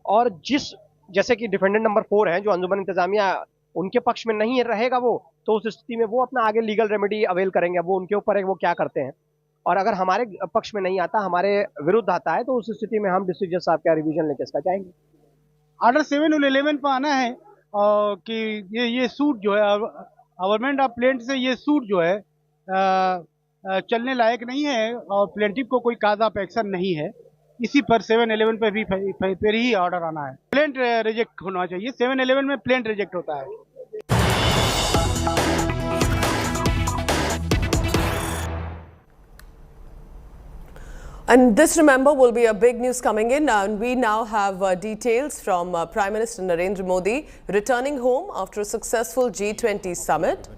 और जैसे कि डिफेंडेंट नंबर 4 है जो अंजुमन इंतजामिया, उनके पक्ष में नहीं रहेगा वो, तो उस स्थिति में वो अपना आगे लीगल रेमेडी अवेल करेंगे। वो उनके ऊपर है वो क्या करते हैं। और अगर हमारे पक्ष में नहीं आता, हमारे विरुद्ध आता है, तो उस स्थिति में हम डिस्ट्रिक्ट जज साहब का रिवीजन लेके इसका जाएंगे। ऑर्डर 7 और 11 पर आना है कि ये सूट जो है गवर्नमेंट ऑफ प्लेंट से ये सूट जो है चलने लायक नहीं है और प्लेंटिव को कोई काज ऑफ एक्शन नहीं है। इसी पर 7-11 पर भी फिर ही ऑर्डर आना है। प्लेंट रिजेक्ट होना चाहिए। 7-11 में प्लेंट रिजेक्ट होता है। And this, remember, will be a big news coming in. And we now have details from Prime Minister Narendra Modi returning home after a successful G20 summit.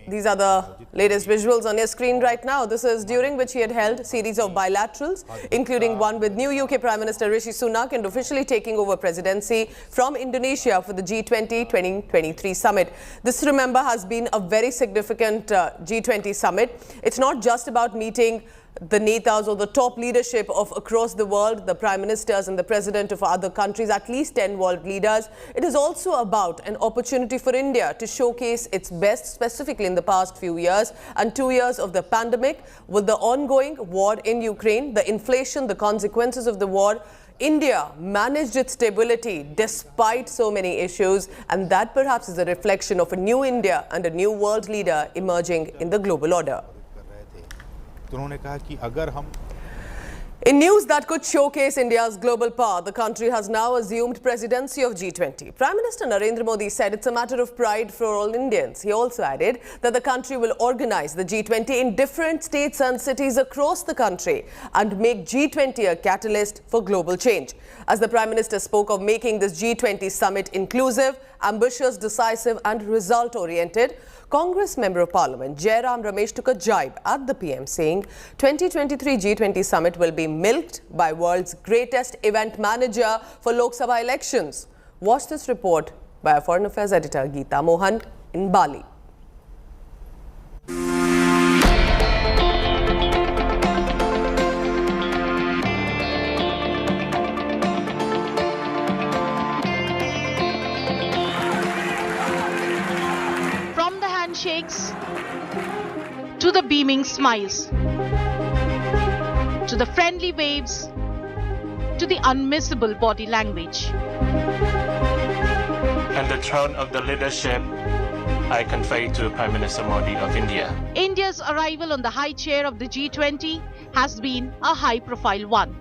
These are the latest visuals on your screen right now. This is during which he had held a series of bilaterals, including one with new UK Prime Minister Rishi Sunak, and officially taking over presidency from Indonesia for the G20 2023 summit. This, remember, has been a very significant G20 summit. It's not just about meeting the netas or the top leadership of across the world, the prime ministers and the president of other countries, at least 10 world leaders. It is also about an opportunity for India to showcase its best, specifically in the past few years and 2 years of the pandemic. With the ongoing war in Ukraine, the inflation, the consequences of the war, India managed its stability despite so many issues, and that perhaps is a reflection of a new India and a new world leader emerging in the global order. In news that could showcase India's global power, the country has now assumed presidency of G20. Prime Minister Narendra Modi said it's a matter of pride for all Indians. He also added that the country will organize the G20 in different states and cities across the country and make G20 a catalyst for global change. As the Prime Minister spoke of making this G20 summit inclusive, ambitious, decisive and result-oriented, Congress Member of Parliament Jairam Ramesh took a jibe at the PM, saying 2023 G20 summit will be milked by world's greatest event manager for Lok Sabha elections. Watch this report by our Foreign Affairs editor Geeta Mohan in Bali. Shakes to the beaming smiles, to the friendly waves, to the unmissable body language. And the throne of the leadership I convey to Prime Minister Modi of India. India's arrival on the high chair of the G20 has been a high-profile one.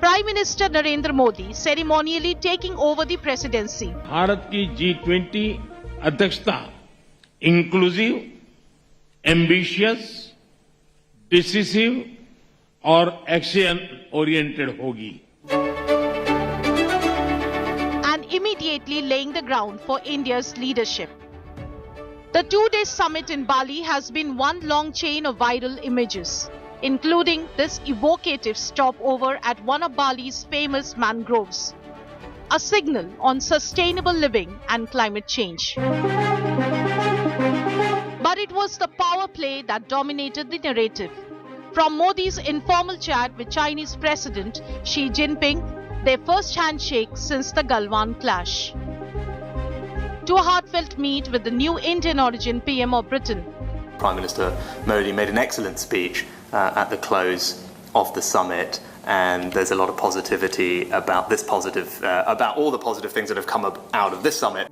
Prime Minister Narendra Modi ceremonially taking over the presidency. Bharat की G20 अध्यक्षता inclusive, ambitious, decisive और action oriented होगी. And immediately laying the ground for India's leadership. The two-day summit in Bali has been one long chain of viral images, including this evocative stopover at one of Bali's famous mangroves, a signal on sustainable living and climate change. But it was the power play that dominated the narrative. From Modi's informal chat with Chinese President Xi Jinping, their first handshake since the Galwan clash, to a heartfelt meet with the new Indian origin PM of Britain. Prime Minister Modi made an excellent speech at the close of the summit, and there's a lot of positivity about about all the positive things that have come out of this summit.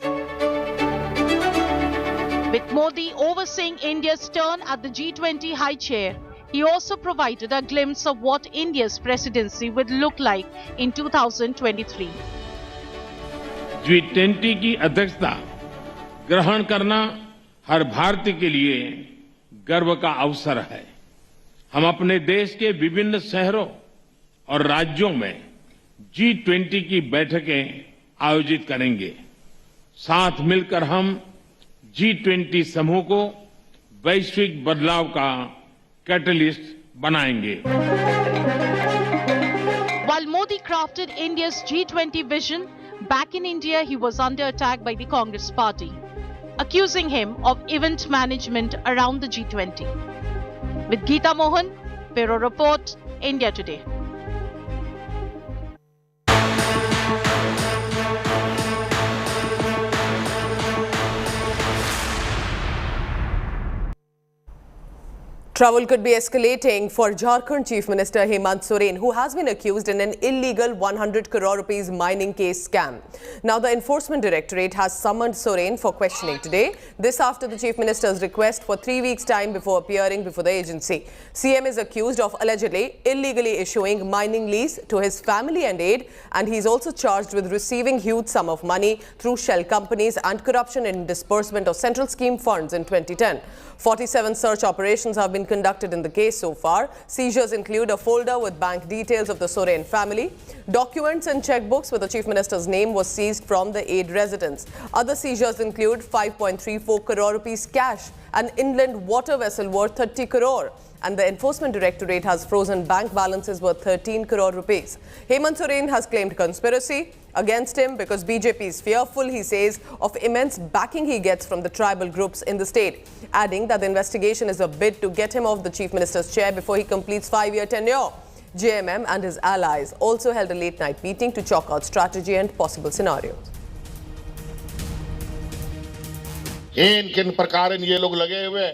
With Modi overseeing India's turn at the G20 high chair, he also provided a glimpse of what India's presidency would look like in 2023. G20 की अध्यक्षता ग्रहण करना हर भारतीय के लिए गर्व का अवसर है. हम अपने देश के विभिन्न शहरों और राज्यों में G20 की बैठकें आयोजित करेंगे. साथ मिलकर हम G20 समूह को वैश्विक बदलाव का कैटलिस्ट बनाएंगे. While Modi crafted India's G20 vision, back in India he was under attack by the Congress party, accusing him of event management around the G20. With Geeta Mohan, Bureau Report, India Today. Trouble could be escalating for Jharkhand Chief Minister Hemant Soren, who has been accused in an illegal 100 crore rupees mining case scam. Now, the Enforcement Directorate has summoned Soren for questioning today. This after the Chief Minister's request for 3 weeks' time before appearing before the agency. CM is accused of allegedly illegally issuing mining lease to his family and aide, and he is also charged with receiving huge sum of money through shell companies and corruption in disbursement of central scheme funds in 2010. 47 search operations have been conducted in the case so far. Seizures include a folder with bank details of the Soren family. Documents and checkbooks with the Chief Minister's name was seized from the aide residence. Other seizures include 5.34 crore rupees cash, an inland water vessel worth 30 crore. And the Enforcement Directorate has frozen bank balances worth 13 crore rupees. Hemant Soren has claimed conspiracy against him because BJP is fearful, he says, of immense backing he gets from the tribal groups in the state, adding that the investigation is a bid to get him off the Chief Minister's chair before he completes 5-year tenure. JMM and his allies also held a late-night meeting to chalk out strategy and possible scenarios. किन प्रकार ये लोग लगे हुए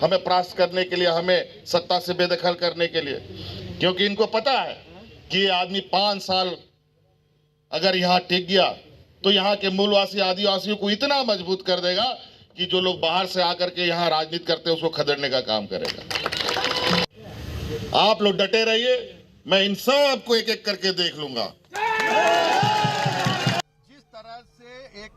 हमें परास्त करने के लिए, हमें सत्ता से बेदखल करने के लिए, क्योंकि इनको पता है कि ये आदमी 5 साल अगर यहाँ टिक गया तो यहाँ के मूलवासी आदिवासियों को इतना मजबूत कर देगा कि जो लोग बाहर से आकर के यहाँ राजनीति करते हैं उसको खदेड़ने का काम करेगा। आप लोग डटे रहिए, मैं इन सब को एक एक करके देख लूंगा। जिस तरह से एक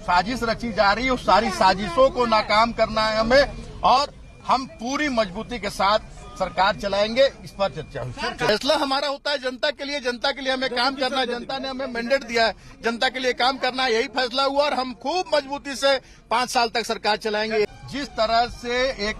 साजिश रची जा रही है उस सारी साजिशों को नाकाम करना है हमें, और हम पूरी मजबूती के साथ सरकार चलाएंगे। इस पर चर्चा हुई। फैसला हमारा होता है जनता के लिए, जनता के लिए हमें काम करना है, जनता ने हमें मैंडेट दिया है, जनता के लिए काम करना है, यही फैसला हुआ और हम खूब मजबूती से 5 साल तक सरकार चलाएंगे। जिस तरह से एक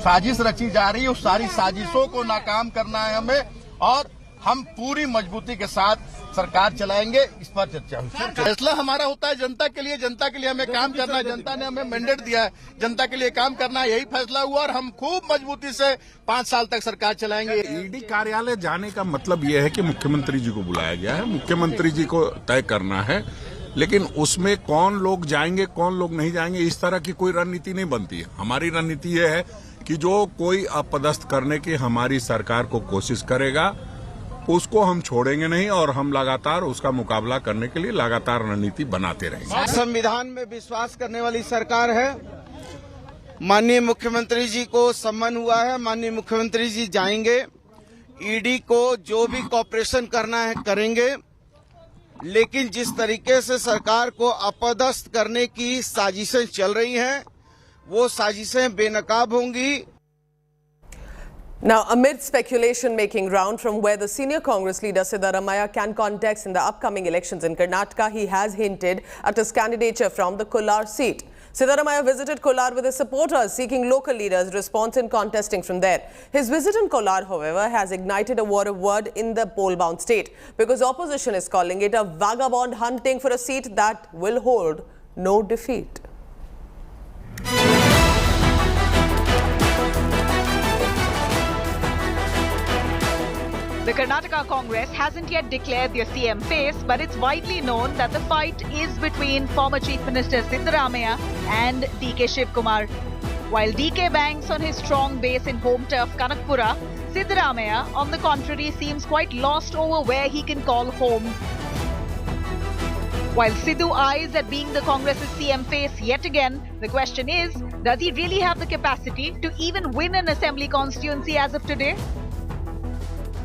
साजिश रची जा रही है उस सारी साजिशों को नाकाम करना है हमें, और हम पूरी मजबूती के साथ सरकार चलाएंगे। इस पर चर्चा हुई। फैसला हमारा होता है जनता के लिए, जनता के लिए हमें काम करना है, जनता ने हमें मैंडेट दिया है, जनता के लिए काम करना है, यही फैसला हुआ और हम खूब मजबूती से 5 साल तक सरकार चलाएंगे। ईडी कार्यालय जाने का मतलब यह है कि मुख्यमंत्री जी को बुलाया गया है, मुख्यमंत्री जी को तय करना है, लेकिन उसमें कौन लोग जाएंगे कौन लोग नहीं जाएंगे इस तरह की कोई रणनीति नहीं बनती है। हमारी रणनीति यह है कि जो कोई अपदस्थ करने की हमारी सरकार को कोशिश करेगा उसको हम छोड़ेंगे नहीं, और हम लगातार उसका मुकाबला करने के लिए लगातार रणनीति बनाते रहेंगे। संविधान में विश्वास करने वाली सरकार है। माननीय मुख्यमंत्री जी को सम्मान हुआ है, माननीय मुख्यमंत्री जी जाएंगे, ईडी को जो भी कॉपरेशन करना है करेंगे, लेकिन जिस तरीके से सरकार को अपदस्थ करने की साजिशें चल रही हैं वो साजिशें बेनकाब होंगी। Now, amid speculation making round from where the senior Congress leader Siddaramaiah can contest in the upcoming elections in Karnataka, he has hinted at his candidature from the Kolar seat. Siddaramaiah visited Kolar with his supporters, seeking local leaders' response in contesting from there. His visit in Kolar, however, has ignited a war of word in the poll-bound state, because opposition is calling it a vagabond hunting for a seat that will hold no defeat. The Karnataka Congress hasn't yet declared their CM face, but it's widely known that the fight is between former Chief Minister Siddaramaiah and DK Shivkumar. While DK banks on his strong base in home turf Kanakpura, Siddaramaiah, on the contrary, seems quite lost over where he can call home. While Sidhu eyes at being the Congress's CM face yet again, the question is, does he really have the capacity to even win an assembly constituency as of today?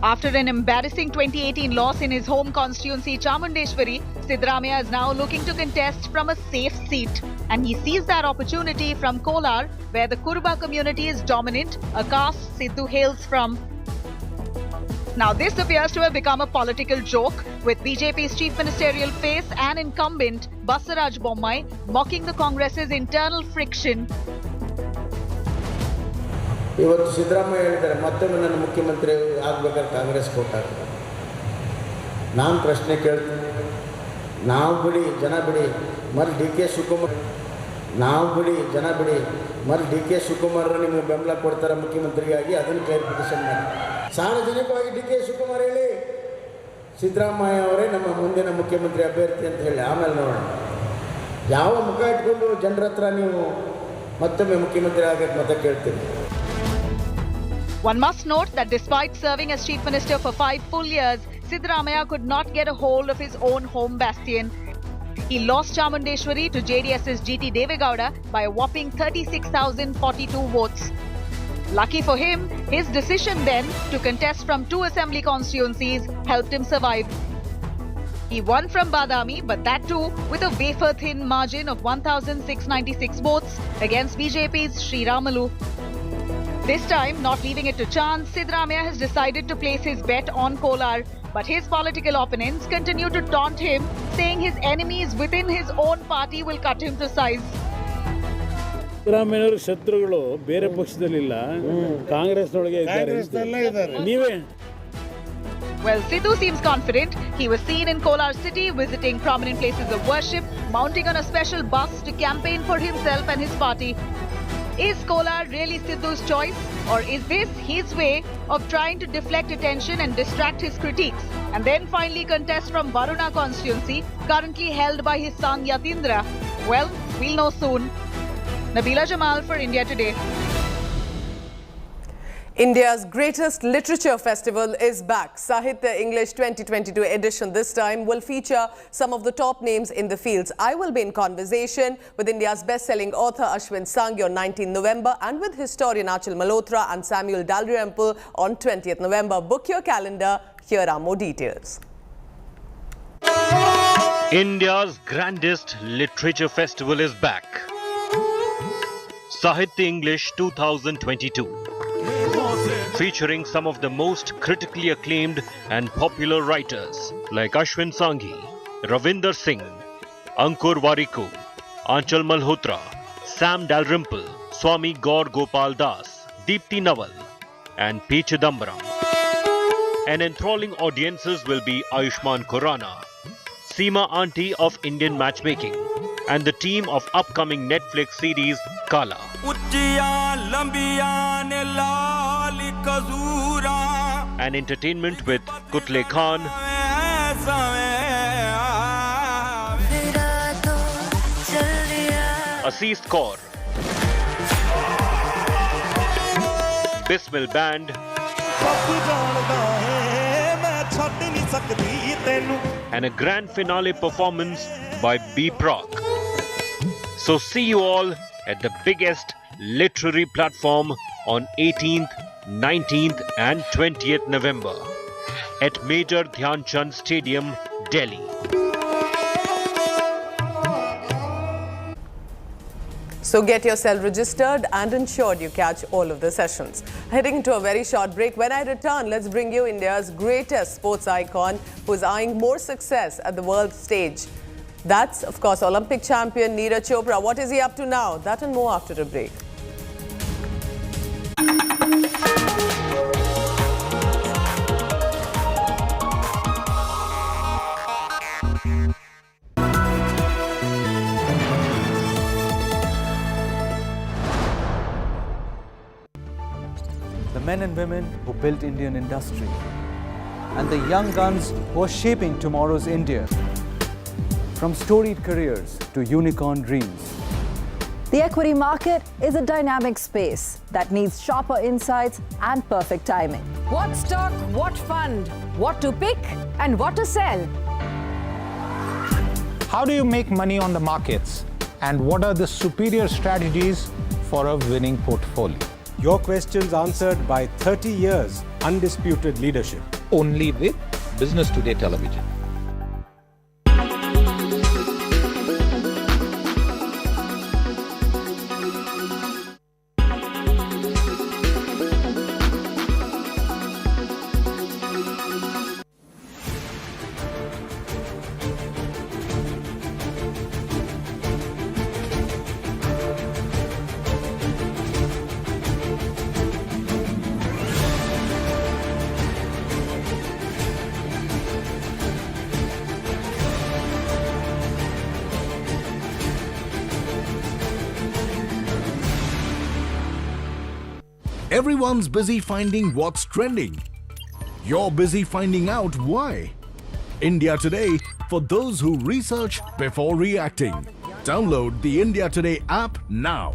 After an embarrassing 2018 loss in his home constituency Chamundeshwari, Siddaramaiah is now looking to contest from a safe seat. And he sees that opportunity from Kolar, where the Kurba community is dominant, a caste Sidhu hails from. Now this appears to have become a political joke, with BJP's chief ministerial face and incumbent Basaraj Bommai mocking the Congress's internal friction. ಇವತ್ತು ಸಿದ್ದರಾಮಯ್ಯ ಹೇಳಿದ್ದಾರೆ ಮತ್ತೊಮ್ಮೆ ನನ್ನ ಮುಖ್ಯಮಂತ್ರಿ ಆಗಬೇಕಾದ್ರೆ ಕಾಂಗ್ರೆಸ್ ಕೊಟ್ಟಾಗ ನಾನು ಪ್ರಶ್ನೆ ಕೇಳ್ತೀನಿ, ನಾವು ಬಿಡಿ ಜನ ಬಿಡಿ ಮಲ್ಲಿ ಡಿ ಕೆ ಶಿವಕುಮಾರ್, ನಾವು ಬಿಡಿ ಜನ ಬಿಡಿ ಮಲ್ಲಿ ಡಿ ಕೆ ಶಿವಕುಮಾರ್ ನಿಮಗೆ ಬೆಂಬಲ ಕೊಡ್ತಾರೆ ಮುಖ್ಯಮಂತ್ರಿಗಾಗಿ, ಅದನ್ನು ಕ್ಲಾರಿಫಿಕೇಶನ್ ಮಾಡಿ ಸಾರ್ವಜನಿಕವಾಗಿ ಡಿ ಕೆ ಶಿವಕುಮಾರ್ ಹೇಳಿ ಸಿದ್ದರಾಮಯ್ಯ ಅವರೇ ನಮ್ಮ ಮುಂದಿನ ಮುಖ್ಯಮಂತ್ರಿ ಅಭ್ಯರ್ಥಿ ಅಂತ ಹೇಳಿ, ಆಮೇಲೆ ನೋಡೋಣ ಯಾವ ಮುಖ ಇಟ್ಕೊಂಡು ಜನರ ಹತ್ರ ನೀವು ಮತ್ತೊಮ್ಮೆ ಮುಖ್ಯಮಂತ್ರಿ ಆಗಕ್ಕೆ ಮತ ಕೇಳ್ತೀರಿ. One must note that despite serving as Chief Minister for 5 full years, Siddaramaiah could not get a hold of his own home bastion. He lost Chamundeshwari to JDS's GT Devegowda by a whopping 36,042 votes. Lucky for him, his decision then to contest from 2 assembly constituencies helped him survive. He won from Badami, but that too with a wafer-thin margin of 1,696 votes against BJP's Sri Ramalu. This time, not leaving it to chance, Siddaramaiah has decided to place his bet on Kolar. But his political opponents continue to taunt him, saying his enemies within his own party will cut him to size. ಸಿದ್ದರಾಮಯ್ಯನವರ ಶತ್ರುಗಳು ಬೇರೆ ಪಕ್ಷದಲ್ಲಿಲ್ಲ ಕಾಂಗ್ರೆಸ್ನೊಳಗೆ ಇದ್ದಾರೆ ನೀವೇ. Well, Sidhu seems confident. He was seen in Kolar city visiting prominent places of worship, mounting on a special bus to campaign for himself and his party. Is Kolar really Sidhu's choice, or is this his way of trying to deflect attention and distract his critiques, and then finally contest from Varuna constituency, currently held by his son Yatindra? Well, we'll know soon. Nabila Jamal for India Today. India's greatest literature festival is back. Sahitya English 2022 edition this time will feature some of the top names in the fields. I will be in conversation with India's best-selling author Ashwin Sanghi on 19th November and with historian Achal Malhotra and Samuel Dalrymple on 20th November. Book your calendar. Here are more details. India's grandest literature festival is back. Sahitya English 2022. Featuring some of the most critically acclaimed and popular writers like Ashwin Sanghi, Ravinder Singh, Ankur Warikoo, Achal Malhotra, Sam Dalrymple, Swami Gaur Gopal Das, Deepthi Nawal and P. Chidambaram. And enthralling audiences will be Ayushmann Khurrana, Seema Auntie of Indian Matchmaking and the team of upcoming Netflix series Kala. And entertainment with Kutle Khan, Aziz Kaur, Bismil Band, and a grand finale performance by B. Proc. So see you all at the biggest literary platform on 18th, 19th and 20th November at Major Dhyan Chand Stadium, Delhi. So get yourself registered and ensured you catch all of the sessions. Heading to a very short break. When I return, let's bring you India's greatest sports icon who's eyeing more success at the world stage. That's, of course, Olympic champion Neeraj Chopra. What is he up to now? That and more after a break. The men and women who built Indian industry, and the young guns who are shaping tomorrow's India. From storied careers to unicorn dreams. The equity market is a dynamic space that needs sharper insights and perfect timing. What stock, what fund, what to pick and what to sell. How do you make money on the markets? And what are the superior strategies for a winning portfolio? Your questions answered by 30 years undisputed leadership. Only with Business Today Television. Everyone's busy finding what's trending. You're busy finding out why. India Today, for those who research before reacting. Download the India Today app now.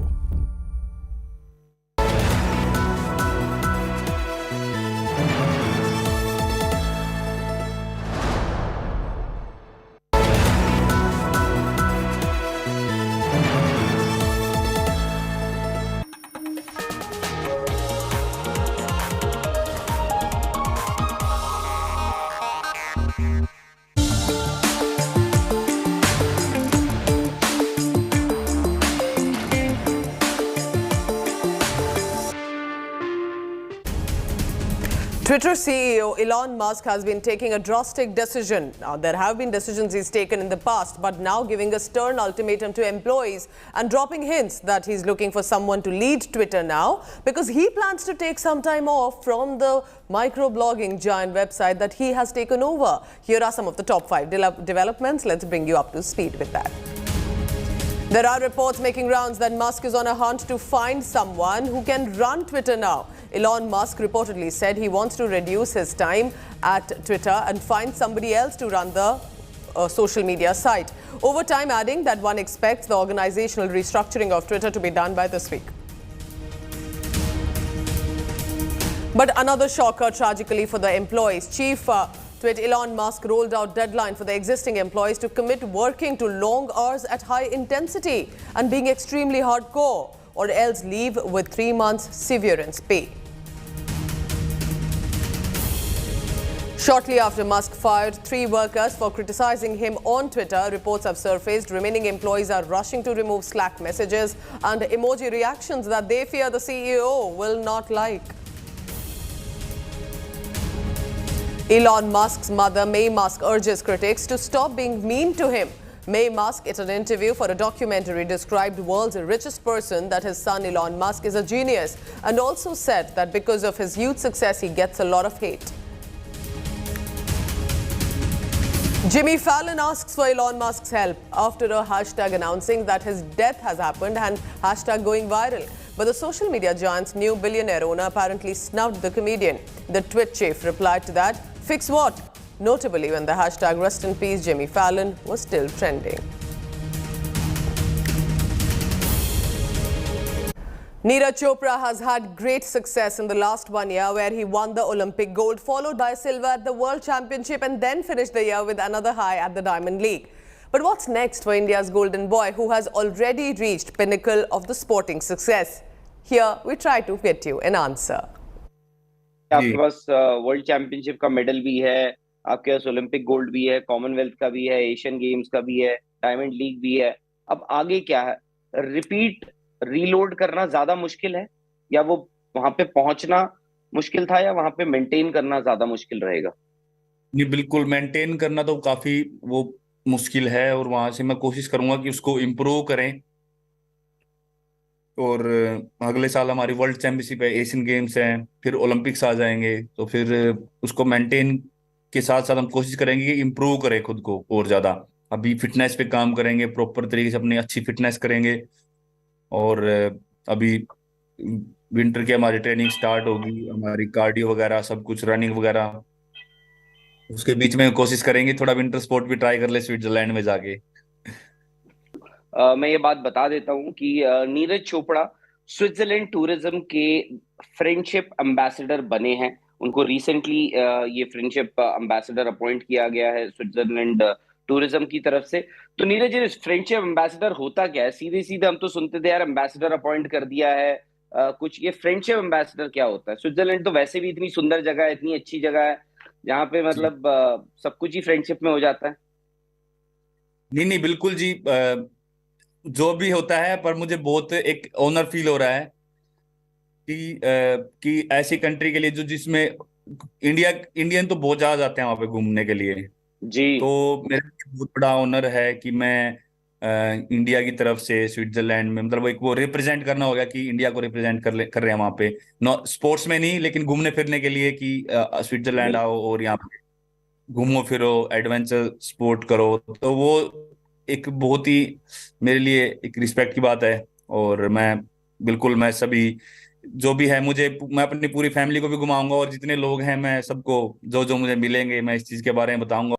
Twitter CEO Elon Musk has been taking a drastic decision. Now, there have been decisions he's taken in the past, but now giving a stern ultimatum to employees and dropping hints that he's looking for someone to lead Twitter now because he plans to take some time off from the microblogging giant website that he has taken over. Here are some of the top 5 developments. Let's bring you up to speed with that. There are reports making rounds that Musk is on a hunt to find someone who can run Twitter now. Elon Musk reportedly said he wants to reduce his time at Twitter and find somebody else to run the social media site. Over time, adding that one expects the organizational restructuring of Twitter to be done by this week. But another shocker, tragically, for the employees. Chief Tweet Elon Musk rolled out deadline for the existing employees to commit working to long hours at high intensity and being extremely hardcore, or else leave with 3 months severance pay. Shortly after Musk fired 3 workers for criticizing him on Twitter, reports have surfaced. Remaining employees are rushing to remove Slack messages and emoji reactions that they fear the CEO will not like. Elon Musk's mother, May Musk, urges critics to stop being mean to him. May Musk, in an interview for a documentary, described the world's richest person, that his son Elon Musk is a genius, and also said that because of his huge success, he gets a lot of hate. Jimmy Fallon asks for Elon Musk's help after a hashtag announcing that his death has happened and hashtag going viral. But the social media giant's new billionaire owner apparently snubbed the comedian. The Twitch chief replied to that, "Fix what?" Notably when the hashtag Rest in Peace Jimmy Fallon was still trending. Neeraj Chopra has had great success in the last 1 year, where he won the Olympic gold, followed by silver at the World Championship, and then finished the year with another high at the Diamond League. But what's next for India's golden boy, who has already reached pinnacle of the sporting success? Here we try to get you an answer. आपके पास world championship का medal भी है, आपके पास Olympic gold भी है, Commonwealth का भी है, एशियन गेम्स का भी है, डायमंड लीग भी है. अब आगे क्या है? रिपीट रीलोड करना ज्यादा मुश्किल है, या वो वहां पे पहुंचना मुश्किल था, या वहां पे मेंटेन करना ज्यादा मुश्किल रहेगा? नहीं, बिल्कुल मेंटेन करना तो काफी वो मुश्किल है, और वहां से मैं कोशिश करूंगा कि उसको इम्प्रूव करें. और अगले साल हमारी वर्ल्ड चैंपियनशिप है, एशियन गेम्स हैं, फिर ओलंपिक्स आ जाएंगे, तो फिर उसको मेंटेन के साथ साथ हम कोशिश करेंगे कि इम्प्रूव करें खुद को और ज्यादा. अभी फिटनेस पे काम करेंगे, प्रॉपर तरीके से अपनी अच्छी फिटनेस करेंगे, और अभी विंटर की हमारी ट्रेनिंग स्टार्ट होगी, हमारी कार्डियो वगैरह सब कुछ, रनिंग वगैरह. उसके बीच में कोशिश करेंगे थोड़ा विंटर स्पोर्ट भी ट्राई कर ले स्विट्जरलैंड में जाके. मैं ये बात बता देता हूँ कि नीरज चोपड़ा स्विट्जरलैंड टूरिज्म के फ्रेंडशिप एम्बेसडर बने हैं. उनको रिसेंटली ये फ्रेंडशिप एम्बेसडर अपॉइंट किया गया है स्विट्जरलैंड टूरिज्म की तरफ से. तो नीरज, ये फ्रेंडशिप एम्बेसडर होता क्या है? सीधे सीधे हम तो सुनते थे यार एम्बेसडर अपॉइंट कर दिया है कुछ. ये फ्रेंडशिप एम्बेसडर क्या होता है? स्विट्जरलैंड तो वैसे भी इतनी सुंदर जगह है, इतनी अच्छी जगह है, जहाँ पे मतलब सब कुछ ही फ्रेंडशिप में हो जाता है. नहीं, बिल्कुल जी, जो भी होता है, पर मुझे बहुत एक ऑनर फील हो रहा है कि ऐसी कंट्री के लिए जो जिसमें इंडियन तो बहुत ज्यादा जाते हैं वहां पे घूमने के लिए जी. तो मेरे लिए बहुत बड़ा ऑनर है कि मैं इंडिया की तरफ से स्विट्जरलैंड में, मतलब एक वो रिप्रेजेंट करना होगा कि इंडिया को रिप्रेजेंट कर रहे हैं वहां पे, स्पोर्ट्स में नहीं लेकिन घूमने फिरने के लिए, कि स्विट्जरलैंड आओ और यहाँ पे घूमो फिरो, एडवेंचर स्पोर्ट करो. तो वो एक बहुत ही मेरे लिए एक रिस्पेक्ट की बात है. और मैं सभी जो भी है, मैं अपनी पूरी फैमिली को भी घुमाऊंगा, और जितने लोग हैं मैं सबको जो मुझे मिलेंगे मैं इस चीज के बारे में बताऊंगा.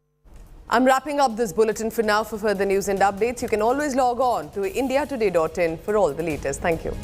I'm wrapping up this bulletin for now. For further news and updates, you can always log on to indiatoday.in for all the latest. Thank you.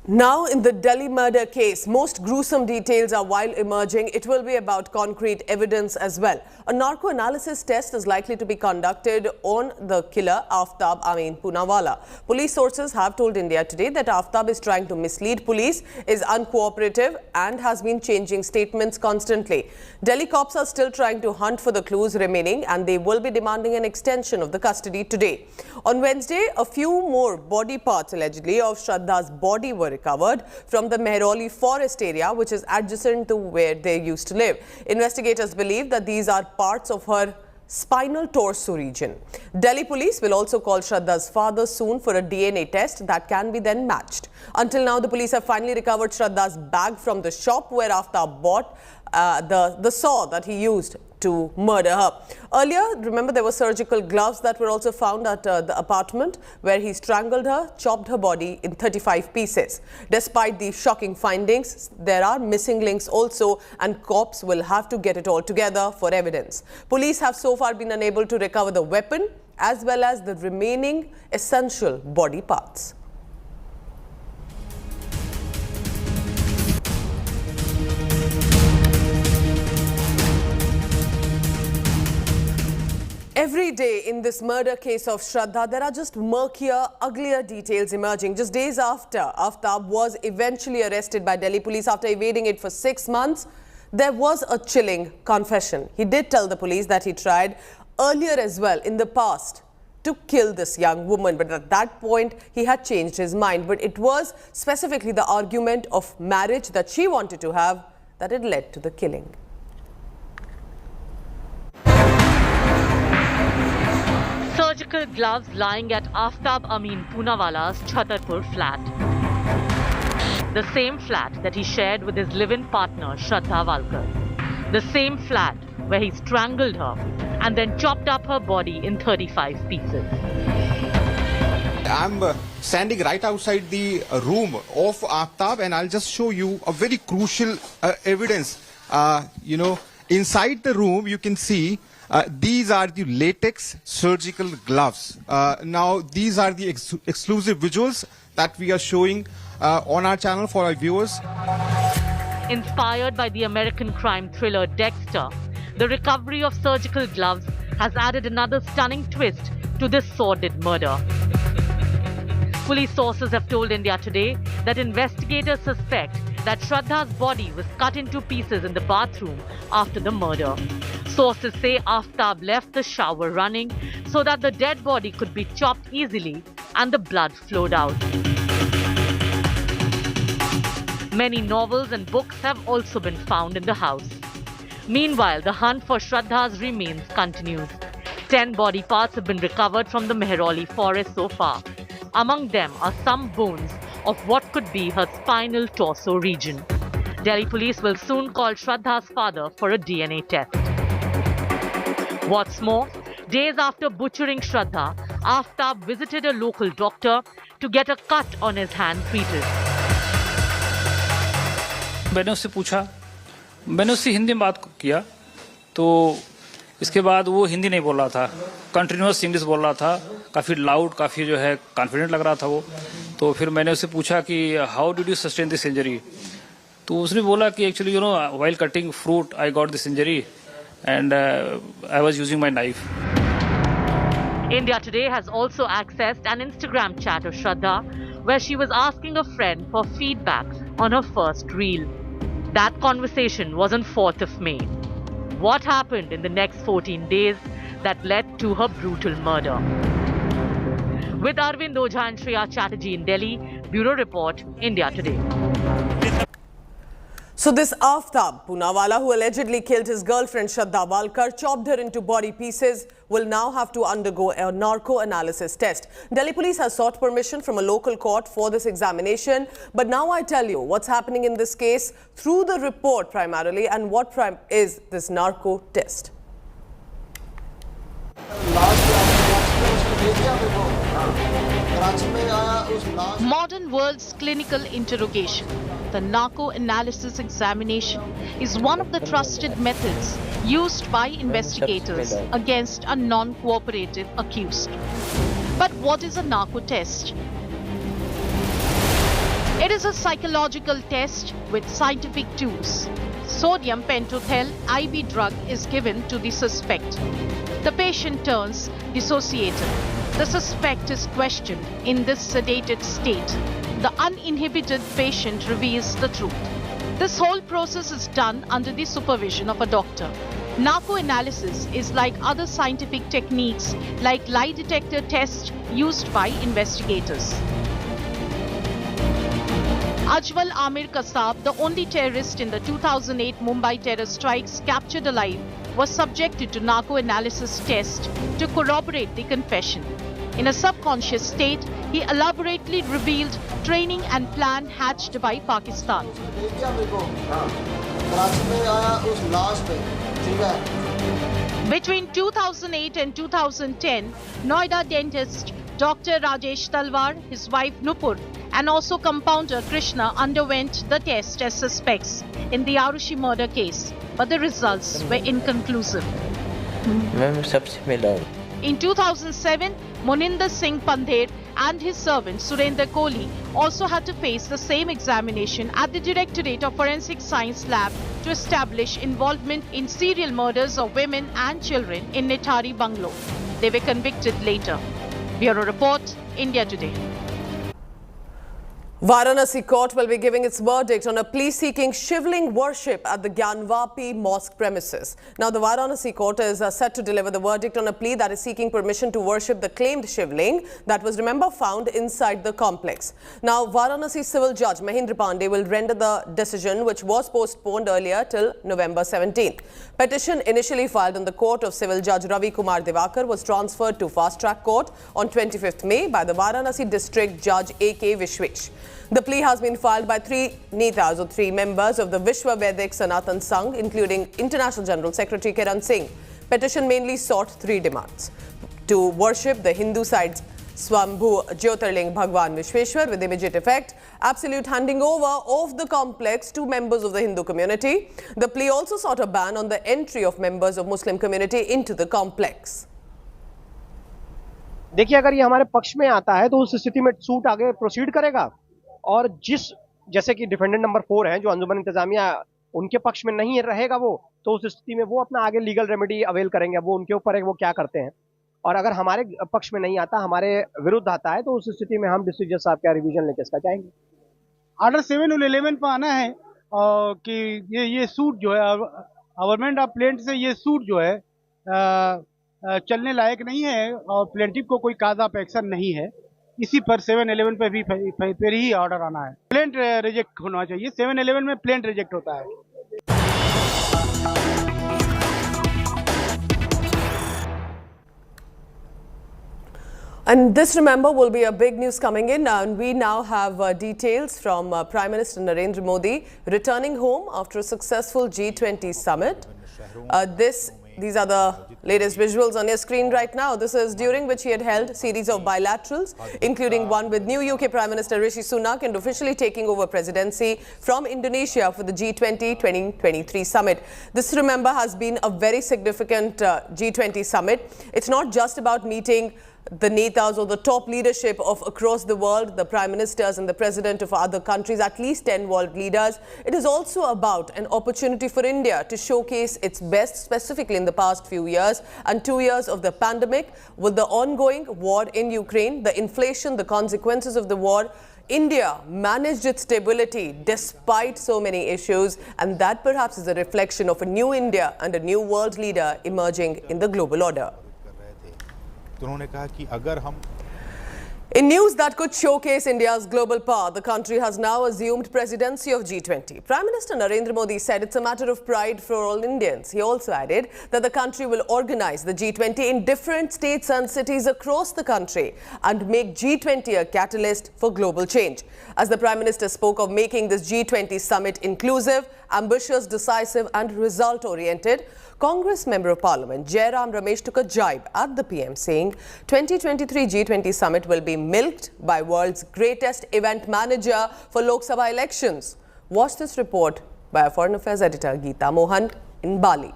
Now, in the Delhi murder case, most gruesome details are while emerging. It will be about concrete evidence as well. A narco-analysis test is likely to be conducted on the killer Aaftab Ameen Poonawala. Police sources have told India Today that Aaftab is trying to mislead police, is uncooperative and has been changing statements constantly. Delhi cops are still trying to hunt for the clues remaining and they will be demanding an extension of the custody today. On Wednesday, a few more body parts allegedly of Shraddha's body were recovered from the Mehrauli forest area, which is adjacent to where they used to live. Investigators believe that these are parts of her spinal torso region. Delhi police will also call Shraddha's father soon for a DNA test that can be then matched. Until now, the police have finally recovered Shraddha's bag from the shop where Aftab bought the saw that he used to murder her. Earlier, remember, there were surgical gloves that were also found at the apartment where he strangled her, chopped her body in 35 pieces. Despite these shocking findings, there are missing links also, and cops will have to get it all together for evidence. Police have so far been unable to recover the weapon as well as the remaining essential body parts. Every day in this murder case of Shraddha, there are just murkier, uglier details emerging. Just days after Aftab was eventually arrested by Delhi police after evading it for 6 months, there was a chilling confession. He did tell the police that he tried earlier as well in the past to kill this young woman, but at that point he had changed his mind. But it was specifically the argument of marriage that she wanted to have that had led to the killing. Surgical gloves lying at Aaftab Ameen Poonawala's Chhatarpur flat. The same flat that he shared with his live-in partner Shraddha Walkar. The same flat where he strangled her and then chopped up her body in 35 pieces. I'm standing right outside the room of Aftab, and I'll just show you a very crucial evidence. Inside the room you can see these are the latex surgical gloves. Now, these are the exclusive visuals that we are showing on our channel for our viewers. Inspired by the American crime thriller Dexter, the recovery of surgical gloves has added another stunning twist to this sordid murder. Police sources have told India Today that investigators suspect that Shraddha's body was cut into pieces in the bathroom after the murder. Sources say Aftab left the shower running so that the dead body could be chopped easily and the blood flowed out. Many novels and books have also been found in the house. Meanwhile, the hunt for Shraddha's remains continues. 10 body parts have been recovered from the Mehrauli forest so far. Among them are some bones of what could be her spinal torso region. Delhi police will soon call Shraddha's father for a DNA test. What's more, days after butchering Shraddha, Aftab visited a local doctor to get a cut on his hand treated. मैंने उससे पूछा, मैंने उससे हिंदी में बात किया, तो इसके बाद वो हिंदी नहीं बोल रहा था, कंटिन्यूअस इंग्लिश बोल रहा था, काफ़ी लाउड, काफ़ी जो है कॉन्फिडेंट लग रहा था वो. तो फिर मैंने उससे पूछा कि how did you sustain this injury. तो उसने बोला कि actually while cutting fruit I got this injury and I was using my knife. India Today has also accessed an Instagram chat of Shraddha where she was asking a friend for feedback on her first reel. That conversation was on 4th of May. What happened in the next 14 days that led to her brutal murder? With Arvind Ojha and Shreya Chatterjee in Delhi, Bureau Report, India Today. So this Aaftab Poonawala, who allegedly killed his girlfriend Shraddha Walkar, chopped her into body pieces, will now have to undergo a narco-analysis test. Delhi police has sought permission from a local court for this examination. But now I tell you what's happening in this case through the report primarily and what is this narco test. Modern world's clinical interrogation, the narco-analysis examination, is one of the trusted methods used by investigators against a non-cooperative accused. But what is a narco test? It is a psychological test with scientific tools. Sodium pentothal IV drug is given to the suspect. The patient turns dissociated. The suspect is questioned in this sedated state. The uninhibited patient reveals the truth. This whole process is done under the supervision of a doctor. Narco-analysis is like other scientific techniques like lie detector tests used by investigators. Ajwal Amir Kasab, the only terrorist in the 2008 Mumbai terror strikes captured alive, was subjected to narco-analysis test to corroborate the confession. In a subconscious state, he elaborately revealed training and plan hatched by Pakistan. Between 2008 and 2010, Noida dentist Dr. Rajesh Talwar, his wife Nupur, and also compounder Krishna underwent the test as suspects in the Arushi murder case, but the results were inconclusive. In 2007, Moninder Singh Pandher and his servant Surender Kohli also had to face the same examination at the Directorate of Forensic Science Lab to establish involvement in serial murders of women and children in Nithari Bungalow. They were convicted later. Bureau Report, India Today. Varanasi court will be giving its verdict on a plea seeking shivling worship at the Gyanvapi mosque premises. Now, the Varanasi court is set to deliver the verdict on a plea that is seeking permission to worship the claimed shivling that was, remember, found inside the complex. Now, Varanasi civil judge Mahendra Pandey will render the decision, which was postponed earlier till November 17th. Petition initially filed in the court of civil judge Ravi Kumar Devakar was transferred to fast track court on 25th May by the Varanasi district judge A.K. Vishwesh. The plea has been filed by three netas or three members of the Vishwa Vedic Sanatan Sangh, including International General Secretary Kiran Singh. Petition mainly sought three demands: to worship the Hindu side's Swambhu Jyotirling Bhagwan Vishweshwar with immediate effect, absolute handing over of the complex to members of the Hindu community. The plea also sought a ban on the entry of members of Muslim community into the complex. देखिए, अगर ये हमारे पक्ष में आता है तो उस स्थिति में सूट आगे प्रोसीड करेगा, और जैसे कि डिफेंडेंट नंबर 4 है जो अंजुमन इंतजामिया, उनके पक्ष में नहीं रहेगा वो, तो उस स्थिति में वो अपना आगे लीगल रेमेडी अवेल करेंगे। वो उनके ऊपर है वो क्या करते हैं। और अगर हमारे पक्ष में नहीं आता, हमारे विरुद्ध आता है, तो उस स्थिति में हम डिस्ट्रिक्ट जज साहब का रिवीजन लेके इसका जाएंगे। ऑर्डर 7 और 11 पर आना है कि ये सूट जो है गवर्नमेंट ऑफ प्लेंट से, ये सूट जो है चलने लायक नहीं है और प्लेंटिव को कोई काज ऑफ एक्शन नहीं है। इसी पर 7-11 पे भी फिर ही ऑर्डर आना है। प्लेंट रिजेक्ट होना चाहिए। 7-11 में प्लेंट रिजेक्ट होता है। And this, remember, will be a big news coming in. And we now have details from Prime Minister Narendra Modi returning home after a successful G20 summit. These are the latest visuals on your screen right now. This is during which he had held a series of bilaterals, including one with new UK Prime Minister Rishi Sunak, and officially taking over presidency from Indonesia for the G20 2023 summit. This, remember, has been a very significant G20 summit. It's not just about meeting the netas or the top leadership of across the world, the prime ministers and the president of other countries, at least 10 world leaders. It is also about an opportunity for India to showcase its best, specifically in the past few years and 2 years of the pandemic, with the ongoing war in Ukraine, the inflation, the consequences of the war. India managed its stability despite so many issues, and that perhaps is a reflection of a new India and a new world leader emerging in the global order. In news that could showcase India's global power, the country has now assumed presidency of G20. Prime Minister Narendra Modi said it's a matter of pride for all Indians. He also added that the country will organize the G20 in different states and cities across the country and make G20 a catalyst for global change. As the Prime Minister spoke of making this G20 summit inclusive, ambitious, decisive and result-oriented, Congress Member of Parliament Jairam Ramesh took a jibe at the PM, saying 2023 G20 summit will be milked by world's greatest event manager for Lok Sabha elections. Watch this report by our Foreign Affairs editor Geeta Mohan in Bali.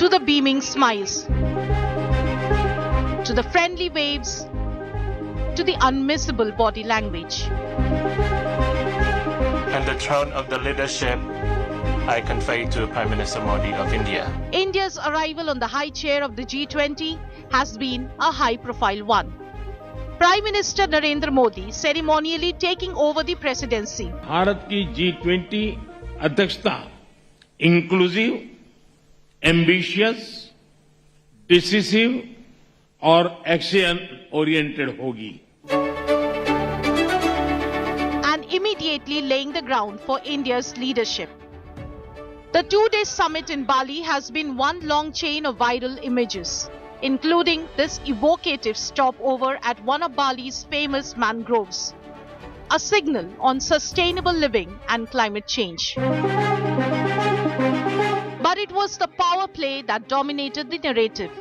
to the beaming smiles, to the friendly waves, to the unmissable body language. And the throne of the leadership I convey to Prime Minister Modi of India. India's arrival on the high chair of the G20 has been a high-profile one. Prime Minister Narendra Modi ceremonially taking over the presidency. Bharat की G20 अध्यक्षता inclusive, ambitious, decisive और action oriented होगी. And immediately laying the ground for India's leadership. The two-day summit in Bali has been one long chain of viral images, including this evocative stopover at one of Bali's famous mangroves, a signal on sustainable living and climate change. But it was the power play that dominated the narrative.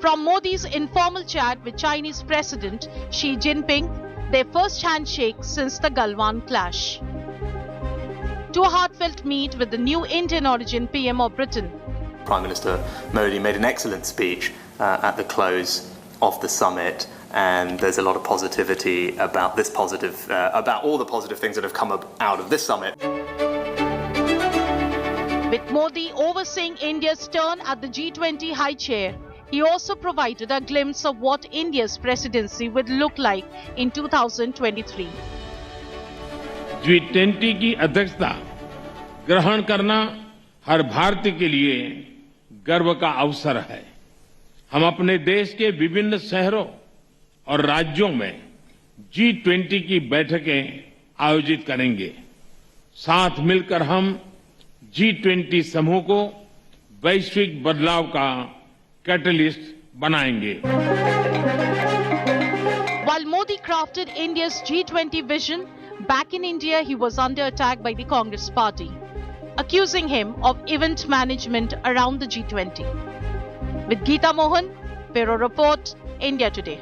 From Modi's informal chat with Chinese President Xi Jinping, their first handshake since the Galwan clash, to a heartfelt meet with the new Indian origin PM of Britain. Prime Minister Modi made an excellent speech at the close of the summit, and there's a lot of positivity about about all the positive things that have come out of this summit. With Modi overseeing India's turn at the G20 high chair, he also provided a glimpse of what India's presidency would look like in 2023. G20 की अध्यक्षता ग्रहण करना हर भारतीय के लिए गर्व का अवसर है. हम अपने देश के विभिन्न शहरों और राज्यों में G20 की बैठकें आयोजित करेंगे. साथ मिलकर हम G20 समूह को वैश्विक बदलाव का कैटलिस्ट बनाएंगे. While Modi crafted India's G20 vision, back in India he was under attack by the Congress party, accusing him of event management around the G20. With Geeta Mohan, Bureau Report, India Today.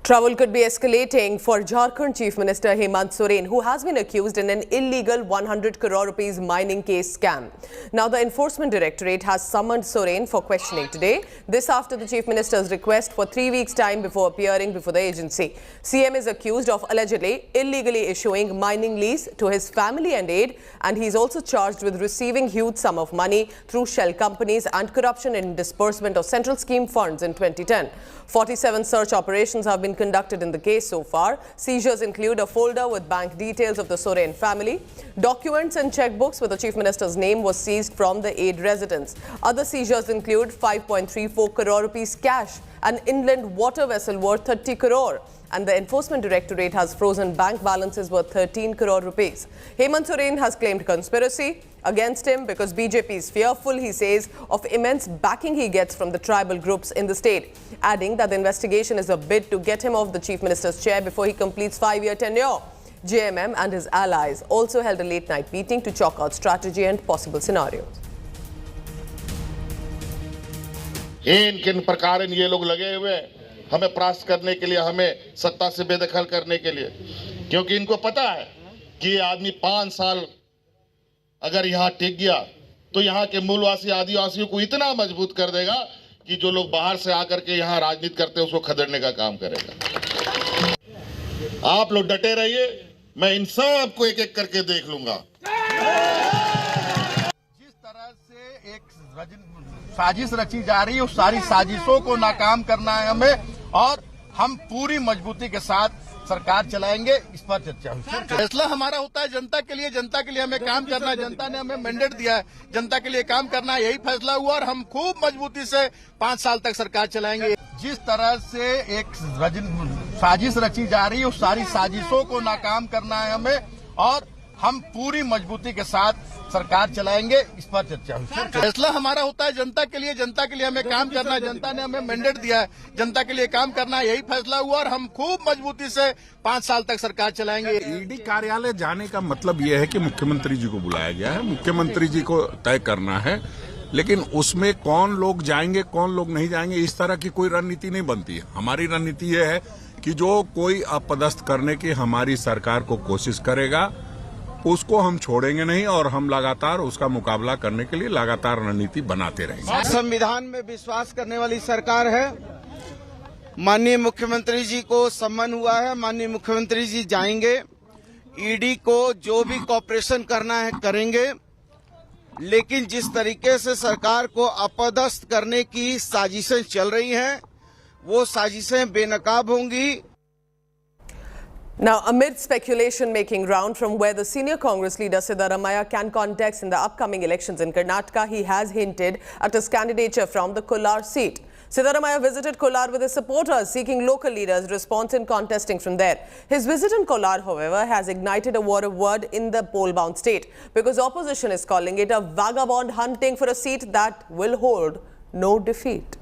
Trouble could be escalating for Jharkhand Chief Minister Hemant Soren, who has been accused in an illegal 100 crore rupees mining case scam. Now, the Enforcement Directorate has summoned Soren for questioning today. This after the Chief Minister's request for 3 weeks' time before appearing before the agency. CM is accused of allegedly illegally issuing mining lease to his family and aide, and he is also charged with receiving huge sum of money through shell companies and corruption in disbursement of central scheme funds in 2010. 47 search operations have been conducted in the case so far. Seizures include a folder with bank details of the Soren family. Documents and checkbooks with the Chief Minister's name was seized from the aide residence. Other seizures include 5.34 crore rupees cash, an inland water vessel worth 30 crore. And the Enforcement Directorate has frozen bank balances worth 13 crore rupees. Hemant Soren has claimed conspiracy against him because BJP is fearful, he says, of immense backing he gets from the tribal groups in the state, adding that the investigation is a bid to get him off the Chief Minister's chair before he completes 5-year tenure. JMM and his allies also held a late-night meeting to chalk out strategy and possible scenarios. इन किन प्रकार ये लोग लगे हुए हमें परास्त करने के लिए, हमें सत्ता से बेदखल करने के लिए, क्योंकि इनको पता है कि ये आदमी 5 साल अगर यहाँ टिक गया तो यहाँ के मूलवासी आदिवासियों को इतना मजबूत कर देगा कि जो लोग बाहर से आकर के यहाँ राजनीति करते हैं उसको खदेड़ने का काम करेगा. आप लोग डटे रहिए, मैं इन सब को एक एक करके देख लूंगा. जिस तरह से एक साजिश रची जा रही है उस सारी साजिशों को नाकाम करना है हमें, और हम पूरी मजबूती के साथ सरकार चलाएंगे. इस पर चर्चा हुई. फैसला हमारा होता है जनता के लिए हमें काम करना है. जनता ने हमें मैंडेट दिया है, जनता के लिए काम करना है, यही फैसला हुआ और हम खूब मजबूती से 5 साल तक सरकार चलाएंगे. जिस तरह से एक साजिश रची जा रही है उस सारी साजिशों को नाकाम करना है हमें, और हम पूरी मजबूती के साथ सरकार चलाएंगे. इस पर चर्चा हुई. फैसला हमारा होता है जनता के लिए हमें काम करना है. जनता ने हमें मैंडेट दिया है, जनता के लिए काम करना है, यही फैसला हुआ और हम खूब मजबूती से 5 साल तक सरकार चलाएंगे. ईडी कार्यालय जाने का मतलब यह है कि मुख्यमंत्री जी को बुलाया गया है. मुख्यमंत्री जी को तय करना है लेकिन उसमें कौन लोग जाएंगे कौन लोग नहीं जाएंगे इस तरह की कोई रणनीति नहीं बनती है। हमारी रणनीति यह है कि जो कोई अपदस्थ करने की हमारी सरकार को कोशिश करेगा उसको हम छोड़ेंगे नहीं और हम लगातार उसका मुकाबला करने के लिए लगातार रणनीति बनाते रहेंगे। संविधान में विश्वास करने वाली सरकार है। माननीय मुख्यमंत्री जी को सम्मान हुआ है, माननीय मुख्यमंत्री जी जाएंगे, ईडी को जो भी कॉपरेशन करना है करेंगे, लेकिन जिस तरीके से सरकार को अपदस्थ करने की साजिशें चल रही हैं वो साजिशें बेनकाब होंगी। Now, amid speculation making round from where the senior Congress leader Siddaramaiah can contest in the upcoming elections in Karnataka, he has hinted at his candidature from the Kolar seat. Siddaramaiah visited Kolar with his supporters, seeking local leaders' response in contesting from there. His visit in Kolar, however, has ignited a war of word in the poll-bound state because opposition is calling it a vagabond hunting for a seat that will hold no defeat.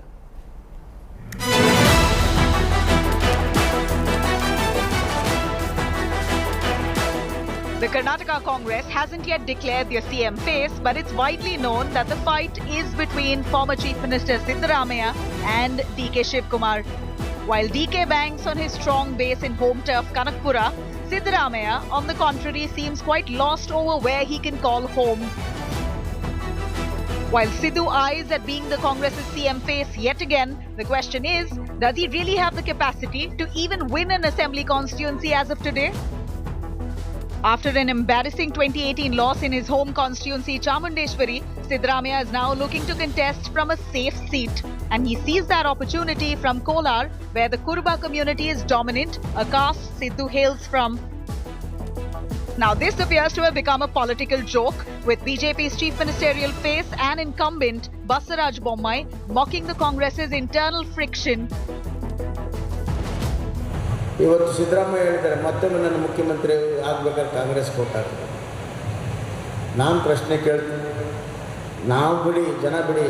The Karnataka Congress hasn't yet declared their CM face, but it's widely known that the fight is between former Chief Minister Siddaramaiah and DK Shivkumar. While DK banks on his strong base in home turf Kanakpura, Siddaramaiah, on the contrary, seems quite lost over where he can call home. While Sidhu eyes at being the Congress's CM face yet again, the question is, does he really have the capacity to even win an assembly constituency as of today? After an embarrassing 2018 loss in his home constituency Chamundeshwari, Siddaramaiah is now looking to contest from a safe seat. And he sees that opportunity from Kolar, where the Kurba community is dominant, a caste Sidhu hails from. Now this appears to have become a political joke, with BJP's chief ministerial face and incumbent Basaraj Bommai mocking the Congress's internal friction. ಇವತ್ತು ಸಿದ್ದರಾಮಯ್ಯ ಹೇಳಿದ್ದಾರೆ ಮತ್ತೊಮ್ಮೆ ನನ್ನ ಮುಖ್ಯಮಂತ್ರಿ ಆಗಬೇಕಾದ್ರೆ ಕಾಂಗ್ರೆಸ್ ಕೊಟ್ಟಾರೆ. ನಾನು ಪ್ರಶ್ನೆ ಕೇಳ್ತೀನಿ, ನಾವು ಬಿಡಿ ಜನ ಬಿಡಿ,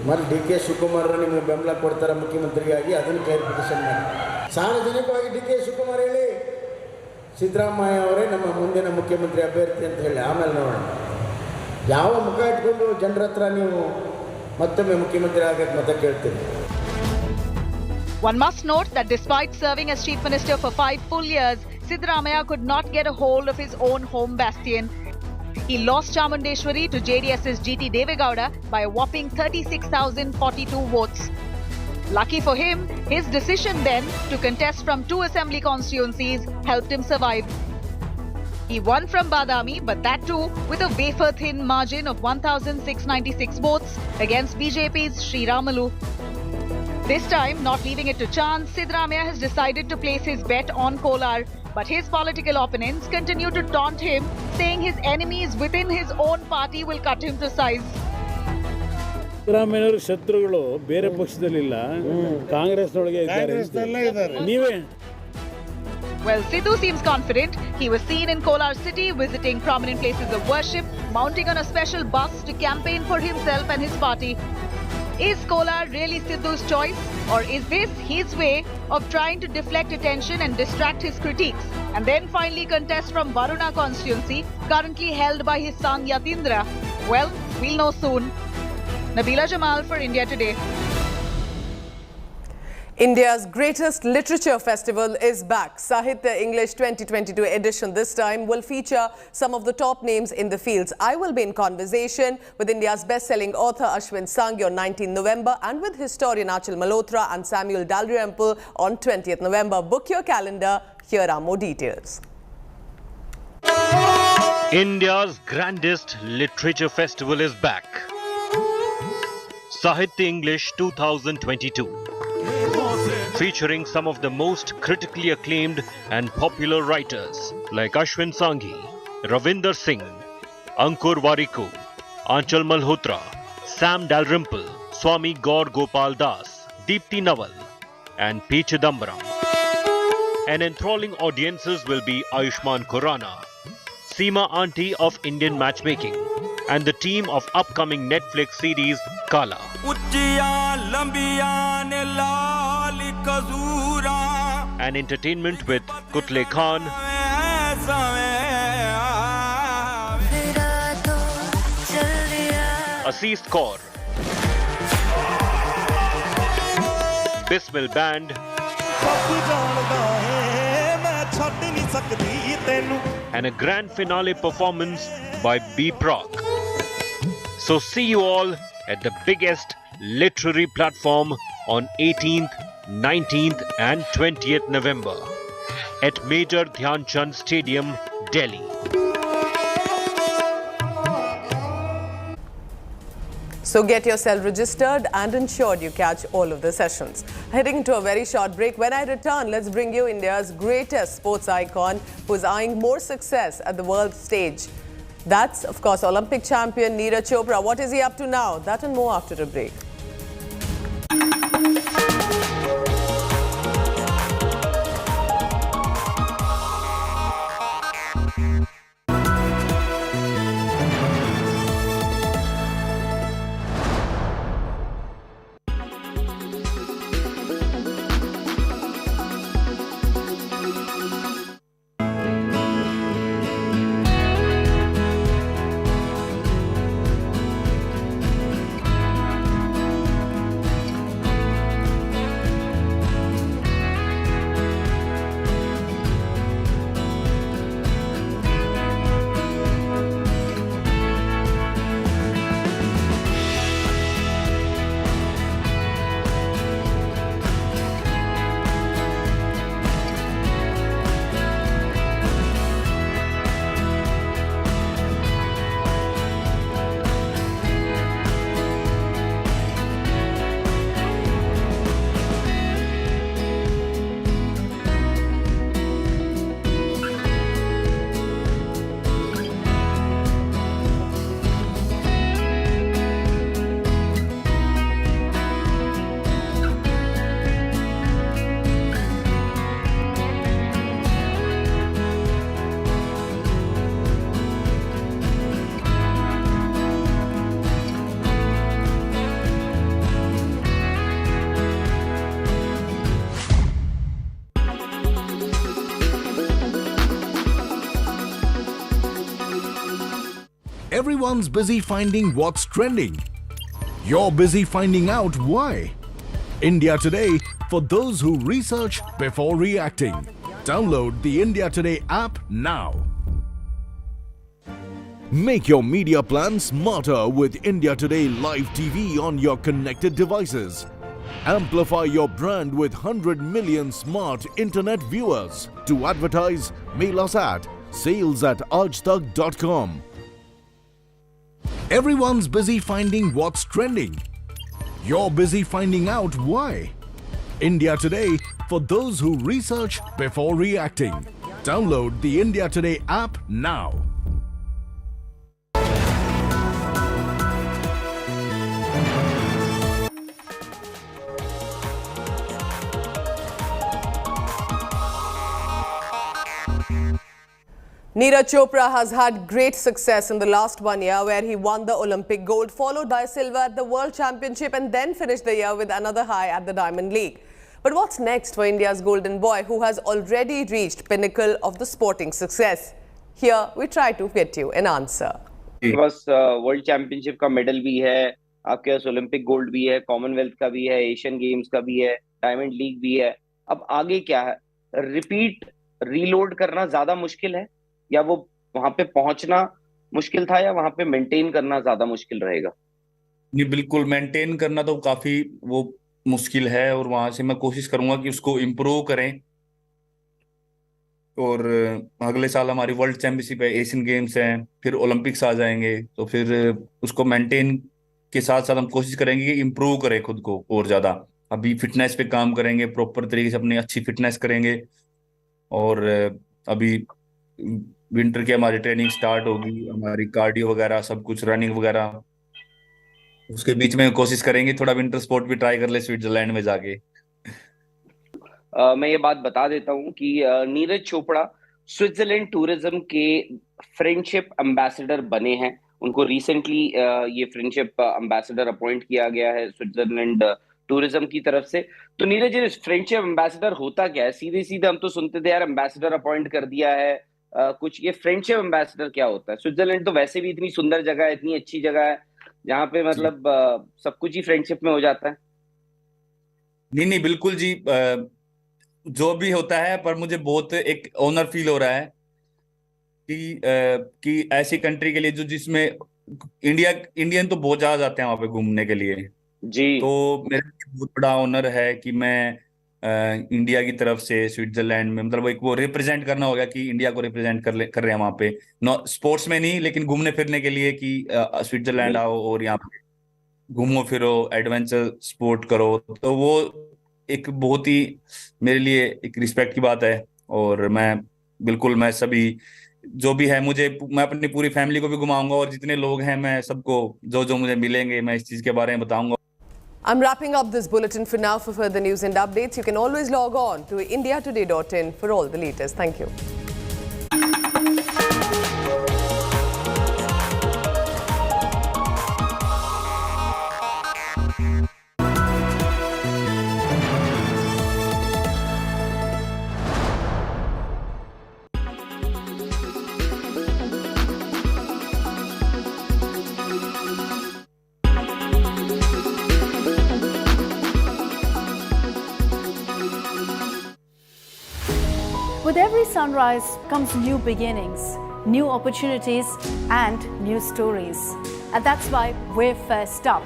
మరి ಡಿ ಕೆ ಶಿವಕುಮಾರ್ ನಿಮಗೆ ಬೆಂಬಲ ಕೊಡ್ತಾರೆ ಮುಖ್ಯಮಂತ್ರಿಯಾಗಿ, ಅದನ್ನು ಕ್ಲಾರಿಫಿಕೇಶನ್ ಮಾಡಿ. ಸಾರ್ವಜನಿಕವಾಗಿ ಡಿ ಕೆ ಶಿವಕುಮಾರ್ ಹೇಳಿ ಸಿದ್ದರಾಮಯ್ಯ ಅವರೇ ನಮ್ಮ ಮುಂದಿನ ಮುಖ್ಯಮಂತ್ರಿ ಅಭ್ಯರ್ಥಿ ಅಂತ ಹೇಳಿ, ಆಮೇಲೆ ನೋಡೋಣ. ಯಾವ ಮುಖ ಇಟ್ಕೊಂಡು ಜನರ ಹತ್ರ ನೀವು ಮತ್ತೊಮ್ಮೆ ಮುಖ್ಯಮಂತ್ರಿ ಆಗಕ್ಕೆ ಮತ ಕೇಳ್ತೀರಿ? One must note that despite serving as Chief Minister for 5 full years, Siddaramaiah could not get a hold of his own home bastion. He lost Chamundeshwari to JDS's GT Devegowda by a whopping 36,042 votes. Lucky for him, his decision then to contest from 2 assembly constituencies helped him survive. He won from Badami, but that too with a wafer-thin margin of 1,696 votes against BJP's Sri Ramalu. This time, not leaving it to chance, Siddaramaiah has decided to place his bet on Kolar. But his political opponents continue to taunt him, saying his enemies within his own party will cut him to size. ಸಿದ್ದರಾಮಯ್ಯನವರ ಶತ್ರುಗಳು ಬೇರೆ ಪಕ್ಷದಲ್ಲಿಲ್ಲ, ಕಾಂಗ್ರೆಸ್ನೊಳಗೆ ಇದ್ದಾರೆ. ನೀವೇ Well, Sidhu seems confident. He was seen in Kolar city visiting prominent places of worship, mounting on a special bus to campaign for himself and his party. Is Kolar really Sidhu's choice, or is this his way of trying to deflect attention and distract his critiques, and then finally contest from Varuna constituency, currently held by his son Yatindra? Well, we'll know soon. Nabila Jamal for India Today. India's greatest literature festival is back. Sahitya English 2022 edition this time will feature some of the top names in the fields. I will be in conversation with India's best-selling author Ashwin Sanghi on 19th November and with historian Achal Malhotra and Samuel Dalrymple on 20th November. Book your calendar. Here are more details. India's grandest literature festival is back. Sahitya English 2022. Featuring some of the most critically acclaimed and popular writers like Ashwin Sanghi, Ravinder Singh, Ankur Warikoo, Achal Malhotra, Sam Dalrymple, Swami Gaur Gopal Das, Deepthi Nawal and P. Chidambaram. And enthralling audiences will be Ayushmann Khurrana, Seema Auntie of Indian Matchmaking and the team of upcoming Netflix series Kala. And entertainment with Kutle Khan, Aziz Kaur, Bismil Band, and a grand finale performance by B Proc. So see you all at the biggest literary platform on 18th, 19th and 20th November at Major Dhyan Chand Stadium, Delhi. So get yourself registered and ensured you catch all of the sessions. Heading into a very short break. When I return, let's bring you India's greatest sports icon who's eyeing more success at the world stage. That's, of course, Olympic champion Neeraj Chopra. What is he up to now? That and more after a break. Everyone's busy finding what's trending. You're busy finding out why. India Today, for those who research before reacting. Download the India Today app now. Make your media plan smarter with India Today Live TV on your connected devices. Amplify your brand with 100 million smart internet viewers. To advertise, mail us at sales@aajtak.com. Everyone's busy finding what's trending. You're busy finding out why. India Today, for those who research before reacting. Download the India Today app now. Neeraj Chopra has had great success in the last 1 year where he won the Olympic gold, followed by silver at the World Championship and then finished the year with another high at the Diamond League. But what's next for India's golden boy who has already reached pinnacle of the sporting success? Here we try to get you an answer. आपके पास world championship का medal भी है, आपके पास Olympic gold भी है, Commonwealth का भी है, एशियन गेम्स का भी है, डायमंड लीग भी है. अब आगे क्या है? रिपीट रीलोड करना ज्यादा मुश्किल है या वो वहां पे पहुंचना मुश्किल था या वहां पे मेंटेन करना ज्यादा मुश्किल रहेगा? नहीं, बिल्कुल मेंटेन करना तो काफी वो मुश्किल है और वहां से मैं कोशिश करूंगा कि उसको इम्प्रूव करें. और अगले साल हमारी वर्ल्ड चैंपियनशिप है, एशियन गेम्स हैं, फिर ओलंपिक्स आ जाएंगे, तो फिर उसको मेंटेन के साथ साथ हम कोशिश करेंगे कि इम्प्रूव करें खुद को और ज्यादा. अभी फिटनेस पे काम करेंगे, प्रॉपर तरीके से अपनी अच्छी फिटनेस करेंगे. और अभी विंटर की हमारी ट्रेनिंग स्टार्ट होगी, हमारी कार्डियो वगैरह सब कुछ, रनिंग वगैरह. उसके बीच में कोशिश करेंगे थोड़ा विंटर स्पोर्ट भी ट्राई कर ले स्विट्जरलैंड में जाके. मैं ये बात बता देता हूँ कि नीरज चोपड़ा स्विट्जरलैंड टूरिज्म के फ्रेंडशिप एम्बेसडर बने हैं. उनको रिसेंटली ये फ्रेंडशिप एम्बेसडर अपॉइंट किया गया है स्विट्जरलैंड टूरिज्म की तरफ से. तो नीरज, ये फ्रेंडशिप एम्बेसडर होता क्या है? सीधे सीधे हम तो सुनते थे यार एम्बेसडर अपॉइंट कर दिया है कुछ. ये फ्रेंडशिप एम्बेसडर क्या होता है? स्विट्जरलैंड तो वैसे भी इतनी सुंदर जगह है, इतनी अच्छी जगह है जहाँ पे मतलब सब कुछ ही फ्रेंडशिप में हो जाता है. नहीं बिल्कुल जी, जो भी होता है, पर मुझे बहुत एक ऑनर फील हो रहा है कि ऐसी कंट्री के लिए जो जिसमें इंडियन तो बहुत ज्यादा जाते हैं वहां पे घूमने के लिए जी। तो मेरे लिए बहुत बड़ा ऑनर है कि मैं इंडिया की तरफ से स्विट्जरलैंड में, मतलब एक वो रिप्रेजेंट करना होगा कि इंडिया को रिप्रेजेंट कर रहे हैं वहां पे, स्पोर्ट्स में नहीं लेकिन घूमने फिरने के लिए कि स्विट्जरलैंड आओ और यहाँ पे घूमो फिरो, एडवेंचर स्पोर्ट करो। तो वो एक बहुत ही मेरे लिए एक रिस्पेक्ट की बात है। और मैं सभी जो भी है, मैं अपनी पूरी फैमिली को भी घुमाऊंगा और जितने लोग हैं मैं सबको जो जो मुझे मिलेंगे मैं इस चीज के बारे में बताऊंगा। I'm wrapping up this bulletin for now. For further news and updates, you can always log on to indiatoday.in for all the latest. Thank you. With every sunrise comes new beginnings, new opportunities and new stories. And that's why we're first up.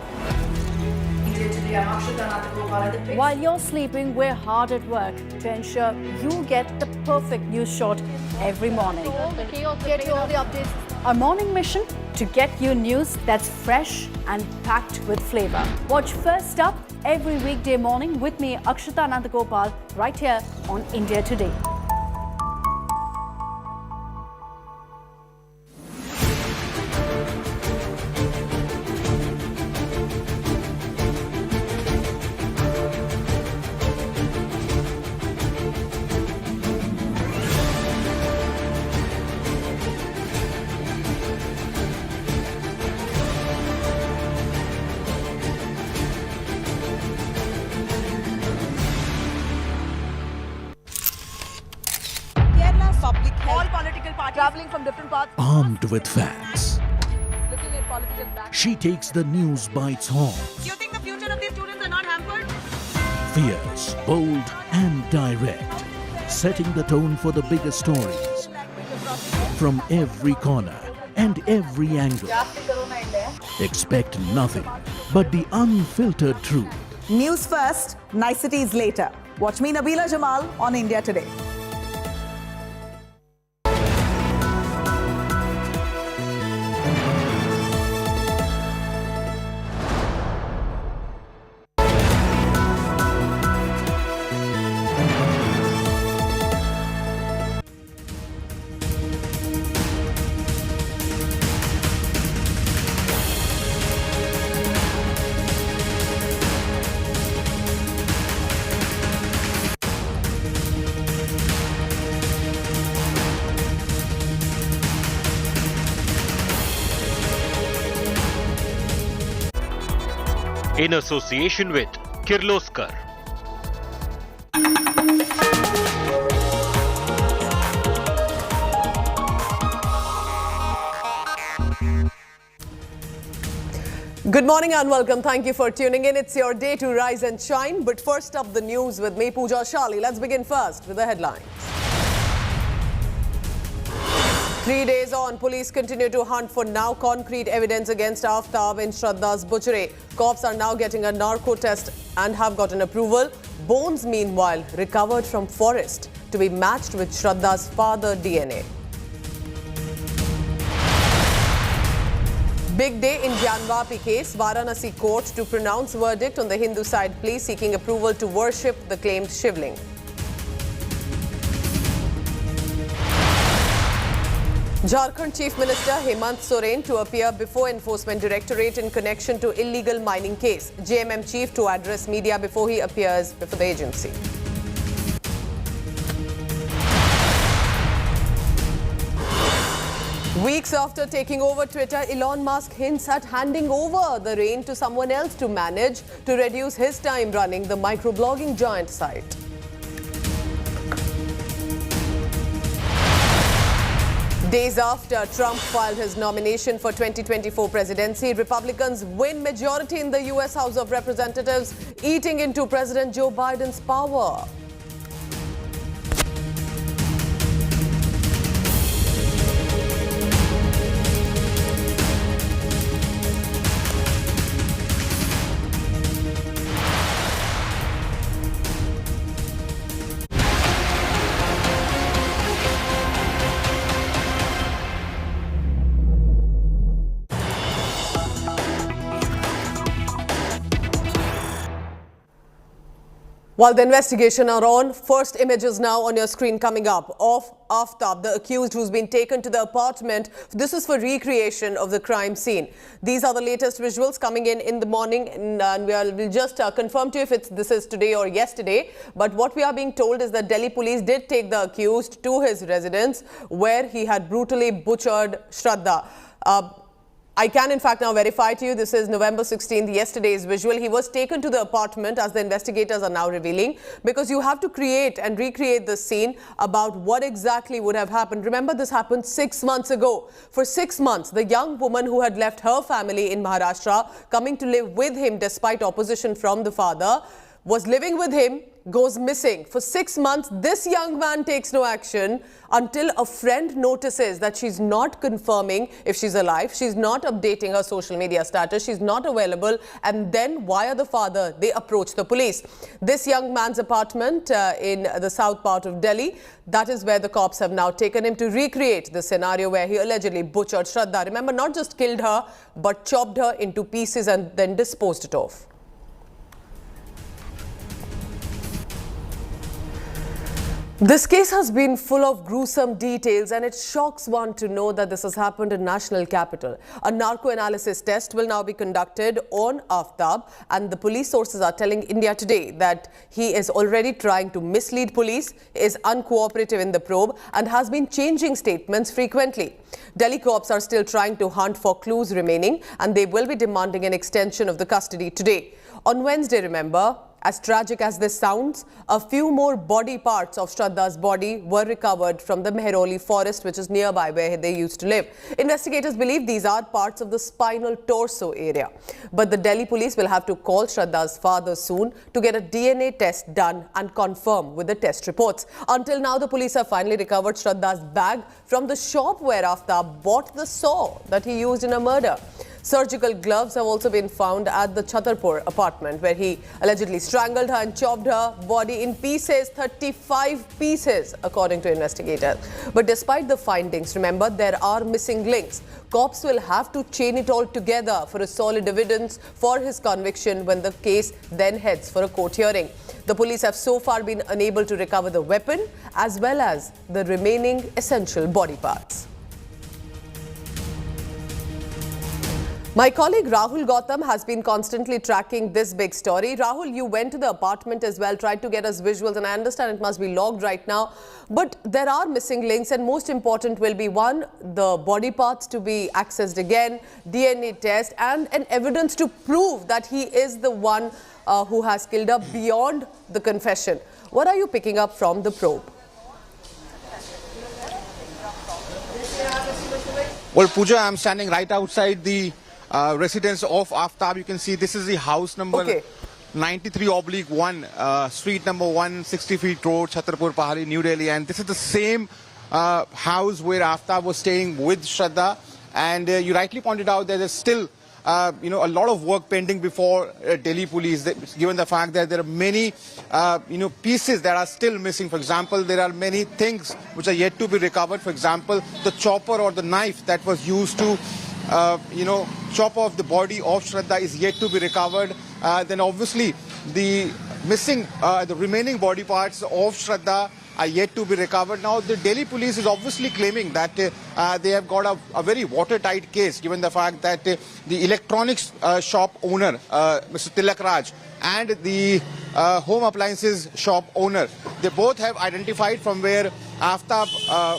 While you're sleeping, we're hard at work to ensure you get the perfect news shot every morning. Get you all the updates. Our morning mission to get you news that's fresh and packed with flavor. Watch First Up every weekday morning with me, Akshata Nandagopal, right here on India Today. Traveling from different parts. Armed with facts, Looking at political back. she takes the news by its horns. Do you think the future of these students are not hampered? Fierce, bold, and direct, setting the tone for the biggest stories from every corner and every angle. Expect nothing but the unfiltered truth. News first, niceties later. Watch me, Nabila Jamal, on India Today. In association with Kirloskar. Good morning and welcome. Thank you for tuning in. It's your day to rise and shine. But first up, the news with me, Pooja Shali. Let's begin first with the headlines. 3 days on, police continue to hunt for now concrete evidence against Aftab in Shraddha's butchery. Cops are now getting a narco test and have gotten approval. Bones, meanwhile, recovered from forest to be matched with Shraddha's father DNA. Big day in Gyanvapi case. Varanasi court to pronounce verdict on the Hindu side plea seeking approval to worship the claimed Shivling. Jharkhand Chief Minister Hemant Soren to appear before Enforcement Directorate in connection to illegal mining case. JMM Chief to address media before he appears before the agency. Weeks after taking over Twitter, Elon Musk hints at handing over the reign to someone else to manage to reduce his time running the microblogging giant site. Days after Trump filed his nomination for 2024 presidency, Republicans win majority in the U.S. House of Representatives, eating into President Joe Biden's power. While the investigation are on, first images now on your screen coming up of Aftab, the accused who's been taken to the apartment. This is for recreation of the crime scene. These are the latest visuals coming in the morning, and we'll just confirm to you if this is today or yesterday. But what we are being told is that Delhi police did take the accused to his residence where he had brutally butchered Shraddha. I can in fact now verify to you this is November 16th, yesterday's visual. He was taken to the apartment, as the investigators are now revealing, because you have to create and recreate the scene about what exactly would have happened. Remember, this happened 6 months ago. For 6 months, the young woman who had left her family in Maharashtra, coming to live with him despite opposition from the father, was living with him, goes missing. For 6 months, this young man takes no action until a friend notices that she's not confirming if she's alive, she's not updating her social media status, she's not available, and then via the father, they approach the police. This young man's apartment in the south part of Delhi, that is where the cops have now taken him to recreate the scenario where he allegedly butchered Shraddha. Remember, not just killed her, but chopped her into pieces and then disposed it off. This case has been full of gruesome details, and it shocks one to know that this has happened in national capital. A narco-analysis test will now be conducted on Aftab, and the police sources are telling India Today that he is already trying to mislead police, is uncooperative in the probe, and has been changing statements frequently. Delhi cops are still trying to hunt for clues remaining, and they will be demanding an extension of the custody today. On Wednesday, remember, as tragic as this sounds, a few more body parts of Shraddha's body were recovered from the Mehrauli forest, which is nearby where they used to live. Investigators believe these are parts of the spinal torso area. But the Delhi police will have to call Shraddha's father soon to get a DNA test done and confirm with the test reports. Until now, the police have finally recovered Shraddha's bag from the shop where Aftab bought the saw that he used in a murder. Surgical gloves have also been found at the Chhatarpur apartment, where he allegedly strangled her and chopped her body in pieces, 35 pieces, according to investigators. But despite the findings, remember, there are missing links. Cops will have to chain it all together for a solid evidence for his conviction when the case then heads for a court hearing. The police have so far been unable to recover the weapon as well as the remaining essential body parts. My colleague Rahul Gautam has been constantly tracking this big story. Rahul, you went to the apartment as well, tried to get us visuals, and I understand it must be logged right now. But there are missing links, and most important will be, one, the body parts to be accessed again, DNA test, and an evidence to prove that he is the one who has killed her beyond the confession. What are you picking up from the probe? Well, Pooja, I'm standing right outside the residence of Aftab. You can see this is the house number 93/1, street number 160 feet road, Chhatarpur, Pahari, New Delhi. And this is the same house where Aftab was staying with Shraddha. And you rightly pointed out that there's still a lot of work pending before Delhi police, given the fact that there are many pieces that are still missing. For example, there are many things which are yet to be recovered. For example, the chopper or the knife that was used to chop off the body of Shraddha is yet to be recovered. Then obviously the missing, the remaining body parts of Shraddha are yet to be recovered. Now the Delhi police is obviously claiming that they have got a very watertight case, given the fact that the electronics shop owner, Mr. Tilak Raj, and the home appliances shop owner, they both have identified from where Aftab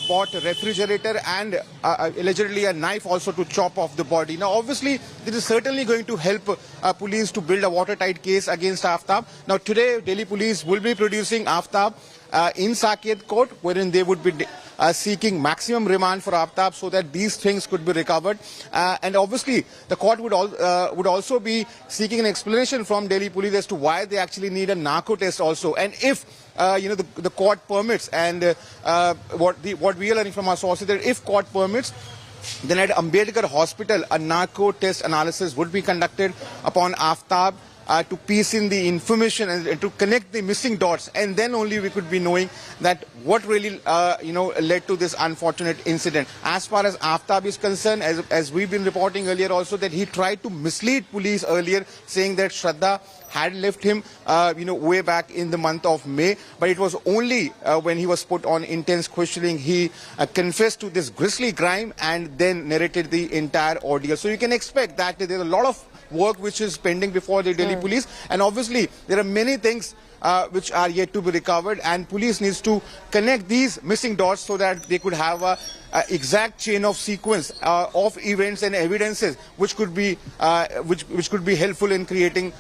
bought a refrigerator and allegedly a knife also to chop off the body. Now obviously this is certainly going to help police to build a watertight case against Aftab. Now today Delhi police will be producing Aftab in Saket court, wherein they would be seeking maximum remand for Aaftab so that these things could be recovered. And obviously, the court would also be seeking an explanation from Delhi police as to why they actually need a narco test also. And if the court permits, and what we are learning from our sources, that if court permits, then at Ambedkar Hospital, a narco test analysis would be conducted upon Aaftab to piece in the information and to connect the missing dots, and then only we could be knowing that what really led to this unfortunate incident. As far as Aaftab is concerned, as we've been reporting earlier also, that he tried to mislead police earlier, saying that Shraddha had left him way back in the month of May, but it was only when he was put on intense questioning he confessed to this grisly crime and then narrated the entire ordeal. So you can expect that there's a lot of work which is pending before the Delhi police, and obviously there are many things which are yet to be recovered, and police needs to connect these missing dots so that they could have a exact chain of sequence of events and evidences which could be helpful in creating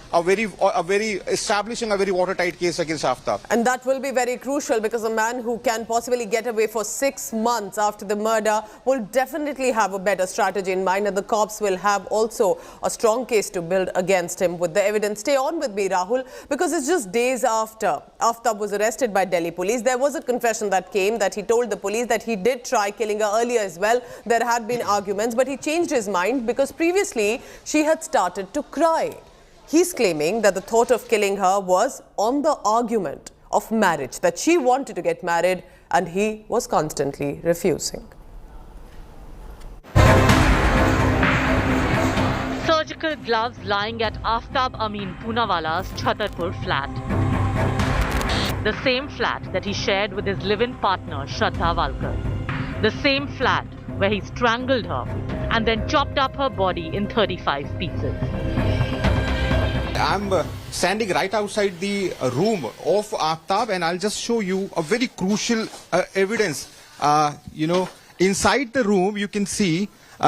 establishing a very watertight case against Aaftab. And that will be very crucial, because a man who can possibly get away for 6 months after the murder will definitely have a better strategy in mind, and the cops will have also a strong case to build against him with the evidence. Stay on with me, Rahul, because it's just days after Aaftab was arrested by Delhi police. There was a confession that came that he told the police that he did try killing her earlier as well. There had been arguments, but he changed his mind because previously she had started to cry. He's claiming that the thought of killing her was on the argument of marriage, that she wanted to get married and he was constantly refusing. Surgical gloves lying at Aaftab Ameen Poonawala's Chhatarpur flat. The same flat that he shared with his live-in partner Shraddha Walkar. The same flat where he strangled her and then chopped up her body in 35 pieces. I'm standing right outside the room of Aaftab, and I'll just show you a very crucial evidence. Inside the room you can see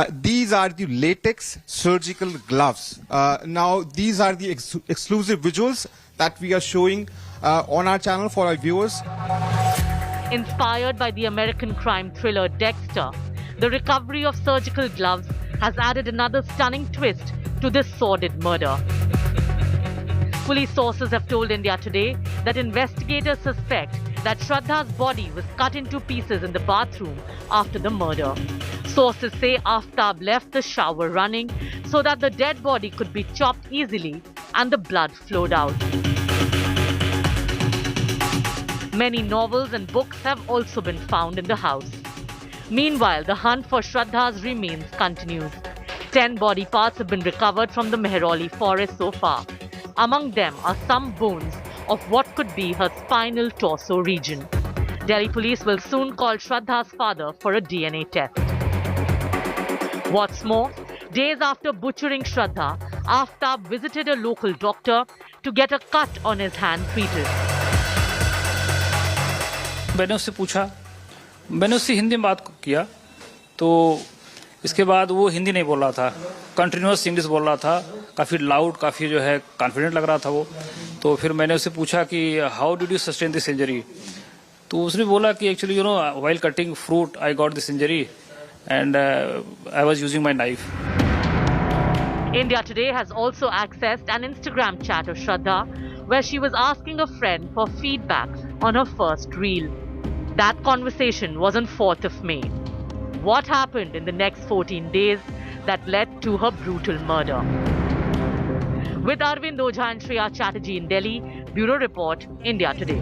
these are the latex surgical gloves. Now these are the exclusive visuals that we are showing on our channel for our viewers. Inspired by the American crime thriller Dexter, the recovery of surgical gloves has added another stunning twist to this sordid murder. Police sources have told India Today that investigators suspect that Shraddha's body was cut into pieces in the bathroom after the murder. Sources say Aaftab left the shower running so that the dead body could be chopped easily and the blood flowed out. Many novels and books have also been found in the house. Meanwhile, the hunt for Shraddha's remains continues. 10 body parts have been recovered from the Mehrauli forest so far. Among them are some bones of what could be her spinal torso region. Delhi police will soon call Shraddha's father for a DNA test. What's more, days after butchering Shraddha, Aaftab visited a local doctor to get a cut on his hand treated. मैंने उससे पूछा, मैंने उससे हिंदी में बात किया, तो इसके बाद वो हिंदी नहीं बोल रहा था, कंटिन्यूअस इंग्लिश बोल रहा था, काफ़ी लाउड, काफ़ी जो है कॉन्फिडेंट लग रहा था वो. तो फिर मैंने उससे पूछा कि how did you sustain this injury. तो उसने बोला कि actually while cutting fruit I got this injury and I was using my knife. India Today has also accessed an Instagram chat of Shraddha where she was asking a friend for feedback on her first reel. That conversation was on 4th of May. What happened in the next 14 days that led to her brutal murder? With Arvind Ojha and Shreya Chatterjee in Delhi, Bureau Report, India Today.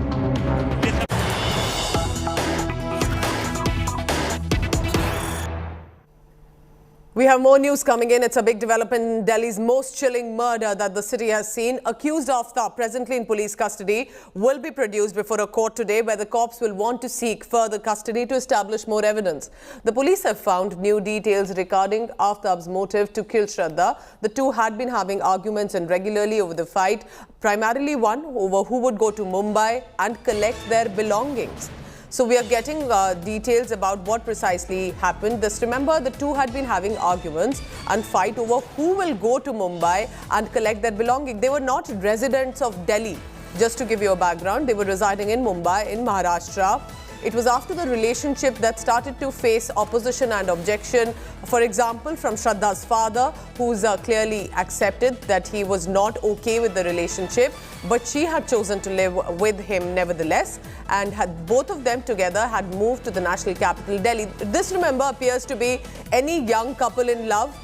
We have more news coming in. It's a big development in Delhi's most chilling murder that the city has seen. Accused Aftab, presently in police custody, will be produced before a court today where the cops will want to seek further custody to establish more evidence. The police have found new details regarding Aftab's motive to kill Shraddha. The two had been having arguments and regularly over the fight, primarily one over who would go to Mumbai and collect their belongings. So we are getting details about what precisely happened. Just remember, the two had been having arguments and fight over who will go to Mumbai and collect their belongings. They were not residents of Delhi. Just to give you a background, they were residing in Mumbai, in Maharashtra. it was after the relationship that started to face opposition and objection. For example, from Shraddha's father, who's clearly accepted that he was not okay with the relationship, but she had chosen to live with him nevertheless, and both of them together had moved to the national capital, Delhi. This, remember, appears to be any young couple in love,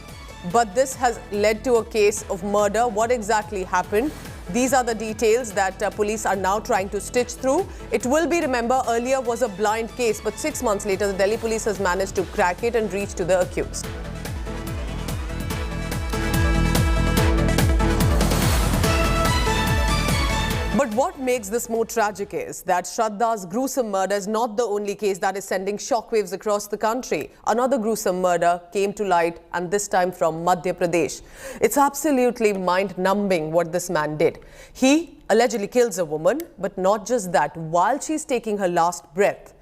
but this has led to a case of murder. What exactly happened? These are the details that police are now trying to stitch through. It will be, remember, earlier was a blind case, but 6 months later, the Delhi police has managed to crack it and reach to the accused. But what makes this more tragic is that Shraddha's gruesome murder is not the only case that is sending shockwaves across the country. Another gruesome murder came to light, and this time from Madhya Pradesh. It's absolutely mind-numbing what this man did. He allegedly kills a woman, but not just that. While she's taking her last breath,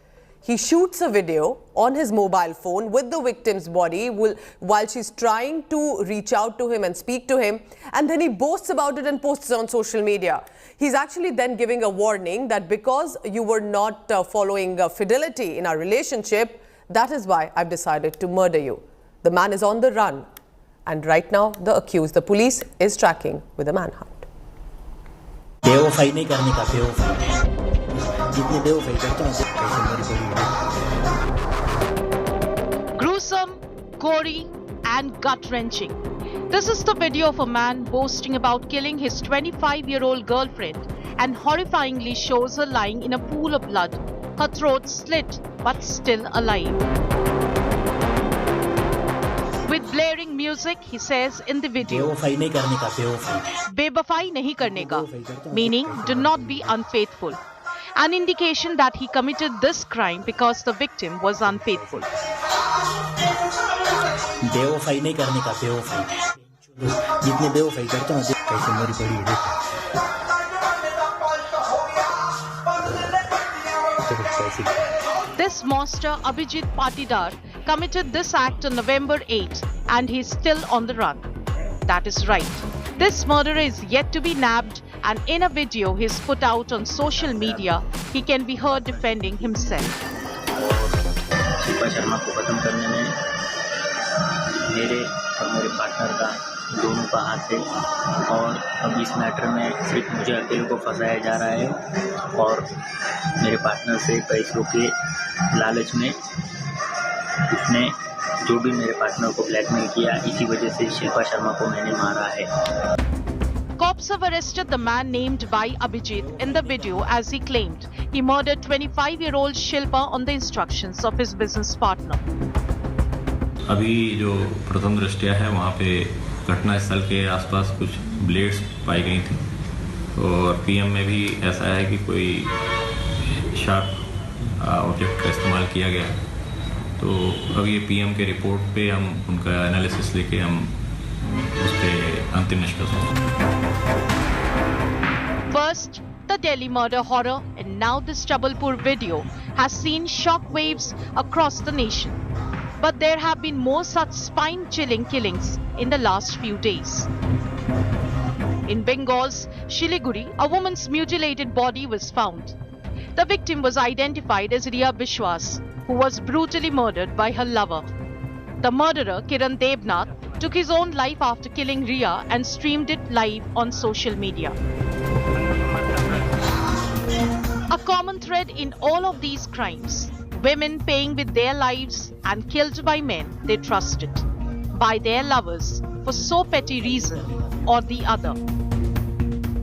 he shoots a video on his mobile phone with the victim's body while she's trying to reach out to him and speak to him, and then he boasts about it and posts it on social media. He's actually then giving a warning that because you were not following fidelity in our relationship, that is why I've decided to murder you. The man is on the run, and right now the accused, the police is tracking with a manhunt. बेवफाई नहीं करने का, बेवफाई जितने बेवफाई करते हैं कैसे मेरी बड़ी Gruesome, gory and gut-wrenching. This is the video of a man boasting about killing his 25-year-old girlfriend and horrifyingly shows her lying in a pool of blood, her throat slit but still alive. With blaring music, he says in the video, बेवफाई नहीं करने का, बेवफाई बेवफाई नहीं करने का, meaning do not be unfaithful. An indication that he committed this crime because the victim was unfaithful. बेवफाई नहीं करने का, बेवफाई जितने बेवफाई करते हैं कैसे मेरी बड़ी This monster Abhijit Patidar committed this act on November 8 and he's still on the run. That is right. This murderer is yet to be nabbed, and in a video he's put out on social media, he can be heard defending himself. मेरे और मेरे partner का दोनों का हाथ है, और अब इस मैटर में सिर्फ मुझे अकेले को फंसाया जा रहा है, और मेरे पार्टनर से पैसों के लालच में उसने जो भी मेरे पार्टनर को ब्लैकमेल किया, इसी वजह से शिल्पा शर्मा को मैंने मारा है. Cops have arrested the man named by Abhijit in the video as he claimed he murdered 25-year-old Shilpa on the instructions of his business partner. अभी जो प्रथम दृष्टया है वहाँ पे घटनास्थल के आसपास कुछ ब्लेड्स पाई गई थी, और पीएम में भी ऐसा है कि कोई शार्प ऑब्जेक्ट का इस्तेमाल किया गया. तो अब ये पीएम के रिपोर्ट पे हम उनका एनालिसिस लेके हम उस पर अंतिम निष्कर्ष होंगे. First, the Delhi murder horror, and now this Chhatarpur video has seen shockwaves across the nation. But there have been more such spine-chilling killings in the last few days. In Bengal's Shiliguri, a woman's mutilated body was found. The victim was identified as Riya Bishwas, who was brutally murdered by her lover. The murderer, Kiran Devnath, took his own life after killing Riya and streamed it live on social media. A common thread in all of these crimes: women paying with their lives and killed by men they trusted, by their lovers for so petty reason or the other.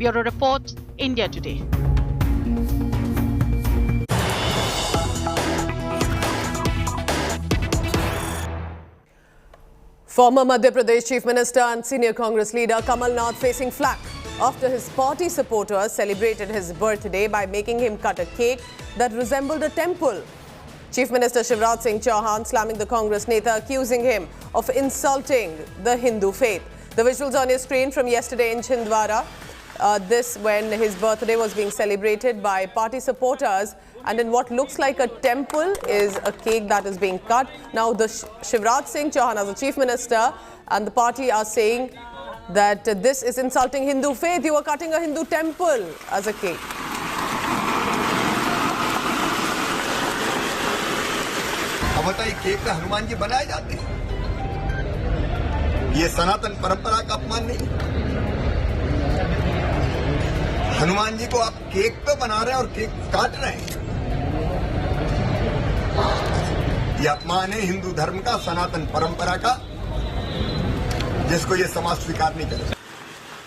Bureau Report, India Today. Former Madhya Pradesh Chief Minister and senior Congress leader Kamal Nath facing flack after his party supporters celebrated his birthday by making him cut a cake that resembled a temple. Chief Minister Shivraj Singh Chauhan slamming the Congress Neta, accusing him of insulting the Hindu faith. The visuals on your screen from yesterday in Chhindwara. This when his birthday was being celebrated by party supporters, and in what looks like a temple is a cake that is being cut. Now the Shivraj Singh Chauhan as the Chief Minister and the party are saying that this is insulting Hindu faith. You are cutting a Hindu temple as a cake. क्या बताइए cake में हनुमान जी बनाए जाते हैं? ये सनातन परंपरा का अपमान नहीं? हनुमान जी को आप केक पे बना रहे हैं और केक काट रहे हैं। ये अपमान है हिंदू धर्म का, सनातन परंपरा का, जिसको ये समाज स्वीकार नहीं करेगा।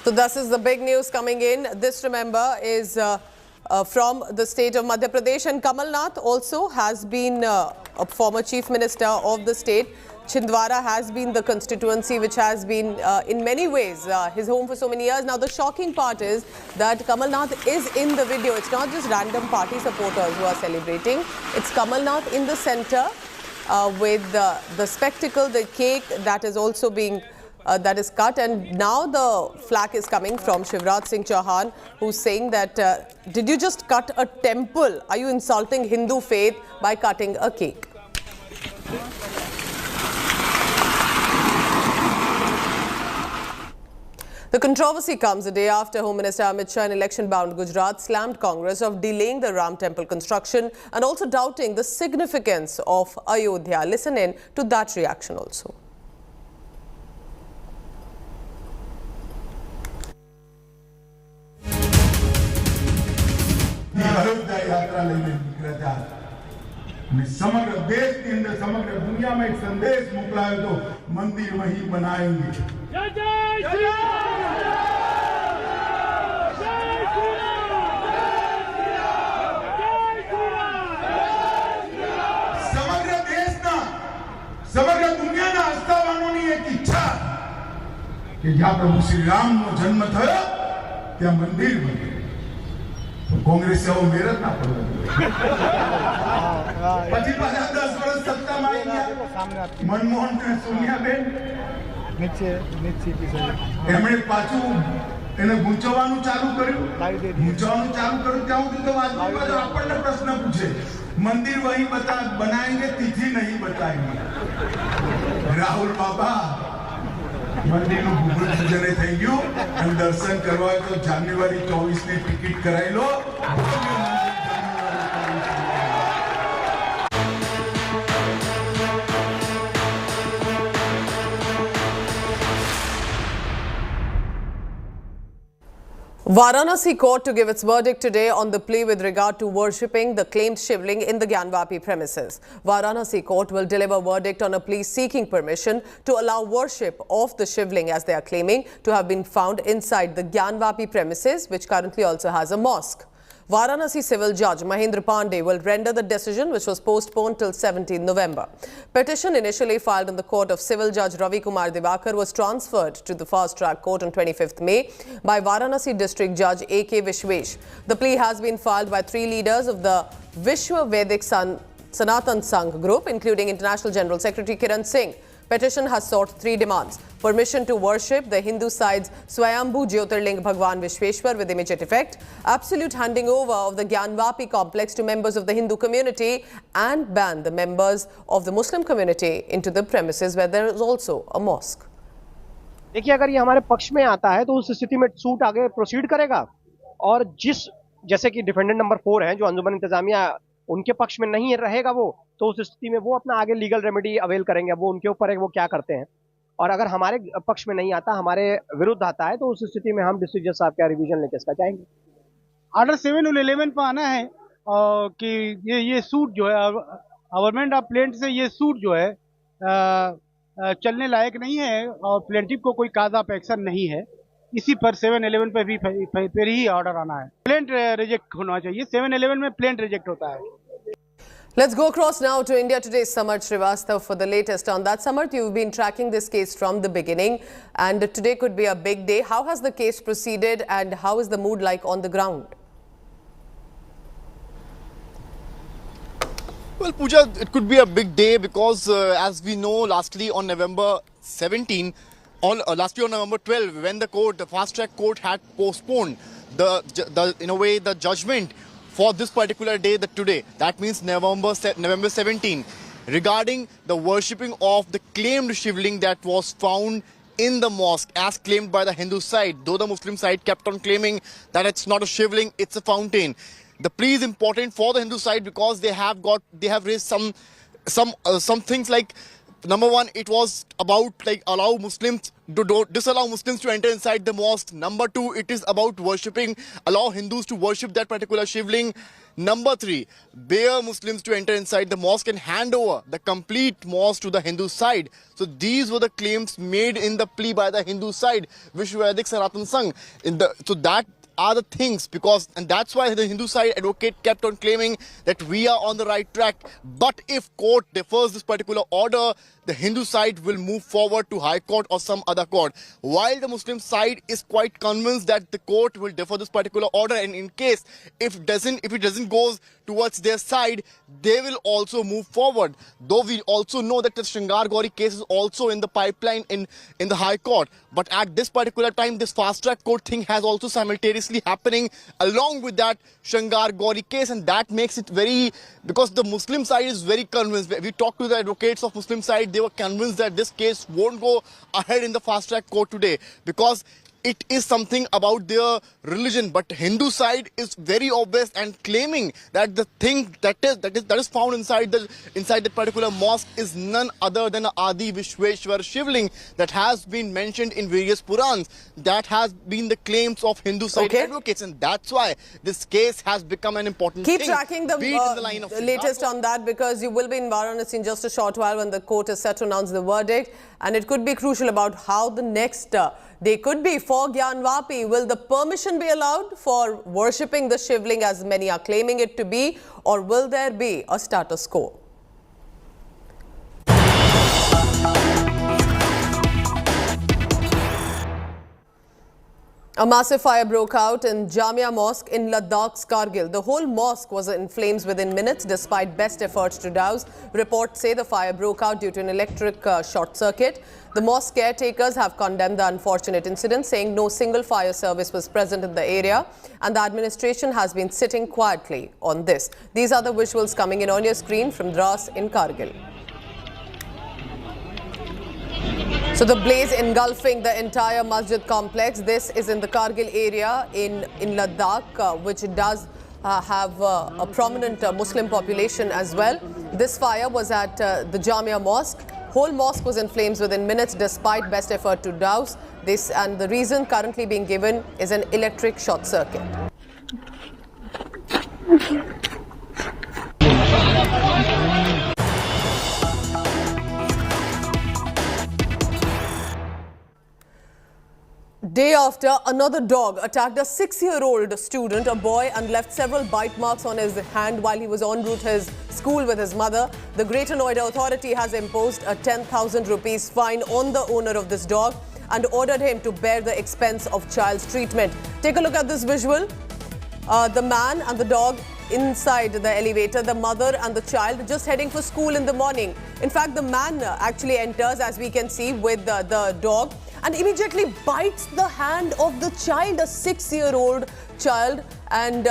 So this is the big news coming in. This, remember, is from the state of Madhya Pradesh, and Kamal Nath also has been a former chief minister of the state. Chhindwara has been the constituency which has been in many ways his home for so many years. Now the shocking part is that Kamal Nath is in the video. It's not just random party supporters who are celebrating. It's Kamal Nath in the center with the spectacle, the cake that is also being that is cut, and now the flack is coming from Shivraj Singh Chauhan, who's saying that did you just cut a temple? Are you insulting Hindu faith by cutting a cake? The controversy comes a day after Home Minister Amit Shah in election-bound Gujarat slammed Congress of delaying the Ram temple construction and also doubting the significance of Ayodhya. Listen in to that reaction also. Ayodhya यात्रा लेने निकला था समग्र देश के अंदर समग्र दुनिया में एक संदेश मोकलाए तो मंदिर वहीं बनाएंगे। समग्र देश ना समग्र दुनिया ना आस्थावानोनी एक इच्छा कि जहाँ प्रभु श्री राम नो जन्म थयो त्या मंदिर बने। कांग्रेस से वो मेरठ ना पड़े। 10 वर्ष सत्ता में आई मनमोहन सिंह सोनिया बेन नीचे एमने पाछू એને ગુંચવાનું ચાલુ કર્યું ત્યાં સુધી તો વાજपेयी આપણને પ્રશ્ન પૂછે મંદિર વહી બનાएंगे तिथि नहीं बताएंगे। રાહુલ બાબા મંદિરનું ભૂગોળ પૂજન થઈ ગયું અને દર્શન કરવા તો જાન્યુઆરી 24 ની ટિકિટ કરાવી લો। Varanasi court to give its verdict today on the plea with regard to worshipping the claimed shivling in the Gyanvapi premises. Varanasi court will deliver verdict on a plea seeking permission to allow worship of the shivling, as they are claiming to have been found inside the Gyanvapi premises, which currently also has a mosque. Varanasi civil judge Mahendra Pandey will render the decision, which was postponed till 17 November. Petition initially filed in the court of civil judge Ravi Kumar Divakar was transferred to the fast track court on 25th May by Varanasi district judge A.K. Vishwesh. The plea has been filed by 3 leaders of the Vishwa Vedic Sanatan Sangh group, including International General Secretary Kiran Singh. Petition has sought 3 demands: permission to worship the Hindu side's Swayambhu Jyotirling Bhagwan Vishweshwar with immediate effect, absolute handing over of the Gyanvapi complex to members of the Hindu community, and ban the members of the Muslim community into the premises where there is also a mosque. देखिए, अगर ये हमारे पक्ष में आता है तो उस स्थिति में सूट आगे प्रोसीड करेगा, और जैसे कि डिफेंडेंट नंबर 4 है जो अंजुमन इंतजामिया, उनके पक्ष में नहीं रहेगा वो, तो उस स्थिति में वो अपना आगे लीगल रेमेडी अवेल करेंगे। वो उनके ऊपर है वो क्या करते हैं। और अगर हमारे पक्ष में नहीं आता, हमारे विरुद्ध आता है, तो उस स्थिति में हम डिस्ट्रिक्ट जज साहब का रिवीजन लेके इसका जाएंगे। ऑर्डर 7 और 11 पर आना है कि ये सूट जो है गवर्नमेंट ऑफ प्लेंट से ये सूट जो है चलने लायक नहीं है और प्लेंटिव को कोई काज ऑफ एक्शन नहीं है। इसी पर 7-11 पे भी फिर ही ऑर्डर आना है। प्लेंट रिजेक्ट होना चाहिए। 7-11 में प्लेंट रिजेक्ट होता है। Let's go across now to India Today's Samarth Srivastav for the latest on that. Samarth, you've been tracking this case from the beginning, and today could be a big day. How has the case proceeded and how is the mood like on the ground? Well, Pooja, it could be a big day because as we know, lastly on November 17, lastly on November 12, when the fast track court had postponed in a way the judgment for this particular day, today, that means November 17, regarding the worshipping of the claimed shivling that was found in the mosque as claimed by the Hindu side, though the Muslim side kept on claiming that it's not a shivling, it's a fountain. The plea is important for the Hindu side because they have raised some some things like, number one, it was about like disallow Muslims to enter inside the mosque. Number two, it is about allow Hindus to worship that particular shivling. Number three, bear Muslims to enter inside the mosque and hand over the complete mosque to the Hindu side. So these were the claims made in the plea by the Hindu side, Vishwavaidik Sanatan Sangh. So that are the things, and that's why the Hindu side advocate kept on claiming that we are on the right track. But if court defers this particular order, the Hindu side will move forward to High Court or some other court. While the Muslim side is quite convinced that the court will defer this particular order, and in case if it doesn't go towards their side, they will also move forward. Though we also know that the Sringar Gauri case is also in the pipeline in the High Court. But at this particular time, this fast track court thing has also simultaneously happening along with that Sringar Gauri case, and that makes it because the Muslim side is very convinced. We talked to the advocates of Muslim side, they were convinced that this case won't go ahead in the fast track court today because it is something about their religion. But Hindu side is very obvious and claiming that the thing that is found inside that particular mosque is none other than a Adi Vishweshwar Shivling that has been mentioned in various Purans. That has been the claims of Hindu side advocates, and that's why this case has become an important Keep thing. tracking the latest on that, because you will be in Varanasi in just a short while when the court is set to announce the verdict, and it could be crucial about how the next day could be for Gyanvapi. Will the permission be allowed for worshipping the Shivling as many are claiming it to be, or will there be a status quo? A massive fire broke out in Jamia Mosque in Ladakh's Kargil. The whole mosque was in flames within minutes despite best efforts to douse. Reports say the fire broke out due to an electric short circuit. The mosque caretakers have condemned the unfortunate incident, saying no single fire service was present in the area, and the administration has been sitting quietly on this. These are the visuals coming in on your screen from Dras in Kargil. So the blaze engulfing the entire masjid complex. This is in the Kargil area in Ladakh, which does have a prominent Muslim population as well. This fire was at the Jamia Mosque. Whole mosque was in flames within minutes despite best effort to douse this, and the reason currently being given is an electric short circuit. Day after, another dog attacked a 6-year-old student, a boy, and left several bite marks on his hand while he was en route to his school with his mother. The Greater Noida Authority has imposed a 10,000 rupees fine on the owner of this dog and ordered him to bear the expense of child's treatment. Take a look at this visual. The man and the dog inside the elevator, the mother and the child just heading for school in the morning. In fact, the man actually enters, as we can see, with the dog, and immediately bites the hand of the child, a 6-year-old child, and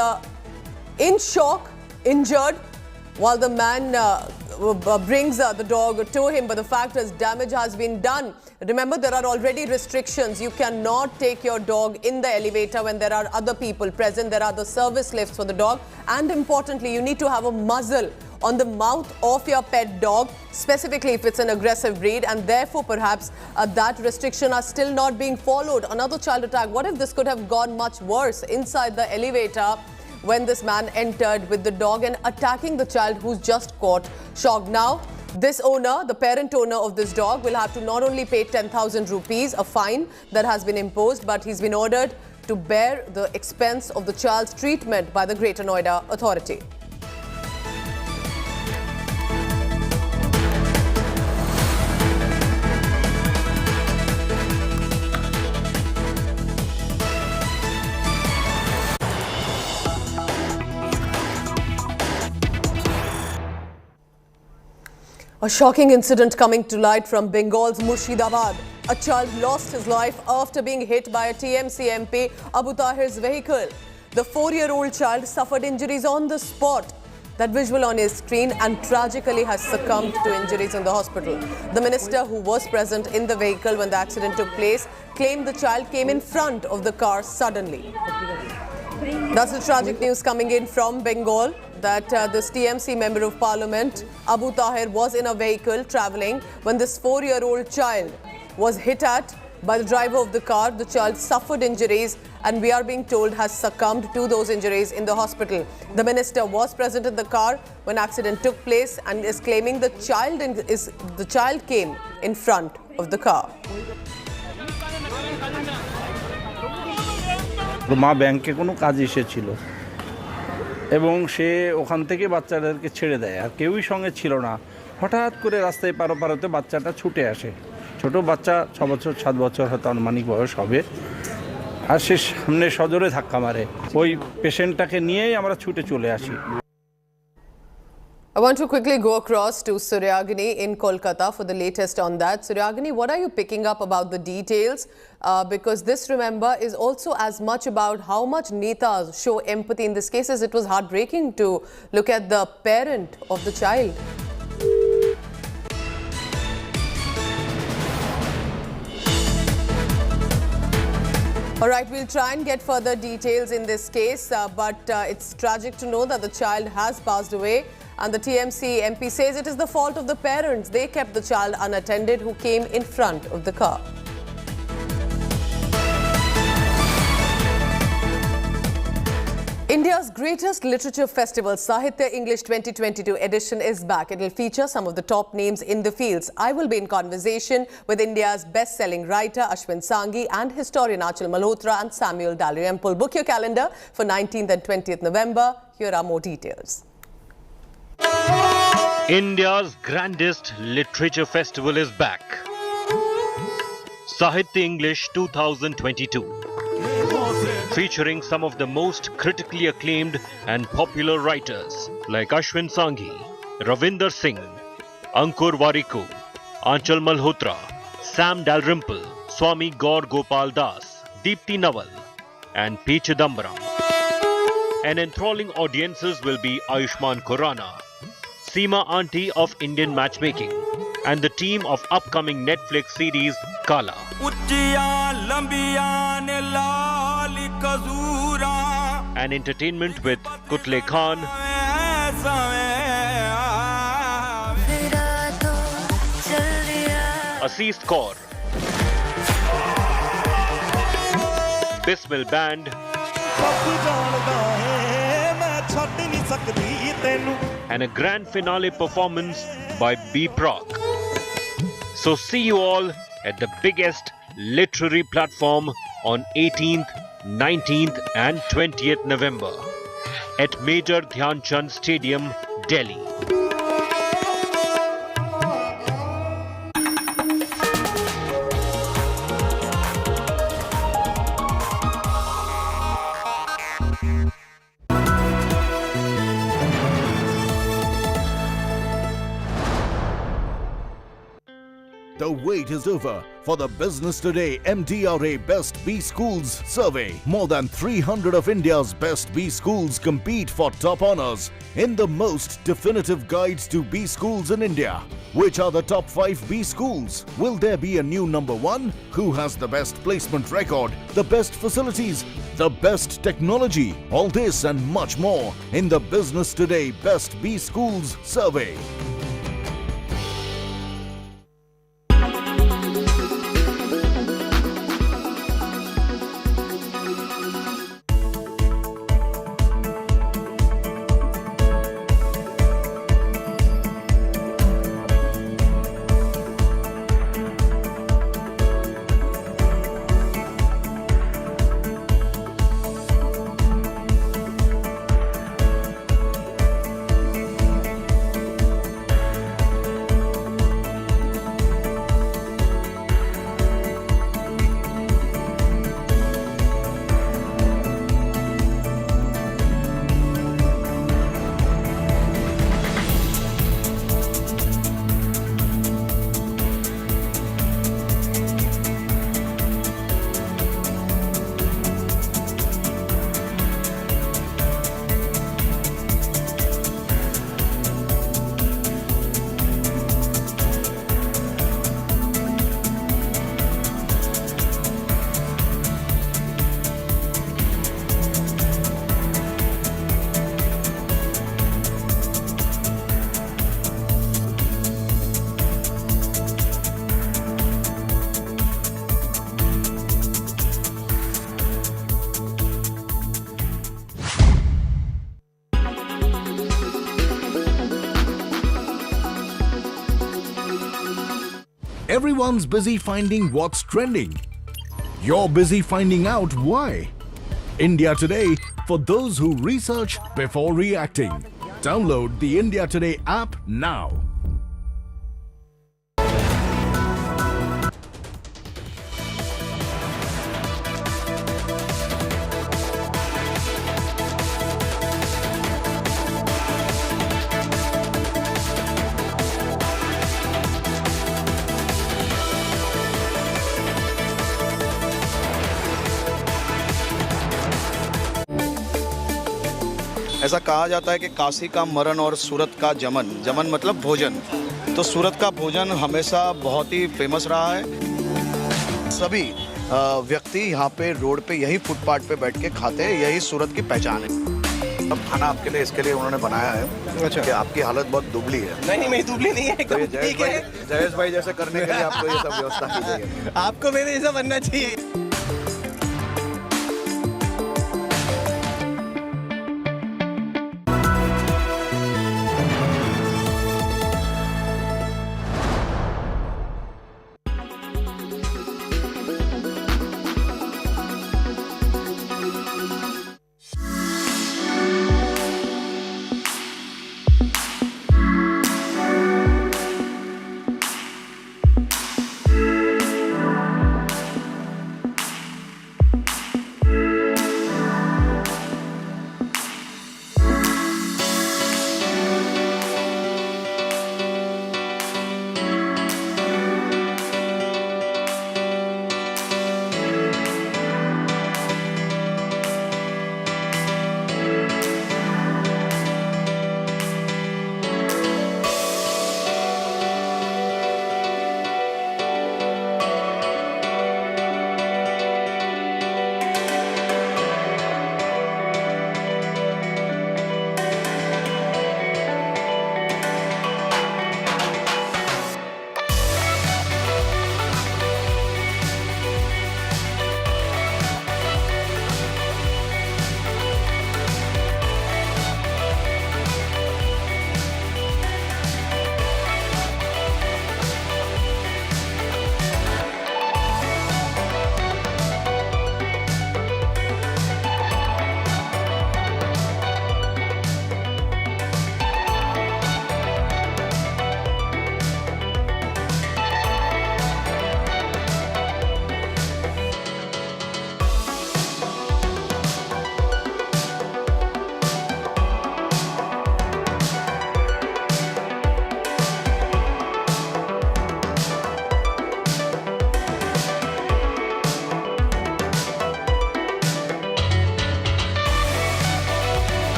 in shock, injured, while the man brings the dog to him. But the fact is, damage has been done. Remember, there are already restrictions. You cannot take your dog in the elevator when there are other people present. There are the service lifts for the dog. And importantly, you need to have a muzzle on the mouth of your pet dog, specifically if it's an aggressive breed, and therefore perhaps that restriction are still not being followed. Another child attack. What if this could have gone much worse inside the elevator when this man entered with the dog and attacking the child who's just caught shocked? Now, this owner, the parent owner of this dog, will have to not only pay 10,000 rupees, a fine that has been imposed, but he's been ordered to bear the expense of the child's treatment by the Greater Noida Authority. A shocking incident coming to light from Bengal's Murshidabad. A child lost his life after being hit by a TMC MP Abu Tahir's vehicle. The 4-year-old child suffered injuries on the spot. That visual on his screen, and tragically has succumbed to injuries in the hospital. The minister, who was present in the vehicle when the accident took place, claimed the child came in front of the car suddenly. That's the tragic news coming in from Bengal. that this TMC member of parliament, Abu Tahir, was in a vehicle travelling when this 4-year-old child was hit at by the driver of the car. The child suffered injuries and we are being told has succumbed to those injuries in the hospital. The minister was present in the car when accident took place and is claiming the child came in front of the car. মা ব্যাংকে কোনো কাজে এসেছিল এবং সে ওখান থেকে বাচ্চাদেরকে ছেড়ে দেয় আর কেউই সঙ্গে ছিল না। হঠাৎ করে রাস্তায় পারাপারতে বাচ্চাটা ছুটে আসে। ছোট বাচ্চা 6 বছর 7 বছর হয়তো আনুমানিক বয়স হবে, আর সে সামনে সজোরে ধাক্কা মারে। ওই পেশেন্টটাকে নিয়েই আমরা ছুটে চলে আসি। I want to quickly go across to Suryagini in Kolkata for the latest on that. Suryagini, what are you picking up about the details? Because this, remember, is also as much about how much netas show empathy in this case, as it was heartbreaking to look at the parent of the child. All right, we'll try and get further details in this case, but it's tragic to know that the child has passed away. And the TMC MP says it is the fault of the parents. They kept the child unattended who came in front of the car. India's greatest literature festival, Sahitya English 2022 edition is back. It will feature some of the top names in the fields. I will be in conversation with India's best-selling writer Ashwin Sanghi and historian Aanchal Malhotra and Samuel Dalrymple. Book your calendar for 19th and 20th November. Here are more details. India's grandest literature festival is back. Sahitya English 2022. Featuring some of the most critically acclaimed and popular writers like Ashwin Sanghi, Ravinder Singh, Ankur Warikoo, Aanchal Malhotra, Sam Dalrymple, Swami Gaur Gopal Das, Deepti Nawal and P. Chidambaram. And enthralling audiences will be Ayushmann Khurrana, Seema Auntie of Indian Matchmaking and the team of upcoming Netflix series Kala. And entertainment with Kutle Khan, Aziz Kaur, Bismil Band, and a grand finale performance by B. Proc. So see you all at the biggest literary platform on 18th, 19th and 20th November at Major Dhyan Chand Stadium, Delhi. The wait is over for the Business Today MTRA Best B Schools survey. More than 300 of India's best B schools compete for top honors in the most definitive guides to B schools in India. Which are the top 5 B schools? Will there be a new number 1? Who has the best placement record, the best facilities, the best technology? All this and much more in the Business Today Best B Schools survey. Everyone's busy finding what's trending. You're busy finding out why. India Today, for those who research before reacting. Download the India Today app now. ऐसा कहा जाता है कि काशी का मरण और सूरत का जमन, जमन मतलब भोजन, तो सूरत का भोजन हमेशा बहुत ही फेमस रहा है। सभी व्यक्ति यहाँ पे रोड पे यही फुटपाथ पे बैठ के खाते हैं, यही सूरत की पहचान है। अब खाना आपके लिए इसके लिए उन्होंने बनाया है। अच्छा। कि आपकी हालत बहुत दुबली है। नहीं मेरी दुबली नहीं है, तो ये जयेश भाई जैसे करने के लिए आपको ये सब व्यवस्था की गई है। आपको मेरे जैसा बनना चाहिए।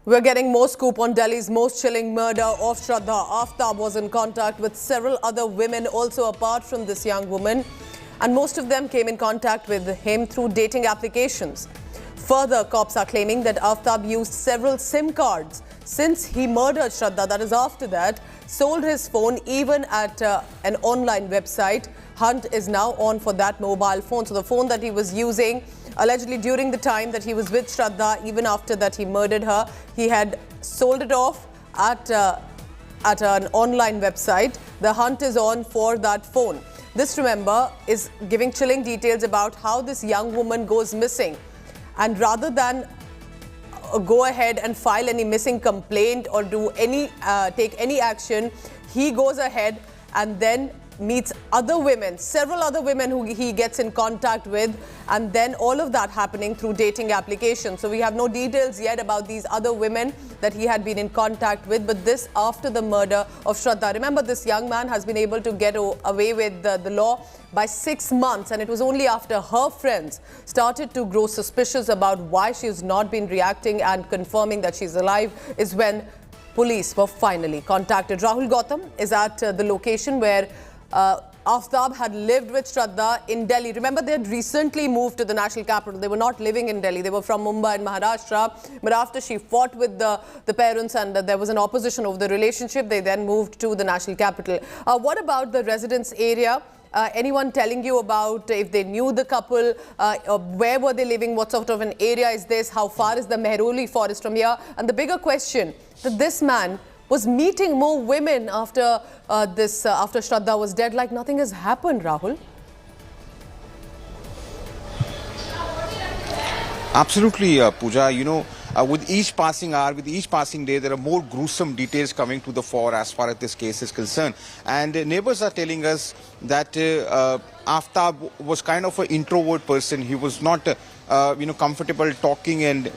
We're getting more scoop on Delhi's most chilling murder of Shraddha. Aftab was in contact with several other women also apart from this young woman, and most of them came in contact with him through dating applications. Further, cops are claiming that Aftab used several SIM cards since he murdered Shraddha. That is, after that, sold his phone even at an online website. Hunt is now on for that mobile phone. So the phone that he was using allegedly during the time that he was with Shraddha, even after that he murdered her, he had sold it off at an online website. The hunt is on for that phone. This, remember, is giving chilling details about how this young woman goes missing. And rather than go ahead and file any missing complaint or do any take any action, he goes ahead and then meets other women, several other women who he gets in contact with, and then all of that happening through dating applications. So we have no details yet about these other women that he had been in contact with, but this after the murder of Shraddha. Remember, this young man has been able to get away with the law by 6 months, and it was only after her friends started to grow suspicious about why she's not been reacting and confirming that she's alive is when police were finally contacted. Rahul Gautam is at the location where Aftab had lived with Shraddha in Delhi. Remember, they had recently moved to the national capital. They were not living in Delhi. They were from Mumbai and Maharashtra. But after she fought with the parents and there was an opposition over the relationship, they then moved to the national capital. What about the residence area? Anyone telling you about if they knew the couple? Where were they living? What sort of an area is this? How far is the Mehrauli forest from here? And the bigger question, that this man was meeting more women after after Shraddha was dead, like nothing has happened, Rahul. Absolutely, Pooja. You know, with each passing hour, with each passing day, there are more gruesome details coming to the fore as far as this case is concerned. And neighbors are telling us that Aftab was kind of an introvert person. He was not comfortable talking and,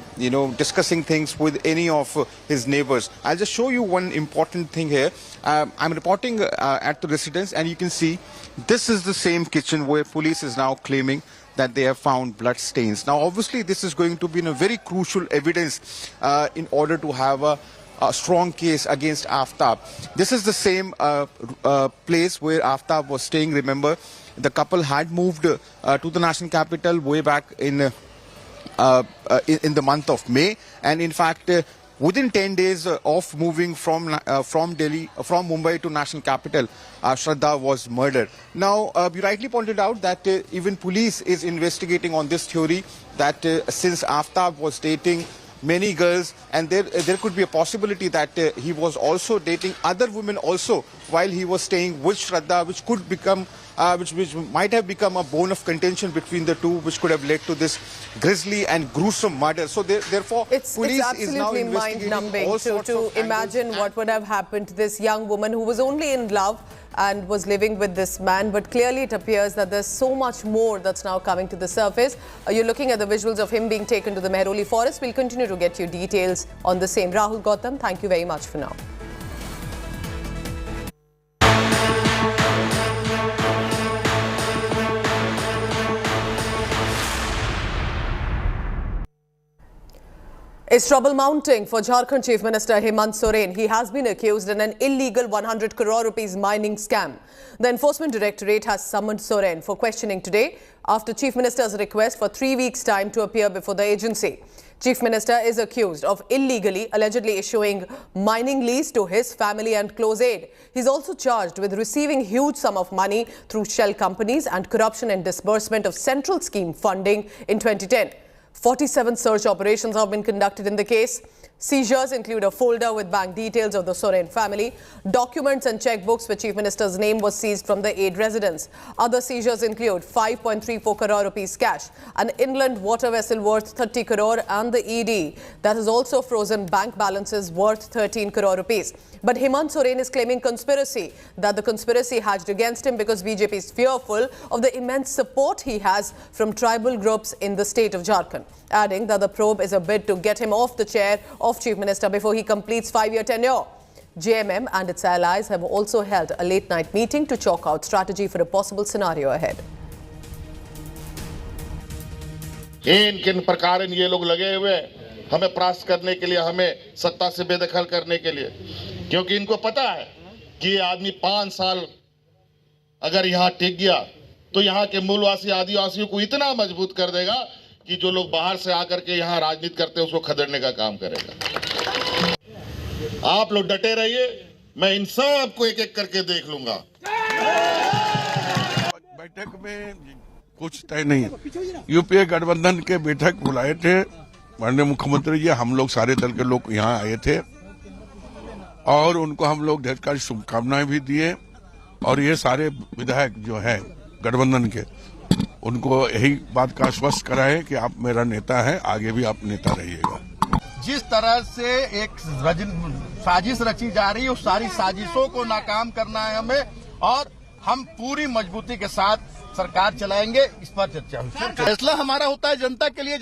discussing things with any of his neighbors. I'll just show you one important thing here. I'm reporting at the residence, and you can see this is the same kitchen where police is now claiming that they have found blood stains. Now, obviously, this is going to be a very crucial evidence in order to have a strong case against Aftab. This is the same place where Aftab was staying. Remember, the couple had moved to the national capital way back in the month of May, and in fact, within 10 days of moving from Mumbai to national capital, Shraddha was murdered. Now, you rightly pointed out that even police is investigating on this theory that since Aftab was dating many girls, and there could be a possibility that he was also dating other women also while he was staying with Shraddha, which could become which might have become a bone of contention between the two, which could have led to this grisly and gruesome murder. So therefore, police is now investigating all sorts to imagine what would have happened to this young woman who was only in love and was living with this man. But clearly it appears that there's so much more that's now coming to the surface. You're looking at the visuals of him being taken to the Mehrauli forest. We'll continue to get you details on the same. Rahul Gautam, thank you very much for now. Is trouble mounting for Jharkhand Chief Minister Hemant Soren? He has been accused in an illegal 100 crore rupees mining scam. The Enforcement Directorate has summoned Soren for questioning today after Chief Minister's request for 3 weeks' time to appear before the agency. Chief Minister is accused of allegedly issuing mining lease to his family and close aide. He's also charged with receiving huge sum of money through shell companies and corruption and disbursement of central scheme funding in 2010. 47 search operations have been conducted in the case. Seizures include a folder with bank details of the Soren family. Documents and checkbooks with Chief Minister's name was seized from the aide residence. Other seizures include 5.34 crore rupees cash, an inland water vessel worth 30 crore, and the ED that has also frozen bank balances worth 13 crore rupees. But Hemant Soren is claiming conspiracy, that the conspiracy hatched against him because BJP is fearful of the immense support he has from tribal groups in the state of Jharkhand, adding that the probe is a bid to get him off the chair of Chief Minister before he completes 5-year tenure. JMM and its allies have also held a late-night meeting to chalk out strategy for a possible scenario ahead. किन प्रकार ये लोग लगे हुए हमें परास्त करने के लिए, हमें सत्ता से बेदखल करने के लिए, क्योंकि इनको पता है कि ये आदमी 5 साल अगर यहाँ टिक गया तो यहाँ के मूलवासी आदिवासियों को इतना मजबूत कर देगा कि जो लोग बाहर से आकर के यहाँ राजनीति करते हैं उसको खदेड़ने का काम करेगा। आप लोग डटे रहिए, मैं इन सब को एक एक करके देख लूंगा। बैठक में कुछ तय नहीं है। यूपीए गठबंधन के बैठक बुलाए थे माननीय मुख्यमंत्री जी, हम लोग सारे दल के लोग यहाँ आए थे और उनको हम लोग ढेर सारी शुभकामनाएं भी दिए, और ये सारे विधायक जो है गठबंधन के, उनको यही बात का आश्वस्त कराए कि आप मेरा नेता है, आगे भी आप नेता रहिएगा। जिस तरह से एक साजिश रची जा रही है, उस सारी साजिशों को नाकाम करना है हमें, और हम पूरी मजबूती के साथ सरकार चलाएंगे। इस पर चर्चा हुई। फैसला हमारा होता है जनता के लिए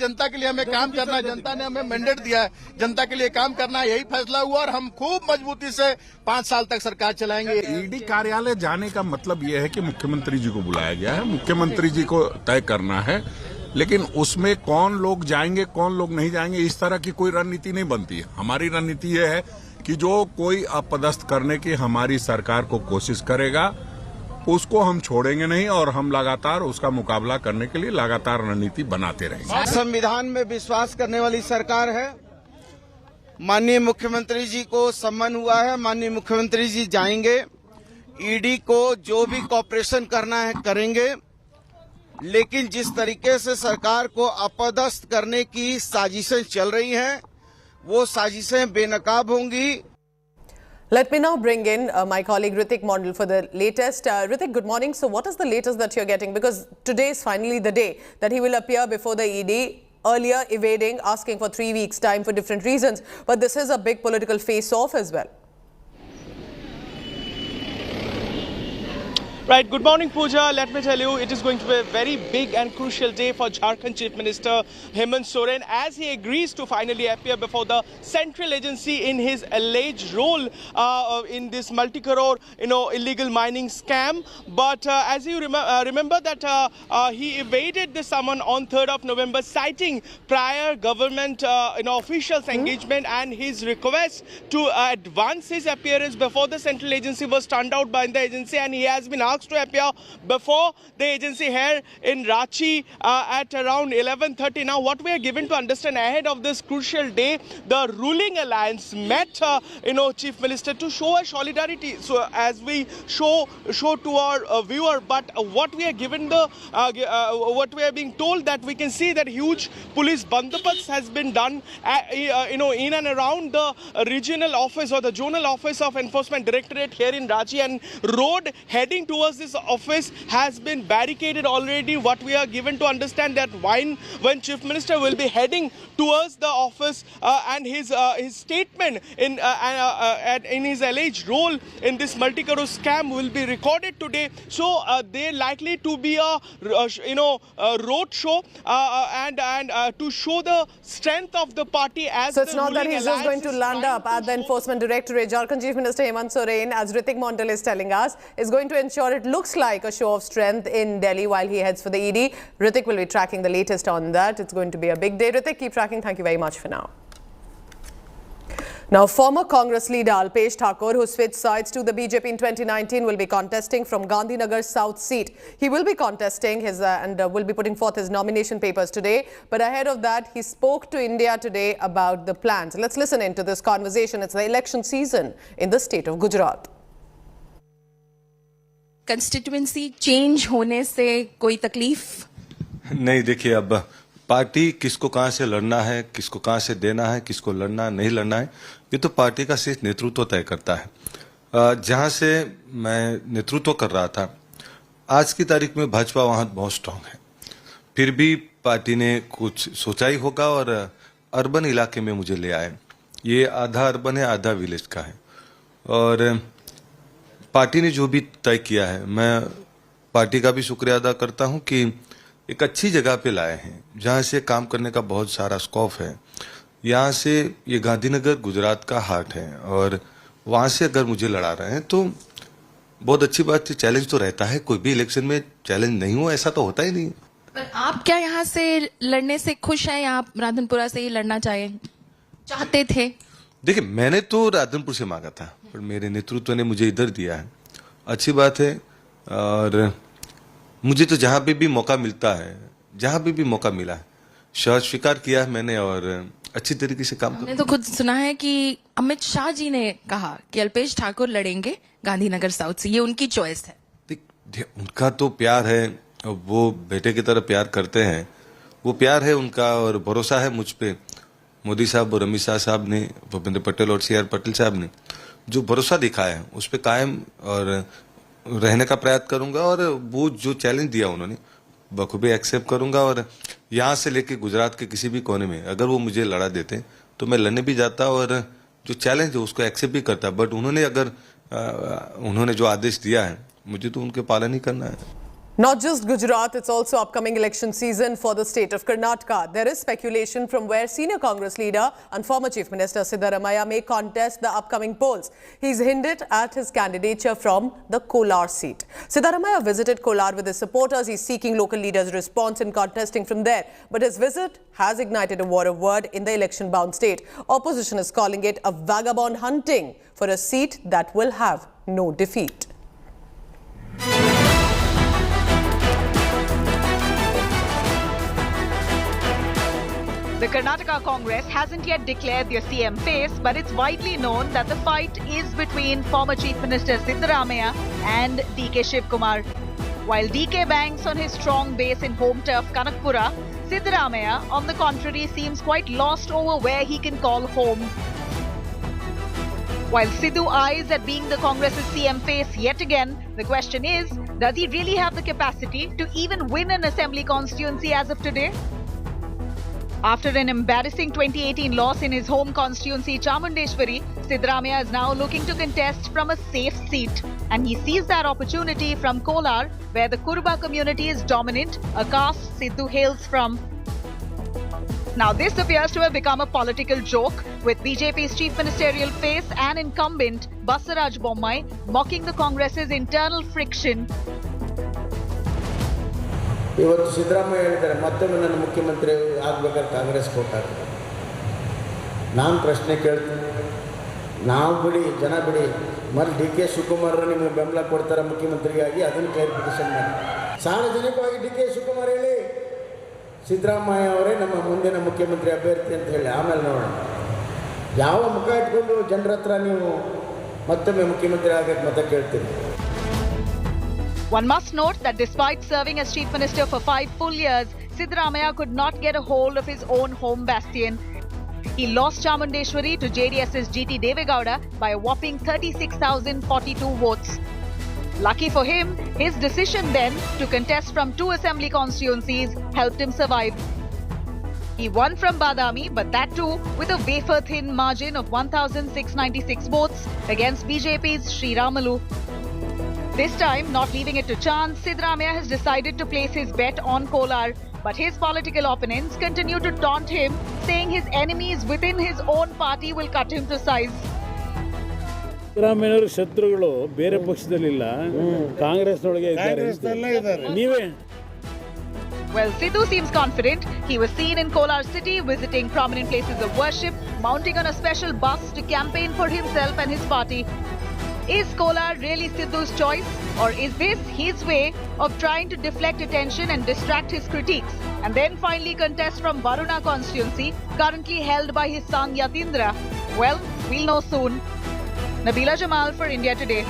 हमें काम करना है। जनता ने हमें मैंडेट दिया है, जनता के लिए काम करना है, यही फैसला हुआ और हम खूब मजबूती से 5 साल तक सरकार चलाएंगे। ईडी कार्यालय जाने का मतलब यह है कि मुख्यमंत्री जी को बुलाया गया है, मुख्यमंत्री जी को तय करना है, लेकिन उसमें कौन लोग जाएंगे कौन लोग नहीं जाएंगे इस तरह की कोई रणनीति नहीं बनती है। हमारी रणनीति यह है कि जो कोई अपदस्थ करने की हमारी सरकार को कोशिश करेगा उसको हम छोड़ेंगे नहीं और हम लगातार उसका मुकाबला करने के लिए लगातार रणनीति बनाते रहेंगे। संविधान में विश्वास करने वाली सरकार है। माननीय मुख्यमंत्री जी को सम्मान हुआ है, माननीय मुख्यमंत्री जी जाएंगे, ईडी को जो भी कॉपरेशन करना है करेंगे, लेकिन जिस तरीके से सरकार को अपदस्थ करने की साजिशें चल रही हैं वो साजिशें बेनकाब होंगी। Let me now bring in my colleague Ritik Mondal for the latest. Ritik, good morning. So what is the latest that you're getting? Because today is finally the day that he will appear before the ED, earlier evading, asking for 3 weeks' time for different reasons. But this is a big political face-off as well. Right, good morning Pooja. Let me tell you, it is going to be a very big and crucial day for Jharkhand Chief Minister Hemant Soren as he agrees to finally appear before the central agency in his alleged role in this multi-crore, illegal mining scam. But as you remember that he evaded the summon on 3rd of November, citing prior government officials' engagement, and his request to advance his appearance before the central agency was turned out by the agency, and he has been asked to appear before the agency here in Ranchi at around 11:30. Now, what we are given to understand ahead of this crucial day, the ruling alliance met, Chief Minister to show a solidarity. So, as we show to our viewer, but what we are given what we are being told that we can see that huge police bandobast has been done, in and around the regional office or the zonal office of Enforcement Directorate here in Ranchi, and road heading towards this office has been barricaded already. What we are given to understand that when Chief Minister will be heading towards the office and his statement in his alleged role in this multi-crore scam will be recorded today. So there likely to be a road show and to show the strength of the party as. So it's not that he's just going to land up at the Enforcement Directorate. Jharkhand Chief Minister Hemant Soren, as Ritik Mondal is telling us, is going to ensure it looks like a show of strength in Delhi while he heads for the ED. Ritik will be tracking the latest on that. It's going to be a big day. Ritik, keep tracking. Thank you very much for now. Now, former Congress leader Alpesh Thakur, who switched sides to the BJP in 2019, will be contesting from Gandhinagar South seat. He will be contesting his and will be putting forth his nomination papers today. But ahead of that, he spoke to India today about the plans. Let's listen into this conversation. It's the election season in the state of Gujarat. Constituency change होने से कोई तकलीफ नहीं? देखिए, अब party किसको कहां से लड़ना है, किसको कहां से देना है, किसको लड़ना नहीं लड़ना है, ये तो पार्टी का सिर्फ नेतृत्व तय करता है। जहां से मैं नेतृत्व कर रहा था, आज की तारीख में भाजपा वहां बहुत स्ट्रांग है। फिर भी पार्टी ने कुछ सोचा ही होगा और अर्बन इलाके में मुझे ले आए। ये आधा अर्बन है, आधा विलेज का है, और पार्टी ने जो भी तय किया है, मैं पार्टी का भी शुक्रिया अदा करता हूं कि एक अच्छी जगह पे लाए हैं जहां से काम करने का बहुत सारा स्कोप है। यहाँ से ये गांधीनगर गुजरात का हार्ट है और वहां से अगर मुझे लड़ा रहे हैं तो बहुत अच्छी बात है। चैलेंज तो रहता है, कोई भी इलेक्शन में चैलेंज नहीं हो ऐसा तो होता ही नहीं। पर आप क्या यहाँ से लड़ने से खुश हैं या आप राधनपुरा से ही लड़ना चाहते थे? देखिए, मैंने तो राधनपुर से मांगा था, पर मेरे नेतृत्व ने मुझे इधर दिया है। अच्छी बात है, और मुझे तो जहां पे भी मौका मिलता है, जहां पे भी मौका मिला है, स्वीकार किया है मैंने और अच्छी तरीके से काम। मैंने तो खुद सुना है कि अमित शाह जी ने कहा कि अल्पेश ठाकुर लड़ेंगे गांधीनगर साउथ से, ये उनकी चॉइस है। उनका तो प्यार है, वो बेटे की तरह प्यार करते हैं, वो प्यार है उनका और भरोसा है मुझ पे। मोदी साहब और अमित शाह साहब ने, भूपेंद्र पटेल और CR पटेल साहब ने जो भरोसा दिखाया है उस पर कायम और रहने का प्रयास करूंगा, और वो जो चैलेंज दिया उन्होंने बखूबी एक्सेप्ट करूंगा। और यहाँ से लेके गुजरात के किसी भी कोने में अगर वो मुझे लड़ा देते तो मैं लड़ने भी जाता और जो चैलेंज है उसको एक्सेप्ट भी करता। बट उन्होंने जो आदेश दिया है मुझे तो उनके पालन ही करना है। Not just Gujarat, it's also upcoming election season for the state of Karnataka. There is speculation from where senior Congress leader and former Chief Minister Siddaramaiah may contest the upcoming polls. He's hinted at his candidature from the Kolar seat. Siddaramaiah visited Kolar with his supporters. He's seeking local leaders' response in contesting from there. But his visit has ignited a war of word in the election-bound state. Opposition is calling it a vagabond hunting for a seat that will have no defeat. The Karnataka Congress hasn't yet declared their CM face, but it's widely known that the fight is between former Chief Minister Siddaramaiah and DK Shivkumar. While DK banks on his strong base in home turf Kanakpura, Siddaramaiah, on the contrary, seems quite lost over where he can call home. While Sidhu eyes at being the Congress's CM face yet again, the question is, does he really have the capacity to even win an assembly constituency as of today? After an embarrassing 2018 loss in his home constituency Chamundeshwari, Siddaramaiah is now looking to contest from a safe seat. And he sees that opportunity from Kolar, where the Kurba community is dominant, a caste Sidhu hails from. Now this appears to have become a political joke, with BJP's chief ministerial face and incumbent Basaraj Bommai mocking the Congress's internal friction. ಇವತ್ತು ಸಿದ್ದರಾಮಯ್ಯ ಹೇಳಿದ್ದಾರೆ ಮತ್ತೊಮ್ಮೆ ನನ್ನ ಮುಖ್ಯಮಂತ್ರಿ ಆಗಬೇಕಾದ್ರೆ ಕಾಂಗ್ರೆಸ್ ಕೊಟ್ಟಾಗ ನಾನು ಪ್ರಶ್ನೆ ಕೇಳ್ತೀನಿ, ನಾವು ಬಿಡಿ ಜನ ಬಿಡಿ, ಮತ್ತೆ ಡಿ ಕೆ ಶಿವಕುಮಾರ್ ನಿಮಗೆ ಬೆಂಬಲ ಕೊಡ್ತಾರೆ ಮುಖ್ಯಮಂತ್ರಿಗಾಗಿ, ಅದನ್ನು ಕ್ಲಾರಿಫಿಕೇಶನ್ ಮಾಡಿ ಸಾರ್ವಜನಿಕವಾಗಿ ಡಿ ಕೆ ಶಿವಕುಮಾರ್ ಹೇಳಿ ಸಿದ್ದರಾಮಯ್ಯ ಅವರೇ ನಮ್ಮ ಮುಂದಿನ ಮುಖ್ಯಮಂತ್ರಿ ಅಭ್ಯರ್ಥಿ ಅಂತ ಹೇಳಿ, ಆಮೇಲೆ ನೋಡೋಣ. ಯಾವ ಮುಖ ಇಟ್ಕೊಂಡು ಜನರ ಹತ್ರ ನೀವು ಮತ್ತೊಮ್ಮೆ ಮುಖ್ಯಮಂತ್ರಿ ಆಗಕ್ಕೆ ಮತ ಕೇಳ್ತೀರಿ? One must note that despite serving as Chief Minister for 5 full years, Siddaramaiah could not get a hold of his own home bastion. He lost Chamundeshwari to JDS's GT Devegowda by a whopping 36,042 votes. Lucky for him, his decision then to contest from 2 assembly constituencies helped him survive. He won from Badami, but that too with a wafer-thin margin of 1,696 votes against BJP's Sri Ramalu. This time, not leaving it to chance, Siddaramaiah has decided to place his bet on Kolar. But his political opponents continue to taunt him, saying his enemies within his own party will cut him to size. ಸಿದ್ದರಾಮಯ್ಯನವರ ಶತ್ರುಗಳು ಬೇರೆ ಪಕ್ಷದಲ್ಲಿಲ್ಲ, ಕಾಂಗ್ರೆಸ್ನೊಳಗೆ ಇದ್ದಾರೆ. ನೀವೇ Well, Sidhu seems confident. He was seen in Kolar city visiting prominent places of worship, mounting on a special bus to campaign for himself and his party. Is Kolar really Sidhu's choice, or is this his way of trying to deflect attention and distract his critiques, and then finally contest from Varuna constituency, currently held by his son Yatindra? Well, we'll know soon. Nabila Jamal for India Today.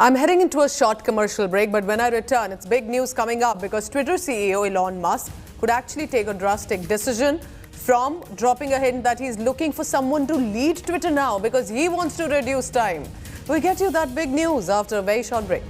I'm heading into a short commercial break, but when I return, it's big news coming up because Twitter CEO Elon Musk could actually take a drastic decision, from dropping a hint that he's looking for someone to lead Twitter now because he wants to reduce time. We'll get you that big news after a very short break.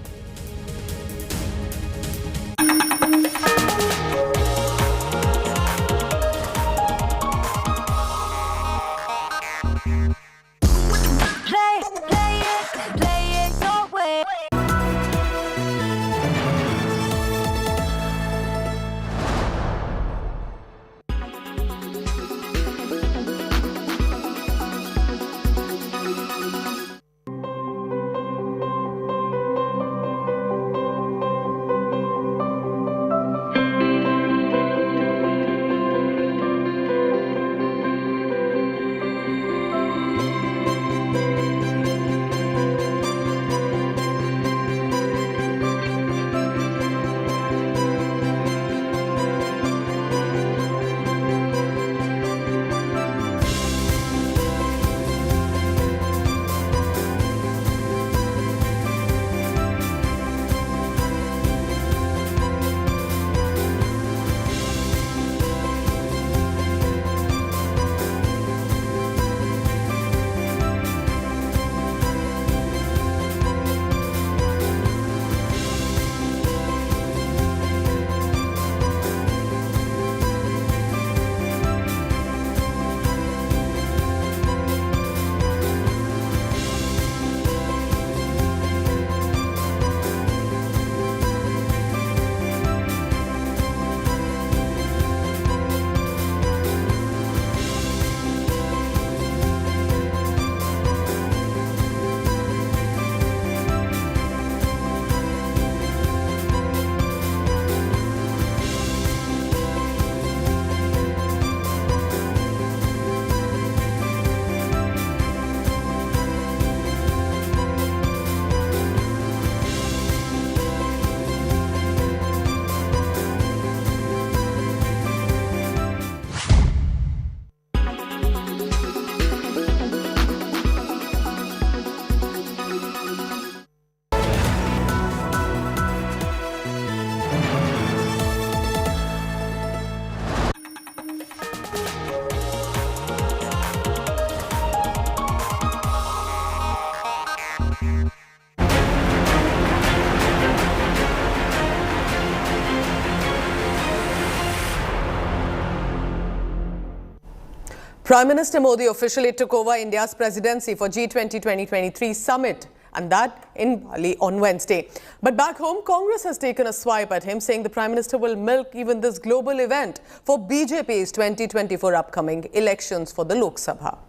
Prime Minister Modi officially took over India's presidency for G20 2023 summit, and that in Bali on Wednesday. But back home, Congress has taken a swipe at him, saying the Prime Minister will milk even this global event for BJP's 2024 upcoming elections for the Lok Sabha.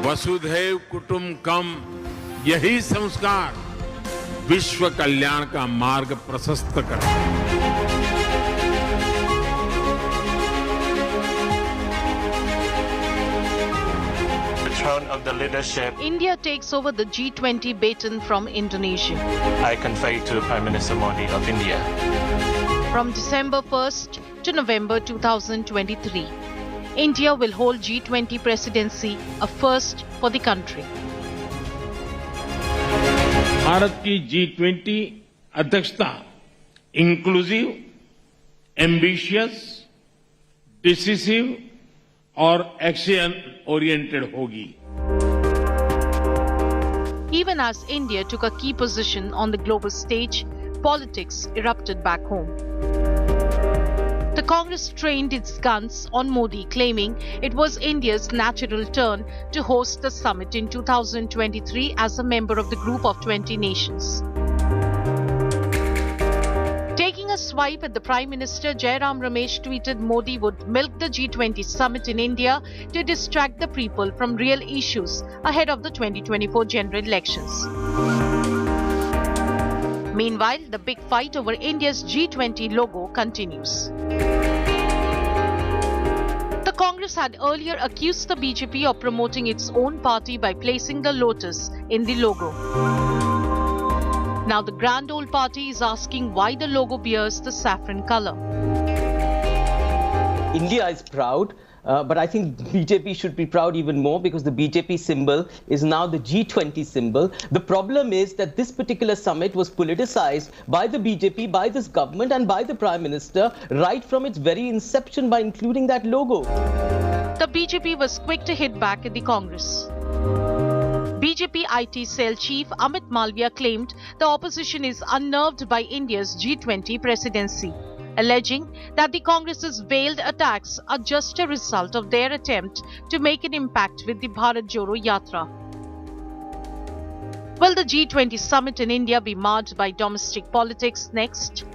वसुधैव कुटुंबकम, यही संस्कार विश्व कल्याण का मार्ग प्रशस्त करता है। Of the leadership, India takes over the G20 baton from Indonesia. I convey to Prime Minister Modi of India. From December 1st to November 2023, India will hold G20 presidency, a first for the country. Bharat की G20 अध्यक्षता inclusive, ambitious, decisive और action oriented होगी। Even as India took a key position on the global stage, politics erupted back home. The Congress trained its guns on Modi, claiming it was India's natural turn to host the summit in 2023 as a member of the group of 20 nations. Taking a swipe at the Prime Minister, Jairam Ramesh tweeted Modi would milk the G20 summit in India to distract the people from real issues ahead of the 2024 general elections. Meanwhile, the big fight over India's G20 logo continues. The Congress had earlier accused the BJP of promoting its own party by placing the lotus in the logo. Now the grand old party is asking why the logo bears the saffron color. India is proud, but I think BJP should be proud even more because the BJP symbol is now the G20 symbol. The problem is that this particular summit was politicized by the BJP, by this government and by the Prime Minister right from its very inception by including that logo. The BJP was quick to hit back at the Congress. BJP IT cell chief Amit Malviya claimed the opposition is unnerved by India's G20 presidency, alleging that the Congress's veiled attacks are just a result of their attempt to make an impact with the Bharat Joro Yatra. Will the G20 summit in India be marred by domestic politics next?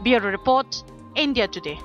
Bureau Report, India Today.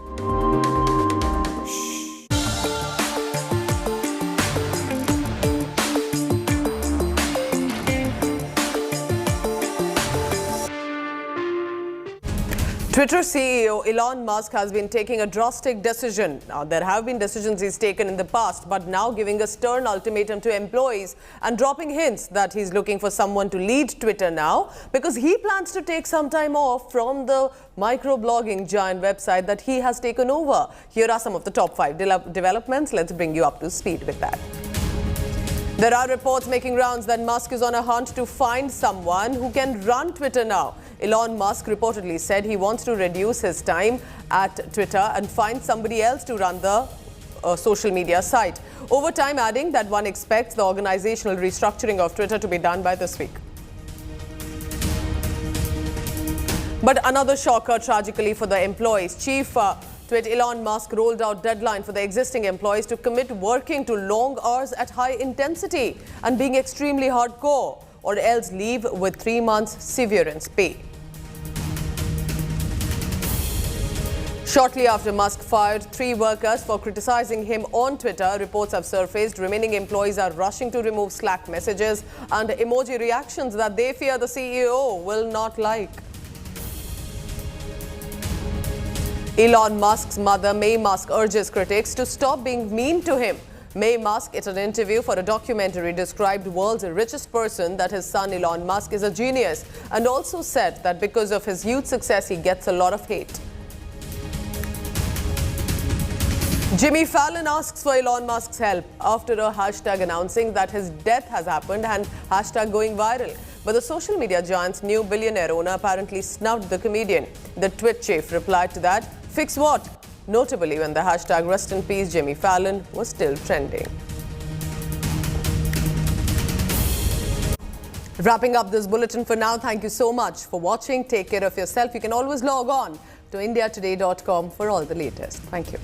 Twitter CEO Elon Musk has been taking a drastic decision. Now, there have been decisions he's taken in the past, but now giving a stern ultimatum to employees and dropping hints that he's looking for someone to lead Twitter now because he plans to take some time off from the microblogging giant website that he has taken over. Here are some of the top 5 developments. Let's bring you up to speed with that. There are reports making rounds that Musk is on a hunt to find someone who can run Twitter now. Elon Musk reportedly said he wants to reduce his time at Twitter and find somebody else to run the social media site. Over time, adding that one expects the organizational restructuring of Twitter to be done by this week. But another shocker, tragically, for the employees. Chief Tweet Elon Musk rolled out deadline for the existing employees to commit working to long hours at high intensity and being extremely hardcore, or else leave with 3 months severance pay. Shortly after Musk fired 3 workers for criticizing him on Twitter, reports have surfaced. Remaining employees are rushing to remove Slack messages and emoji reactions that they fear the CEO will not like. Elon Musk's mother, May Musk, urges critics to stop being mean to him. May Musk, in an interview for a documentary, described the world's richest person, that his son Elon Musk is a genius, and also said that because of his huge success, he gets a lot of hate. Jimmy Fallon asks for Elon Musk's help after a hashtag announcing that his death has happened and hashtag going viral. But the social media giant's new billionaire owner apparently snubbed the comedian. The Twitch chief replied to that, "Fix what?" Notably when the hashtag rest in peace Jimmy Fallon was still trending. Wrapping up this bulletin for now. Thank you so much for watching. Take care of yourself. You can always log on to indiatoday.com for all the latest. Thank you.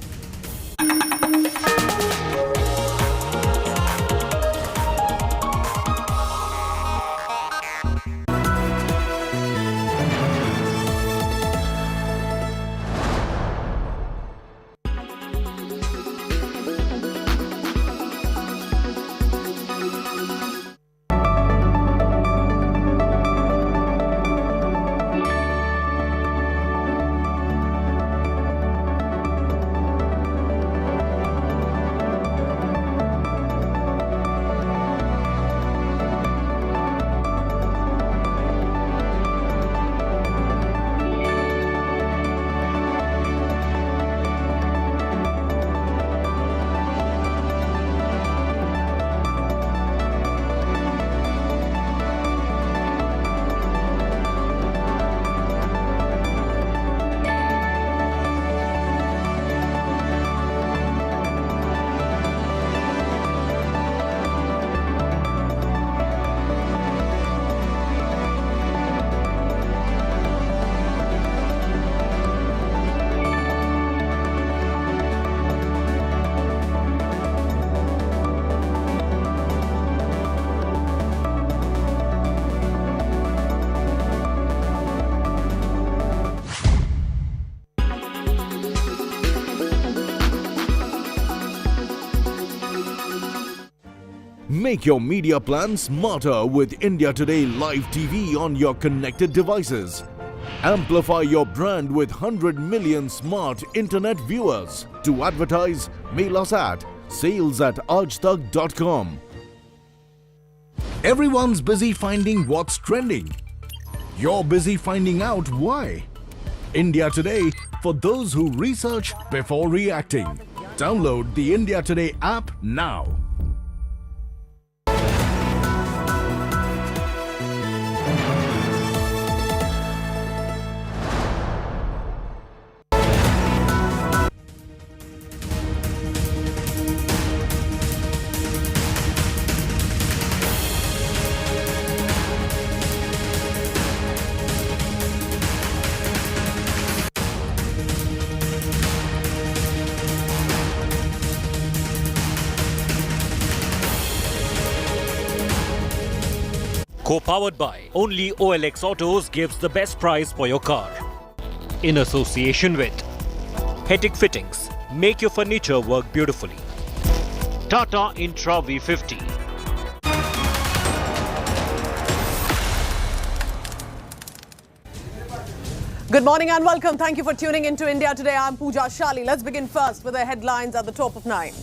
Make your media plan smarter with India Today Live TV on your connected devices. Amplify your brand with 100 million smart internet viewers. To advertise, mail us at sales@aajtak.com. Everyone's busy finding what's trending. You're busy finding out why. India Today, for those who research before reacting. Download the India Today app now. Co-powered by only OLX Autos gives the best price for your car. In association with Hetic Fittings, make your furniture work beautifully. Tata Intra V50. Good morning and welcome. Thank you for tuning into India Today. I'm Pooja Shali. Let's begin first with the headlines at the top of 9.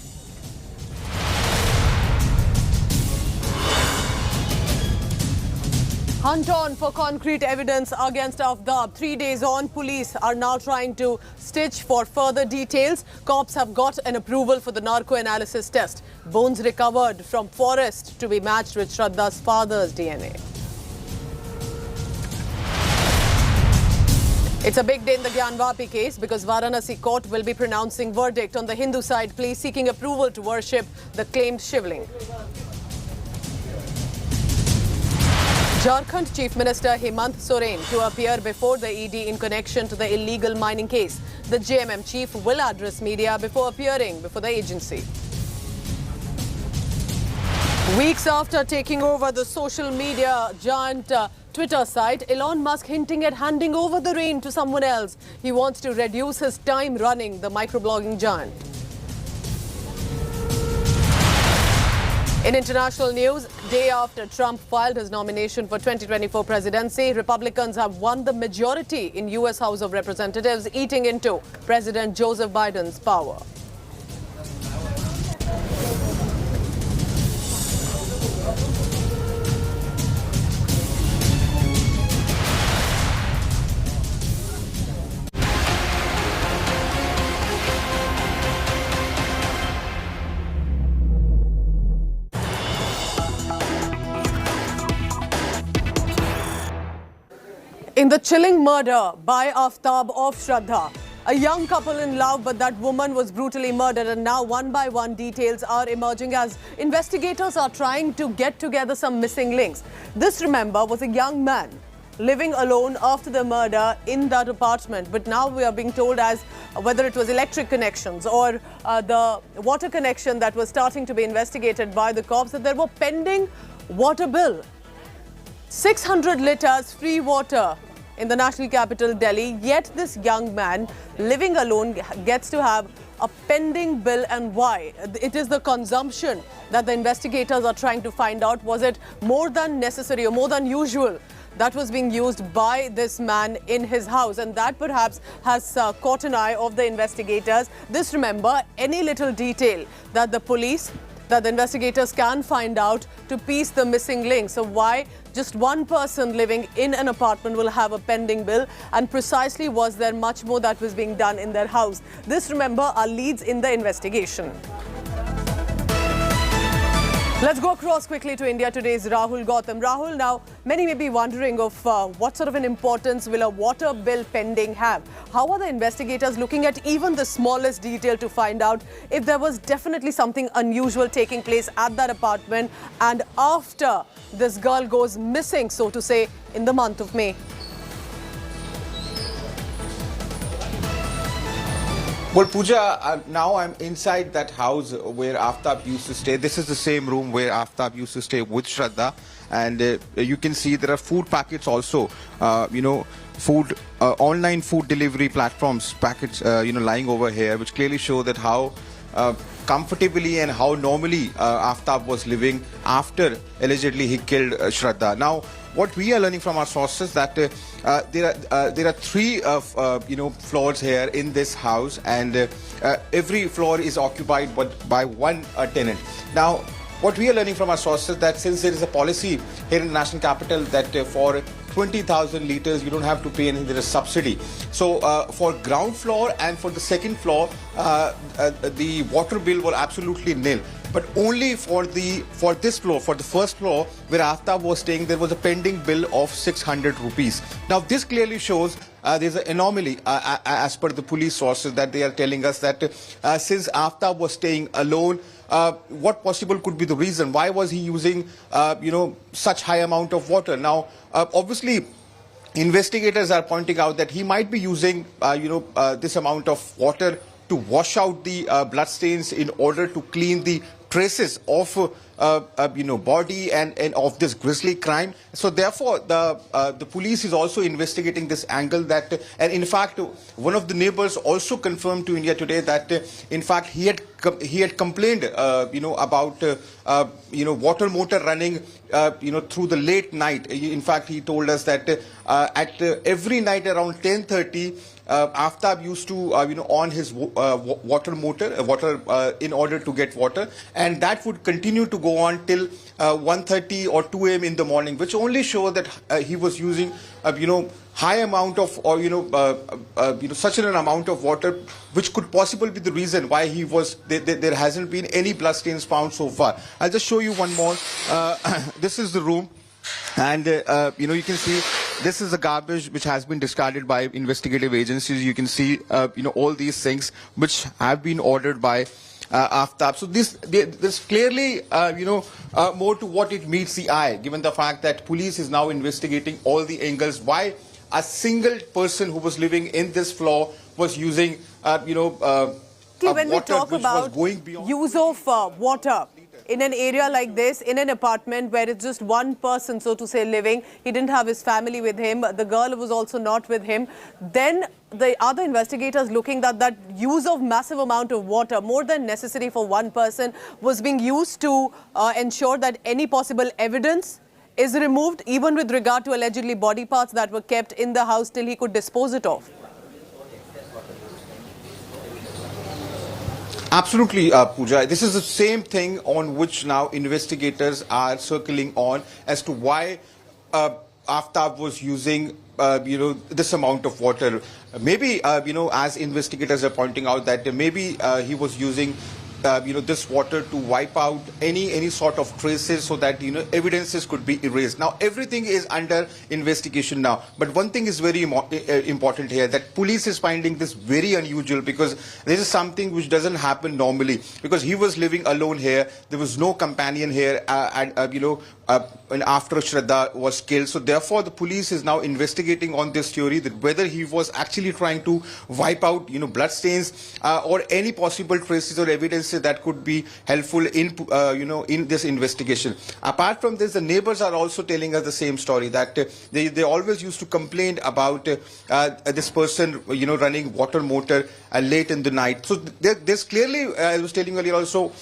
Hunt on for concrete evidence against Aftab. 3 days on, police are now trying to stitch for further details. Cops have got an approval for the narco-analysis test. Bones recovered from forest to be matched with Shraddha's father's DNA. It's a big day in the Gyanvapi case because Varanasi court will be pronouncing verdict on the Hindu side plea seeking approval to worship the claimed shivling. Jharkhand Chief Minister Hemant Soren to appear before the ED in connection to the illegal mining case. The JMM chief will address media before appearing before the agency. Weeks after taking over the social media giant Twitter site, Elon Musk hinting at handing over the reign to someone else. He wants to reduce his time running the microblogging giant. In international news, day after Trump filed his nomination for 2024 presidency, Republicans have won the majority in U.S. House of Representatives, eating into President Joseph Biden's power. In the chilling murder by Aftab of Shraddha, A young couple in love, but that woman was brutally murdered, and now one by one details are emerging as investigators are trying to get together some missing links. This, remember, was a young man living alone after the murder in that apartment, but now we are being told as whether it was electric connections or the water connection that was starting to be investigated by the cops, that there were pending water bill. 600 litres free water in the national capital, Delhi, yet this young man living alone gets to have a pending bill. And why? It is the consumption that the investigators are trying to find out. Was it more than necessary or more than usual that was being used by this man in his house? And that perhaps has caught an eye of the investigators. This, remember, any little detail that the police, that the investigators can find out to piece the missing link. So why just one person living in an apartment will have a pending bill, and precisely was there much more that was being done in their house? This, remember, are leads in the investigation. Let's go across quickly to India Today's Rahul Gautam. Rahul, now many may be wondering of what sort of an importance will a water bill pending have? How are the investigators looking at even the smallest detail to find out if there was definitely something unusual taking place at that apartment and after this girl goes missing, so to say, in the month of May? Well, Pooja, now I'm inside that house where Aftab used to stay. This is the same room where Aftab used to stay with Shraddha. And you can see there are food packets also, food, online food delivery platforms, packets, lying over here, which clearly show that how comfortably and how normally Aftab was living after allegedly he killed Shraddha. Now, what we are learning from our sources that there are three floors here in this house, and every floor is occupied by one tenant. Now, what we are learning from our sources that since there is a policy here in the national capital that for 20,000 litres you don't have to pay anything, there is subsidy. So for ground floor and for the second floor, the water bill was absolutely nil. But only for this floor, for the first floor where Aftab was staying, there was a pending bill of 600 rupees. Now this clearly shows there's an anomaly as per the police sources that they are telling us that since Aftab was staying alone, what possible could be the reason? Why was he using such high amount of water? Now obviously investigators are pointing out that he might be using this amount of water to wash out the blood stains in order to clean the traces of body and of this grisly crime. So therefore the police is also investigating this angle that, and in fact one of the neighbors also confirmed to India Today that in fact he had complained about water motor running through the late night. In fact, he told us that at every night around 10:30 Aftab used to on his water motor in order to get water, and that would continue to go on till 1:30 or 2 a.m. in the morning, which only show that he was using high amount of such an amount of water, which could possibly be the reason why he was there hasn't been any blood stains found so far. I'll just show you one more. This is the room. And you can see this is the garbage which has been discarded by investigative agencies. You can see all these things which have been ordered by Aftab. So this clearly more to what it meets the eye, given the fact that police is now investigating all the angles why a single person who was living in this floor was using when we talk about use of water in an area like this, in an apartment where it's just one person, so to say, living, he didn't have his family with him, the girl was also not with him, then the other investigators looking at that use of massive amount of water, more than necessary for one person, was being used to ensure that any possible evidence is removed, even with regard to allegedly body parts that were kept in the house till he could dispose it of. Absolutely, Pooja. This is the same thing on which now investigators are circling on as to why Aftab was using, this amount of water. Maybe, as investigators are pointing out that maybe he was using this water to wipe out any sort of traces so that evidences could be erased. Now everything is under investigation now, but one thing is very important here, that police is finding this very unusual, because this is something which doesn't happen normally, because he was living alone here, there was no companion here and after Shraddha was killed. So therefore the police is now investigating on this theory that whether he was actually trying to wipe out blood stains or any possible traces or evidences that could be helpful in in this investigation. Apart from this, the neighbors are also telling us the same story, that they always used to complain about this person running water motor late in the night. So there's clearly, I was telling earlier also,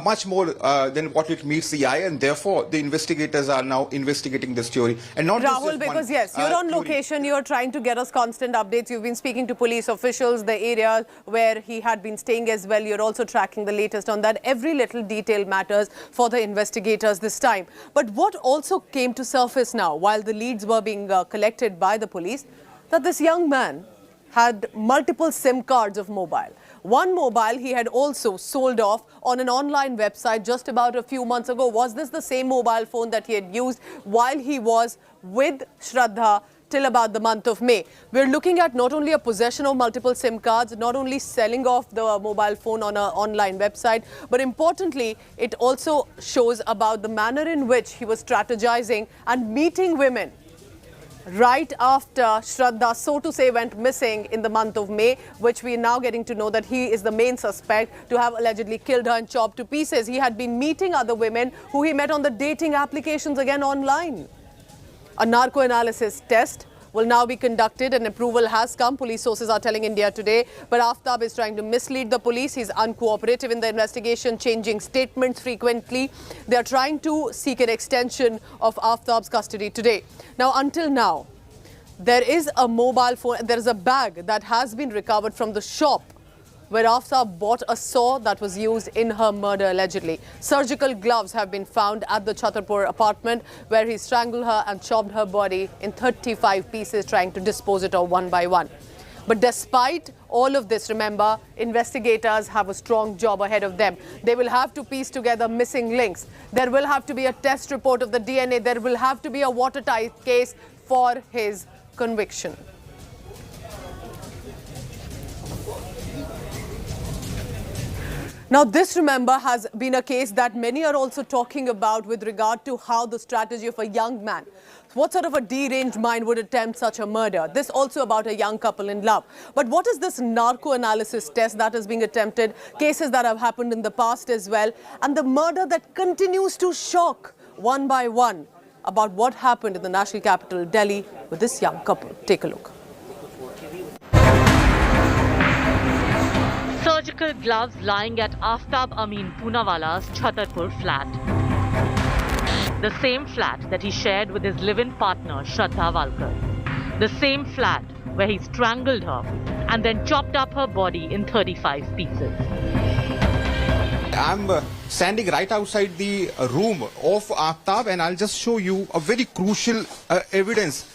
much more than what it meets the eye, and therefore the investigators are now investigating this theory. And not Rahul, because yes, you're on location, you're trying to get us constant updates. You've been speaking to police officials, the area where he had been staying as well. You're also tracking the latest on that. Every little detail matters for the investigators this time. But what also came to surface now, while the leads were being collected by the police, that this young man had multiple SIM cards of mobile. One mobile he had also sold off on an online website just about a few months ago. Was this the same mobile phone that he had used while he was with Shraddha till about the month of May? We're looking at not only a possession of multiple SIM cards, not only selling off the mobile phone on an online website, but importantly, it also shows about the manner in which he was strategizing and meeting women right after Shraddha, so to say, went missing in the month of May, which we are now getting to know that he is the main suspect to have allegedly killed her and chopped to pieces. He had been meeting other women who he met on the dating applications, again online. A narco-analysis test will now be conducted and approval has come, police sources are telling India Today. But Aaftab is trying to mislead the police. He's uncooperative in the investigation, changing statements frequently. They are trying to seek an extension of Aaftab's custody today. Now, until now, there is a mobile phone, there is a bag that has been recovered from the shop where Aftab bought a saw that was used in her murder allegedly. Surgical gloves have been found at the Chhatarpur apartment where he strangled her and chopped her body in 35 pieces, trying to dispose it of one by one. But despite all of this, remember, investigators have a strong job ahead of them. They will have to piece together missing links. There will have to be a test report of the DNA. There will have to be a watertight case for his conviction. Now, this, remember, has been a case that many are also talking about with regard to how the strategy of a young man, what sort of a deranged mind would attempt such a murder? This also about a young couple in love. But what is this narco-analysis test that is being attempted, cases that have happened in the past as well, and the murder that continues to shock one by one about what happened in the national capital, Delhi, with this young couple? Take a look. Surgical gloves lying at Aaftab Ameen Poonawala's Chhatarpur flat. The same flat that he shared with his live-in partner Shraddha Walkar. The same flat where he strangled her and then chopped up her body in 35 pieces. I'm standing right outside the room of Aaftab, and I'll just show you a very crucial evidence.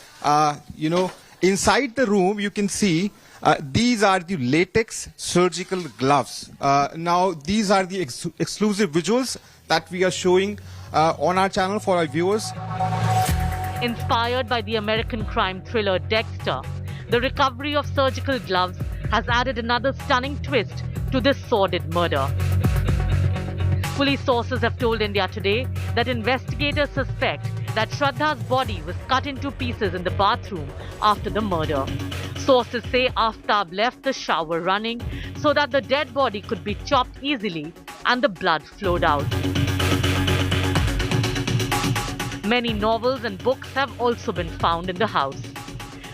Inside the room you can see these are the latex surgical gloves. Now, these are the exclusive visuals that we are showing on our channel for our viewers. Inspired by the American crime thriller Dexter, the recovery of surgical gloves has added another stunning twist to this sordid murder. Police sources have told India Today that investigators suspect that Shraddha's body was cut into pieces in the bathroom after the murder. Sources say Aftab left the shower running so that the dead body could be chopped easily and the blood flowed out. Many novels and books have also been found in the house.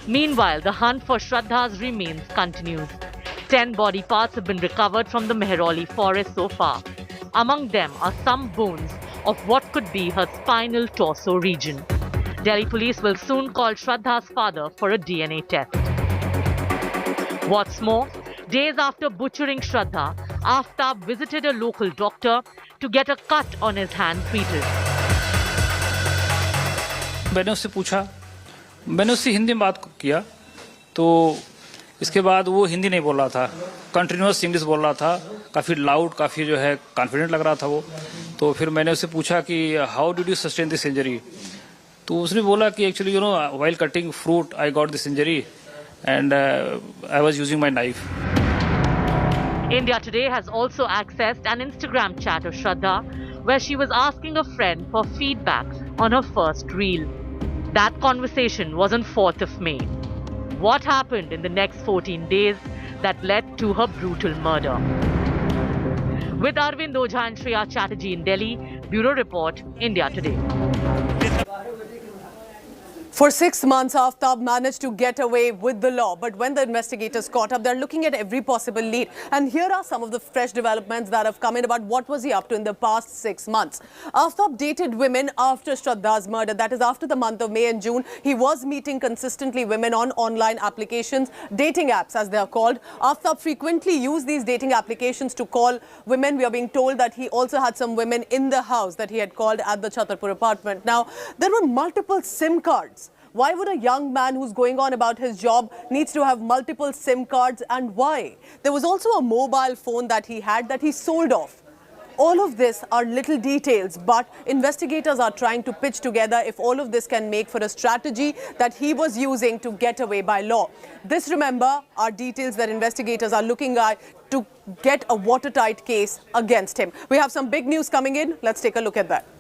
Meanwhile, the hunt for Shraddha's remains continues. 10 body parts have been recovered from the Mehrauli forest so far. Among them are some bones of what could be her spinal torso region. Delhi police will soon call Shraddha's father for a DNA test. What's more, days after butchering Shraddha, Aaftab visited a local doctor to get a cut on his hand treated. मैंने उससे पूछा, मैंने उससे हिंदी में बात किया, तो इसके बाद वो हिंदी नहीं बोल रहा था, कंटिन्यूअस इंग्लिश बोल रहा था, काफ़ी लाउड, काफ़ी जो है कॉन्फिडेंट लग रहा था वो। तो फिर मैंने उससे पूछा कि how did you sustain this injury, तो उसने बोला कि actually you know while cutting fruit I got this injury and I was using my knife. India Today has also accessed an Instagram chat of Shraddha where she was asking a friend for feedback on her first reel. That conversation was on 4th of May. What happened in the next 14 days that led to her brutal murder? With Arvind Ojha and Shreya Chatterjee in Delhi, Bureau Report, India Today. For 6 months, Aftab managed to get away with the law. But when the investigators caught up, they're looking at every possible lead. And here are some of the fresh developments that have come in about what was he up to in the past 6 months. Aftab dated women after Shraddha's murder. That is, after the month of May and June, he was meeting consistently women on online applications, dating apps as they are called. Aftab frequently used these dating applications to call women. We are being told that he also had some women in the house that he had called at the Chhatarpur apartment. Now, there were multiple SIM cards. Why would a young man who's going on about his job needs to have multiple SIM cards, and why? There was also a mobile phone that he had that he sold off. All of this are little details, but investigators are trying to pitch together if all of this can make for a strategy that he was using to get away by law. This, remember, are details that investigators are looking at to get a watertight case against him. We have some big news coming in. Let's take a look at that.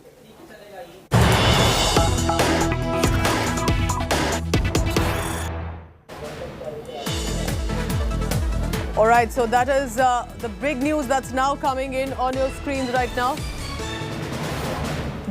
All right, so that is the big news that's now coming in on your screens right now.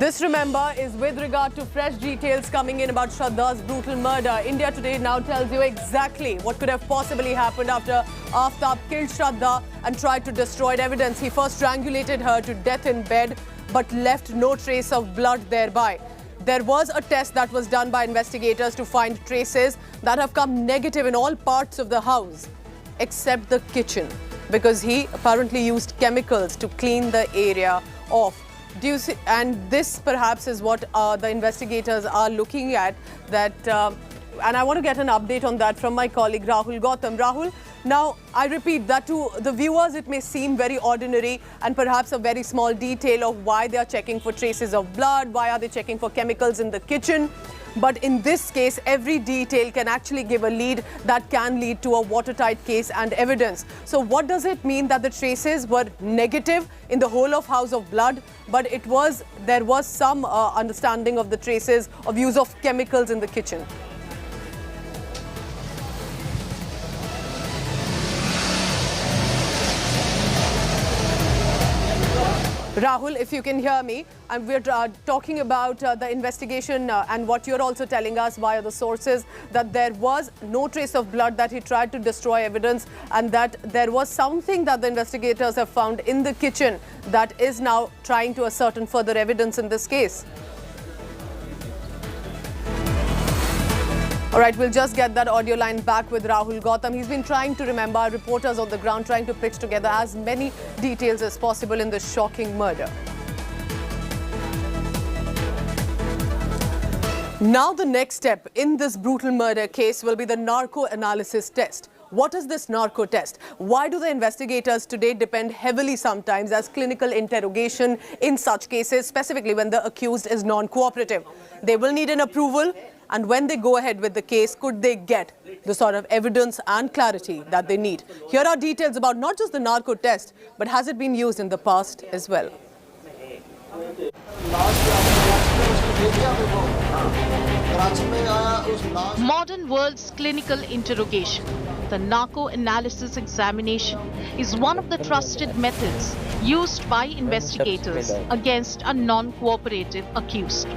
This, remember, is with regard to fresh details coming in about Shraddha's brutal murder. India Today now tells you exactly what could have possibly happened after Aftab killed Shraddha and tried to destroy evidence. He first strangulated her to death in bed, but left no trace of blood thereby. There was a test that was done by investigators to find traces that have come negative in all parts of the house, except the kitchen, because he apparently used chemicals to clean the area off. Do you see? And this perhaps is what the investigators are looking at. And I want to get an update on that from my colleague Rahul Gautam. Rahul, now I repeat that to the viewers it may seem very ordinary and perhaps a very small detail of why they are checking for traces of blood, why are they checking for chemicals in the kitchen. But in this case, every detail can actually give a lead that can lead to a watertight case and evidence. So what does it mean that the traces were negative in the whole of house of blood, but there was some understanding of the traces of use of chemicals in the kitchen? Rahul, if you can hear me, and we're talking about the investigation and what you're also telling us via the sources, that there was no trace of blood, that he tried to destroy evidence, and that there was something that the investigators have found in the kitchen that is now trying to ascertain further evidence in this case. All right, we'll just get that audio line back with Rahul Gautam. He's been trying to remember, reporters on the ground trying to pitch together as many details as possible in this shocking murder. Now the next step in this brutal murder case will be the narco-analysis test. What is this narco test? Why do the investigators today depend heavily sometimes as clinical interrogation in such cases, specifically when the accused is non-cooperative? They will need an approval. And when they go ahead with the case, could they get the sort of evidence and clarity that they need? Here are details about not just the narco test, but has it been used in the past as well? Modern world's clinical interrogation, the narco-analysis examination, is one of the trusted methods used by investigators against a non-cooperative accused.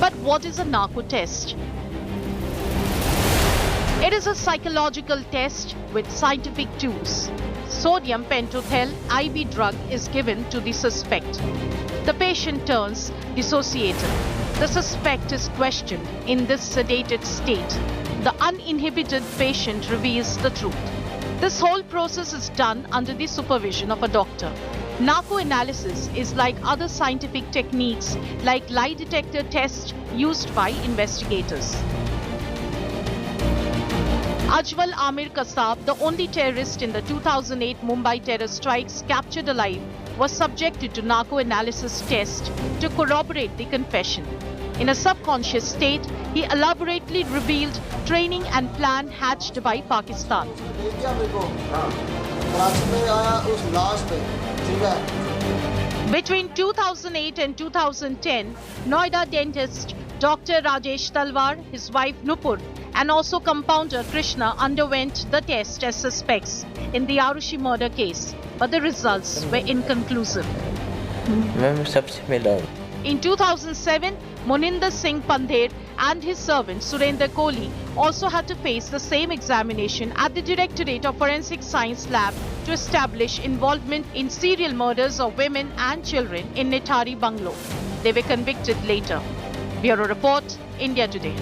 But what is a narco test? It is a psychological test with scientific tools. Sodium pentothal IB drug is given to the suspect. The patient turns dissociated. The suspect is questioned in this sedated state. The uninhibited patient reveals the truth. This whole process is done under the supervision of a doctor. Narco-analysis is like other scientific techniques like lie detector tests used by investigators. Ajwal Amir Kasab, the only terrorist in the 2008 Mumbai terror strikes captured alive, was subjected to narco-analysis test to corroborate the confession. In a subconscious state, he elaborately revealed training and plan hatched by Pakistan. Between 2008 and 2010, Noida dentist Dr. Rajesh Talwar, his wife Nupur, and also compounder Krishna underwent the test as suspects in the Arushi murder case, but the results were inconclusive. In 2007, Moninder Singh Pandher and his servant Surendra Kohli also had to face the same examination at the Directorate of Forensic Science Lab to establish involvement in serial murders of women and children in Nithari Bungalow. They were convicted later. Bureau Report, India Today.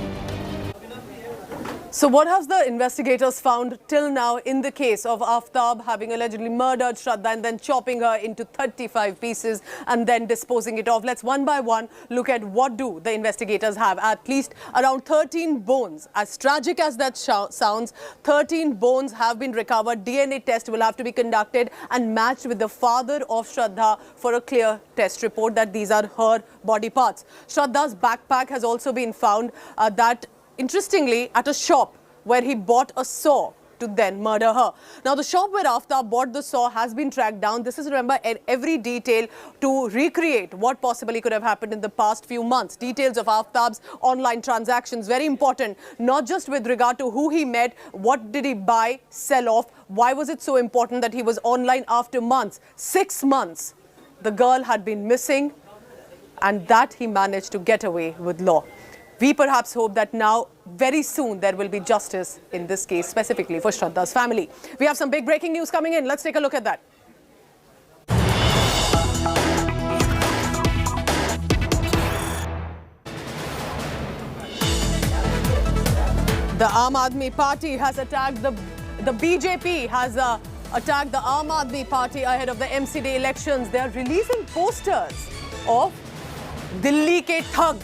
So what have the investigators found till now in the case of Aftab having allegedly murdered Shraddha and then chopping her into 35 pieces and then disposing it off? Let's one by one look at what do the investigators have. At least around 13 bones. As tragic as that sounds, 13 bones have been recovered. DNA test will have to be conducted and matched with the father of Shraddha for a clear test report that these are her body parts. Shraddha's backpack has also been found that interestingly, at a shop where he bought a saw to then murder her. Now, the shop where Aftab bought the saw has been tracked down. This is, remember, every detail to recreate what possibly could have happened in the past few months. Details of Aftab's online transactions, very important, not just with regard to who he met, what did he buy, sell off, why was it so important that he was online after months? 6 months. The girl had been missing, and that he managed to get away with law. We perhaps hope that now, very soon, there will be justice in this case, specifically for Shraddha's family. We have some big breaking news coming in. Let's take a look at that. The Aam Aadmi Party has attacked the BJP has attacked the Aam Aadmi Party ahead of the MCD elections. They are releasing posters of Delhi ke Thug,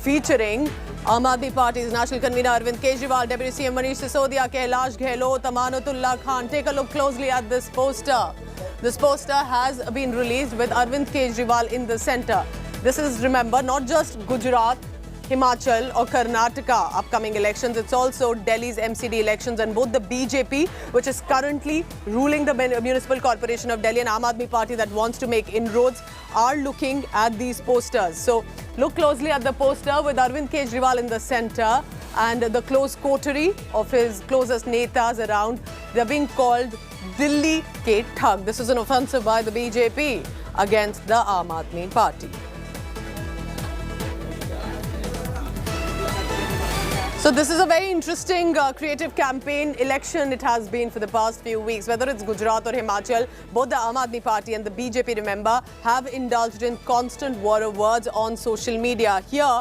featuring Aam Aadmi Party's National Convener Arvind Kejriwal, Deputy CM Manish Sisodia, Kailash Gehlot, Amanatullah Khan. Take a look closely at this poster. This poster has been released with Arvind Kejriwal in the centre. This is, remember, not just Gujarat, Himachal or Karnataka upcoming elections. It's also Delhi's MCD elections, and both the BJP, which is currently ruling the Municipal Corporation of Delhi, and Aam Aadmi Party that wants to make inroads, are looking at these posters. So look closely at the poster with Arvind Kejriwal in the centre and the close coterie of his closest netas around. They're being called Delhi ke Thug. This is an offensive by the BJP against the Aam Aadmi Party. So this is a very interesting creative campaign election it has been for the past few weeks. Whether it's Gujarat or Himachal, both the Aam Aadmi Party and the BJP, remember, have indulged in constant war of words on social media. Here,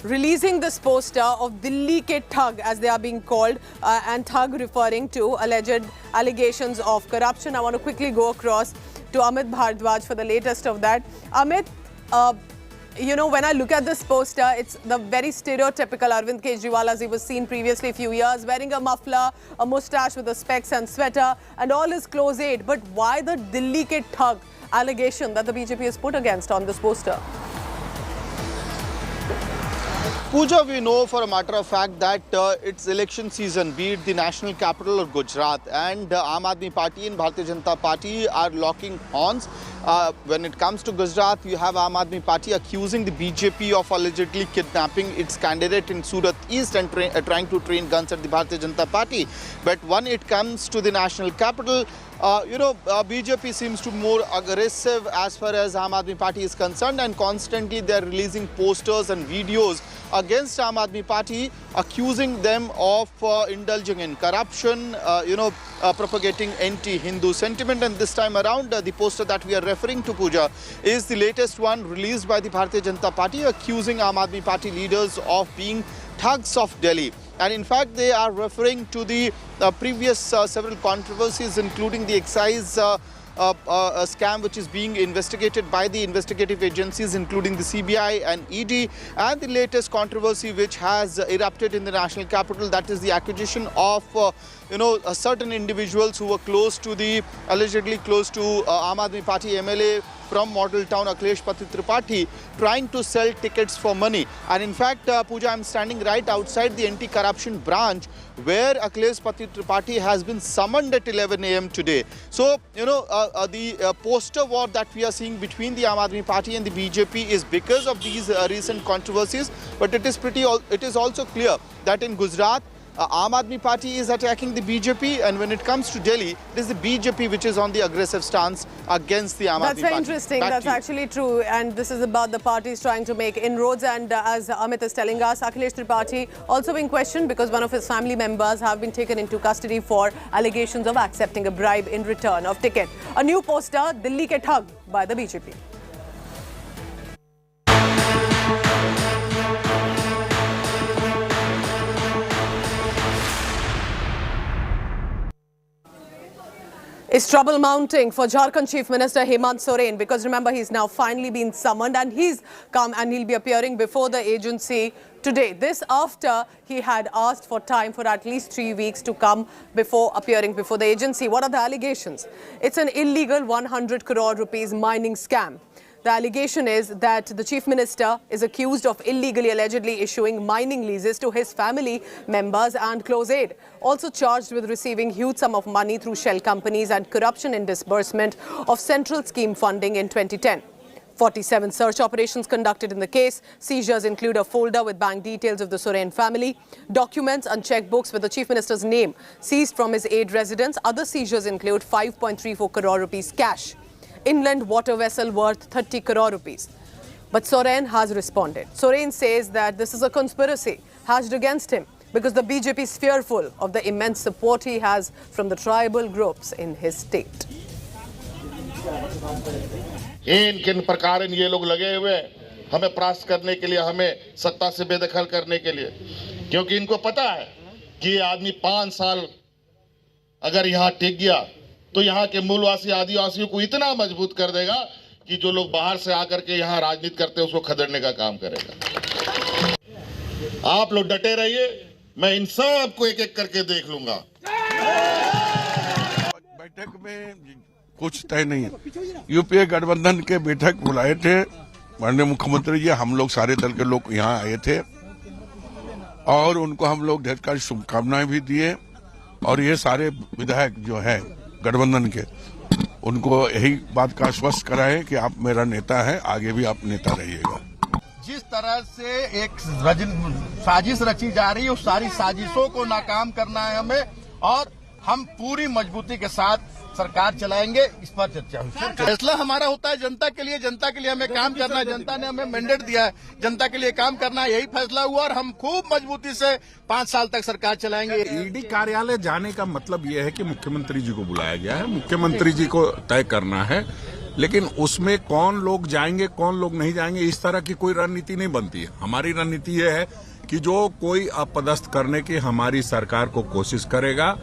releasing this poster of Delhi ke Thug, as they are being called, and Thug referring to alleged allegations of corruption. I want to quickly go across to Amit Bhardwaj for the latest of that. Amit, you know, when I look at this poster, it's the very stereotypical Arvind Kejriwal as he was seen previously a few years, wearing a muffler, a moustache with the specs and sweater, and all his close aid. But why the Delhi ke Thug allegation that the BJP has put against on this poster? Pooja, we know for a matter of fact that it's election season, be it the national capital or Gujarat, and Aam Aadmi Party and Bharatiya Janata Party are locking horns. When it comes to Gujarat, you have Aam Aadmi Party accusing the BJP of allegedly kidnapping its candidate in Surat East and trying to train guns at the Bharatiya Janata Party. But when it comes to the national capital, BJP seems to be more aggressive as far as Aam Aadmi Party is concerned, and constantly they are releasing posters and videos against Aam Aadmi Party, accusing them of indulging in corruption, propagating anti-Hindu sentiment. And this time around, the poster that we are referring to, Pooja, is the latest one released by the Bharatiya Janata Party, accusing Aam Aadmi Party leaders of being thugs of Delhi. And in fact, they are referring to the previous several controversies, including the excise scam which is being investigated by the investigative agencies, including the CBI and ED, and the latest controversy which has erupted in the national capital, that is the acquisition of certain individuals who were allegedly close to Aam Aadmi Party MLA from Model Town, Akhilesh Tripathi, trying to sell tickets for money. And in fact, Pooja, I'm standing right outside the anti-corruption branch where Akhilesh Tripathi has been summoned at 11 a.m. today. So, the poster war that we are seeing between the Aam Aadmi Party and the BJP is because of these recent controversies. But it is also clear that in Gujarat, Aam Aadmi Party is attacking the BJP, and when it comes to Delhi, it is the BJP which is on the aggressive stance against the Aam Aadmi Party. That's very interesting. That's actually true. And this is about the parties trying to make inroads. And as Amit is telling us, Akhilesh Tripathi also being questioned because one of his family members have been taken into custody for allegations of accepting a bribe in return of ticket. A new poster, Delhi ke Thug, by the BJP. Is trouble mounting for Jharkhand Chief Minister Hemant Soren, because remember he's now finally been summoned and he's come and he'll be appearing before the agency today. This after he had asked for time for at least 3 weeks to come before appearing before the agency. What are the allegations? It's an illegal 100 crore rupees mining scam. The allegation is that the Chief Minister is accused of illegally, allegedly issuing mining leases to his family members and close aid. Also charged with receiving huge sum of money through shell companies and corruption in disbursement of central scheme funding in 2010. 47 search operations conducted in the case. Seizures include a folder with bank details of the Soren family, documents and checkbooks with the Chief Minister's name seized from his aid residence. Other seizures include 5.34 crore rupees cash, inland water vessel worth 30 crore rupees. But Soren has responded. Soren says that this is a conspiracy hatched against him because the BJP is fearful of the immense support he has from the tribal groups in his state. किन प्रकार ये लोग लगे हुए हमें परास्त करने के लिए, हमें सत्ता से बेदखल करने के लिए, क्योंकि इनको पता है कि ये आदमी 5 साल अगर यहाँ टिक गया तो यहाँ के मूलवासी आदिवासियों को इतना मजबूत कर देगा कि जो लोग बाहर से आकर के यहाँ राजनीति करते हैं उसको खदेड़ने का काम करेगा। आप लोग डटे रहिए, मैं इन सब को एक एक करके देख लूंगा। बैठक में कुछ तय नहीं है। यूपीए गठबंधन के बैठक बुलाए थे माननीय मुख्यमंत्री जी, हम लोग सारे दल के लोग यहाँ आए थे और उनको हम लोग ढेर सारी शुभकामनाएं भी दिए और ये सारे विधायक जो है गठबंधन के, उनको यही बात का आश्वस्त कराए कि आप मेरा नेता है, आगे भी आप नेता रहिएगा। जिस तरह से एक साजिश रची जा रही है उस सारी साजिशों को नाकाम करना है हमें, और हम पूरी मजबूती के साथ सरकार चलाएंगे। इस पर चर्चा हुई। फैसला हमारा होता है जनता के लिए, जनता के लिए हमें काम करना है, जनता ने हमें मैंडेट दिया है, जनता के लिए काम करना है, यही फैसला हुआ और हम खूब मजबूती से 5 साल तक सरकार चलाएंगे। ईडी कार्यालय जाने का मतलब यह है कि मुख्यमंत्री जी को बुलाया गया है, मुख्यमंत्री जी को तय करना है, लेकिन उसमें कौन लोग जाएंगे कौन लोग नहीं जाएंगे इस तरह की कोई रणनीति नहीं बनती है। हमारी रणनीति यह है कि जो कोई अपदस्थ करने की हमारी सरकार को कोशिश करेगा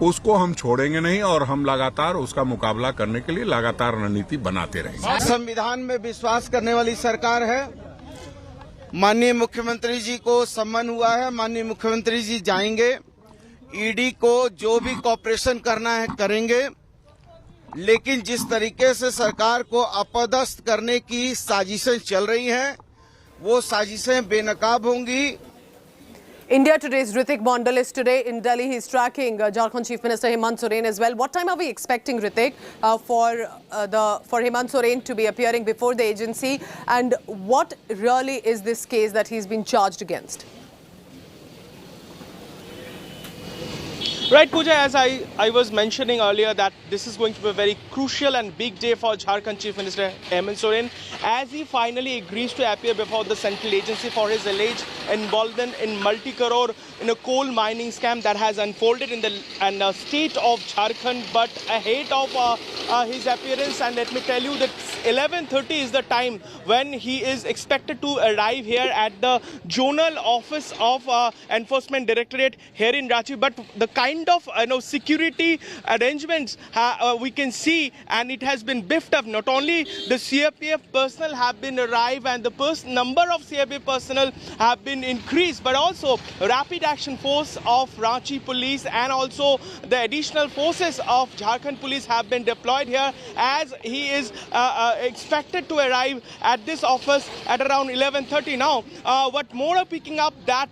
उसको हम छोड़ेंगे नहीं और हम लगातार उसका मुकाबला करने के लिए लगातार रणनीति बनाते रहेंगे। संविधान में विश्वास करने वाली सरकार है। माननीय मुख्यमंत्री जी को सम्मन हुआ है, माननीय मुख्यमंत्री जी जाएंगे, ईडी को जो भी कॉपरेशन करना है करेंगे, लेकिन जिस तरीके से सरकार को अपदस्थ करने की साजिशें चल रही हैं वो साजिशें बेनकाब होंगी। India Today's Ritik Mondal is today in Delhi. He's tracking Jharkhand Chief Minister Hemant Soren as well. What time are we expecting, Ritik, for Hemant Soren to be appearing before the agency? And what really is this case that he's been charged against? Right, Pooja, as I was mentioning earlier that this is going to be a very crucial and big day for Jharkhand Chief Minister Hemant Soren as he finally agrees to appear before the central agency for his alleged involvement in multi-crore in a coal mining scam that has unfolded in the state of Jharkhand. But ahead of his appearance, and let me tell you that 11:30 is the time when he is expected to arrive here at the zonal office of Enforcement Directorate here in Ranchi. But the kind of security arrangements we can see, and it has been beefed up. Not only the CRPF personnel have been arrived and the number of CRPF personnel have been increased, but also Rapid Action Force of Ranchi Police and also the additional forces of Jharkhand Police have been deployed here, as he is expected to arrive at this office at around 11:30. Now, what more are picking up that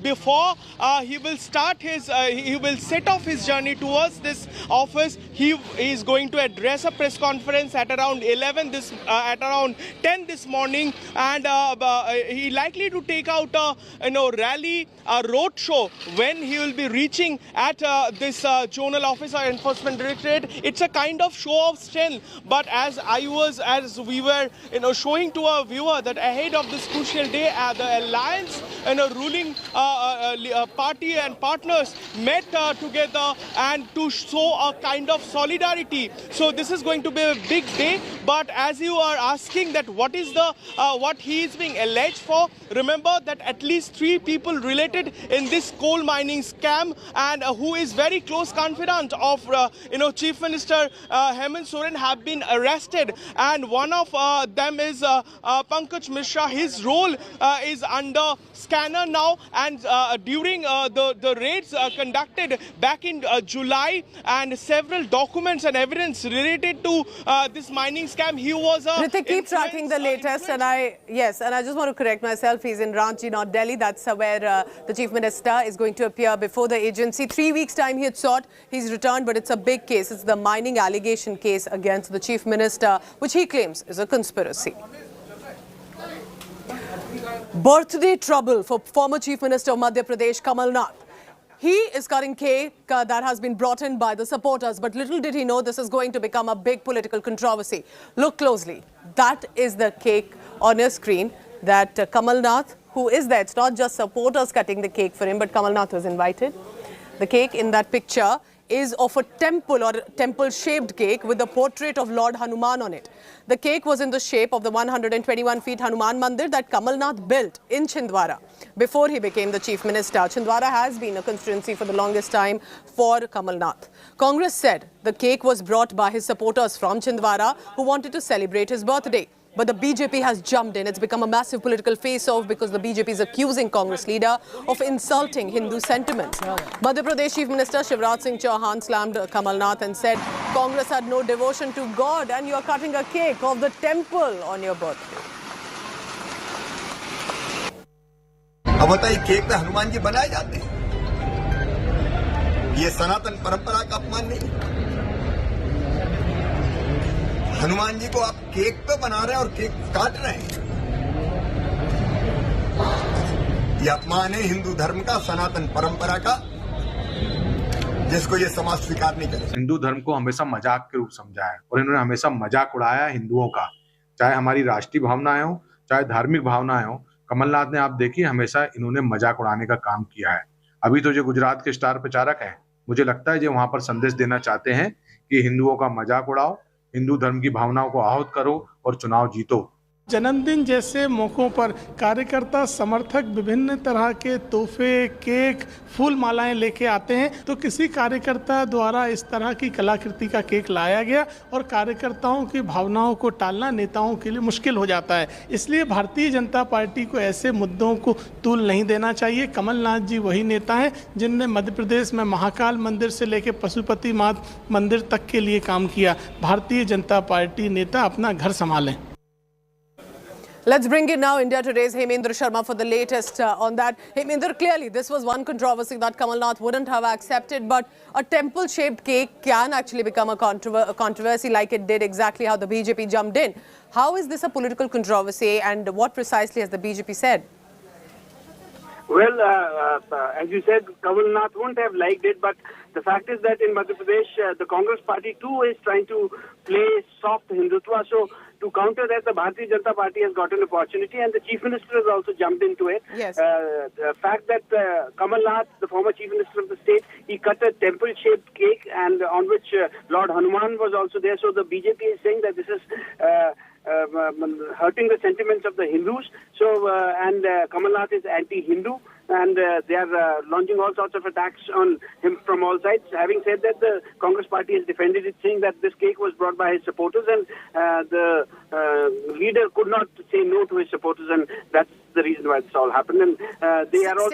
before he will set off his journey towards this office, he is going to address a press conference at around 10 this morning, and he likely to take out a rally, a road show when he will be reaching at this zonal office or Enforcement Directorate. It's a kind of show of strength, but as we were showing to our viewer that ahead of this crucial day, the alliance ruling party and partners met together and to show a kind of solidarity. So this is going to be a big day. But as you are asking that what is the what he is being alleged for, remember that at least 3 people related in this coal mining scam and who is very close confidant of Chief Minister Hemant Soren have been arrested, and one of them is Pankaj Mishra. His role is under scanner now, and during the raids conducted back in July, and several documents and evidence related to this mining scam, he was Ritik, keep tracking the latest, and I just want to correct myself. He's in Ranchi, not Delhi. That's where the Chief Minister is going to appear before the agency. 3 weeks' time he had sought. He's returned, but it's a big case. It's the mining allegation case against the Chief Minister, which he claims is a conspiracy. Birthday trouble for former Chief Minister of Madhya Pradesh, Kamal Nath. He is cutting cake that has been brought in by the supporters, but little did he know this is going to become a big political controversy. Look closely. That is the cake on your screen that Kamal Nath, who is there, it's not just supporters cutting the cake for him, but Kamal Nath was invited. The cake in that picture is of a temple or temple-shaped cake with the portrait of Lord Hanuman on it. The cake was in the shape of the 121 feet Hanuman Mandir that Kamal Nath built in Chhindwara before he became the Chief Minister. Chhindwara has been a constituency for the longest time for Kamal Nath. Congress said the cake was brought by his supporters from Chhindwara who wanted to celebrate his birthday. But the BJP has jumped in. It's become a massive political face-off because the BJP is accusing Congress leader of insulting Hindu sentiments. Madhya Pradesh Chief Minister Shivraj Singh Chauhan slammed Kamal Nath and said Congress had no devotion to God and you are cutting a cake of the temple on your birthday. अब बताइए cake में हनुमान जी बनाए जाते हैं, ये सनातन परंपरा का अपमान नहीं। हनुमान जी को आप केक तो बना रहे हैं और केक काट रहे हैं, ये अपमान है हिंदू धर्म का, सनातन परंपरा का, जिसको ये समाज स्वीकार नहीं करे। हिंदू धर्म को हमेशा मजाक के रूप समझा है और इन्होंने हमेशा मजाक उड़ाया हिंदुओं का, चाहे हमारी राष्ट्रीय भावनाएं हो चाहे धार्मिक भावनाएं हो। कमलनाथ ने आप देखिए हमेशा इन्होंने मजाक उड़ाने का काम किया है। अभी तो जो गुजरात के स्टार प्रचारक हैं, मुझे लगता है जो वहां पर संदेश देना चाहते हैं कि हिंदुओं का मजाक उड़ाओ, हिंदू धर्म की भावनाओं को आहत करो और चुनाव जीतो। जन्मदिन जैसे मौकों पर कार्यकर्ता समर्थक विभिन्न तरह के तोहफे, केक, फूल मालाएं लेके आते हैं, तो किसी कार्यकर्ता द्वारा इस तरह की कलाकृति का केक लाया गया और कार्यकर्ताओं की भावनाओं को टालना नेताओं के लिए मुश्किल हो जाता है। इसलिए भारतीय जनता पार्टी को ऐसे मुद्दों को तूल नहीं देना चाहिए। कमलनाथ जी वही नेता हैं जिनने मध्य प्रदेश में महाकाल मंदिर से लेकर पशुपति नाथ मंदिर तक के लिए काम किया। भारतीय जनता पार्टी नेता अपना घर संभालें। Let's bring in now India Today's Hemendra Sharma for the latest on that. Hemendra, clearly this was one controversy that Kamal Nath wouldn't have accepted, but a temple-shaped cake can actually become a controversy like it did exactly how the BJP jumped in. How is this a political controversy and what precisely has the BJP said? Well, as you said, Kamal Nath wouldn't have liked it, but the fact is that in Madhya Pradesh, the Congress party too is trying to play soft Hindutva. So to counter that, the Bharatiya Janata Party has got an opportunity, and the Chief Minister has also jumped into it. Yes. The fact that Kamal Nath, the former Chief Minister of the state, he cut a temple-shaped cake, and on which Lord Hanuman was also there. So the BJP is saying that this is hurting the sentiments of the Hindus. So, and Kamal Nath is anti-Hindu, and they are launching all sorts of attacks on him from all sides. Having said that, the Congress party has defended it, saying that this cake was brought by his supporters, and the leader could not say no to his supporters, and that's the reason why this all happened. And they are also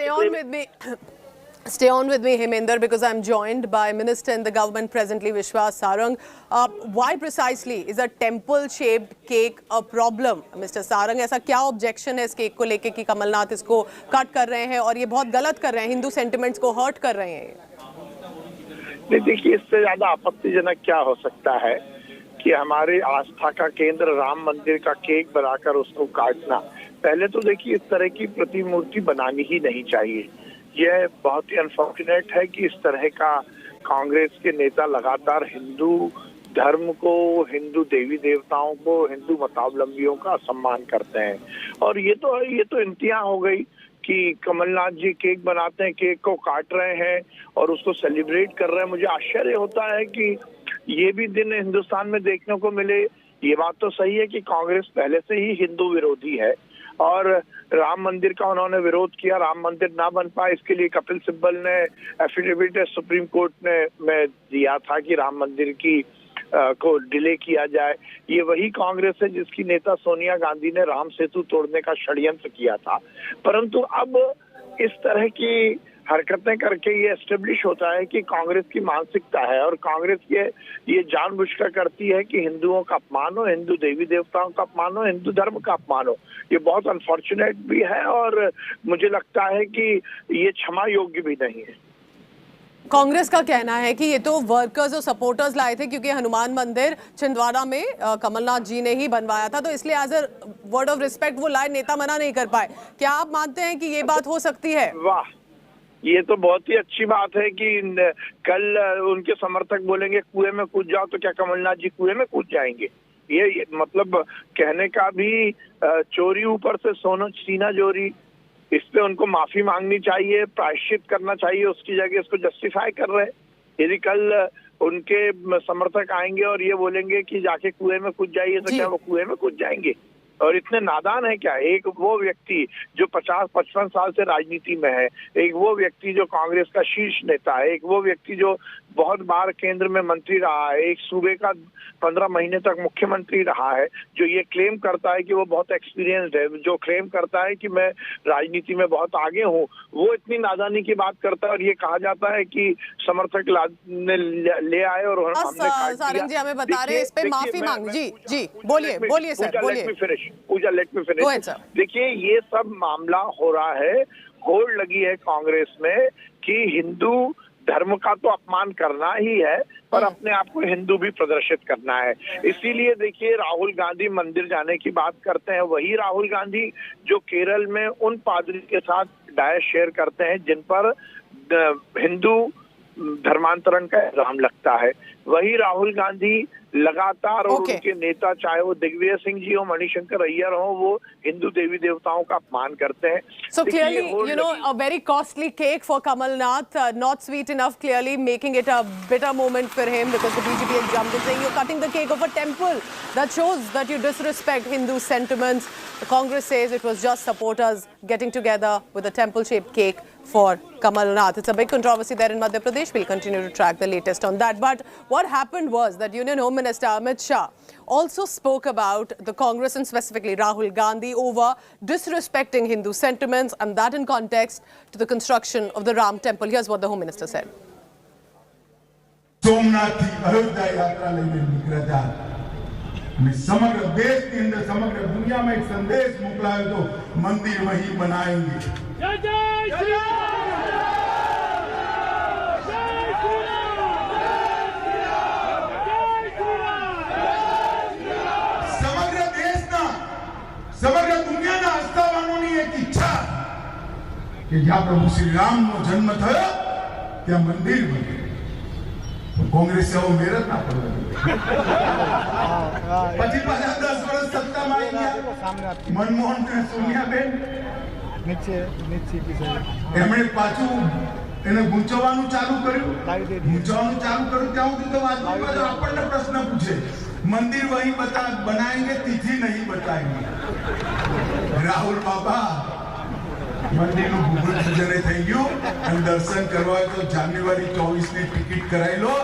Stay on with me, Heminder, because I'm joined by Minister in the government presently, Vishwas Sarang. Why precisely is a temple-shaped cake a problem, Mr. Sarang? ऐसा क्या objection है इस cake को लेके कि कमलनाथ इसको cut कर रहे हैं और ये बहुत गलत कर रहे हैं, हिंदू सेंटिमेंट्स को हर्ट कर रहे हैं? नहीं, देखिए, इससे ज्यादा आपत्तिजनक क्या हो सकता है कि हमारे आस्था का केंद्र राम मंदिर का केक बनाकर उसको काटना। पहले तो देखिए, इस तरह की प्रतिमूर्ति बनानी ही नहीं चाहिए। यह बहुत ही अनफॉर्चुनेट है कि इस तरह का कांग्रेस के नेता लगातार हिंदू धर्म को, हिंदू देवी देवताओं को, हिंदू मतावलंबियों का सम्मान करते हैं। और ये तो इंतहा हो गई कि कमलनाथ जी केक बनाते हैं, केक को काट रहे हैं और उसको सेलिब्रेट कर रहे हैं। मुझे आश्चर्य होता है कि ये भी दिन हिंदुस्तान में देखने को मिले। ये बात तो सही है कि कांग्रेस पहले से ही हिंदू विरोधी है और राम मंदिर का उन्होंने विरोध किया, राम मंदिर ना बन पाए, इसके लिए कपिल सिब्बल ने एफिडेविट सुप्रीम कोर्ट में दिया था कि राम मंदिर की को डिले किया जाए। ये वही कांग्रेस है जिसकी नेता सोनिया गांधी ने राम सेतु तोड़ने का षड्यंत्र किया था। परंतु अब इस तरह की हरकतें करके ये एस्टेब्लिश होता है कि कांग्रेस की मानसिकता है और कांग्रेस ये जानबूझकर करती है कि हिंदुओं का अपमान हो, हिंदू देवी देवताओं का अपमान हो, हिंदू धर्म का अपमान हो। ये बहुत अनफॉर्चुनेट भी है और मुझे लगता है कि ये क्षमा योग्य भी नहीं है। कांग्रेस का कहना है कि ये तो वर्कर्स और सपोर्टर्स लाए थे क्योंकि हनुमान मंदिर छिंदवाड़ा में कमलनाथ जी ने ही बनवाया था, तो इसलिए as a word of respect वो लाए, नेता मना नहीं कर पाए। क्या आप मानते हैं कि ये बात हो सकती है? वाह, ये तो बहुत ही अच्छी बात है कि कल उनके समर्थक बोलेंगे कुएं में कूद जाओ, तो क्या कमलनाथ जी कुएं में कूद जाएंगे? ये मतलब कहने का भी चोरी ऊपर से सोना सीना चोरी। इस पे उनको माफी मांगनी चाहिए, प्रायश्चित करना चाहिए, उसकी जगह इसको जस्टिफाई कर रहे हैं। यदि कल उनके समर्थक आएंगे और ये बोलेंगे कि जाके कुएं में कूद जाइए, तो क्या वो कुएं में कूद जाएंगे? और इतने नादान है क्या? एक वो व्यक्ति जो 50-55 साल से राजनीति में है, एक वो व्यक्ति जो कांग्रेस का शीर्ष नेता है, एक वो व्यक्ति जो बहुत बार केंद्र में मंत्री रहा है, एक सूबे का 15 महीने तक मुख्यमंत्री रहा है, जो ये क्लेम करता है कि वो बहुत एक्सपीरियंस्ड है, जो क्लेम करता है कि मैं राजनीति में बहुत आगे हूँ, वो इतनी नादानी की बात करता है और ये कहा जाता है कि समर्थक ले आए और हमने काट दिया। सारंग जी हमें बता रहे हैं इस पे माफी मांग। जी बोलिए सर, बोलिए। पूजा, लेट मी फिनिश। देखिए, ये सब मामला हो रहा है, होड़ लगी है कांग्रेस में कि हिंदू धर्म का तो अपमान करना ही है पर अपने आप को हिंदू भी प्रदर्शित करना है। इसीलिए देखिए, राहुल गांधी मंदिर जाने की बात करते हैं, वही राहुल गांधी जो केरल में उन पादरी के साथ डायस शेयर करते हैं जिन पर हिंदू धर्मांतरण का इल्जाम लगता है, वही राहुल गांधी लगातार और उनके नेता, चाहे वो दिग्विजय सिंह जी हो, मणिशंकर अय्यर हो, वो हिंदू देवी देवताओं का अपमान करते हैं। So clearly, you know, a very costly cake for Kamal Nath, not sweet enough, clearly making it a bitter moment for him because the BJP has jumped in saying you're cutting the cake of a temple. That shows that you disrespect Hindu sentiments. The Congress says it was just supporters getting together with a temple-shaped cake for Kamal Nath. It's a big controversy there in Madhya Pradesh. We'll continue to track the latest on that. But what happened was that Union Home Minister Amit Shah also spoke about the Congress and specifically Rahul Gandhi over disrespecting Hindu sentiments, and that in context to the construction of the Ram temple. Here's what the Home Minister said. समग्र देश के अंदर समग्र दुनिया में एक संदेश मोकला है, तो मंदिर वही बनाएंगे। समग्र देश ना समग्र दुनिया ना आस्थावानों एक इच्छा कि जहाँ प्रभु श्री राम नो जन्म थयो ત્યાં મંદિર બને। कांग्रेस वो मेहनत ना पड़े પછી પાછા 10 વર્ષ સત્તામાં આવી ગયા મનમોહન અને સોનિયાબેન એમણે પાછું એને ગૂંચવવાનું ચાલુ કર્યું ત્યાં સુધી તો આપણને પ્રશ્ન પૂછે मंदिर वही बनाएंगे, तिथि नहीं बताएंगे। राहुल बाबा मंदिर નું ભૂગોળ પૂજન થઈ ગયું અને દર્શન કરવા તો જાન્યુઆરી 24 ની ટિકિટ કરાવી લો।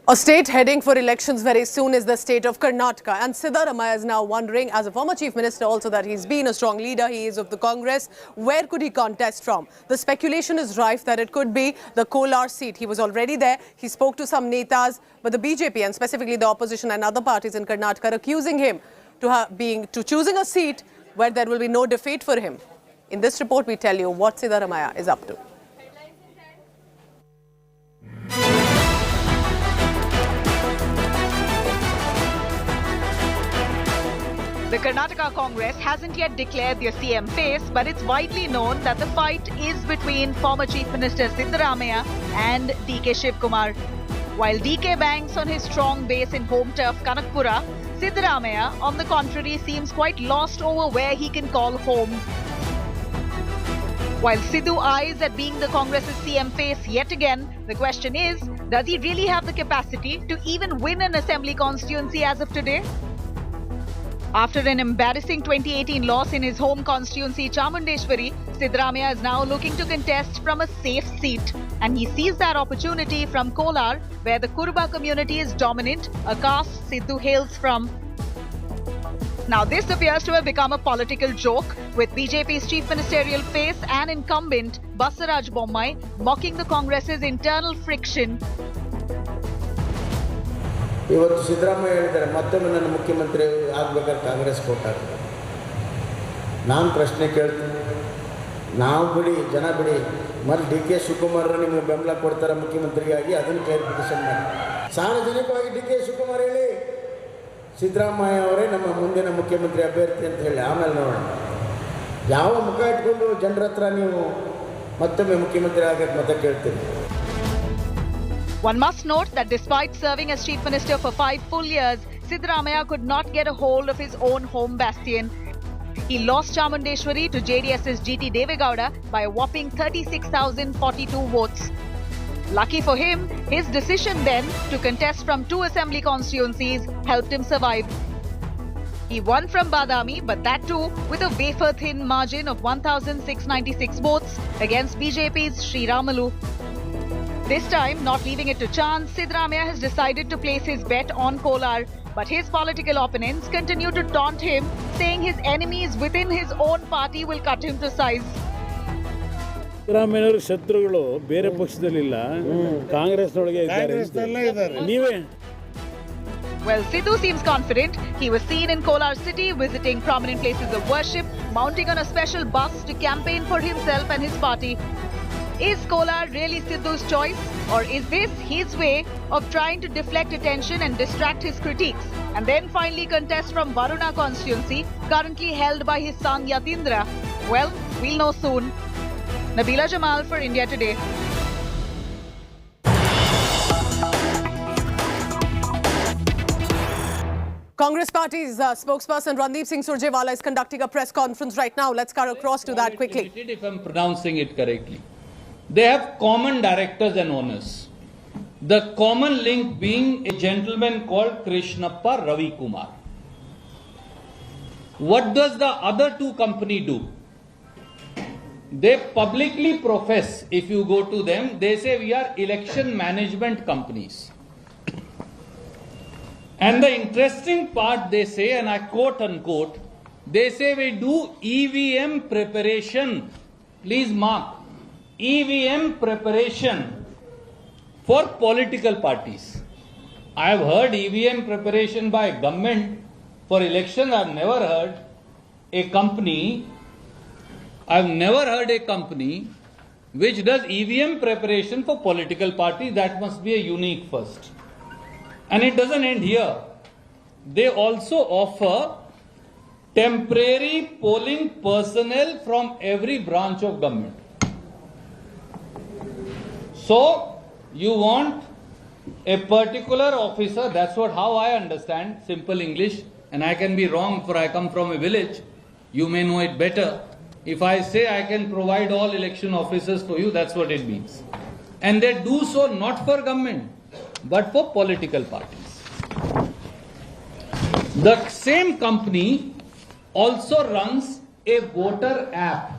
A state heading for elections very soon is the state of Karnataka, and Siddaramaiah is now wondering, as a former chief minister also, that he's been a strong leader, he is of the Congress, where could he contest from? The speculation is rife that it could be the Kolar seat. He was already there, he spoke to some netas, but the BJP and specifically the opposition and other parties in Karnataka are accusing him to choosing a seat where there will be no defeat for him. In this report, we tell you what Siddaramaiah is up to. The Karnataka Congress hasn't yet declared their CM face, but it's widely known that the fight is between former Chief Minister Siddaramaiah and DK Shivkumar. While DK banks on his strong base in home turf Kanakpura, Siddaramaiah, on the contrary, seems quite lost over where he can call home. While Sidhu eyes at being the Congress's CM face yet again, the question is, does he really have the capacity to even win an assembly constituency as of today? After an embarrassing 2018 loss in his home constituency Chamundeshwari, Siddaramaiah is now looking to contest from a safe seat. And he sees that opportunity from Kolar, where the Kurba community is dominant, a caste Sidhu hails from. Now this appears to have become a political joke, with BJP's chief ministerial face and incumbent Basaraj Bommai mocking the Congress's internal friction. ಇವತ್ತು ಸಿದ್ದರಾಮಯ್ಯ ಹೇಳಿದ್ದಾರೆ ಮತ್ತೊಮ್ಮೆ ನನ್ನ ಮುಖ್ಯಮಂತ್ರಿ ಆಗಬೇಕಾದ್ರೆ ಕಾಂಗ್ರೆಸ್ ಕೊಟ್ಟಾಗ ನಾನು ಪ್ರಶ್ನೆ ಕೇಳ್ತೀನಿ, ನಾವು ಬಿಡಿ ಜನ ಬಿಡಿ, ಮತ್ತೆ ಡಿ ಕೆ ಶಿವಕುಮಾರ್ ನಿಮಗೆ ಬೆಂಬಲ ಕೊಡ್ತಾರೆ ಮುಖ್ಯಮಂತ್ರಿಯಾಗಿ, ಅದನ್ನು ಕ್ಲಾರಿಫಿಕೇಶನ್ ಮಾಡಿ ಸಾರ್ವಜನಿಕವಾಗಿ ಡಿ ಕೆ ಶಿವಕುಮಾರ್ ಹೇಳಿ ಸಿದ್ದರಾಮಯ್ಯ ಅವರೇ ನಮ್ಮ ಮುಂದಿನ ಮುಖ್ಯಮಂತ್ರಿ ಅಭ್ಯರ್ಥಿ ಅಂತ ಹೇಳಿ, ಆಮೇಲೆ ನೋಡೋಣ ಯಾವ ಮುಖ ಇಟ್ಕೊಂಡು ಜನರ ಹತ್ರ ನೀವು ಮತ್ತೊಮ್ಮೆ ಮುಖ್ಯಮಂತ್ರಿ ಆಗಕ್ಕೆ ಮತ ಕೇಳ್ತೀರಿ. One must note that despite serving as Chief Minister for 5 full years, Siddaramaiah could not get a hold of his own home bastion. He lost Chamundeshwari to JDS's GT Devegowda by a whopping 36,042 votes. Lucky for him, his decision then to contest from 2 assembly constituencies helped him survive. He won from Badami, but that too with a wafer-thin margin of 1,696 votes against BJP's Sri Ramalu. This time, not leaving it to chance, Siddaramaiah has decided to place his bet on Kolar. But his political opponents continue to taunt him, saying his enemies within his own party will cut him to size. ಸಿದ್ದರಾಮಯ್ಯನವರ ಶತ್ರುಗಳು ಬೇರೆ ಪಕ್ಷದಲ್ಲಿಲ್ಲ, ಕಾಂಗ್ರೆಸ್ನೊಳಗೆ ಇದ್ದಾರೆ. ನೀವೇ. Well, Sidhu seems confident. He was seen in Kolar city visiting prominent places of worship, mounting on a special bus to campaign for himself and his party. Is Kolar really Sidhu's choice, or is this his way of trying to deflect attention and distract his critiques, and then finally contest from Varuna constituency, currently held by his son Yatindra? Well, we'll know soon. Nabila Jamal for India Today. Congress Party's spokesperson Randeep Singh Surjewala is conducting a press conference right now. Let's cut across to that quickly. If I'm pronouncing it correctly. They have common directors and owners. The common link being a gentleman called Krishnappa Ravi Kumar. What does the other 2 company do? They publicly profess, if you go to them, they say we are election management companies. And the interesting part they say, and I quote unquote, they say we do EVM preparation. Please mark. EVM preparation for political parties. I have heard EVM preparation by government for election. I have never heard a company which does EVM preparation for political parties. That must be a unique first. And it doesn't end here. They also offer temporary polling personnel from every branch of government. So, you want a particular officer, that's how I understand, simple English, and I can be wrong for I come from a village, you may know it better. If I say I can provide all election officers for you, that's what it means. and they do so not for government but for political parties. The same company also runs a voter app,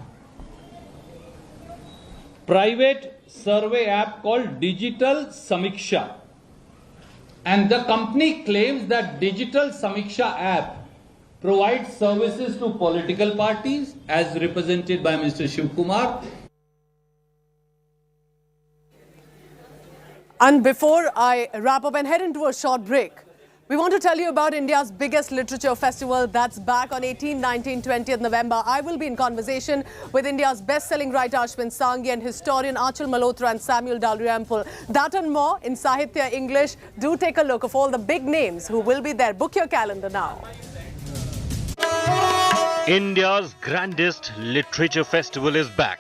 private survey app called Digital Samiksha, and the company claims that Digital Samiksha app provides services to political parties as represented by Mr. Shiv Kumar. And before I wrap up and head into a short break, we want to tell you about India's biggest literature festival that's back on 18, 19, 20th November. I will be in conversation with India's best-selling writer Ashwin Sanghi and historian Achal Malhotra and Samuel Dalrymple. That and more in Sahitya English. Do take a look of all the big names who will be there. Book your calendar now. India's grandest literature festival is back.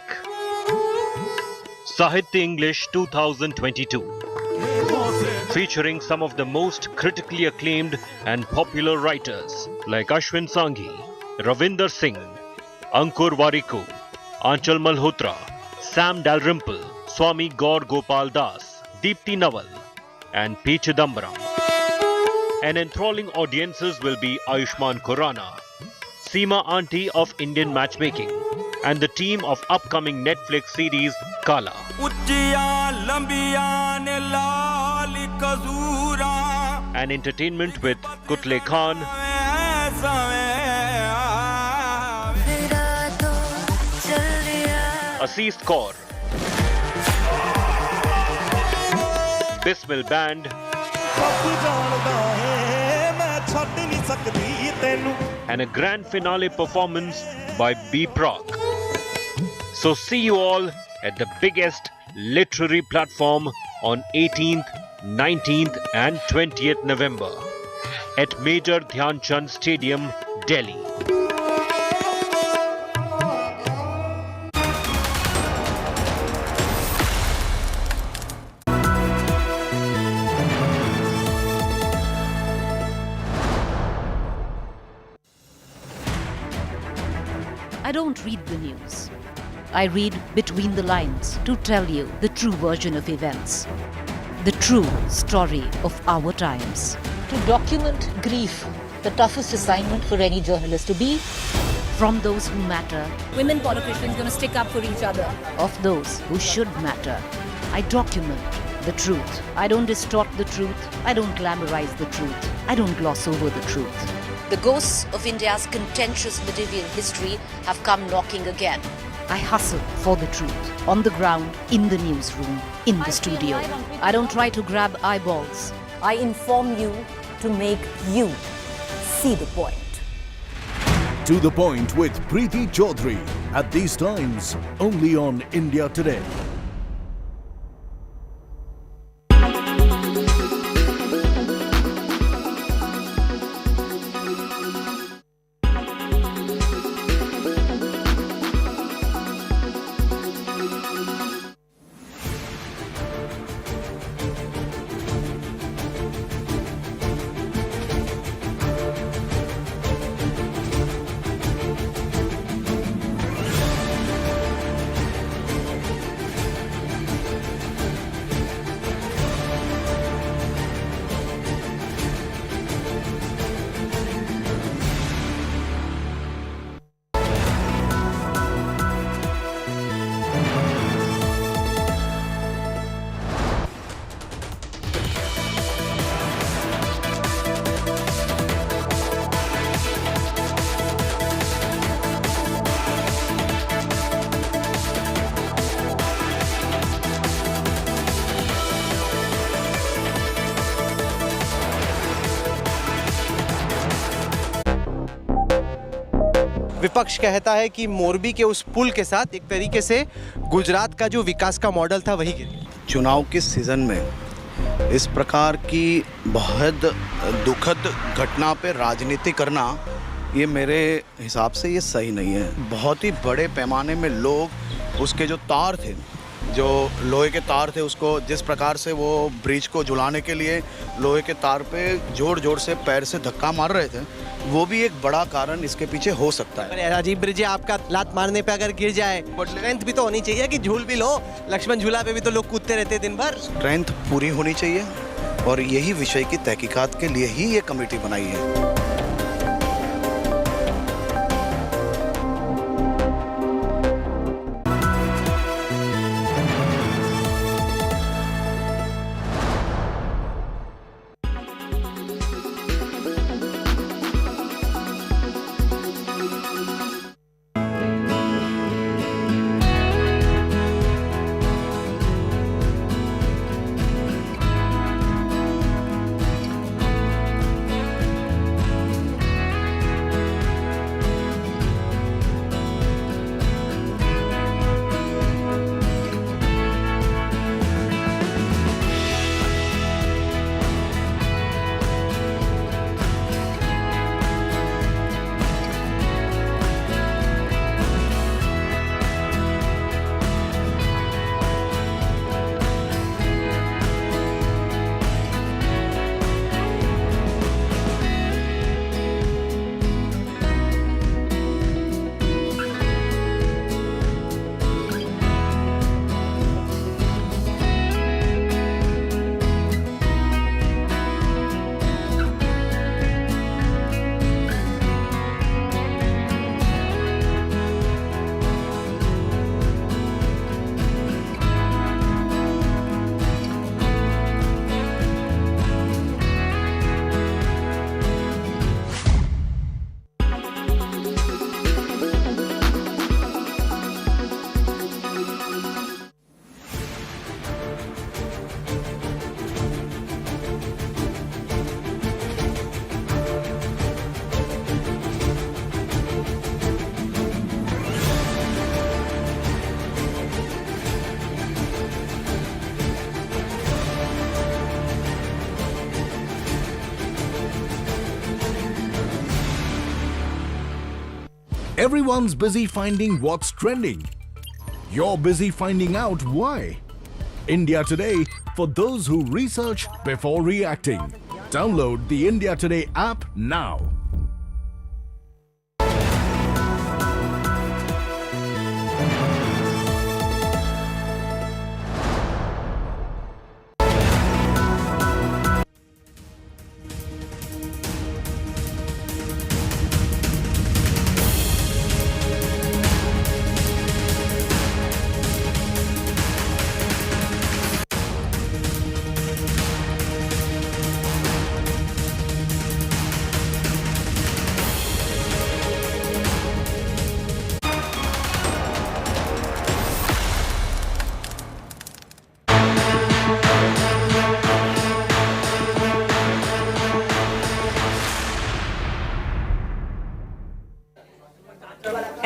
Sahitya English 2022. Featuring some of the most critically acclaimed and popular writers like Ashwin Sanghi, Ravinder Singh, Ankur Warikoo, Achal Malhotra, Sam Dalrymple, Swami Gaur Gopal Das, Deepthi Naval, and P. Chidambaram. And enthralling audiences will be Ayushmann Khurrana, Seema Auntie of Indian Matchmaking, and the team of upcoming Netflix series Kala. And entertainment with Kutle Khan, Aziz Kaur, Bismil Band, and a grand finale performance by B. Proc. So see you all at the biggest literary platform on 18th, 19th and 20th November at Major Dhyan Chand Stadium, Delhi. I don't read the news. I read between the lines to tell you the true version of events. The true story of our times. To document grief, the toughest assignment for any journalist to be. From those who matter. Women politicians going to stick up for each other. Of those who should matter. I document the truth. I don't distort the truth. I don't glamorize the truth. I don't gloss over the truth. The ghosts of India's contentious medieval history have come knocking again. I hustle for the truth. On the ground, in the newsroom, in the studio. I don't try to grab eyeballs. I inform you to make you see the point. To the Point with Preeti Chaudhary. At these times, only on India Today. विपक्ष कहता है कि मोरबी के उस पुल के साथ एक तरीके से गुजरात का जो विकास का मॉडल था वही गिर गया। चुनाव के सीजन में इस प्रकार की बहुत दुखद घटना पे राजनीति करना ये मेरे हिसाब से ये सही नहीं है। बहुत ही बड़े पैमाने में लोग उसके जो तार थे, जो लोहे के तार थे, उसको जिस प्रकार से वो ब्रिज को झुलाने के लिए लोहे के तार पे जोर जोर से पैर से धक्का मार रहे थे, वो भी एक बड़ा कारण इसके पीछे हो सकता है। पर राजीव ब्रिजे, आपका लात मारने पे अगर गिर जाए, स्ट्रेंथ भी तो होनी चाहिए कि झूल भी लो। लक्ष्मण झूला पे भी तो लोग कूदते रहते दिन भर। स्ट्रेंथ पूरी होनी चाहिए और यही विषय की तहकीकात के लिए ही ये कमेटी बनाई है। Everyone's busy finding what's trending. You're busy finding out why. India Today, for those who research before reacting. Download the India Today app now.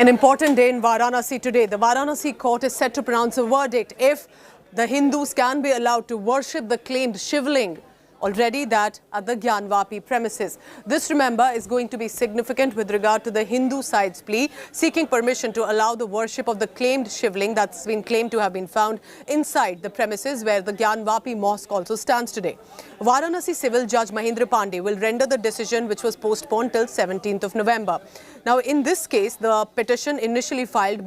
An important day in Varanasi today. The Varanasi court is set to pronounce a verdict if the Hindus can be allowed to worship the claimed Shivling, already that at the Gyanvapi premises. This, remember, is going to be significant with regard to the Hindu side's plea seeking permission to allow the worship of the claimed Shivling that's been claimed to have been found inside the premises where the Gyanvapi mosque also stands today. Varanasi civil judge Mahendra Pandey will render the decision, which was postponed till 17th of November. Now, in this case, the petition initially filed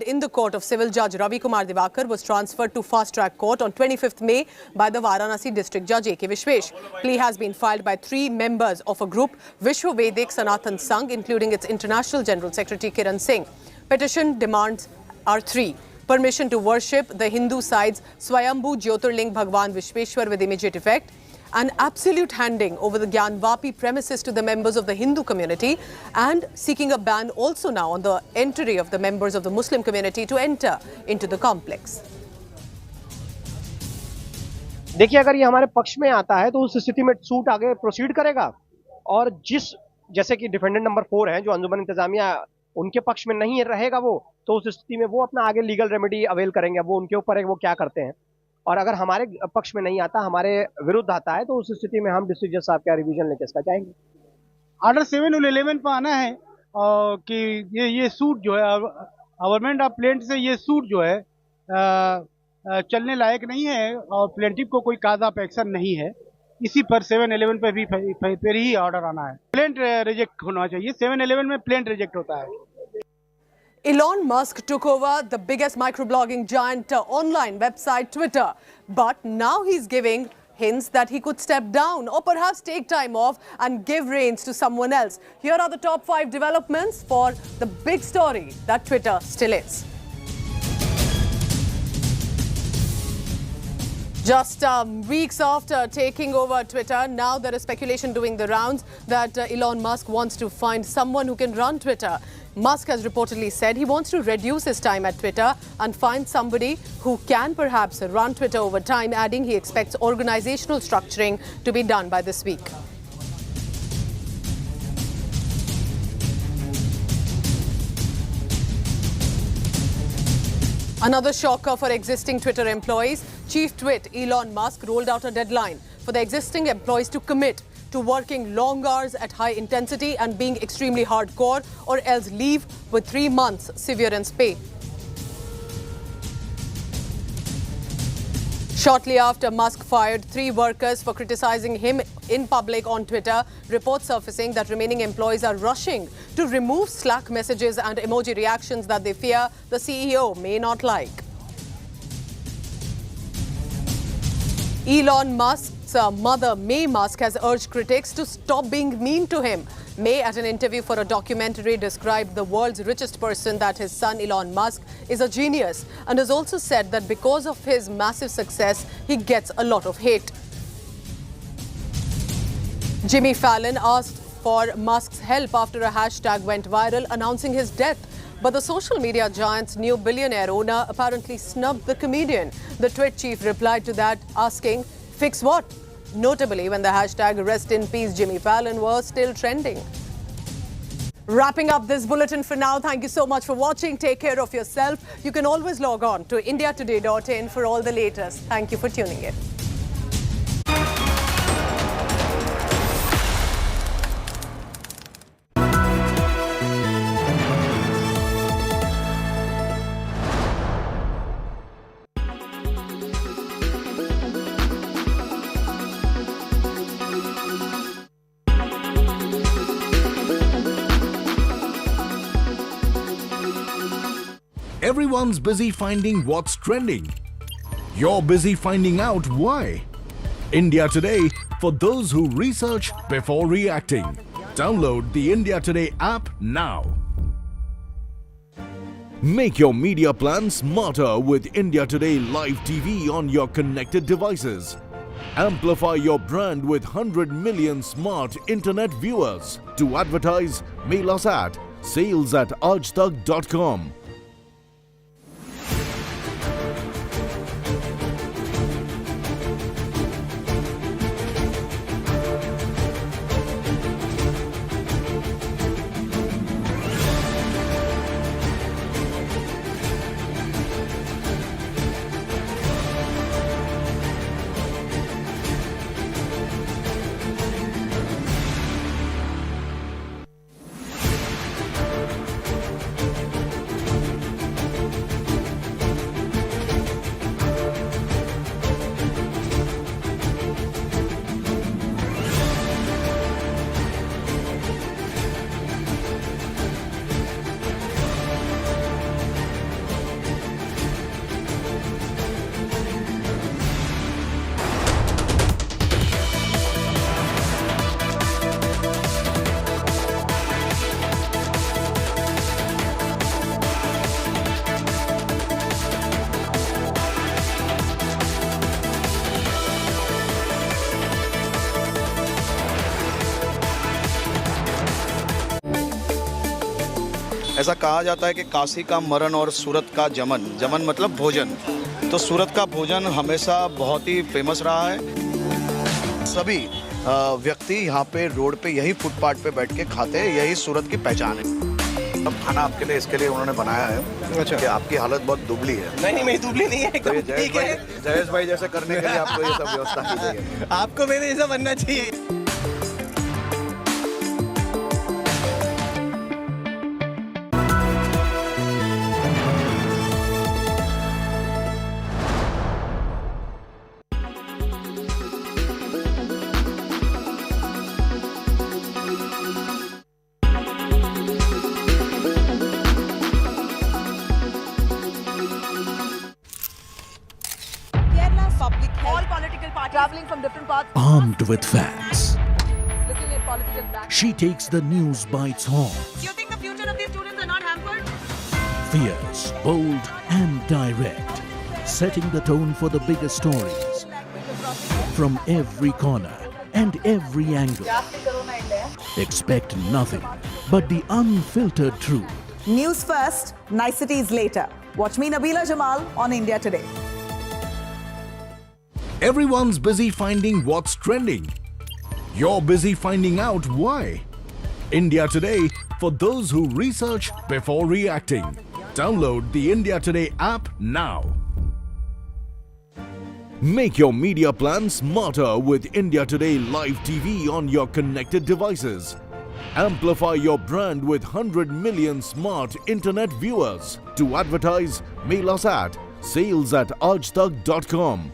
in the court of civil judge Ravi Kumar Divakar was transferred to fast-track court on 25th May by the Varanasi district judge A.K. Vishwesh. Plea has been filed by 3 members of a group, Vishwa Vedic Sanatan Sangh, including its international general secretary Kiran Singh. Petition demands are 3. Permission to worship the Hindu side's Swayambhu Jyotirling Bhagwan Vishweshwar with immediate effect, an absolute handing over the Gyanvapi premises to the members of the Hindu community, and seeking a ban also now on the entry of the members of the Muslim community to enter into the complex. देखिए, अगर ये हमारे पक्ष में आता है तो उस स्थिति में सूट आगे प्रोसीड करेगा, और जैसे कि डिफेंडेंट नंबर 4 हैं जो अंजुमन इंतजामिया, उनके पक्ष में नहीं रहेगा वो, तो उस स्थिति में वो अपना आगे लीगल रेमेडी अवेल करेंगे। अब वो उनके ऊपर है वो क्या करते हैं, और अगर हमारे पक्ष में नहीं आता, हमारे विरुद्ध आता है, तो उस स्थिति में हम डिस्ट्रिक्ट जज साहब का रिवीजन लेके इसका जाएंगे। ऑर्डर 7 और 11 पर आना है कि ये सूट जो है गवर्नमेंट ऑफ प्लेंट से ये सूट जो है चलने लायक नहीं है और प्लेंटिव को कोई काज ऑफ एक्शन नहीं है। इसी पर 7-Eleven पे भी फिर ही ऑर्डर आना है। प्लेन रिजेक्ट होना चाहिए। 7-Eleven में प्लेन रिजेक्ट होता है। Elon Musk took over the biggest microblogging giant online website Twitter, but now he's giving hints that he could step down or perhaps take time off and give reins to someone else. Here are the top 5 developments for the big story that Twitter still is. Just weeks after taking over Twitter, now there is speculation doing the rounds that Elon Musk wants to find someone who can run Twitter. Musk has reportedly said he wants to reduce his time at Twitter and find somebody who can perhaps run Twitter over time, adding he expects organizational structuring to be done by this week. Another shocker for existing Twitter employees. Chief Twit Elon Musk rolled out a deadline for the existing employees to commit to working long hours at high intensity and being extremely hardcore, or else leave with 3 months severance pay. Shortly after Musk fired 3 workers for criticizing him in public on Twitter, reports surfacing that remaining employees are rushing to remove Slack messages and emoji reactions that they fear the CEO may not like. Elon Musk's mother, May Musk, has urged critics to stop being mean to him. May, at an interview for a documentary, described the world's richest person, that his son Elon Musk is a genius, and has also said that because of his massive success, he gets a lot of hate. Jimmy Fallon asked for Musk's help after a hashtag went viral announcing his death. But the social media giant's new billionaire owner apparently snubbed the comedian. The Twitch chief replied to that, asking, "Fix what?" Notably, when the hashtag Rest in Peace Jimmy Fallon was still trending. Wrapping up this bulletin for now. Thank you so much for watching. Take care of yourself. You can always log on to indiatoday.in for all the latest. Thank you for tuning in. Everyone's busy finding what's trending. You're busy finding out why. India Today, for those who research before reacting. Download the India Today app now. Make your media plan smarter with India Today Live TV on your connected devices. Amplify your brand with 100 million smart internet viewers. To advertise, mail us at sales@aajtak.com. ऐसा कहा जाता है कि काशी का मरण और सूरत का जमन, जमन मतलब भोजन, तो सूरत का भोजन हमेशा बहुत ही फेमस रहा है। सभी व्यक्ति यहाँ पे रोड पे यही फुटपाथ पे बैठ के खाते हैं, यही सूरत की पहचान है। अब खाना आपके लिए इसके लिए उन्होंने बनाया है। अच्छा। कि आपकी हालत बहुत दुबली है। नहीं, मेरी दुबली नहीं है, तो जयेश भाई जैसे करने के लिए आपको ये सब व्यवस्था की गई है। आपको मेरे जैसा बनना चाहिए। traveling from different parts. Armed with facts, Looking at political back. she takes the news by its horns. Do you think the future of these students are not hampered? Fierce, bold, and direct, setting the tone for the biggest stories from every corner and every angle. Expect nothing but the unfiltered truth. News first, niceties later. Watch me, Nabila Jamal, on India Today. Everyone's busy finding what's trending. You're busy finding out why. India Today, for those who research before reacting. Download the India Today app now. Make your media plan smarter with India Today Live TV on your connected devices. Amplify your brand with 100 million smart internet viewers. To advertise, mail us at sales@aajtak.com.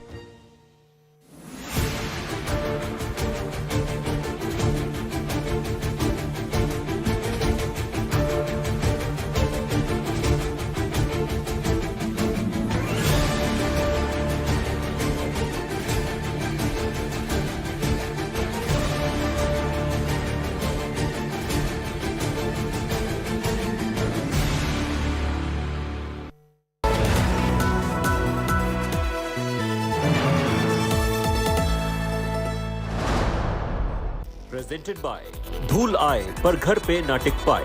Presented by धूल आए पर घर पे ना टिक पाए।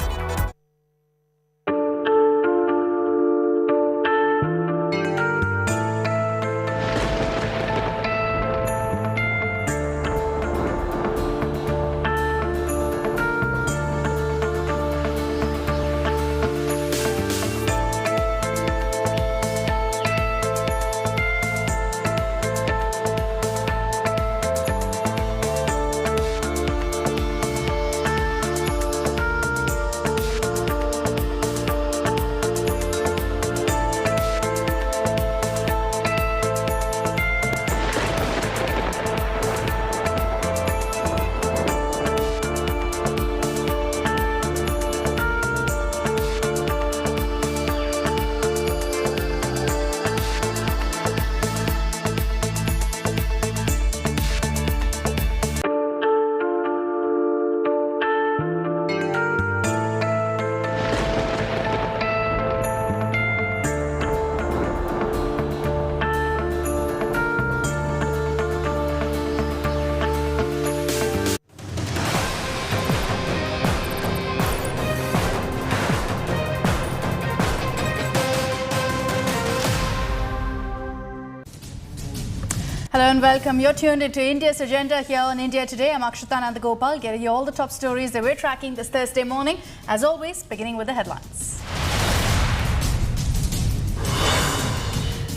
Hello and welcome. You're tuned into India's agenda here on India Today. I'm Akshita Nandagopal, getting you all the top stories that we're tracking this Thursday morning. As always, beginning with the headlines.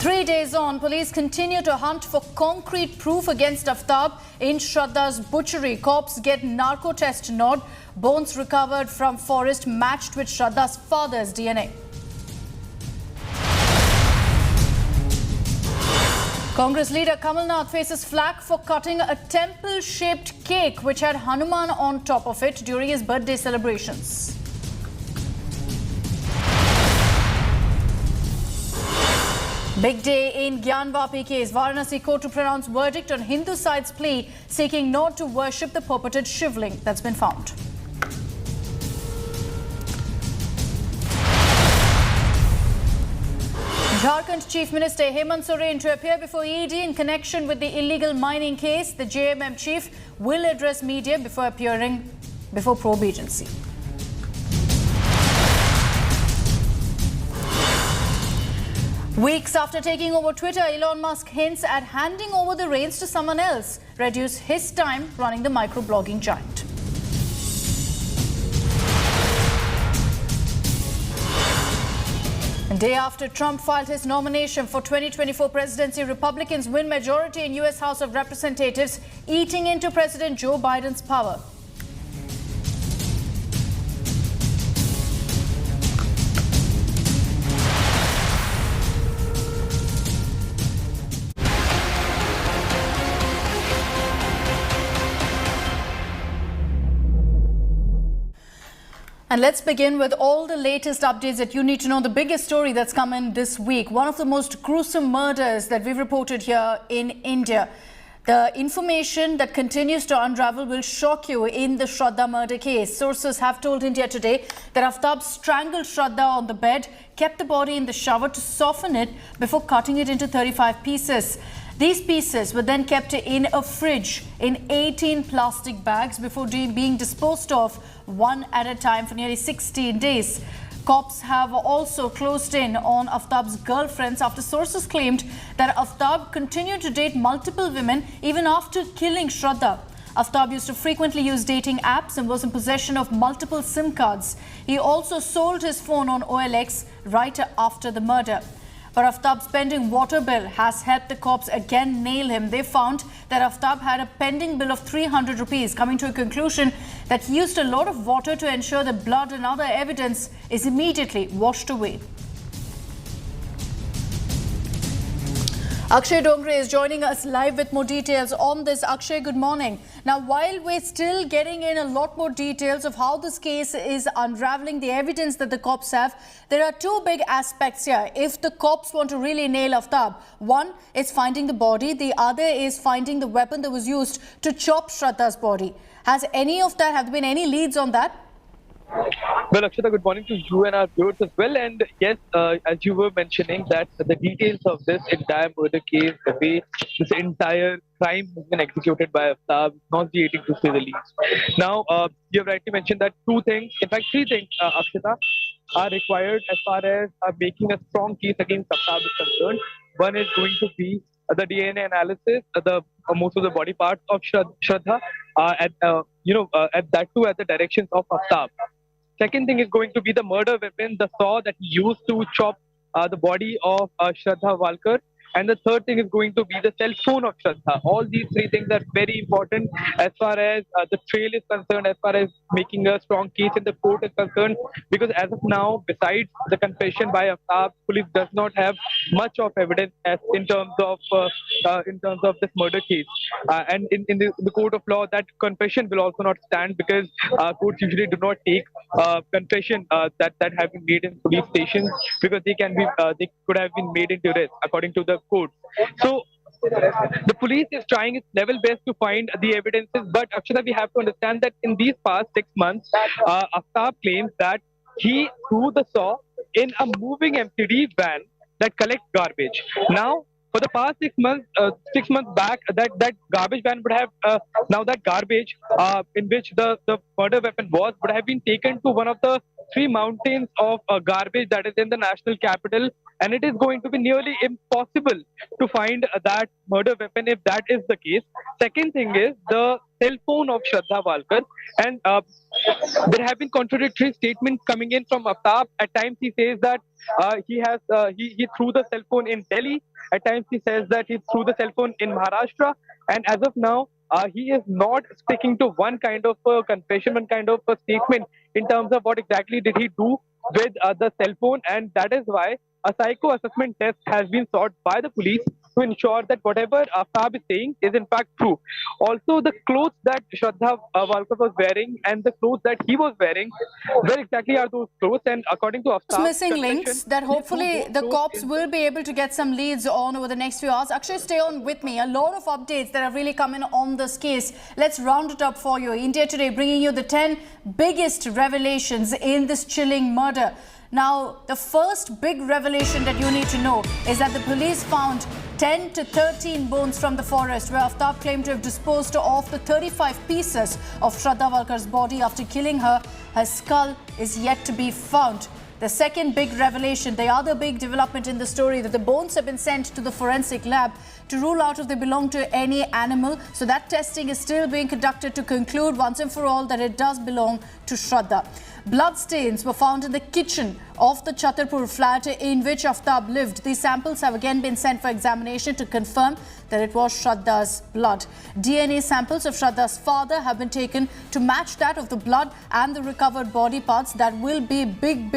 3 days on, police continue to hunt for concrete proof against Aftab in Shraddha's butchery. Cops get narco test nod. Bones recovered from forest matched with Shraddha's father's DNA. Congress leader Kamal Nath faces flak for cutting a temple-shaped cake which had Hanuman on top of it during his birthday celebrations. Big day in Gyanvapi case. Varanasi court to pronounce verdict on Hindu side's plea seeking not to worship the purported shivling that's been found. Jharkhand Chief Minister Hemant Soren to appear before ED in connection with the illegal mining case. The JMM chief will address media before appearing before probe agency. Weeks after taking over Twitter, Elon Musk hints at handing over the reins to someone else, reduce his time running the microblogging giant. A day after Trump filed his nomination for 2024 presidency, Republicans win majority in U.S. House of Representatives, eating into President Joe Biden's power. And let's begin with all the latest updates that you need to know. The biggest story that's come in this week, one of the most gruesome murders that we've reported here in India. The information that continues to unravel will shock you in the Shraddha murder case. Sources have told India Today that Aftab strangled Shraddha on the bed, kept the body in the shower to soften it before cutting it into 35 pieces. These pieces were then kept in a fridge in 18 plastic bags before being disposed of one at a time for nearly 16 days. Cops have also closed in on Aftab's girlfriends after sources claimed that Aftab continued to date multiple women even after killing Shraddha. Aftab used to frequently use dating apps and was in possession of multiple SIM cards. He also sold his phone on OLX right after the murder. But Aftab's pending water bill has helped the cops again nail him. They found that Aftab had a pending bill of 300 rupees, coming to a conclusion that he used a lot of water to ensure that blood and other evidence is immediately washed away. Akshay Dongre is joining us live with more details on this. Akshay, good morning. Now, while we're still getting in a lot more details of how this case is unraveling, the evidence that the cops have, there are two big aspects here. If the cops want to really nail Aftab, one is finding the body, the other is finding the weapon that was used to chop Shraddha's body. Have there been any leads on that? Well, Akshata, good morning to you and our viewers as well. And yes, as you were mentioning, that the details of this entire murder case, the way this entire crime has been executed by Aftab, nauseating to say the least. Now, you have rightly mentioned that two things, in fact, three things, Akshata, are required as far as making a strong case against Aftab is concerned. One is going to be the DNA analysis, most of the body parts of Shraddha, at that too at the directions of Aftab. Second thing is going to be the murder weapon, the saw that he used to chop the body of Shraddha Walkar. And the third thing is going to be the cell phone of Shraddha. All these three things are very important as far as the trail is concerned, as far as making a strong case in the court is concerned. Because as of now, besides the confession by Aftab, police does not have much of evidence in terms of this murder case. And in the court of law, that confession will also not stand because courts usually do not take confession that have been made in police stations because they could have been made into arrest according to the court. So the police is trying its level best to find the evidences, but Akshata, we have to understand that in these past 6 months, Aftab claims that he threw the saw in a moving MTD van that collects garbage. Now, for the past 6 months, 6 months back, that garbage van would have now that garbage in which the murder weapon was would have been taken to one of the 3 mountains of garbage that is in the national capital, and it is going to be nearly impossible to find that murder weapon if that is the case. Second thing is the cell phone of Shraddha Walkar, and there have been contradictory statements coming in from Aftab. At times he says that he threw the cell phone in Delhi. At times he says that he threw the cell phone in Maharashtra. And as of now, he is not sticking to one kind of confession, one kind of statement in terms of what exactly did he do with the cell phone. And that is why a psycho assessment test has been sought by the police to ensure that whatever Aftab is saying is in fact true. Also, the clothes that Shraddha Walkar was wearing and the clothes that he was wearing, where exactly are those clothes? And according to Aftab, missing links that hopefully the cops will be able to get some leads on over the next few hours. Actually, stay on with me. A lot of updates that have really come in on this case. Let's round it up for you. India Today bringing you the 10 biggest revelations in this chilling murder. Now, the first big revelation that you need to know is that the police found 10 to 13 bones from the forest where Aftab claimed to have disposed of the 35 pieces of Shraddha Walkar's body after killing her. Her skull is yet to be found. The second big revelation, the other big development in the story, that the bones have been sent to the forensic lab to rule out if they belong to any animal. So that testing is still being conducted to conclude once and for all that it does belong to Shraddha. Bloodstains were found in the kitchen of the Chhatarpur flat in which Aftab lived. These samples have again been sent for examination to confirm that it was Shraddha's blood. DNA samples of Shraddha's father have been taken to match that of the blood and the recovered body parts. That will be a big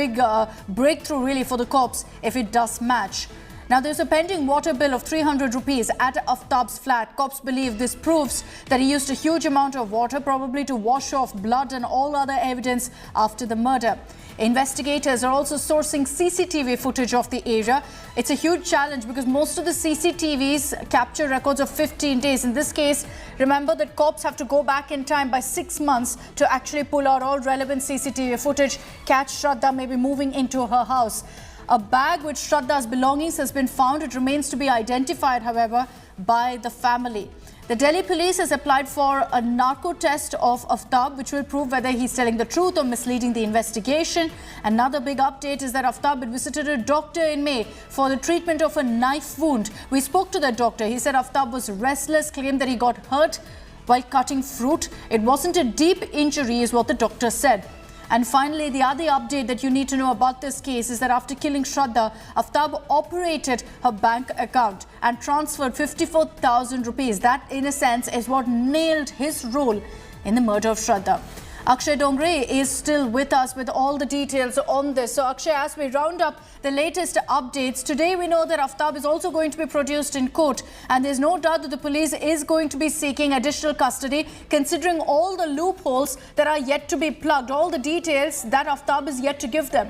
breakthrough really for the cops if it does match. Now, there's a pending water bill of 300 rupees at Aftab's flat. Cops believe this proves that he used a huge amount of water, probably to wash off blood and all other evidence after the murder. Investigators are also sourcing CCTV footage of the area. It's a huge challenge because most of the CCTVs capture records of 15 days. In this case, remember that cops have to go back in time by 6 months to actually pull out all relevant CCTV footage, catch Shraddha maybe moving into her house. A bag with Shraddha's belongings has been found. It remains to be identified, however, by the family. The Delhi police has applied for a narco test of Aftab, which will prove whether he's telling the truth or misleading the investigation. Another big update is that Aftab had visited a doctor in May for the treatment of a knife wound. We spoke to the doctor. He said Aftab was restless, claimed that he got hurt while cutting fruit. It wasn't a deep injury, is what the doctor said. And finally, the other update that you need to know about this case is that after killing Shraddha, Aftab operated her bank account and transferred 54,000 rupees. That, in a sense, is what nailed his role in the murder of Shraddha. Akshay Dongre is still with us with all the details on this. So, Akshay, as we round up the latest updates, today we know that Aftab is also going to be produced in court, and there's no doubt that the police is going to be seeking additional custody, considering all the loopholes that are yet to be plugged, all the details that Aftab is yet to give them.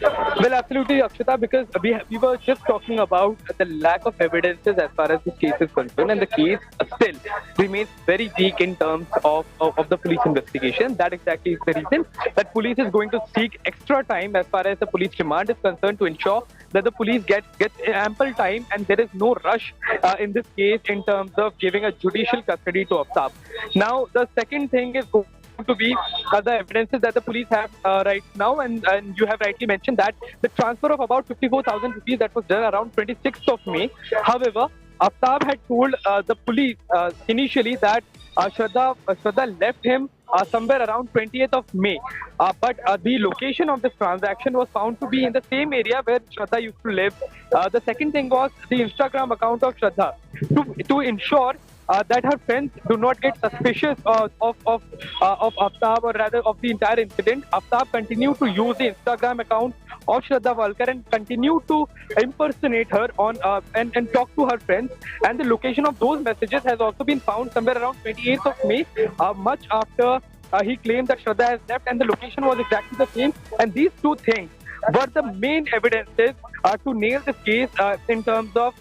Well, absolutely, Akshita, because we were just talking about the lack of evidences as far as this case is concerned, and the case still remains very weak in terms of the police investigation. That exactly is the reason that police is going to seek extra time as far as the police remand is concerned to ensure that the police gets ample time and there is no rush in this case in terms of giving a judicial custody to Aftab. Now, the second thing is going to be the evidences that the police have right now, and you have rightly mentioned that the transfer of about 54,000 rupees that was done around 26th of May. However, Aftab had told the police initially that Shraddha left him somewhere around 20th of May. But the location of this transaction was found to be in the same area where Shraddha used to live. The second thing was the Instagram account of Shraddha. To ensure that her friends do not get suspicious of Aftab, or rather of the entire incident, Aftab continued to use the Instagram account of Shraddha Walkar and continue to impersonate her on and talk to her friends. And the location of those messages has also been found somewhere around 28th of May, much after he claimed that Shraddha has left, and the location was exactly the same. And these two things were the main evidences to nail this case in terms of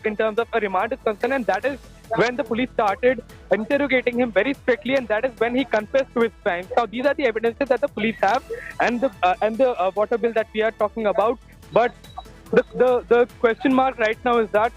a remand is concerned, and that is when the police started interrogating him very strictly, and that is when he confessed to his crimes. Now, these are the evidences that the police have, and the water bill that we are talking about. But the question mark right now is that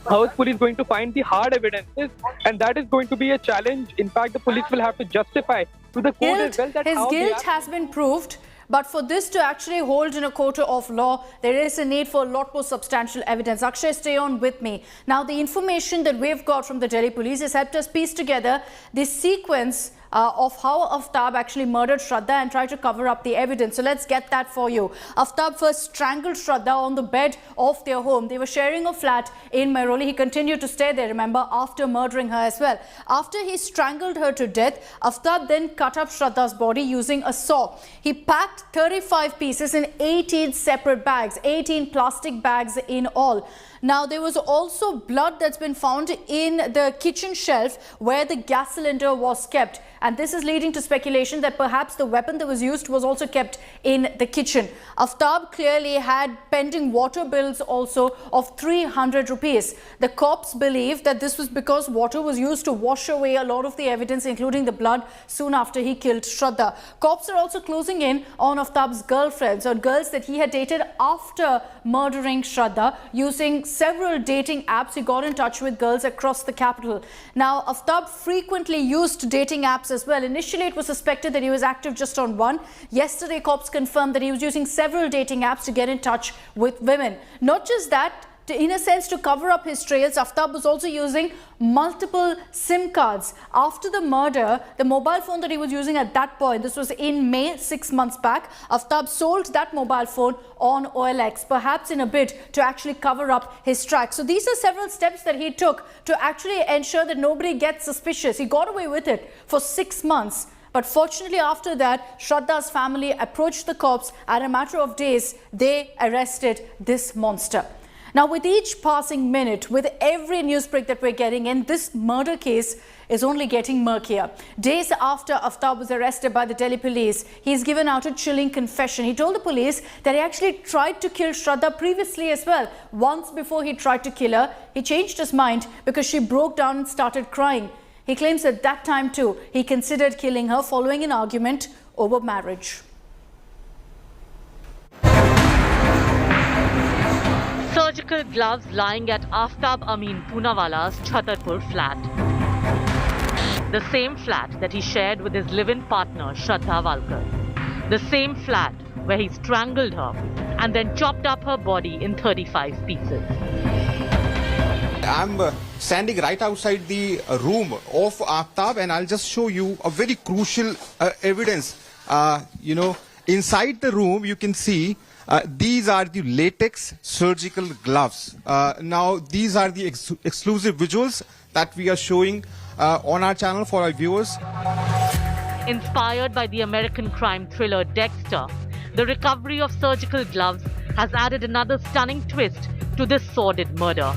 how is police going to find the hard evidences, and that is going to be a challenge. In fact, the police will have to justify to the court as well that his guilt has been proved. But for this to actually hold in a court of law, there is a need for a lot more substantial evidence. Akshay, stay on with me. Now, the information that we've got from the Delhi police has helped us piece together this sequence of how Aftab actually murdered Shraddha and tried to cover up the evidence. So let's get that for you. Aftab first strangled Shraddha on the bed of their home. They were sharing a flat in Mehrauli. He continued to stay there, remember, after murdering her as well. After he strangled her to death, Aftab then cut up Shraddha's body using a saw. He packed 35 pieces in 18 separate bags, 18 plastic bags in all. Now, there was also blood that's been found in the kitchen shelf where the gas cylinder was kept. And this is leading to speculation that perhaps the weapon that was used was also kept in the kitchen. Aftab clearly had pending water bills also of 300 rupees. The cops believe that this was because water was used to wash away a lot of the evidence, including the blood, soon after he killed Shraddha. Cops are also closing in on Aftab's girlfriends, or girls that he had dated after murdering Shraddha. Using several dating apps, he got in touch with girls across the capital. Now, Aftab frequently used dating apps as well. Initially, it was suspected that he was active just on one. Yesterday, cops confirmed that he was using several dating apps to get in touch with women. Not just that, in a sense, to cover up his trails, Aftab was also using multiple SIM cards. After the murder, the mobile phone that he was using at that point, this was in May, 6 months back, Aftab sold that mobile phone on OLX, perhaps in a bid to actually cover up his tracks. So these are several steps that he took to actually ensure that nobody gets suspicious. He got away with it for 6 months. But fortunately, after that, Shraddha's family approached the cops. At a matter of days, they arrested this monster. Now, with each passing minute, with every news break that we're getting in, this murder case is only getting murkier. Days after Aaftab was arrested by the Delhi police, he's given out a chilling confession. He told the police that he actually tried to kill Shraddha previously as well. Once before he tried to kill her, he changed his mind because she broke down and started crying. He claims at that time too, he considered killing her following an argument over marriage. Surgical gloves lying at Aaftab Ameen Poonawala's Chhatarpur flat. The same flat that he shared with his live-in partner Shraddha Walkar. The same flat where he strangled her and then chopped up her body in 35 pieces. I'm standing right outside the room of Aftab, and I'll just show you a very crucial evidence. Inside the room you can see these are the latex surgical gloves. Now these are the exclusive visuals that we are showing on our channel for our viewers. Inspired by the American crime thriller Dexter, the recovery of surgical gloves has added another stunning twist to this sordid murder.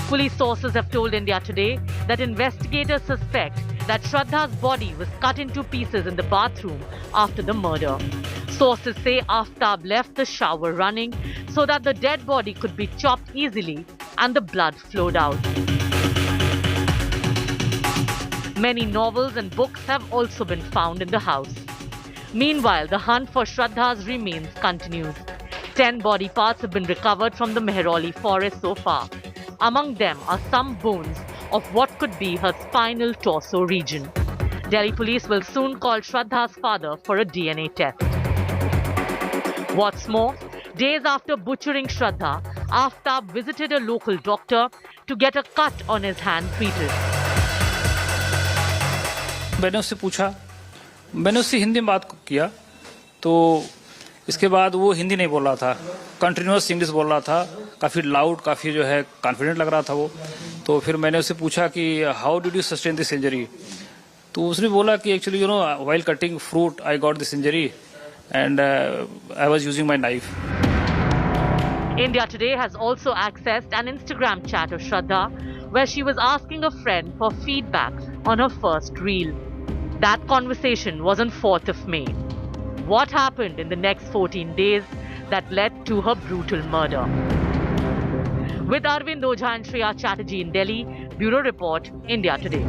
Police sources have told India Today that investigators suspect that Shraddha's body was cut into pieces in the bathroom after the murder. Sources say Aftab left the shower running so that the dead body could be chopped easily and the blood flowed out. Many novels and books have also been found in the house. Meanwhile, the hunt for Shraddha's remains continues. 10 body parts have been recovered from the Mehrauli forest so far. Among them are some bones of what could be her spinal torso region. Delhi police will soon call Shraddha's father for a DNA test. What's more, days after butchering Shraddha, Aftab visited a local doctor to get a cut on his hand treated. मैंने उससे पूछा, मैंने उससे हिंदी में बात किया, तो इसके बाद वो हिंदी नहीं बोल रहा था, कंटिन्यूअस इंग्लिश बोल रहा था, काफ़ी लाउड, काफ़ी जो है कॉन्फिडेंट लग रहा था वो. तो फिर मैंने उससे पूछा कि how did you sustain this injury. तो उसने बोला कि actually while cutting fruit I got this injury and I was using my knife. India Today has also accessed an Instagram chat of Shraddha where she was asking a friend for feedback on her first reel. That conversation was on 4th of May. What happened in the next 14 days that led to her brutal murder? With Arvind Ojha and Shreya Chatterjee in Delhi, Bureau Report, India Today.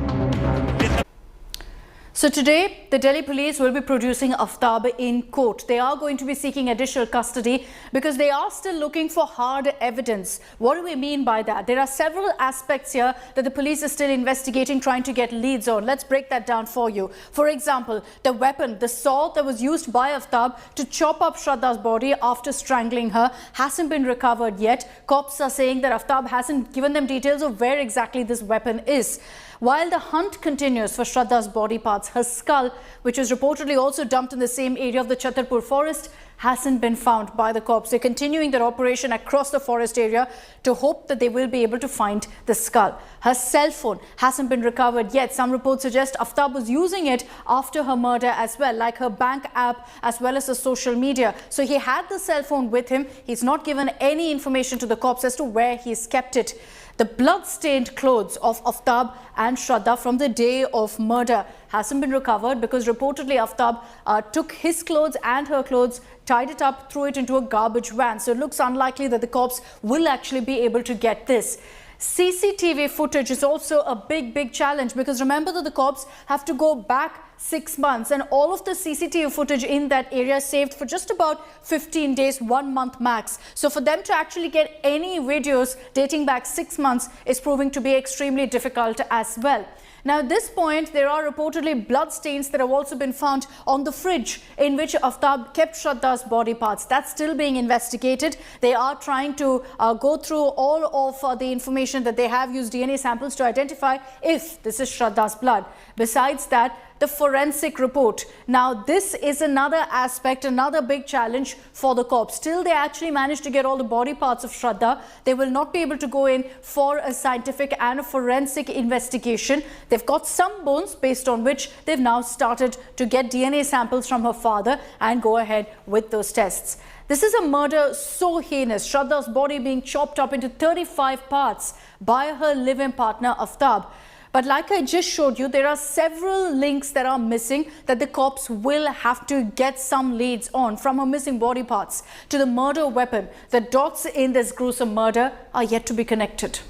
So today, the Delhi police will be producing Aftab in court. They are going to be seeking additional custody because they are still looking for hard evidence. What do we mean by that? There are several aspects here that the police is still investigating, trying to get leads on. Let's break that down for you. For example, the weapon, the saw that was used by Aftab to chop up Shraddha's body after strangling her hasn't been recovered yet. Cops are saying that Aftab hasn't given them details of where exactly this weapon is. While the hunt continues for Shraddha's body parts, her skull, which is reportedly also dumped in the same area of the Chhatarpur forest, hasn't been found by the cops. They're continuing their operation across the forest area to hope that they will be able to find the skull. Her cell phone hasn't been recovered yet. Some reports suggest Aftab was using it after her murder as well, like her bank app as well as the social media. So he had the cell phone with him. He's not given any information to the cops as to where he's kept it. The blood-stained clothes of Aftab and Shraddha from the day of murder hasn't been recovered because reportedly Aftab took his clothes and her clothes, tied it up, threw it into a garbage van. So it looks unlikely that the cops will actually be able to get this. CCTV footage is also a big challenge because remember that the cops have to go back 6 months and all of the CCTV footage in that area saved for just about 15 days, 1 month max. So for them to actually get any videos dating back 6 months is proving to be extremely difficult as well. Now at this point, there are reportedly blood stains that have also been found on the fridge in which Aftab kept Shraddha's body parts. That's still being investigated. They are trying to go through all of the information that they have, used DNA samples to identify if this is Shraddha's blood. Besides that, the forensic report. Now this is another aspect, another big challenge for the cops. Till they actually manage to get all the body parts of Shraddha, they will not be able to go in for a scientific and a forensic investigation. They've got some bones based on which they've now started to get DNA samples from her father and go ahead with those tests. This is a murder so heinous, Shraddha's body being chopped up into 35 parts by her live-in partner Aftab. But like I just showed you, there are several links that are missing that the cops will have to get some leads on, from her missing body parts to the murder weapon. The dots in this gruesome murder are yet to be connected.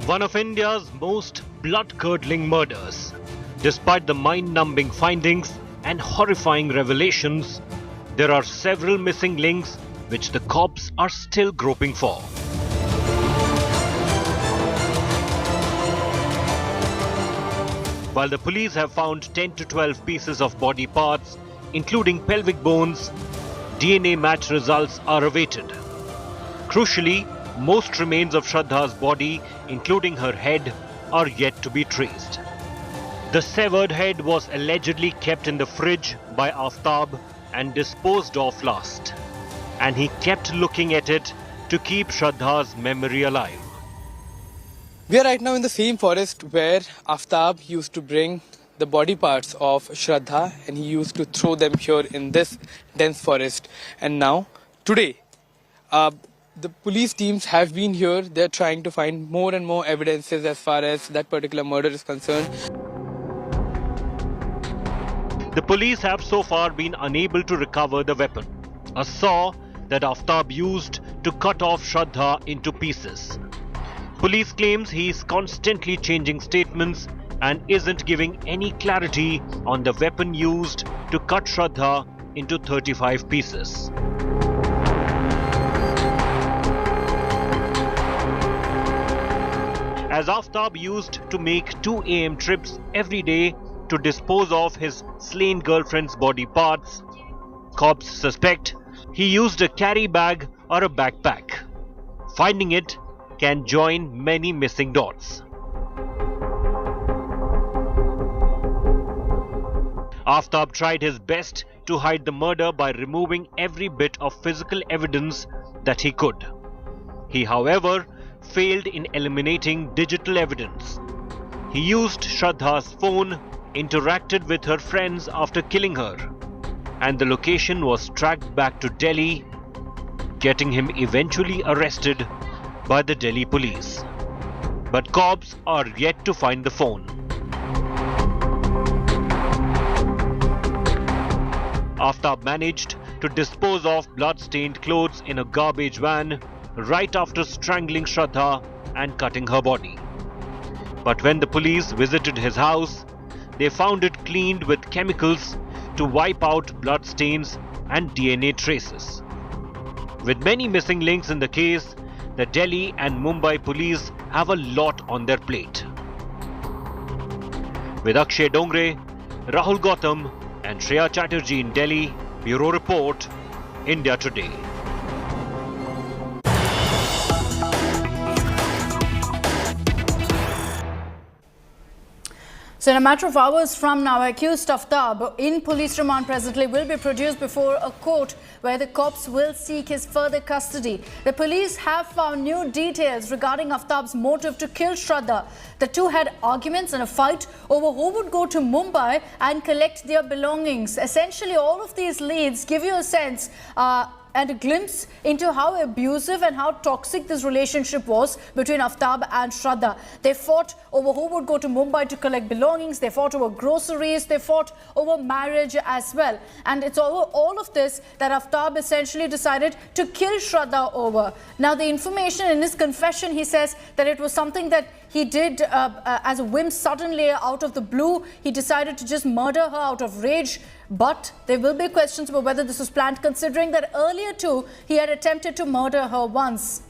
One of India's most blood-curdling murders. Despite the mind-numbing findings and horrifying revelations, there are several missing links which the cops are still groping for. While the police have found 10 to 12 pieces of body parts, including pelvic bones, DNA match results are awaited. Crucially, most remains of Shraddha's body, including her head, are yet to be traced. The severed head was allegedly kept in the fridge by Aftab and disposed of last, and he kept looking at it to keep Shraddha's memory alive. We are right now in the same forest where Aftab used to bring the body parts of Shraddha, and he used to throw them here in this dense forest. And now, today, the police teams have been here. They're trying to find more and more evidences as far as that particular murder is concerned. The police have so far been unable to recover the weapon, a saw that Aftab used to cut off Shraddha into pieces. Police claims he is constantly changing statements and isn't giving any clarity on the weapon used to cut Shraddha into 35 pieces. As Aftab used to make 2 AM trips every day to dispose of his slain girlfriend's body parts, cops suspect he used a carry bag or a backpack. Finding it can join many missing dots. Aftab tried his best to hide the murder by removing every bit of physical evidence that he could. He, however, failed in eliminating digital evidence. He used Shraddha's phone, interacted with her friends after killing her, and the location was tracked back to Delhi, getting him eventually arrested by the Delhi police. But cops are yet to find the phone. Aftab managed to dispose of blood-stained clothes in a garbage van right after strangling Shraddha and cutting her body. But when the police visited his house, they found it cleaned with chemicals to wipe out blood stains and DNA traces. With many missing links in the case, the Delhi and Mumbai police have a lot on their plate. With Akshay Dongre, Rahul Gautam and Shreya Chatterjee in Delhi, Bureau Report, India Today. So in a matter of hours from now, accused Aftab in police remand presently will be produced before a court where the cops will seek his further custody. The police have found new details regarding Aftab's motive to kill Shraddha. The two had arguments and a fight over who would go to Mumbai and collect their belongings. Essentially, all of these leads give you a sense and a glimpse into how abusive and how toxic this relationship was between Aftab and Shraddha. They fought over who would go to Mumbai to collect belongings, they fought over groceries, they fought over marriage as well. And it's over all of this that Aftab essentially decided to kill Shraddha over. Now, the information in his confession, he says that it was something that he did as a whim, suddenly out of the blue. He decided to just murder her out of rage. But there will be questions about whether this was planned, considering that earlier too he had attempted to murder her once.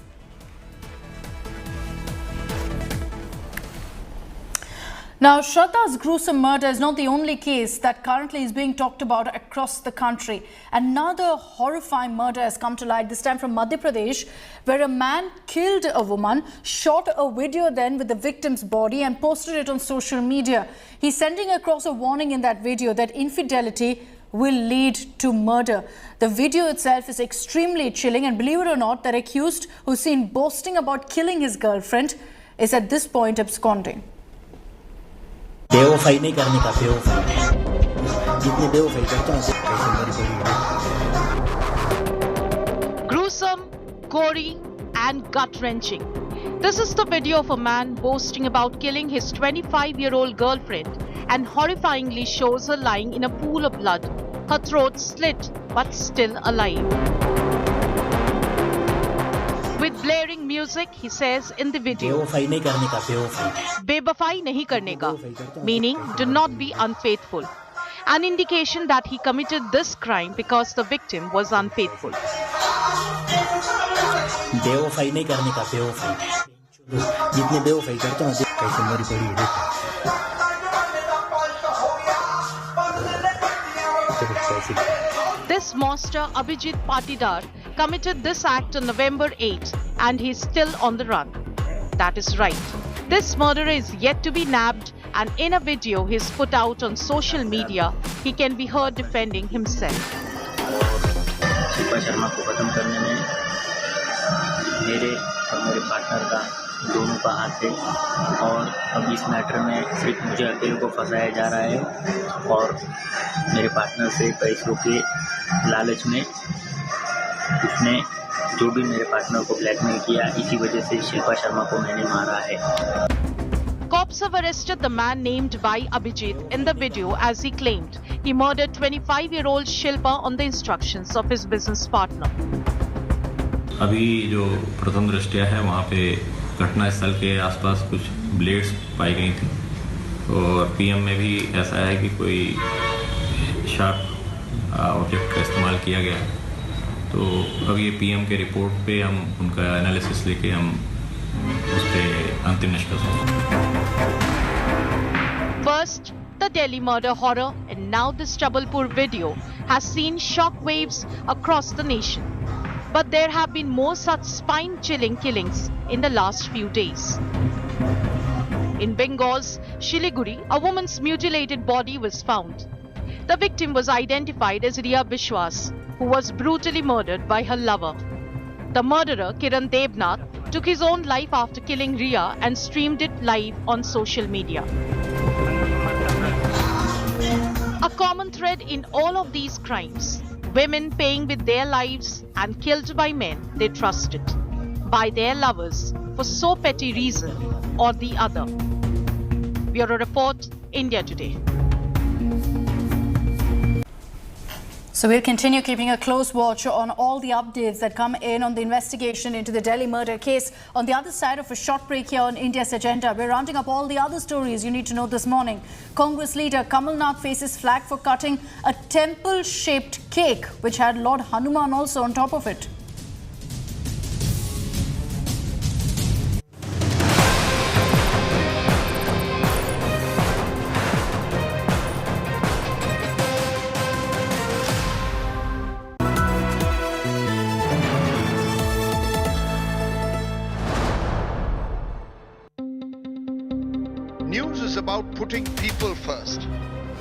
Now, Shraddha's gruesome murder is not the only case that currently is being talked about across the country. Another horrifying murder has come to light, this time from Madhya Pradesh, where a man killed a woman, shot a video then with the victim's body and posted it on social media. He's sending across a warning in that video that infidelity will lead to murder. The video itself is extremely chilling, and believe it or not, that accused, who's seen boasting about killing his girlfriend, is at this point absconding. बेवफाई नहीं करने का, बेवफाई जितने बेवफाई करते हैं कैसे मेरी बड़ी। Gruesome, gory, and gut-wrenching. This is the video of a man boasting about killing his 25-year-old girlfriend and horrifyingly shows her lying in a pool of blood, her throat slit but still alive. With blaring music, he says in the video, बेवफाई नहीं करने का, बेवफाई बेवफाई नहीं करने का, meaning do not be unfaithful. An indication that he committed this crime because the victim was unfaithful. बेवफाई नहीं करने का, बेवफाई जितने बेवफाई करते हैं कैसे मेरी बड़ी। This monster Abhijit Patidar committed this act on November 8 and he is still on the run. That is right. This murderer is yet to be nabbed, and in a video he is put out on social media, he can be heard defending himself. Shilpa Sharma को खत्म करने में मेरे और मेरे partner का दोनों का हाथ है, और अब इस मैटर में सिर्फ मुझे अकेले को फंसाया जा रहा है, और मेरे पार्टनर से पैसों के लालच में उसने जो भी मेरे पार्टनर को ब्लैकमेल किया, इसी वजह से शिल्पा शर्मा को मैंने मारा है। Cops have arrested the man named by Abhijit in the video as he claimed he murdered 25-year-old Shilpa on the instructions of his business partner. अभी जो प्रथम दृष्टया है वहाँ पे घटना स्थल के आसपास कुछ ब्लेड्स पाई गई थी, और पीएम में भी ऐसा है कि कोई शार्प ऑब्जेक्ट का इस्तेमाल किया गया। तो अब ये पीएम के रिपोर्ट पे हम उनका एनालिसिस लेके हम उस पर अंतिम निष्कर्ष होंगे। First, the Delhi murder horror, and now this Chhatarpur video has seen shockwaves across the nation. But there have been more such spine-chilling killings in the last few days. In Bengal's Shiliguri, a woman's mutilated body was found. The victim was identified as Riya Bishwas, who was brutally murdered by her lover. The murderer, Kiran Devnath, took his own life after killing Riya and streamed it live on social media. A common thread in all of these crimes: women paying with their lives and killed by men they trusted, by their lovers for so petty reason or the other. Bureau Report, India Today. So we'll continue keeping a close watch on all the updates that come in on the investigation into the Delhi murder case. On the other side of a short break here on India's agenda, we're rounding up all the other stories you need to know this morning. Congress leader Kamal Nath faces flag for cutting a temple-shaped cake which had Lord Hanuman also on top of it. News is about putting people first.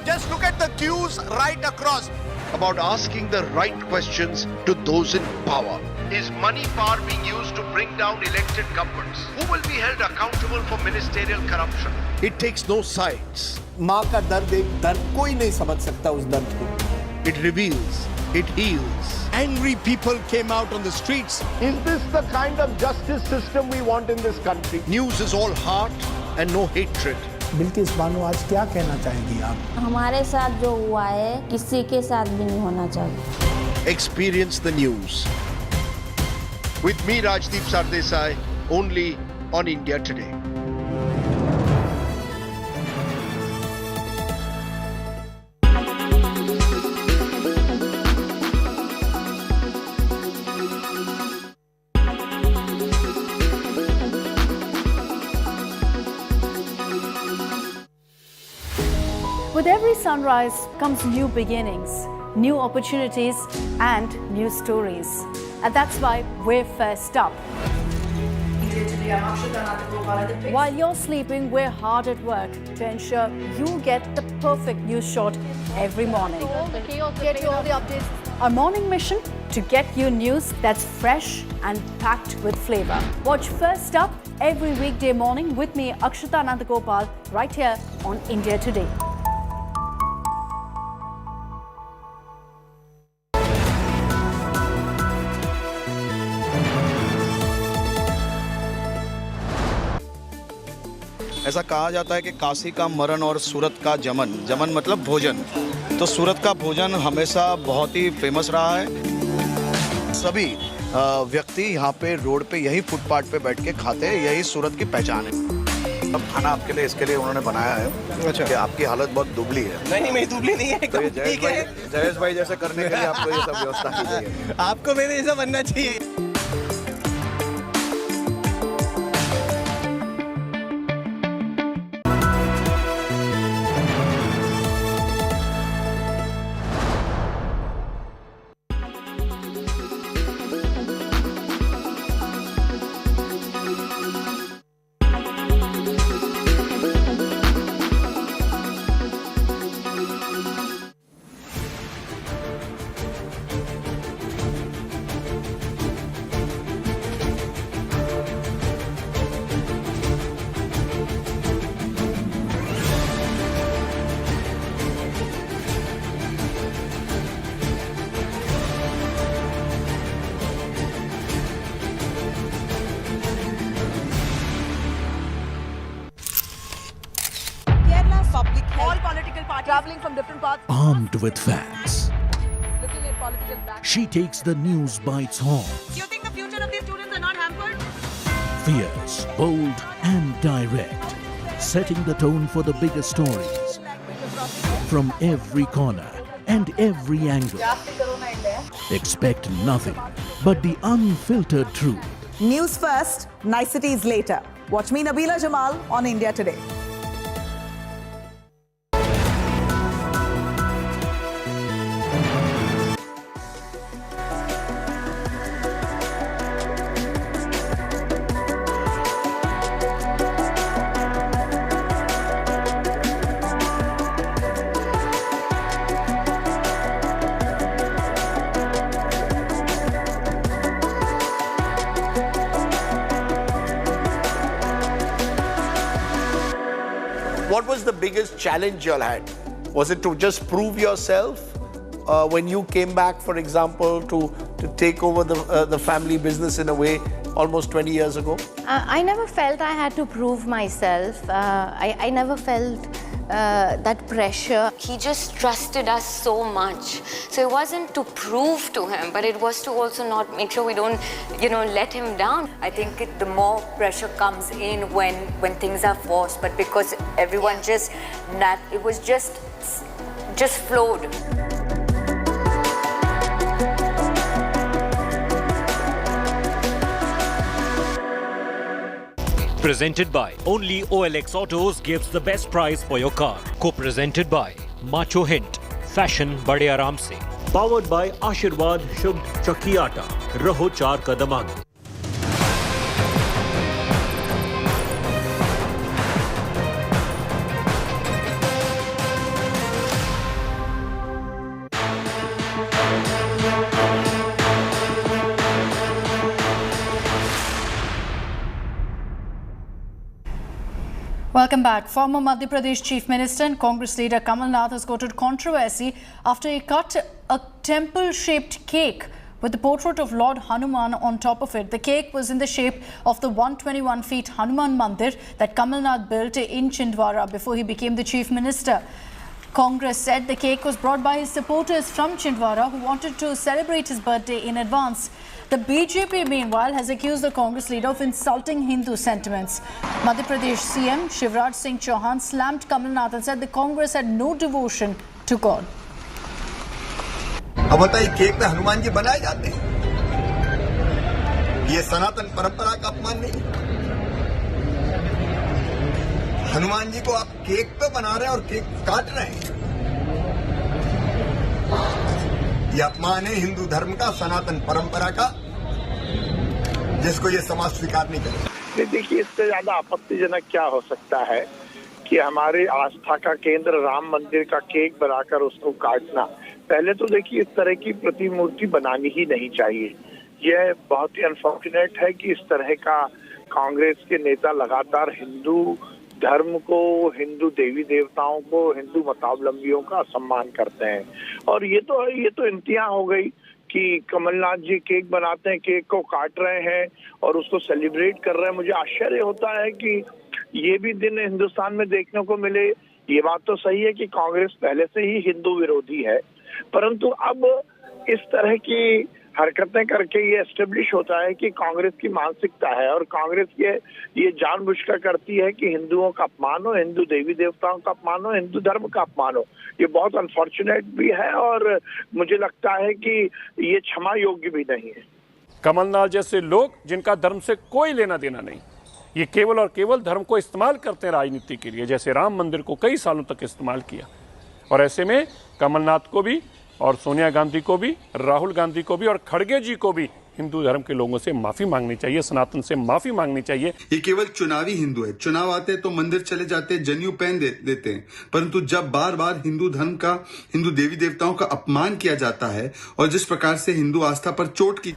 Just look at the queues right across. About asking the right questions to those in power. Is money power being used to bring down elected governments? Who will be held accountable for ministerial corruption? It takes no sides. माँ का दर्द एक दर्द कोई नहीं समझ सकता उस दर्द को. It reveals. It heals. Angry people came out on the streets. Is this the kind of justice system we want in this country? News is all heart and no hatred. Bilkis Bano आज क्या कहना चाहेंगी आप? हमारे साथ जो हुआ है किसी के साथ भी नहीं होना चाहिए. Experience the news. With me, Rajdeep Sardesai, only on India Today. With every sunrise comes new beginnings, new opportunities and new stories. And that's why we're first up. While you're sleeping, we're hard at work to ensure you get the perfect news shot every morning. Get you all the updates. Our morning mission to get you news that's fresh and packed with flavor. Watch First Up every weekday morning with me, Akshita Nandagopal, right here on India Today. ऐसा कहा जाता है कि काशी का मरण और सूरत का जमन, जमन मतलब भोजन, तो सूरत का भोजन हमेशा बहुत ही फेमस रहा है। सभी व्यक्ति यहाँ पे रोड पे यही फुटपाथ पे बैठ के खाते हैं, यही सूरत की पहचान है। अब खाना आपके लिए इसके लिए उन्होंने बनाया है। अच्छा, कि आपकी हालत बहुत दुबली है। नहीं मेरी दुबली नहीं है, तो ये जयेश भाई जैसे करने के लिए आपको ये सब व्यवस्था की गई है। आपको मेरे जैसा बनना चाहिए। Traveling from different parts. Armed with facts, Looking at political back. she takes the news by its horns. You think the future of these students are not hampered? Fierce, bold, and direct, setting the tone for the biggest stories from every corner and every angle. Expect nothing but the unfiltered truth. News first, niceties later. Watch me, Nabila Jamal, on India Today. What was the biggest challenge you all had? Was it to just prove yourself when you came back, for example, to take over the family business in a way almost 20 years ago? I never felt I had to prove myself. I never felt that pressure. He just trusted us so much. So it wasn't to prove to him, but it was to also not make sure we don't, let him down. I think the more pressure comes in when things are forced, but because everyone it was just flowed. Presented by only OLX Autos gives the best price for your car. Co-presented by Macho Hint, fashion बड़े आराम से. Powered by आशीर्वाद शुद्ध चक्की आटा, रहो 4 कदम आगे. Welcome back. Former Madhya Pradesh Chief Minister and Congress leader Kamal Nath has courted controversy after he cut a temple-shaped cake with the portrait of Lord Hanuman on top of it. The cake was in the shape of the 121 feet Hanuman Mandir that Kamal Nath built in Chhindwara before he became the Chief Minister. Congress said the cake was brought by his supporters from Chhindwara who wanted to celebrate his birthday in advance. The BJP, meanwhile, has accused the Congress leader of insulting Hindu sentiments. Madhya Pradesh CM Shivraj Singh Chauhan slammed Kamal Nath and said the Congress had no devotion to God. अब बताइए cake में हनुमान जी बनाए जाते हैं, ये सनातन परंपरा का अपमान नहीं है। हनुमान जी को आप केक पे बना रहे हैं और केक काट रहे हैं, ये अपमान है हिंदू धर्म का, सनातन परंपरा का, जिसको ये समाज स्वीकार नहीं करेगा। देखिए, इससे ज्यादा आपत्तिजनक क्या हो सकता है कि हमारे आस्था का केंद्र राम मंदिर का केक बनाकर उसको काटना। पहले तो देखिए, इस तरह की प्रतिमूर्ति बनानी ही नहीं चाहिए। यह बहुत ही अनफॉर्चुनेट है कि इस तरह का कांग्रेस के नेता लगातार हिंदू धर्म को, हिंदू देवी देवताओं को, हिंदू मतावलंबियों का सम्मान करते हैं। और ये तो इंतहा हो गई कि कमलनाथ जी केक बनाते हैं, केक को काट रहे हैं और उसको सेलिब्रेट कर रहे हैं। मुझे आश्चर्य होता है कि ये भी दिन हिंदुस्तान में देखने को मिले। ये बात तो सही है कि कांग्रेस पहले से ही हिंदू विरोधी है, परंतु अब इस तरह की हरकतें करके ये एस्टेब्लिश होता है कि कांग्रेस की मानसिकता है और कांग्रेस ये जानबूझकर करती है कि हिंदुओं का अपमान हो, हिंदू देवी देवताओं का अपमान हो, हिंदू धर्म का अपमान हो। ये बहुत अनफॉर्चुनेट भी है और मुझे लगता है कि ये क्षमा योग्य भी नहीं है। कमलनाथ जैसे लोग जिनका धर्म से कोई लेना देना नहीं, ये केवल और केवल धर्म को इस्तेमाल करते हैं राजनीति के लिए, जैसे राम मंदिर को कई सालों तक इस्तेमाल किया। और ऐसे में कमलनाथ को भी और सोनिया गांधी को भी, राहुल गांधी को भी और खड़गे जी को भी हिंदू धर्म के लोगों से माफी मांगनी चाहिए, सनातन से माफी मांगनी चाहिए। ये केवल चुनावी हिंदू है। चुनाव आते तो मंदिर चले जाते, जनेऊ पहन देते हैं, परंतु जब बार बार हिंदू धर्म का, हिंदू देवी देवताओं का अपमान किया जाता है और जिस प्रकार से हिंदू आस्था पर चोट की।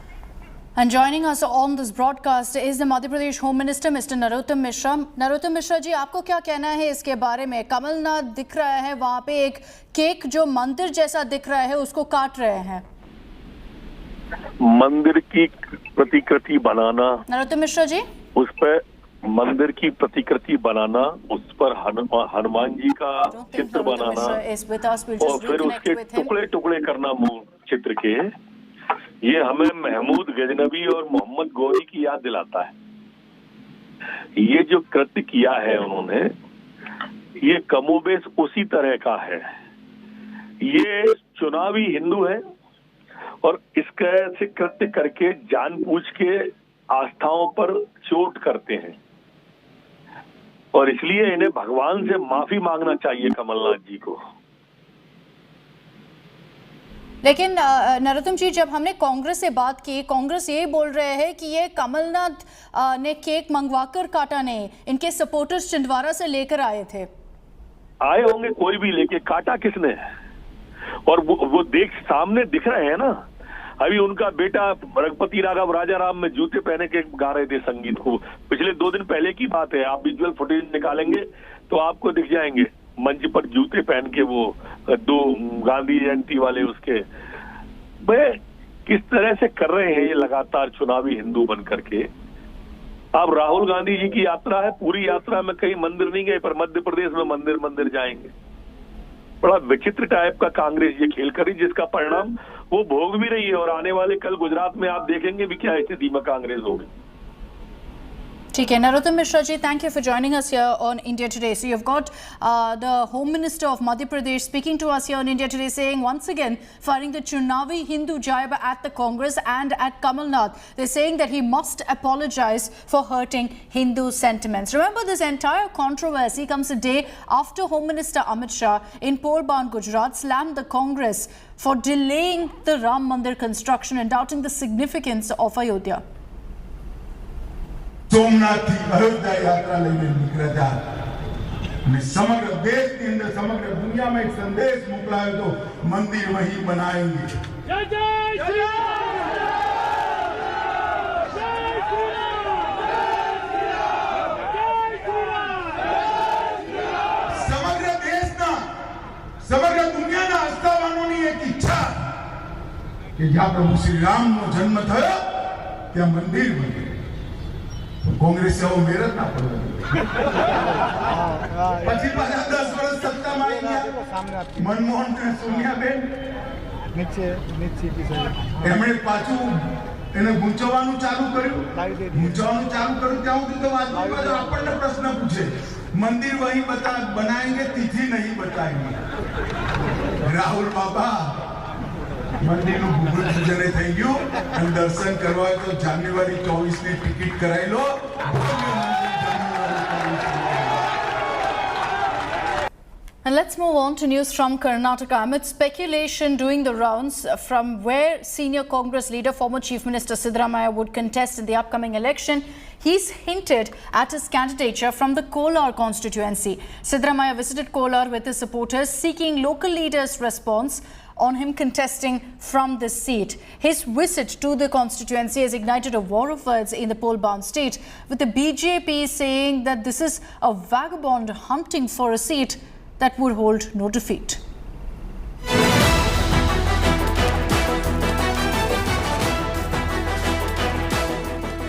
And joining us on this broadcast is the Madhya Pradesh Home Minister, Mr. Narottam Mishra. Narottam Mishra जी, आपको क्या कहना है इसके बारे में? कमलनाथ दिख रहा है वहाँ पे एक केक जो मंदिर जैसा दिख रहा है उसको काट रहे हैं। मंदिर की प्रतिकृति बनाना, नरोत्तम मिश्रा जी, उस पर मंदिर की प्रतिकृति बनाना, उस पर हनुमान जी का चित्र बनाना और फिर उसके टुकड़े टुकड़े करना चित्र के, ये हमें महमूद गजनबी और मोहम्मद गौरी की याद दिलाता है। ये जो कृत्य किया है उन्होंने, ये कमोबेश उसी तरह का है। ये चुनावी हिंदू है और इसका ऐसे कृत्य करके जानबूझ के आस्थाओं पर चोट करते हैं और इसलिए इन्हें भगवान से माफी मांगना चाहिए कमलनाथ जी को। लेकिन नरोत्तम जी, जब हमने कांग्रेस से बात की, कांग्रेस ये बोल रहे हैं कि ये कमलनाथ ने केक मंगवाकर काटा नहीं, इनके सपोर्टर्स छिंदवाड़ा से लेकर आए थे। आए होंगे, कोई भी लेके, काटा किसने? और वो सामने दिख रहे हैं ना। अभी उनका बेटा रघुपति राघव राजा राम में जूते पहने के गा रहे थे संगीत को, पिछले 2 दिन पहले की बात है। आप विजुअल फुटेज निकालेंगे तो आपको दिख जाएंगे, मंच पर जूते पहन के वो 2 गांधी जयंती वाले उसके। वे किस तरह से कर रहे हैं ये लगातार चुनावी हिंदू बन करके। अब राहुल गांधी जी की यात्रा है, पूरी यात्रा में कहीं मंदिर नहीं गए, पर मध्य प्रदेश में मंदिर जाएंगे। बड़ा विचित्र टाइप का कांग्रेस ये खेल करी, जिसका परिणाम वो भोग भी रही है और आने वाले कल गुजरात में आप देखेंगे भी क्या स्थिति में कांग्रेस होगी। ठीक है, Narottam Mishra ji, thank you for joining us here on India Today. So you've got the Home Minister of Madhya Pradesh speaking to us here on India Today, saying once again, firing the Chunavi Hindu jibe at the Congress and at Kamal Nath. They're saying that he must apologize for hurting Hindu sentiments. Remember, this entire controversy comes a day after Home Minister Amit Shah in Porband, Gujarat, slammed the Congress for delaying the Ram Mandir construction and doubting the significance of Ayodhya. Somnath की अयोध्या यात्रा लेने निकला था ने समग्र देश के अंदर, समग्र दुनिया में एक संदेश मोकलायो तो मंदिर वहीं बनाएंगे। जय जय श्री राम, जय श्री राम, समग्र देश ना, समग्र दुनिया ना आस्थावानों की एक इच्छा कि जहाँ प्रभु श्री राम नो जन्म थयो ત્યાં મંદિર બને। कांग्रेस से वो मेरठ ना पड़े, પછી પાછા 10 વર્ષ સત્તામાં આવી ગયા મનમોહન અને સોનિયાબેન એમણે પાછું એને ગુંચવવાનું ચાલુ કર્યું ત્યાં સુધી તો આપણને પ્રશ્ન પૂછે, મંદિર વહી બનાएंगे, तिथि नहीं बताएंगे। राहुल बाबा मंदिर નું ભૂમિ પૂજન થઈ ગયું અને દર્શન કરવા હોય તો જાન્યુઆરી 24 ની ટિકિટ કરાવી લો। And let's move on to news from Karnataka. Amid speculation doing the rounds from where senior Congress leader, former Chief Minister Siddaramaiah would contest in the upcoming election, he's hinted at his candidature from the Kolar constituency. Siddaramaiah visited Kolar with his supporters, seeking local leaders' response on him contesting from this seat. His visit to the constituency has ignited a war of words in the poll-bound state, with the BJP saying that this is a vagabond hunting for a seat that would hold no defeat.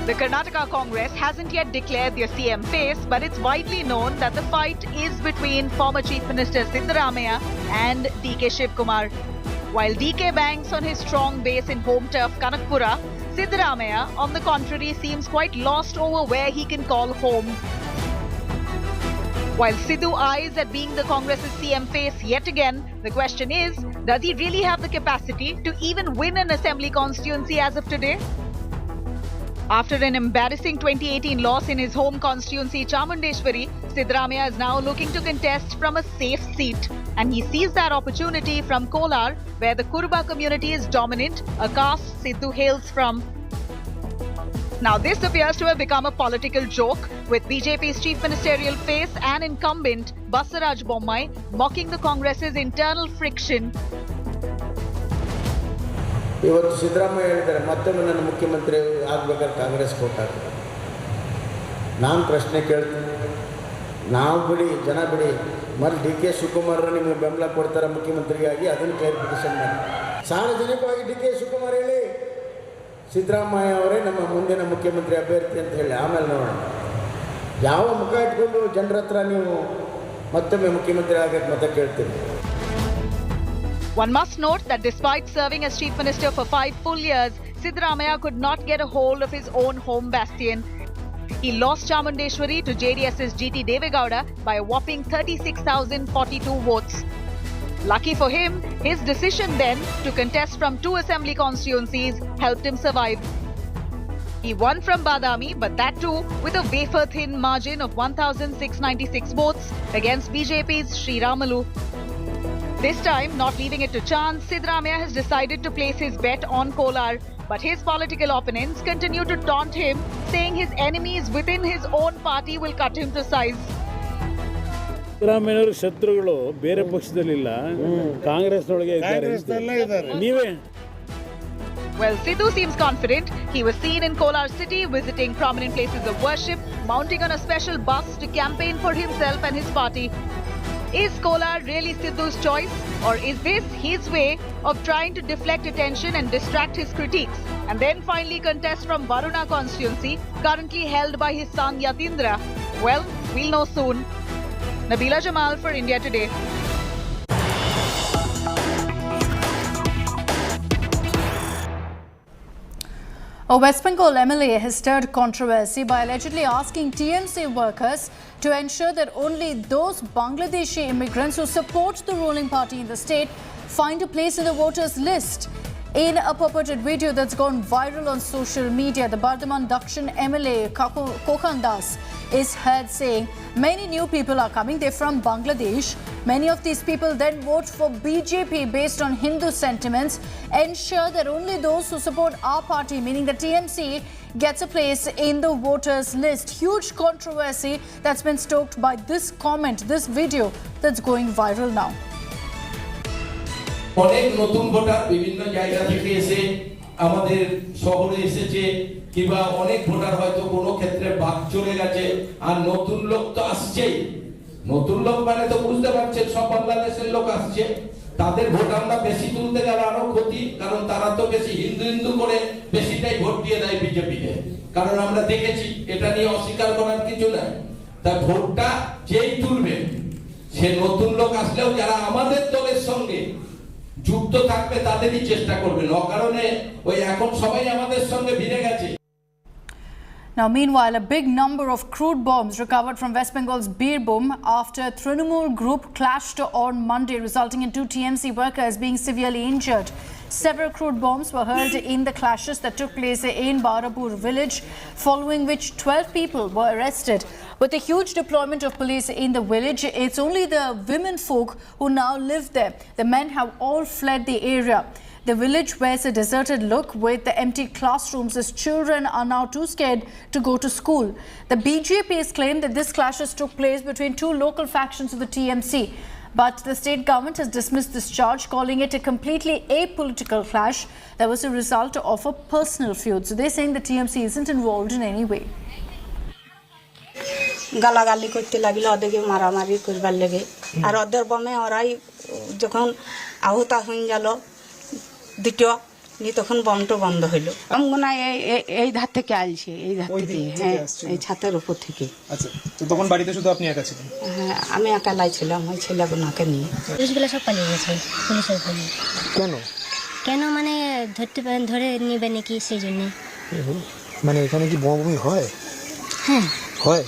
The Karnataka Congress hasn't yet declared their CM face, but it's widely known that the fight is between former Chief Minister Siddaramaiah and DK Shivkumar. While DK banks on his strong base in home turf Kanakpura, Siddaramaiah, on the contrary, seems quite lost over where he can call home. While Sidhu eyes at being the Congress's CM face yet again, the question is, does he really have the capacity to even win an assembly constituency as of today? After an embarrassing 2018 loss in his home constituency Chamundeshwari, Siddaramaiah is now looking to contest from a safe seat. And he sees that opportunity from Kolar, where the Kurba community is dominant, a caste Sidhu hails from. Now this appears to have become a political joke, with BJP's chief ministerial face and incumbent Basaraj Bommai mocking the Congress's internal friction. ಇವತ್ತು ಸಿದ್ದರಾಮಯ್ಯ ಹೇಳಿದ್ದಾರೆ ಮತ್ತೊಮ್ಮೆ ನನ್ನ ಮುಖ್ಯಮಂತ್ರಿ ಆಗಬೇಕಾದ್ರೆ Congress coat ಹಾಕಿದ್ದಾರೆ. ನಾನು ಪ್ರಶ್ನೆ ಕೇಳ್ತೀನಿ, ನಾವು ಬಿಡಿ ಜನ ಬಿಡಿ, ಮತ್ತೆ ಡಿ ಕೆ ಶಿವಕುಮಾರ್ ನಿಮಗೆ ಬೆಂಬಲ ಕೊಡ್ತಾರೆ ಮುಖ್ಯಮಂತ್ರಿಯಾಗಿ, ಅದನ್ನು ಕ್ಲಾರಿಫಿಕೇಶನ್ ಮಾಡಿ. ಸಾರ್ವಜನಿಕವಾಗಿ ಡಿ ಕೆ ಶಿವಕುಮಾರ್ ಹೇಳಿ ಸಿದ್ದರಾಮಯ್ಯ ಅವರೇ ನಮ್ಮ ಮುಂದಿನ ಮುಖ್ಯಮಂತ್ರಿ ಅಭ್ಯರ್ಥಿ ಅಂತ ಹೇಳಿ, ಆಮೇಲೆ ನೋಡೋಣ. ಯಾವ ಮುಖ ಇಟ್ಕೊಂಡು ಜನರ ಹತ್ರ ನೀವು ಮತ್ತೊಮ್ಮೆ ಮುಖ್ಯಮಂತ್ರಿ ಆಗಕ್ಕೆ ಮತ ಕೇಳ್ತೀರಿ? One must note that despite serving as Chief Minister for 5 full years, Siddaramaiah could not get a hold of his own home bastion. He lost Chamundeshwari to JDS's GT Devegowda by a whopping 36,042 votes. Lucky for him, his decision then to contest from 2 assembly constituencies helped him survive. He won from Badami, but that too with a wafer-thin margin of 1,696 votes against BJP's Sri Ramalu. This time, not leaving it to chance, Siddaramaiah has decided to place his bet on Kolar. But his political opponents continue to taunt him, saying his enemies within his own party will cut him to size. ಸಿದ್ದರಾಮಯ್ಯನವರ ಶತ್ರುಗಳು ಬೇರೆ ಪಕ್ಷದಲ್ಲಿಲ್ಲ, ಕಾಂಗ್ರೆಸ್ನೊಳಗೆ ಇದ್ದಾರೆ. ನೀವೇ Well, Sidhu seems confident. He was seen in Kolar city visiting prominent places of worship, mounting on a special bus to campaign for himself and his party. Is Kolar really Sidhu's choice, or is this his way of trying to deflect attention and distract his critiques, and then finally contest from Varuna constituency, currently held by his son Yatindra? Well, we'll know soon. Nabila Jamal for India Today. A West Bengal MLA has stirred controversy by allegedly asking TMC workers to ensure that only those Bangladeshi immigrants who support the ruling party in the state find a place in the voters list. In a purported video that's gone viral on social media, the Bardhaman Dakshin MLA Kokhandas is heard saying many new people are coming. They're from Bangladesh. Many of these people then vote for BJP based on Hindu sentiments. Ensure that only those who support our party, meaning the TMC, gets a place in the voters list. Huge controversy that's been stoked by this comment, this video that's going viral now. অনেক নতুন voter বিভিন্ন জায়গা থেকে এসে আমাদের শহরে এসেছে, কিংবা অনেক ভোটার হয়তো কোনো ক্ষেত্রে বাদ চলে গেছে, আর নতুন লোক তো আসছেই। নতুন লোক মানে তো বুঝতে পারছেন সব বাংলাদেশের লোক আসছে, তাদের ভোট আমরা বেশি তুলতে গেলে আরো ক্ষতি, কারণ তারা তো বেশি হিন্দু হিন্দু করে বেশিটাই ভোট দিয়ে দেয় বিজেপিকে, কারণ আমরা দেখেছি, এটা নিয়ে অস্বীকার করার কিছু নাই। তা ভোটটা যেই তুলবে, সে নতুন লোক আসলেও যারা আমাদের দলের সঙ্গে যুক্ত থাকবে তাদেরই চেষ্টা করবেন, অকারণে ওই এখন সবাই আমাদের সঙ্গে ভিড়ে গেছে। Now, meanwhile, a big number of crude bombs recovered from West Bengal's Birbhum after Trinamool group clashed on Monday, resulting in 2 TMC workers being severely injured. Several crude bombs were hurled in the clashes that took place in Barapur village, following which 12 people were arrested. With a huge deployment of police in the village, it's only the women folk who now live there. The men have all fled the area. The village wears a deserted look with the empty classrooms as children are now too scared to go to school. The BJP has claimed that this clashes took place between 2 local factions of the TMC. But the state government has dismissed this charge, calling it a completely apolitical clash that was a result of a personal feud. So they're saying the TMC isn't involved in any way. গালাগালি করতে লাগলো, ওদেরকে মারামারি করবার লেগে। আর ওদের বমে ওরাই যখন আহত হয়ে গেল দ্বিতীয় নি তখন বমটা বন্ধ হইল। আমগুনা এই ধার থেকে আইছে, এই ধার থেকে, হ্যাঁ এই ছাতের উপর থেকে। আচ্ছা, তো তখন বাড়িতে শুধু আপনি একা ছিলেন? হ্যাঁ, আমি একালাই ছিলাম ওই ছেলেগুলোকে নিয়ে। পুলিশগুলো সব পালিয়ে গেছে, পুলিশের ফোনে। কেন? কেন মানে ধরে নেবে নাকি সেই জন্য। মানে এখানে কি বোমাবমি হয়? হ্যাঁ হয়।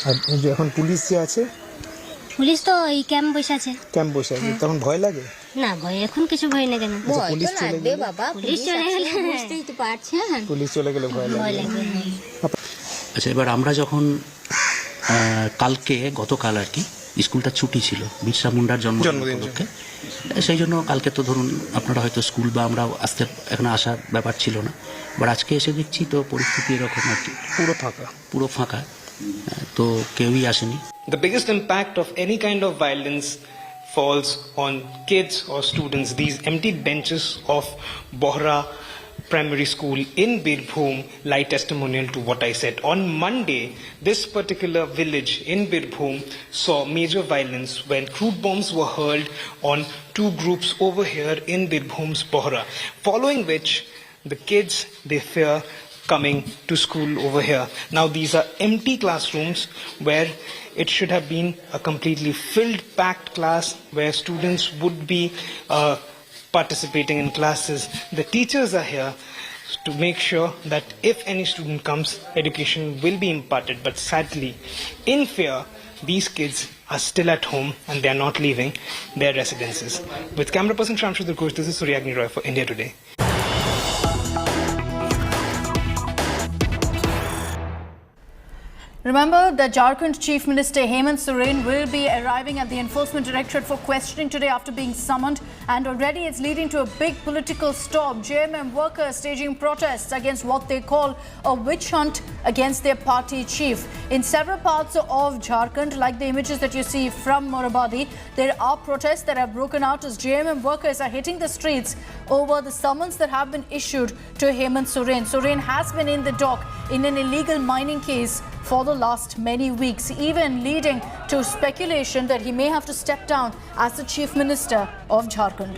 আর যে এখন পুলিশ যে আছে? পুলিশ তো এই ক্যাম্প বসে আছে। ক্যাম্প বসে আছে, তখন ভয় লাগে? না, ভয় এখন কিছু ভয় না। কেন পুলিশ চলে গেলে? বাবা পুলিশ চলে গেলে বুঝতেই তো পারছেন, পুলিশ চলে গেলে ভয় লাগে। আচ্ছা, এবার আমরা যখন গতকাল আর কি স্কুলটা ছুটি ছিল বিরসা মুন্ডার জন্মদিন উপলক্ষে, সেই জন্য কালকে তো ধরুন আপনারা হয়তো স্কুল বা আমরা আসতে এখানে আসার ব্যাপার ছিল না, বাট আজকে এসে দেখছি তো পরিস্থিতি এরকম আর কি, পুরো ফাঁকা, তো কেউই আসেনি। The biggest impact of any kind of violence falls on kids or students. These empty benches of Bohra Primary School in Birbhum lie testimonial to what I said. On Monday, this particular village in Birbhum saw major violence when crude bombs were hurled on two groups over here in Birbhum's Bohra, following which the kids, they fear coming to school over here. Now these are empty classrooms where it should have been a completely filled, packed class where students would be participating in classes. The teachers are here to make sure that if any student comes, education will be imparted. But sadly, in fear, these kids are still at home and they are not leaving their residences. With camera person Shamshuddar Ghosh, this is Suryagni Roy for India Today. Remember that Jharkhand Chief Minister Hemant Soren will be arriving at the Enforcement Directorate for questioning today after being summoned, and already it's leading to a big political storm. JMM workers staging protests against what they call a witch hunt against their party chief. In several parts of Jharkhand, like the images that you see from Morabadi, there are protests that have broken out as JMM workers are hitting the streets over the summons that have been issued to Hemant Soren. Soren has been in the dock in an illegal mining case for the last many weeks, even leading to speculation that he may have to step down as the Chief Minister of Jharkhand.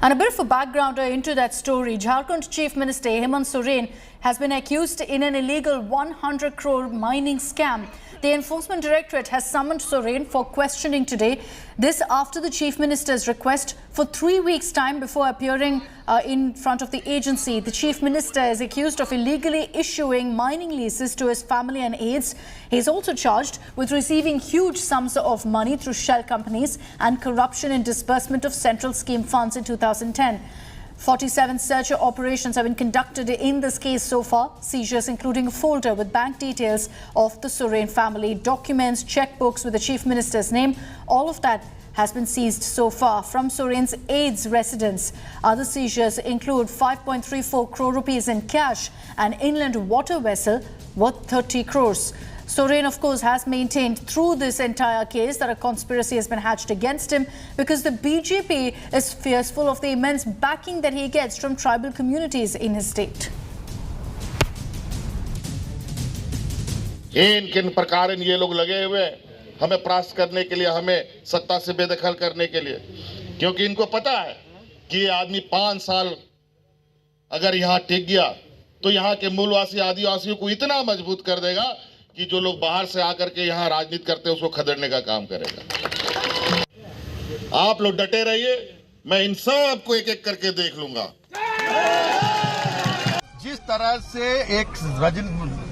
And a bit of a backgrounder into that story. Jharkhand Chief Minister Hemant Soren has been accused in an illegal 100 crore mining scam. The Enforcement Directorate has summoned Soren for questioning today. This after the Chief Minister's request for 3 weeks' time before appearing in front of the agency. The Chief Minister is accused of illegally issuing mining leases to his family and aides. He is also charged with receiving huge sums of money through shell companies and corruption in disbursement of central scheme funds in 2010. 47 search operations have been conducted in this case so far. Seizures including a folder with bank details of the Soren family, documents, checkbooks with the Chief Minister's name. All of that has been seized so far from Soren's aides' residence. Other seizures include 5.34 crore rupees in cash, an inland water vessel worth 30 crores. Soren, of course, has maintained through this entire case that a conspiracy has been hatched against him because the BJP is fearful of the immense backing that he gets from tribal communities in his state. किन प्रकार ये लोग लगे हुए हमें परास्त करने के लिए, हमें सत्ता से बेदखल करने के लिए, क्योंकि इनको पता है कि ये आदमी 5 साल अगर यहाँ टिक गया तो यहाँ के मूलवासी आदिवासियों को इतना मजबूत कर देगा कि जो लोग बाहर से आकर के यहाँ राजनीति करते हैं उसको खदेड़ने का काम करेगा। आप लोग डटे रहिए, मैं इन सब को एक एक करके देख लूंगा। जिस तरह से एक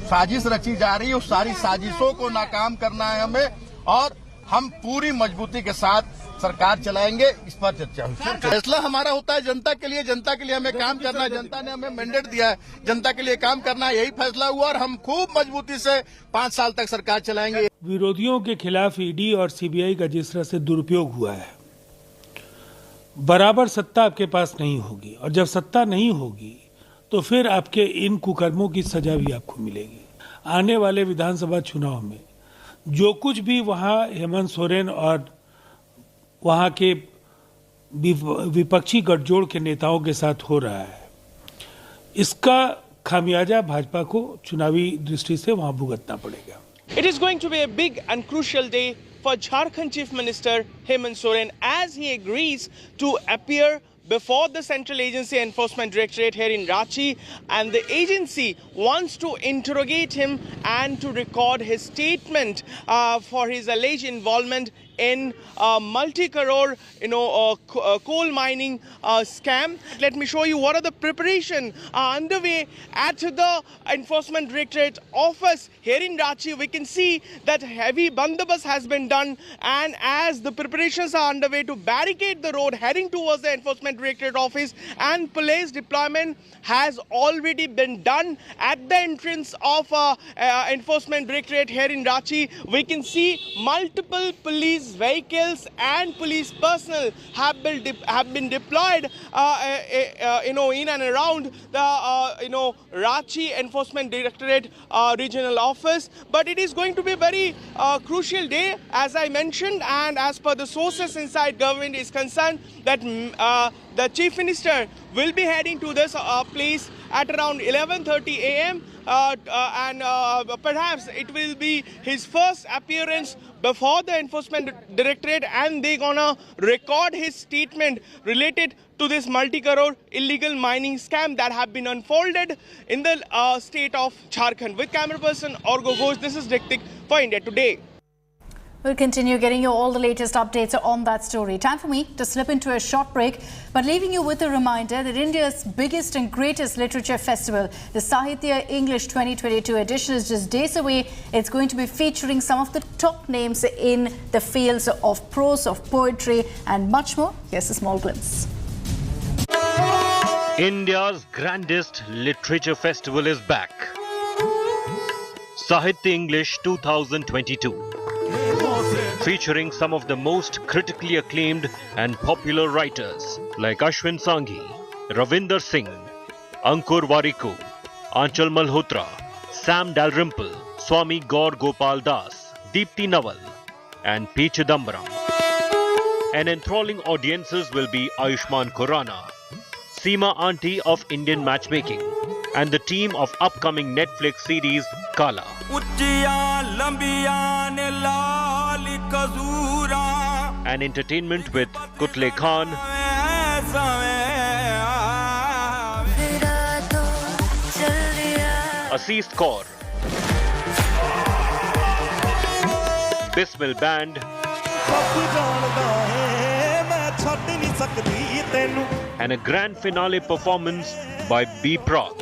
साजिश रची जा रही है उस सारी साजिशों को नाकाम करना है हमें, और हम पूरी मजबूती के साथ सरकार चलाएंगे। इस पर चर्चा हुई। फैसला हमारा होता है जनता के लिए हमें काम करना है। जनता ने हमें मैंडेट दिया है, जनता के लिए काम करना है, यही फैसला हुआ और हम खूब मजबूती से 5 साल तक सरकार चलाएंगे। विरोधियों के खिलाफ ईडी और सीबीआई का जिस तरह से दुरुपयोग हुआ है, बराबर सत्ता आपके पास नहीं होगी, और जब सत्ता नहीं होगी तो फिर आपके इन कुकर्मों की सजा भी आपको मिलेगी। आने वाले विधानसभा चुनाव में जो कुछ भी वहाँ हेमंत सोरेन और वहाँ के विपक्षी गठजोड़ के नेताओं के साथ हो रहा है, इसका खामियाजा भाजपा को चुनावी दृष्टि से वहाँ भुगतना पड़ेगा। It is going to be a big and crucial day for Jharkhand Chief Minister Hemant Soren as he agrees to appear before the Central Agency Enforcement Directorate here in Ranchi, and the agency wants to interrogate him and to record his statement for his alleged involvement in multi-crore, coal mining scam. Let me show you what are the preparation underway at the Enforcement Directorate office here in Ranchi. We can see that heavy bandobast has been done, and as the preparations are underway to barricade the road heading towards the Enforcement Directorate office, and police deployment has already been done at the entrance of Enforcement Directorate here in Ranchi. We can see multiple police vehicles and police personnel have been deployed in and around the Ranchi Enforcement Directorate regional office. But it is going to be a very crucial day, as I mentioned, and as per the sources inside government is concerned, that the Chief Minister will be heading to this place at around 11:30 a.m. And perhaps it will be his first appearance before the Enforcement Directorate, and they're gonna record his statement related to this multi-crore illegal mining scam that have been unfolded in the state of Jharkhand. With camera person Orgo Ghosh, this is Diktik for India Today. We'll continue getting you all the latest updates on that story. Time for me to slip into a short break, but leaving you with a reminder that India's biggest and greatest literature festival, the Sahitya English 2022 edition, is just days away. It's going to be featuring some of the top names in the fields of prose, of poetry, and much more. Here's a small glimpse. India's grandest literature festival is back. Sahitya English 2022. Featuring some of the most critically acclaimed and popular writers like Ashwin Sanghi, Ravinder Singh, Ankur Warikoo, Aanchal Malhotra, Sam Dalrymple, Swami Gaur Gopal Das, Deepthi Nawal, and P. Chidambaram. And enthralling audiences will be Ayushmann Khurrana, Seema Auntie of Indian Matchmaking, and the team of upcoming Netflix series Kala. And entertainment with Kutle Khan, Aziz Kaur, Bismil Band, and a grand finale performance by B. Proc.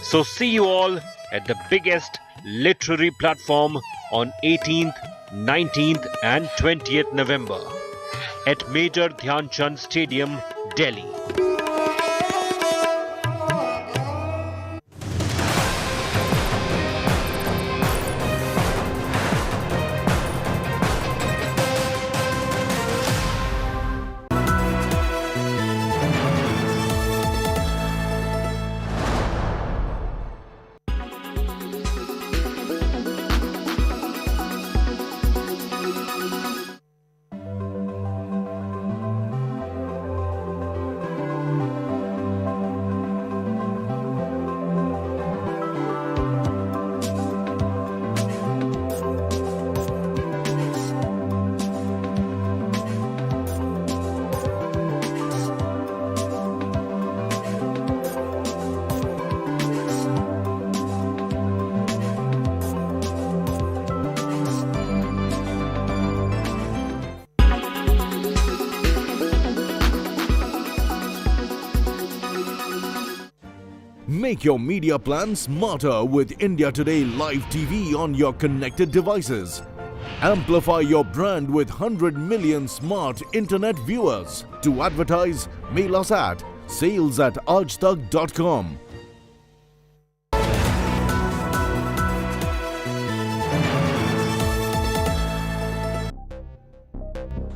So see you all at the biggest literary platform on 18th, 19th and 20th November at Major Dhyan Chand Stadium, Delhi. Make your media plan smarter with India Today Live TV on your connected devices. Amplify your brand with 100 million smart internet viewers. To advertise, mail us at sales@aajtak.com.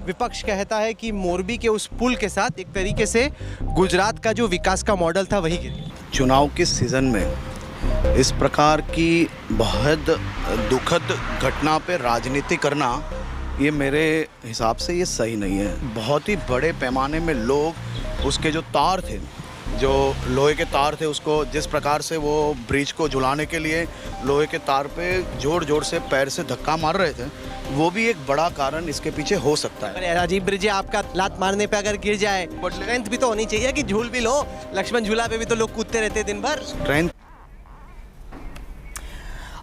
विपक्ष कहता है कि मोरबी के उस पुल के साथ एक तरीके से गुजरात का जो विकास का मॉडल था वही गिर गया। चुनाव के सीजन में इस प्रकार की बहुत दुखद घटना पे राजनीति करना ये मेरे हिसाब से ये सही नहीं है। बहुत ही बड़े पैमाने में लोग उसके जो तार थे, जो लोहे के तार थे, उसको जिस प्रकार से वो ब्रिज को झुलाने के लिए लोहे के तार पे जोर जोर से पैर से धक्का मार रहे थे, वो भी एक बड़ा कारण इसके पीछे हो सकता है। राजीव ब्रिज आपका लात मारने पे अगर गिर जाए, स्ट्रेंथ भी तो होनी चाहिए कि झूल भी लो। लक्ष्मण झूला पे भी तो लोग कूदते रहते दिन भर। Strength.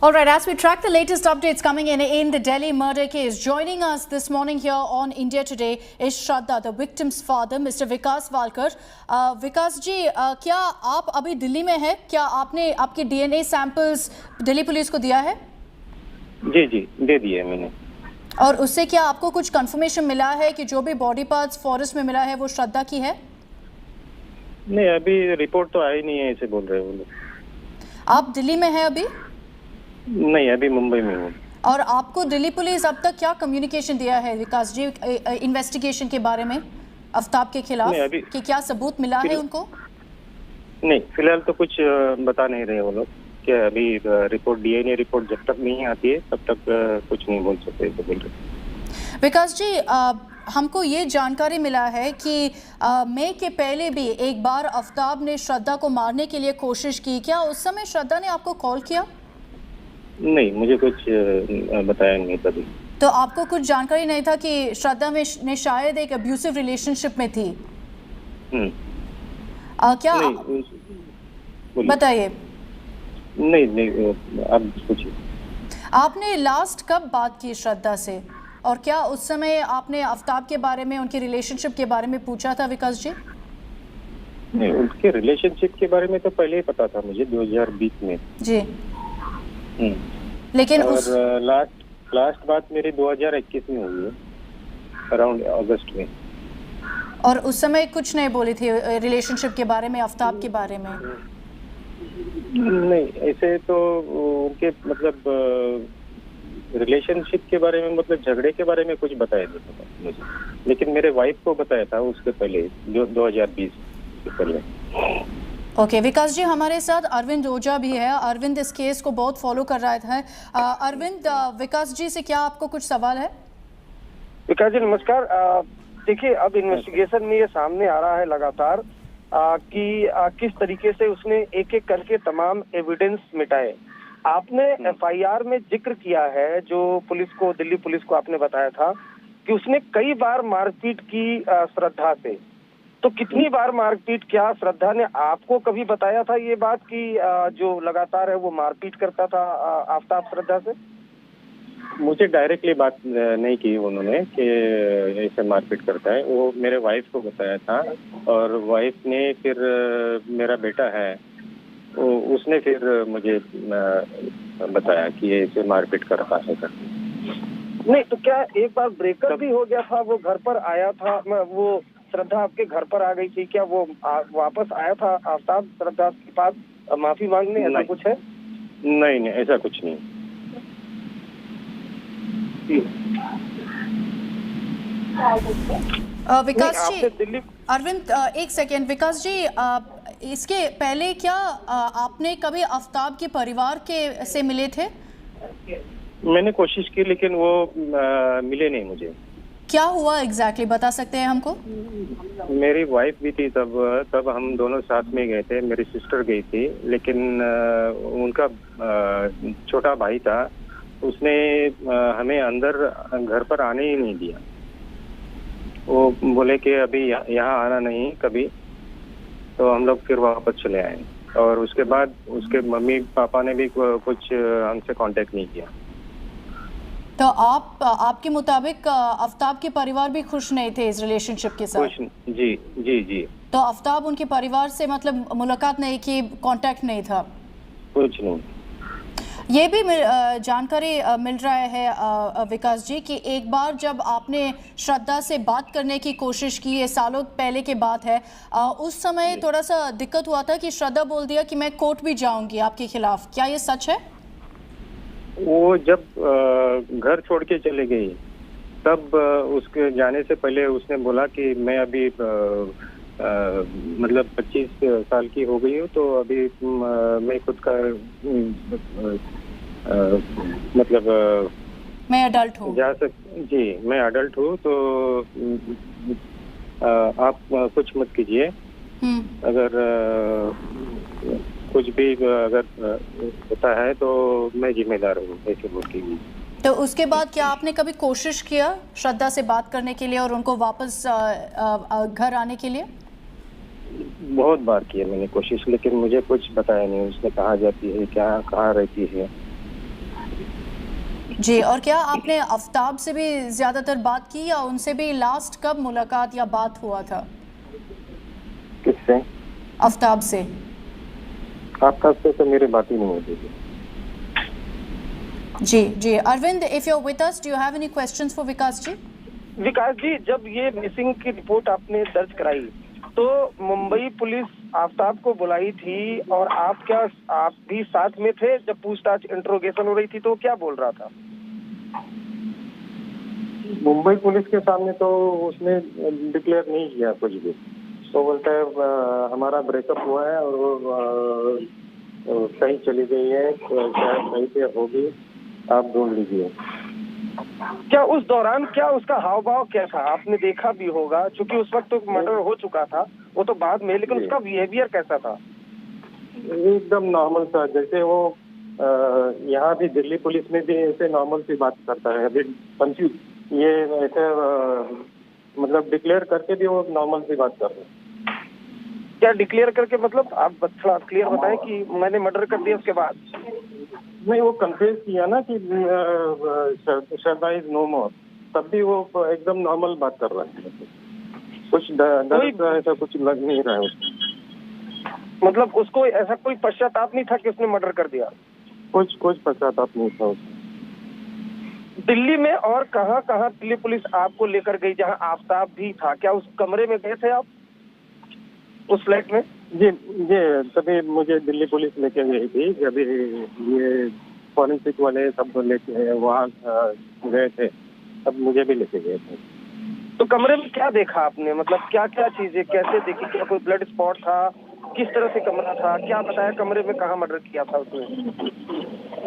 All right, as we track the latest updates coming in the Delhi murder case, joining us this morning here on India Today is Shraddha, the victim's father, Mr. Vikas Walkar. विकास जी, क्या आप अभी दिल्ली में हैं? क्या आपने आपके DNA samples Delhi police को दिया है? जी जी, दे दिए मैंने। और उससे क्या आपको कुछ कंफर्मेशन मिला है कि जो भी बॉडी पार्ट्स फॉरेस्ट में मिला है वो श्रद्धा की है? नहीं, अभी रिपोर्ट तो आई नहीं है, ऐसे बोल रहे हैं वो लोग। आप दिल्ली में हैं अभी? नहीं, अभी मुंबई में हूँ। और आपको दिल्ली पुलिस अब तक क्या कम्युनिकेशन दिया है विकास जी इन्वेस्टिगेशन के बारे में आफ्ताब के खिलाफ, कि क्या सबूत मिला है उनको? नहीं, फिलहाल तो कुछ बता नहीं रहे वो लोग कि अभी रिपोर्ट DNA रिपोर्ट जब तक नहीं आती है तब तक कुछ नहीं बोल सकते, तो बोल रहे। विकास जी, हमको ये जानकारी मिला है कि मई के पहले भी एक बार आफ्ताब ने श्रद्धा को मारने के लिए कोशिश की। क्या उस समय श्रद्धा ने आपको कॉल किया? नहीं, मुझे कुछ बताया नहीं कभी। तो आपको कुछ जानकारी नहीं था कि श्रद्धा ने शायद एक अब्यूसिव रिलेशनशिप में थी? क्या बताइए। नहीं, आप पूछिए। आपने लास्ट कब बात की श्रद्धा से, और क्या उस समय आपने आफ्ताब के बारे में, उनकी रिलेशनशिप के बारे में पूछा था विकास जी? नहीं, उनके रिलेशनशिप के बारे में तो पहले ही पता था मुझे, 2020 में जी। लेकिन और लास्ट बात मेरी 2021 में हुई है, अराउंड अगस्त में। और उस समय कुछ नहीं बोली थी रिलेशनशिप के बारे में, आफ्ताब के बारे में? नहीं, ऐसे तो उनके मतलब रिलेशनशिप के बारे में, मतलब झगड़े के बारे में कुछ बताया नहीं था मुझे, लेकिन मेरे वाइफ को बताया था उसके पहले, जो 2020 से पहले। ओके, विकास जी, हमारे साथ अरविंद ओझा भी है। अरविंद इस केस को बहुत फॉलो कर रहा था। अरविंद, विकास जी से क्या आपको कुछ सवाल है? विकास जी नमस्कार। देखिए, अब इन्वेस्टिगेशन में ये सामने आ रहा है लगातार कि किस तरीके से उसने एक एक करके तमाम एविडेंस मिटाए। आपने FIR में जिक्र किया है, जो पुलिस को, दिल्ली पुलिस को आपने बताया था कि उसने कई बार मारपीट की श्रद्धा से। तो कितनी बार मारपीट किया? श्रद्धा ने आपको कभी बताया था ये बात कि जो लगातार है वो मारपीट करता था आफ्ताब श्रद्धा से? मुझे डायरेक्टली बात नहीं की उन्होंने कि ऐसे मारपीट करता है, वो मेरे वाइफ को बताया था। और वाइफ ने फिर, मेरा बेटा है, उसने फिर मुझे बताया कि ऐसे मारपीट करता है करके। नहीं, तो क्या एक बार ब्रेकअप भी हो गया था? वो घर पर आया था, वो श्रद्धा आपके घर पर आ गई थी, क्या वो वापस आया था आफ्ताब श्रद्धा के पास माफी मांगने, ऐसा कुछ है? नहीं, ऐसा कुछ नहीं। विकास जी, अरविंद एक सेकेंड। विकास जी, इसके पहले क्या आपने कभी आफ्ताब के परिवार के से मिले थे? मैंने कोशिश की, लेकिन वो मिले नहीं मुझे। क्या हुआ एग्जैक्टली बता सकते हैं हमको? मेरी वाइफ भी थी तब हम दोनों साथ में गए थे। मेरी सिस्टर गई थी, लेकिन उनका छोटा भाई था, उसने हमें अंदर घर पर आने ही नहीं दिया। वो बोले कि अभी यहाँ आना नहीं कभी, तो हम लोग फिर वापस चले आए। और उसके बाद उसके मम्मी पापा ने भी कुछ हमसे कांटेक्ट नहीं किया। तो आपके मुताबिक आफ्ताब के परिवार भी खुश नहीं थे इस रिलेशनशिप के साथ? जी जी जी। तो आफ्ताब उनके परिवार से मतलब मुलाकात नहीं की, कांटेक्ट नहीं था? कुछ नहीं। ये भी जानकारी मिल रहा है विकास जी कि एक बार जब आपने श्रद्धा से बात करने की कोशिश की, ये सालों पहले की बात है, उस समय थोड़ा सा दिक्कत हुआ था कि श्रद्धा बोल दिया कि मैं कोर्ट भी जाऊंगी आपके खिलाफ। क्या ये सच है? वो जब घर छोड़ के चले गई, तब उसके जाने से पहले उसने बोला कि मैं अभी मतलब 25 साल की हो गई हूँ, तो अभी मैं खुद का मतलब मैं अडल्ट हूँ। जी मैं अडल्ट हूँ, तो आप कुछ मत कीजिए। अगर कुछ भी अगर होता है तो मैं जिम्मेदार हूँ ऐसे बोल के। तो उसके बाद क्या आपने कभी कोशिश किया श्रद्धा से बात करने के लिए और उनको वापस घर आने के लिए? बहुत बार किया मैंने कोशिश, लेकिन मुझे कुछ बताया नहीं उसने कहाँ जाती है, क्या कहाँ रहती है। जी, और क्या आपने आफ्ताब से भी ज्यादातर बात की या उनसे भी लास्ट कब मुलाकात या बात हुआ था? किससे? आफ्ताब से। आफ्ताब से तो मेरी बात ही नहीं होती थी। जी Arvind, if you are with us, do you have any questions for Vikas ji? Vikas ji, जब ये मिसिंग की रिपोर्ट आपने दर्ज कराई तो मुंबई पुलिस आफ्ताब को बुलाई थी, और आप भी साथ में थे जब पूछताछ इंट्रोगेशन हो रही थी, तो क्या बोल रहा था? मुंबई पुलिस के सामने तो उसने डिक्लेयर नहीं किया कुछ भी। तो बोलता है हमारा ब्रेकअप हुआ है और वो कहीं चली गई है, शायद कहीं पे होगी, आप ढूंढ लीजिए। क्या उस दौरान क्या उसका हाव भाव क्या था? आपने देखा भी होगा, क्योंकि उस वक्त तो मर्डर हो चुका था, वो तो बाद में, लेकिन उसका बिहेवियर कैसा था? एकदम नॉर्मल था, जैसे वो यहाँ भी दिल्ली पुलिस में भी ऐसे नॉर्मल सी बात करता है। अभी कंफ्यूज ये ऐसे मतलब डिक्लेयर करके भी वो नॉर्मल सी बात कर रहे हैं। क्या डिक्लेयर करके मतलब? आप थोड़ा क्लियर बताएं कि मैंने मर्डर कर दिया उसके बाद। नहीं, वो कन्फेस किया ना कि श्रद्धा इज नो मोर, तब भी वो एकदम नॉर्मल बात कर रहा है। कुछ डर ऐसा कुछ लग नहीं रहा है उसको। मतलब उसको ऐसा कोई पश्चाताप नहीं था कि उसने मर्डर कर दिया? कुछ पश्चाताप नहीं था उसको। दिल्ली में और कहाँ दिल्ली पुलिस आपको लेकर गई जहाँ आफ्ताब भी था? क्या उस कमरे में गए थे आप, उस फ्लैट में? जी तभी मुझे दिल्ली पुलिस लेके गई थी, जब ये फॉरेंसिक वाले सब लेके वहाँ गए थे, तब मुझे भी लेके गए थे। तो कमरे में क्या देखा आपने? मतलब क्या चीजें कैसे देखी? क्या कोई ब्लड स्पॉट था? किस तरह से कमरा था? क्या बताया कमरे में कहाँ मर्डर किया था उसने?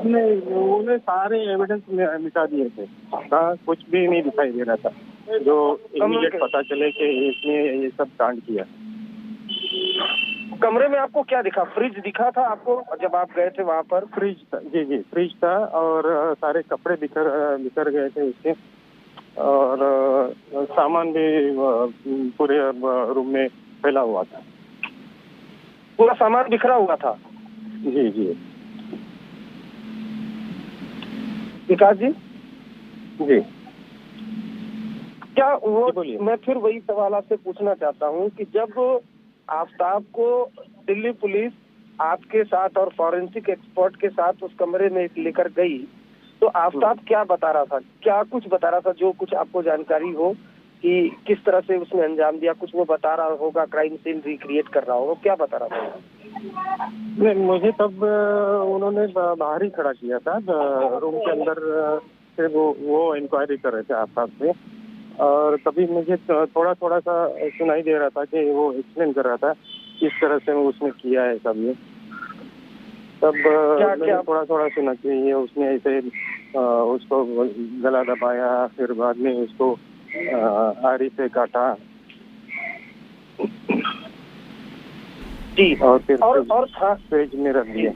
नहीं, उन्होंने सारे एविडेंस मिटा दिए थे, कुछ भी नहीं दिखाई दे रहा था जो इमीडिएट पता चले कि इसने ये सब कांड किया। कमरे में आपको क्या दिखा? फ्रिज दिखा था आपको जब आप गए थे वहाँ पर? फ्रिज था, जी फ्रिज था, और सारे कपड़े बिखर गए थे उसके, और सामान भी पूरे रूम में फैला हुआ था। पूरा सामान बिखरा हुआ था? जी विकास जी क्या वो, मैं फिर वही सवाल आपसे पूछना चाहता हूँ कि जब आफ्ताब को दिल्ली पुलिस आपके साथ और फॉरेंसिक एक्सपर्ट के साथ उस कमरे में लेकर गई, तो आफ्ताब क्या बता रहा था? क्या कुछ बता रहा था जो कुछ आपको जानकारी हो कि किस तरह से उसने अंजाम दिया? कुछ वो बता रहा होगा, क्राइम सीन रिक्रिएट कर रहा होगा, क्या बता रहा था? नहीं, मुझे तब उन्होंने बाहर ही खड़ा किया था, रूम के अंदर से वो इंक्वायरी कर रहे थे आफ्ताब से, और तभी मुझे थोड़ा सा सुनाई दे रहा था कि वो एक्सप्लेन कर रहा था किस तरह से उसने किया है सब ये। तब मैंने थोड़ा सुना कि ये उसने ऐसे उसको गला दबाया, फिर बाद में उसको आरी से काटा जी, और फिर और फ्रिज में रख दिया।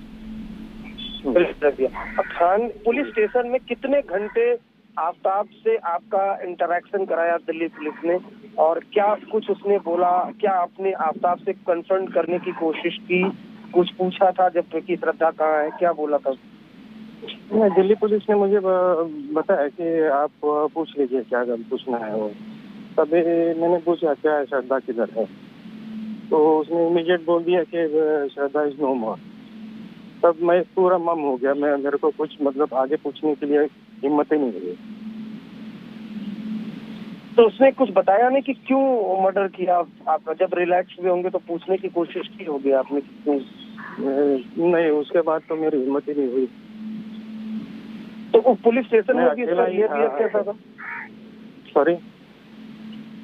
थान पुलिस स्टेशन में कितने घंटे आफ्ताब से आपका इंटरेक्शन कराया दिल्ली पुलिस ने, और क्या कुछ उसने बोला? क्या आपने आफ्ताब से कंसर्न करने की कोशिश की? कुछ पूछा था जब कि श्रद्धा कहाँ है? क्या बोला था? दिल्ली पुलिस ने मुझे बताया कि आप पूछ लीजिए क्या पूछना है वो। तभी मैंने पूछा क्या श्रद्धा किधर है, तो उसने इमीडिएट बोल दिया कि श्रद्धा इज नो मोर। तब मैं पूरा मम हो गया, मेरे को कुछ मतलब आगे पूछने के लिए हिम्मत ही नहीं हुई। तो उसने कुछ बताया नहीं कि क्यों मर्डर किया आपका? जब रिलैक्स हुए होंगे तो पूछने की कोशिश की होगी आपने कि क्यों? नहीं, उसके बाद तो मेरी हिम्मत ही नहीं हुई। तो पुलिस स्टेशन में भी उसका बिहेवियर कैसा था? सॉरी,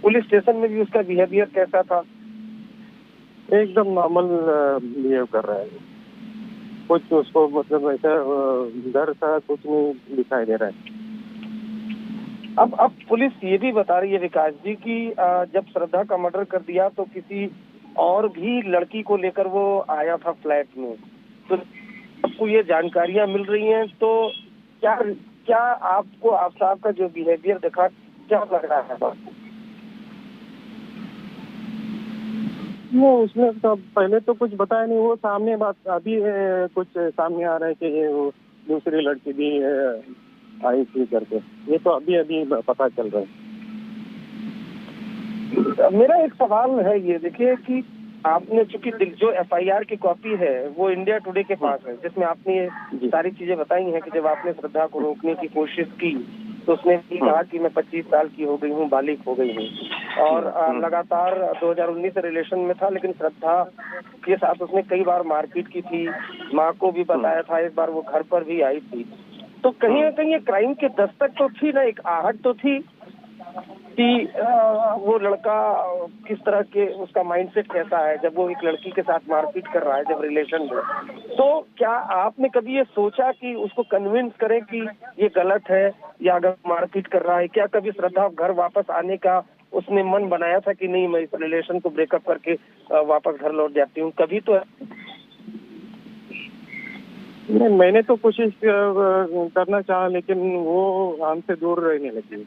पुलिस स्टेशन में भी उसका बिहेवियर कैसा था? एकदम नॉर्मल बिहेव कर रहा है, कुछ उसको मतलब ऐसा डर सा कुछ नहीं दिखाई दे रहा है। अब पुलिस ये भी बता रही है विकास जी कि जब श्रद्धा का मर्डर कर दिया तो किसी और भी लड़की को लेकर वो आया था फ्लैट में, तो आपको ये जानकारियां मिल रही हैं, तो क्या आपको आफ्ताब का जो बिहेवियर देखा क्या लग रहा है? वो उसने तो पहले तो कुछ बताया नहीं, वो सामने बात अभी कुछ सामने आ रहा है कि ये वो दूसरी लड़की भी आई थी करके, ये तो अभी पता चल रहा है। मेरा एक सवाल है ये, देखिए कि आपने चूंकि जो एफआईआर की कॉपी है वो इंडिया टुडे के पास है, जिसमें आपने ये सारी चीजें बताई हैं कि जब आपने श्रद्धा को रोकने की कोशिश की तो उसने भी कहा कि मैं 25 साल की हो गई हूँ, बालिग हो गई हूँ, और लगातार 2019 से रिलेशन में था, लेकिन श्रद्धा के साथ उसने कई बार मारपीट की थी, माँ को भी बताया था, एक बार वो घर पर भी आई थी, तो कहीं ना कहीं ये क्राइम की दस्तक तो थी ना, एक आहट तो थी कि वो लड़का किस तरह के, उसका माइंडसेट कैसा है जब वो एक लड़की के साथ मारपीट कर रहा है जब रिलेशन में। तो क्या आपने कभी ये सोचा कि उसको कन्विंस करें कि ये गलत है या अगर मारपीट कर रहा है, क्या कभी श्रद्धा घर वापस आने का उसने मन बनाया था कि नहीं मैं इस रिलेशन को ब्रेकअप करके वापस घर लौट जाती हूँ, कभी तो? नहीं, मैंने तो कोशिश करना चाहा लेकिन वो हमसे दूर रहने लगी।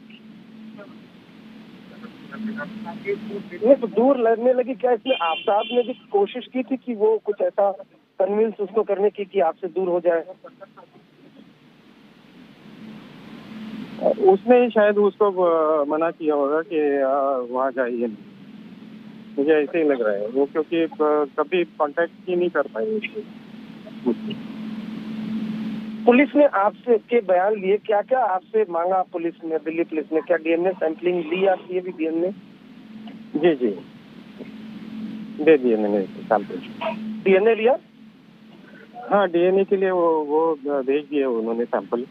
ये तो दूर लगने लगी, क्या इसमें आफ्ताब ने भी कोशिश की थी कि वो कुछ ऐसा कन्विंस उसको करने की कि आपसे दूर हो जाए? उसने शायद उसको मना किया होगा कि वहाँ जाइए, मुझे ऐसे ही लग रहा है वो, क्योंकि कभी कांटेक्ट ही नहीं कर पाई। पुलिस ने आपसे के बयान लिए, क्या क्या आपसे मांगा पुलिस ने, दिल्ली पुलिस ने? क्या डीएनए सैंपलिंग ली आपकी ये भी डीएनए? जी दे दिए मैंने सैंपल। डीएनए लिया? हाँ, डीएनए के लिए वो भेज दिए उन्होंने सैंपल।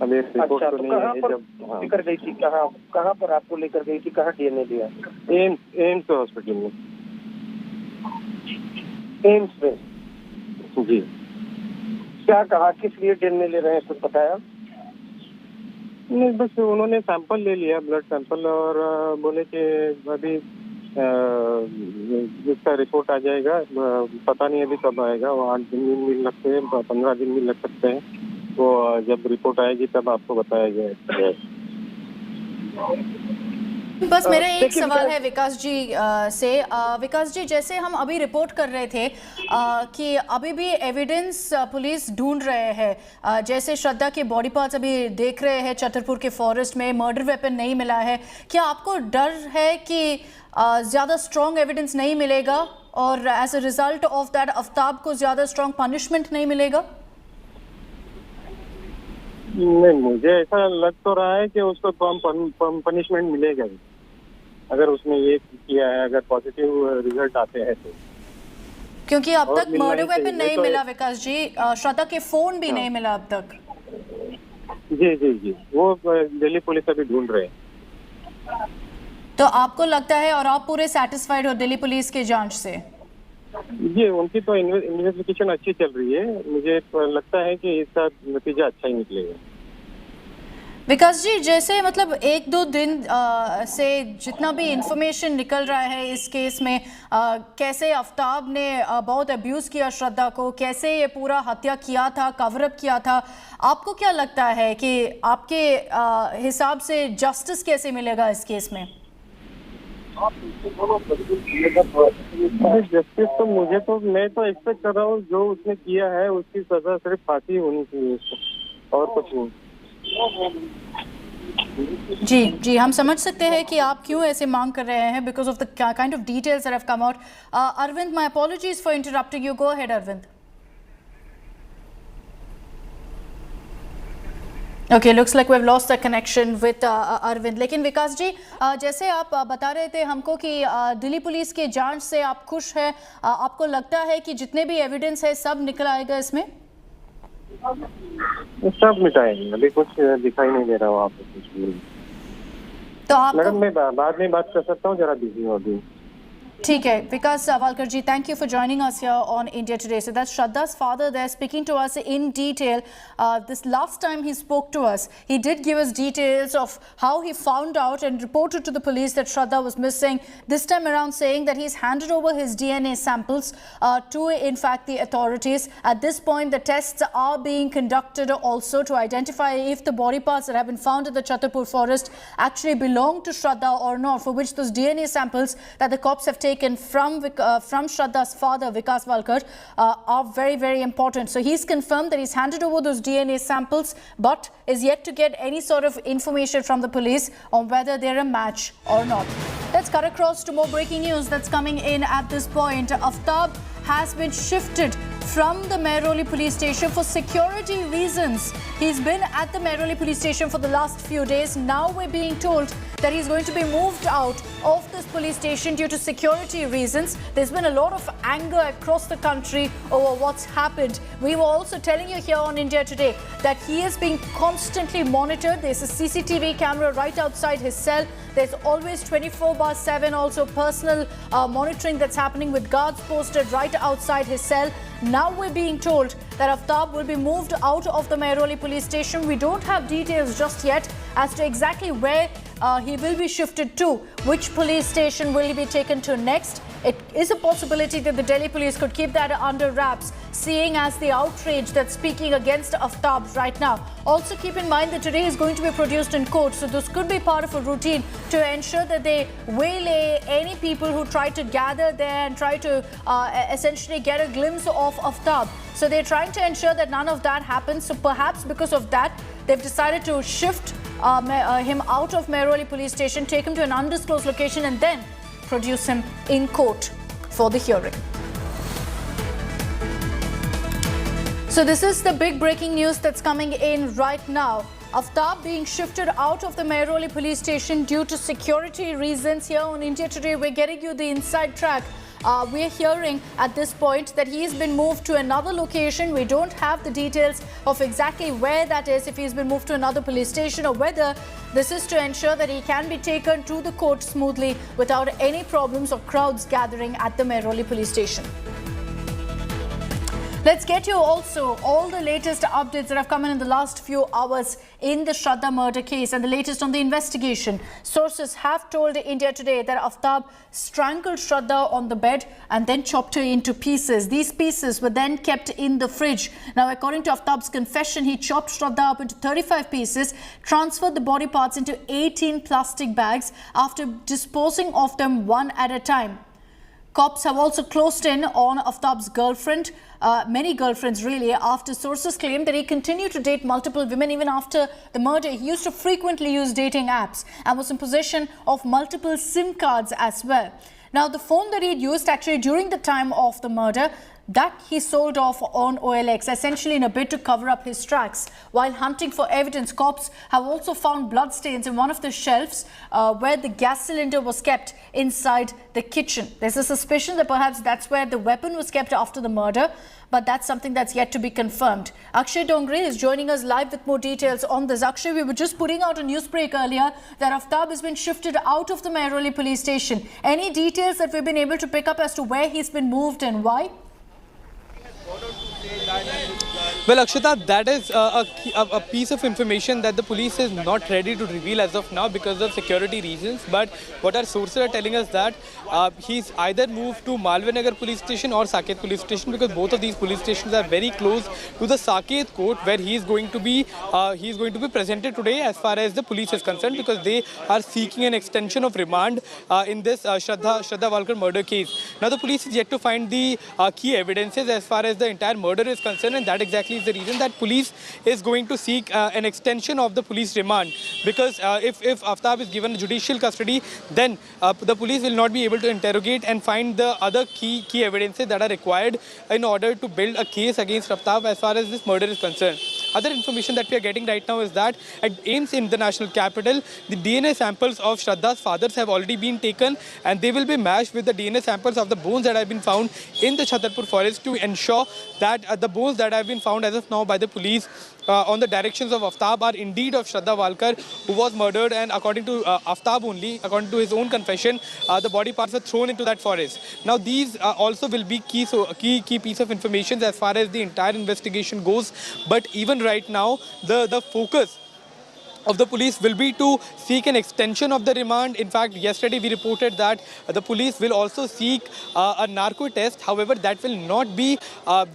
अभी रिपोर्ट अच्छा, तो नहीं कहाँ है पर जब लेकर गई थी, कहाँ पर आपको लेकर गई थी, कहाँ डीएनए लिया? एम्स हॉस्पिटल में। एम्स में? जी। क्या कहा, किस लिए डीएनए ले रहे हैं, कुछ बताया? नहीं, बस उन्होंने सैंपल ले लिया, ब्लड सैंपल, और बोले कि अभी इसका रिपोर्ट आ जाएगा, पता नहीं अभी कब आएगा, वो 8 दिन भी लग सकते हैं, 15 दिन भी लग सकते हैं, तो जब रिपोर्ट आएगी तब आपको बताया जाएगा। बस मेरा एक सवाल है विकास जी से। विकास जी, जैसे हम अभी रिपोर्ट कर रहे थे कि अभी भी एविडेंस पुलिस ढूंढ रहे हैं, जैसे श्रद्धा के बॉडी पार्ट्स अभी देख रहे हैं छतरपुर के फॉरेस्ट में, मर्डर वेपन नहीं मिला है, क्या आपको डर है कि ज़्यादा स्ट्रॉन्ग एविडेंस नहीं मिलेगा और as a result of that Aftab को ज़्यादा स्ट्रॉन्ग पनिशमेंट नहीं मिलेगा? नहीं, मुझे ऐसा लग तो रहा है कि उसको पनिशमेंट मिलेगा ही, अगर उसने ये किया है, अगर पॉजिटिव रिजल्ट आते हैं तो। क्योंकि अब तक मर्डर वेपन नहीं मिला विकास जी, श्रद्धा के फोन भी नहीं मिला अब तक। जी, वो दिल्ली पुलिस अभी ढूंढ रहे हैं। तो आपको लगता है, और आप पूरे सेटिस्फाइड हो दिल्ली पुलिस के जांच से? जी, उनकी तो इन्वेस्टिगेशन अच्छी चल रही है, मुझे लगता है कि इसका नतीजा अच्छा ही निकलेगा। विकास जी, जैसे मतलब 1-2 दिन से जितना भी इंफॉर्मेशन निकल रहा है इस केस में, कैसे आफ्ताब ने बहुत अब्यूज़ किया श्रद्धा को, कैसे ये पूरा हत्या किया था, कवरअप किया था, आपको क्या लगता है कि आपके हिसाब से जस्टिस कैसे मिलेगा इस केस में? जस्टिस तो मैं तो एक्सपेक्ट कर रहा हूँ जो उसने किया है उसकी सजा सिर्फ फांसी होनी चाहिए, और कुछ नहीं। जी, हम समझ सकते हैं कि आप क्यों ऐसे मांग कर रहे हैं, because of the kind of details that have come out. Arvind, my apologies for interrupting you, go ahead Arvind. Okay, looks like we have lost the connection with Arvind. लेकिन विकास जी, जैसे आप बता रहे थे हमको कि दिल्ली पुलिस के जांच से आप खुश हैं, आपको लगता है कि जितने भी एविडेंस है सब निकल आएगा इसमें? सब मिटाएंगे, अभी कुछ दिखाई नहीं दे रहा वहाँ पे कुछ भी। तो आप मैडम, मैं बाद में बात कर सकता हूँ, जरा बिजी हूँ अभी। ठीक है, Vikas Walkar ji, thank you for joining us here on India Today. So that's Shraddha's father there speaking to us in detail. This last time he spoke to us, he did give us details of how he found out and reported to the police that Shraddha was missing. This time around saying that he's handed over his DNA samples to, in fact, the authorities. At this point, the tests are being conducted also to identify if the body parts that have been found in the Chhatarpur forest actually belong to Shraddha or not, for which those DNA samples that the cops have taken from Shraddha's father, Vikas Walkar, are very, very important. So he's confirmed that he's handed over those DNA samples, but is yet to get any sort of information from the police on whether they're a match or not. Let's cut across to more breaking news that's coming in at this point. Aftab has been shifted from the Mehrauli police station for security reasons. He's been at the Mehrauli police station for the last few days. Now we're being told that he's going to be moved out of this police station due to security reasons. There's been a lot of anger across the country over what's happened. We were also telling you here on India Today that he is being constantly monitored. There's a CCTV camera right outside his cell. There's always 24/7 also personal monitoring that's happening with guards posted right outside his cell. Now we're being told that Aftab will be moved out of the Mehrauli police station. We don't have details just yet as to exactly where he will be shifted to. Which police station will he be taken to next? It is a possibility that the Delhi police could keep that under wraps, seeing as the outrage that's speaking against Aftab right now. Also keep in mind that today is going to be produced in court, so this could be part of a routine to ensure that they waylay any people who try to gather there and try to essentially get a glimpse of Aftab. So they're trying to ensure that none of that happens. So perhaps because of that, they've decided to shift him out of Mehrauli police station, take him to an undisclosed location and then produce him in court for the hearing. So this is the big breaking news that's coming in right now. Aftab being shifted out of the Mehrauli police station due to security reasons. Here on India Today, we're getting you the inside track. We're hearing at this point that he's been moved to another location. We don't have the details of exactly where that is, if he's been moved to another police station or whether this is to ensure that he can be taken to the court smoothly without any problems or crowds gathering at the Mehrauli police station. Let's get you also all the latest updates that have come in the last few hours in the Shraddha murder case and the latest on the investigation. Sources have told India Today that Aftab strangled Shraddha on the bed and then chopped her into pieces. These pieces were then kept in the fridge. Now, according to Aftab's confession, he chopped Shraddha up into 35 pieces, transferred the body parts into 18 plastic bags after disposing of them one at a time. Cops have also closed in on Aftab's girlfriend, many girlfriends really, after sources claim that he continued to date multiple women even after the murder. He used to frequently use dating apps and was in possession of multiple SIM cards as well. Now, the phone that he had used actually during the time of the murder, that he sold off on OLX, essentially in a bid to cover up his tracks. While hunting for evidence, cops have also found bloodstains in one of the shelves where the gas cylinder was kept inside the kitchen. There's a suspicion that perhaps that's where the weapon was kept after the murder, but that's something that's yet to be confirmed. Akshay Dongre is joining us live with more details on this. Akshay, we were just putting out a news break earlier that Aftab has been shifted out of the Mehrauli police station. Any details that we've been able to pick up as to where he's been moved and why? Well, Akshita, that is a piece of information that the police is not ready to reveal as of now because of security reasons. But what our sources are telling us that he's either moved to Malvinagar police station or Saket police station, because both of these police stations are very close to the Saket court where he is going to be presented today as far as the police is concerned, because they are seeking an extension of remand in this Shraddha Walkar murder case. Now, the police is yet to find the key evidences as far as the entire murder is concerned, and that exactly is the reason that police is going to seek an extension of the police remand, because if Aftab is given judicial custody, then the police will not be able to interrogate and find the other key evidences that are required in order to build a case against Aftab as far as this murder is concerned. Other information that we are getting right now is that at AIIMS in the national capital, the DNA samples of Shraddha's fathers have already been taken, and they will be matched with the DNA samples of the bones that have been found in the Chhatarpur forest to ensure that the bones that have been found as of now by the police on the directions of Aftab are indeed of Shraddha Walkar, who was murdered, and according to Aftab only, according to his own confession, the body parts were thrown into that forest. Now these also will be key piece of information as far as the entire investigation goes. But even right now, the focus of the police will be to seek an extension of the remand. In fact, yesterday we reported that the police will also seek a narco test. However, that will not be an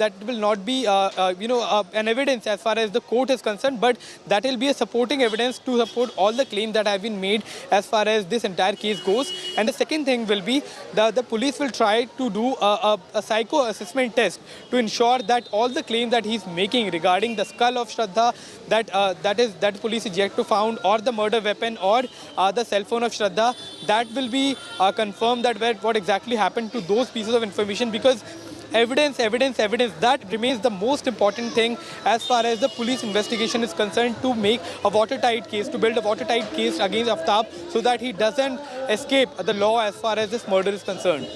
evidence as far as the court is concerned, but that will be a supporting evidence to support all the claims that have been made as far as this entire case goes. And the second thing will be the police will try to do a psycho assessment test to ensure that all the claims that he's making regarding the skull of Shraddha, that police is yet to found, or the murder weapon, or the cell phone of Shraddha, that will be confirmed, that what exactly happened to those pieces of information, because evidence, that remains the most important thing as far as the police investigation is concerned, to make a watertight case, to build a watertight case against Aftab so that he doesn't escape the law as far as this murder is concerned.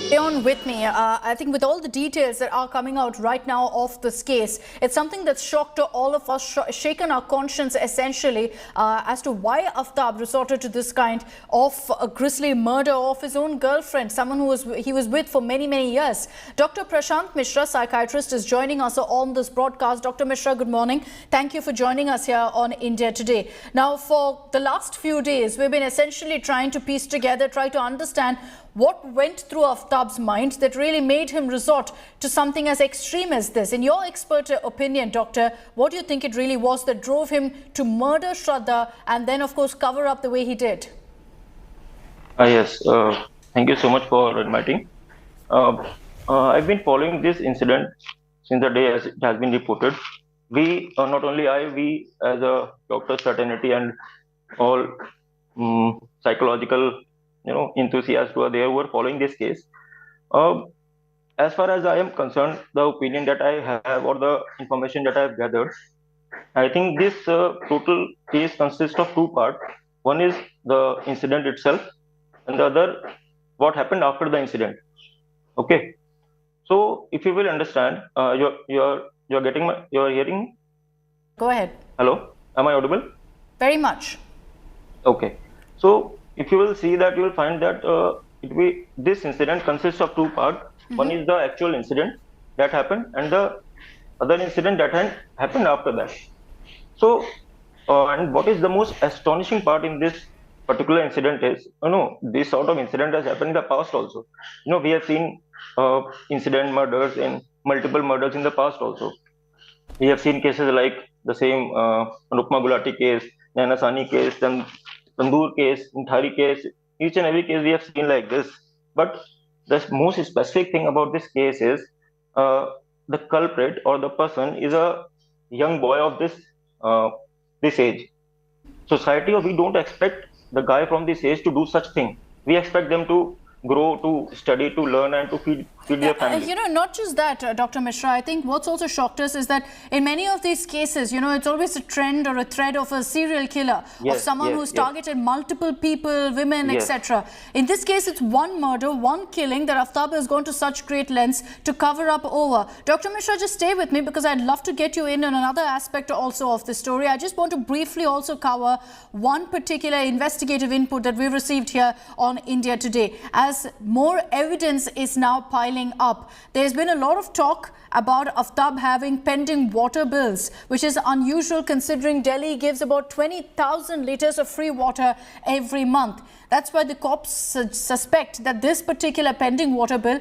Stay on with me. I think with all the details that are coming out right now of this case, it's something that's shocked to all of us, shaken our conscience essentially, as to why Aftab resorted to this kind of a grisly murder of his own girlfriend, someone he was with for many, many years. Dr. Prashant Mishra, psychiatrist, is joining us on this broadcast. Dr. Mishra, good morning. Thank you for joining us here on India Today. Now, for the last few days, we've been essentially trying to piece together, try to understand what went through Aftab's mind that really made him resort to something as extreme as this. In your expert opinion, Doctor, what do you think it really was that drove him to murder Shraddha and then, of course, cover up the way he did? Yes, thank you so much for inviting. I've been following this incident since the day as it has been reported. We, not only I, we as a doctor's fraternity and all psychological enthusiasts who are there who are following this case. As far as I am concerned, the opinion that I have or the information that I have gathered, I think this total case consists of two parts. One is the incident itself, and the other what happened after the incident. Okay, so if you will understand, you're hearing me? Go ahead. Hello, am I audible? Very much. Okay, so if you will see that, you will find that this incident consists of two parts. One is the actual incident that happened, and the other incident that happened after that. So, and what is the most astonishing part in this particular incident is, this sort of incident has happened in the past also. We have seen incident murders and multiple murders in the past also. We have seen cases like the same Rukma Gulati case, Naina Sani case, then Tandoor case, Thari case. Each and every case we have seen like this. But the most specific thing about this case is the culprit or the person is a young boy of this age. Society, we don't expect the guy from this age to do such thing. We expect them to grow, to study, to learn, and to feed their family. Not just that, Dr. Mishra. I think what's also shocked us is that in many of these cases, it's always a trend or a thread of a serial killer, of someone who's targeted multiple people, women, etc. In this case, it's one murder, one killing that Aftab has gone to such great lengths to cover up over. Dr. Mishra, just stay with me because I'd love to get you in on another aspect also of this story. I just want to briefly also cover one particular investigative input that we received here on India Today. As more evidence is now piling up, there's been a lot of talk about Aftab having pending water bills, which is unusual considering Delhi gives about 20,000 litres of free water every month. That's why the cops suspect that this particular pending water bill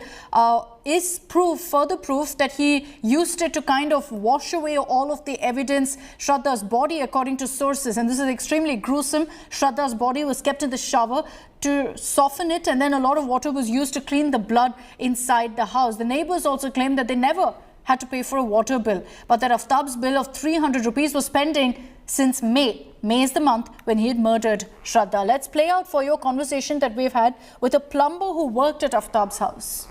is further proof that he used it to kind of wash away all of the evidence. Shraddha's body, according to sources, and this is extremely gruesome, Shraddha's body was kept in the shower to soften it, and then a lot of water was used to clean the blood inside the house. The neighbors also claimed that they never had to pay for a water bill, but that Aftab's bill of 300 rupees was pending since May. May is the month when he had murdered Shraddha. Let's play out for your conversation that we've had with a plumber who worked at Aftab's house.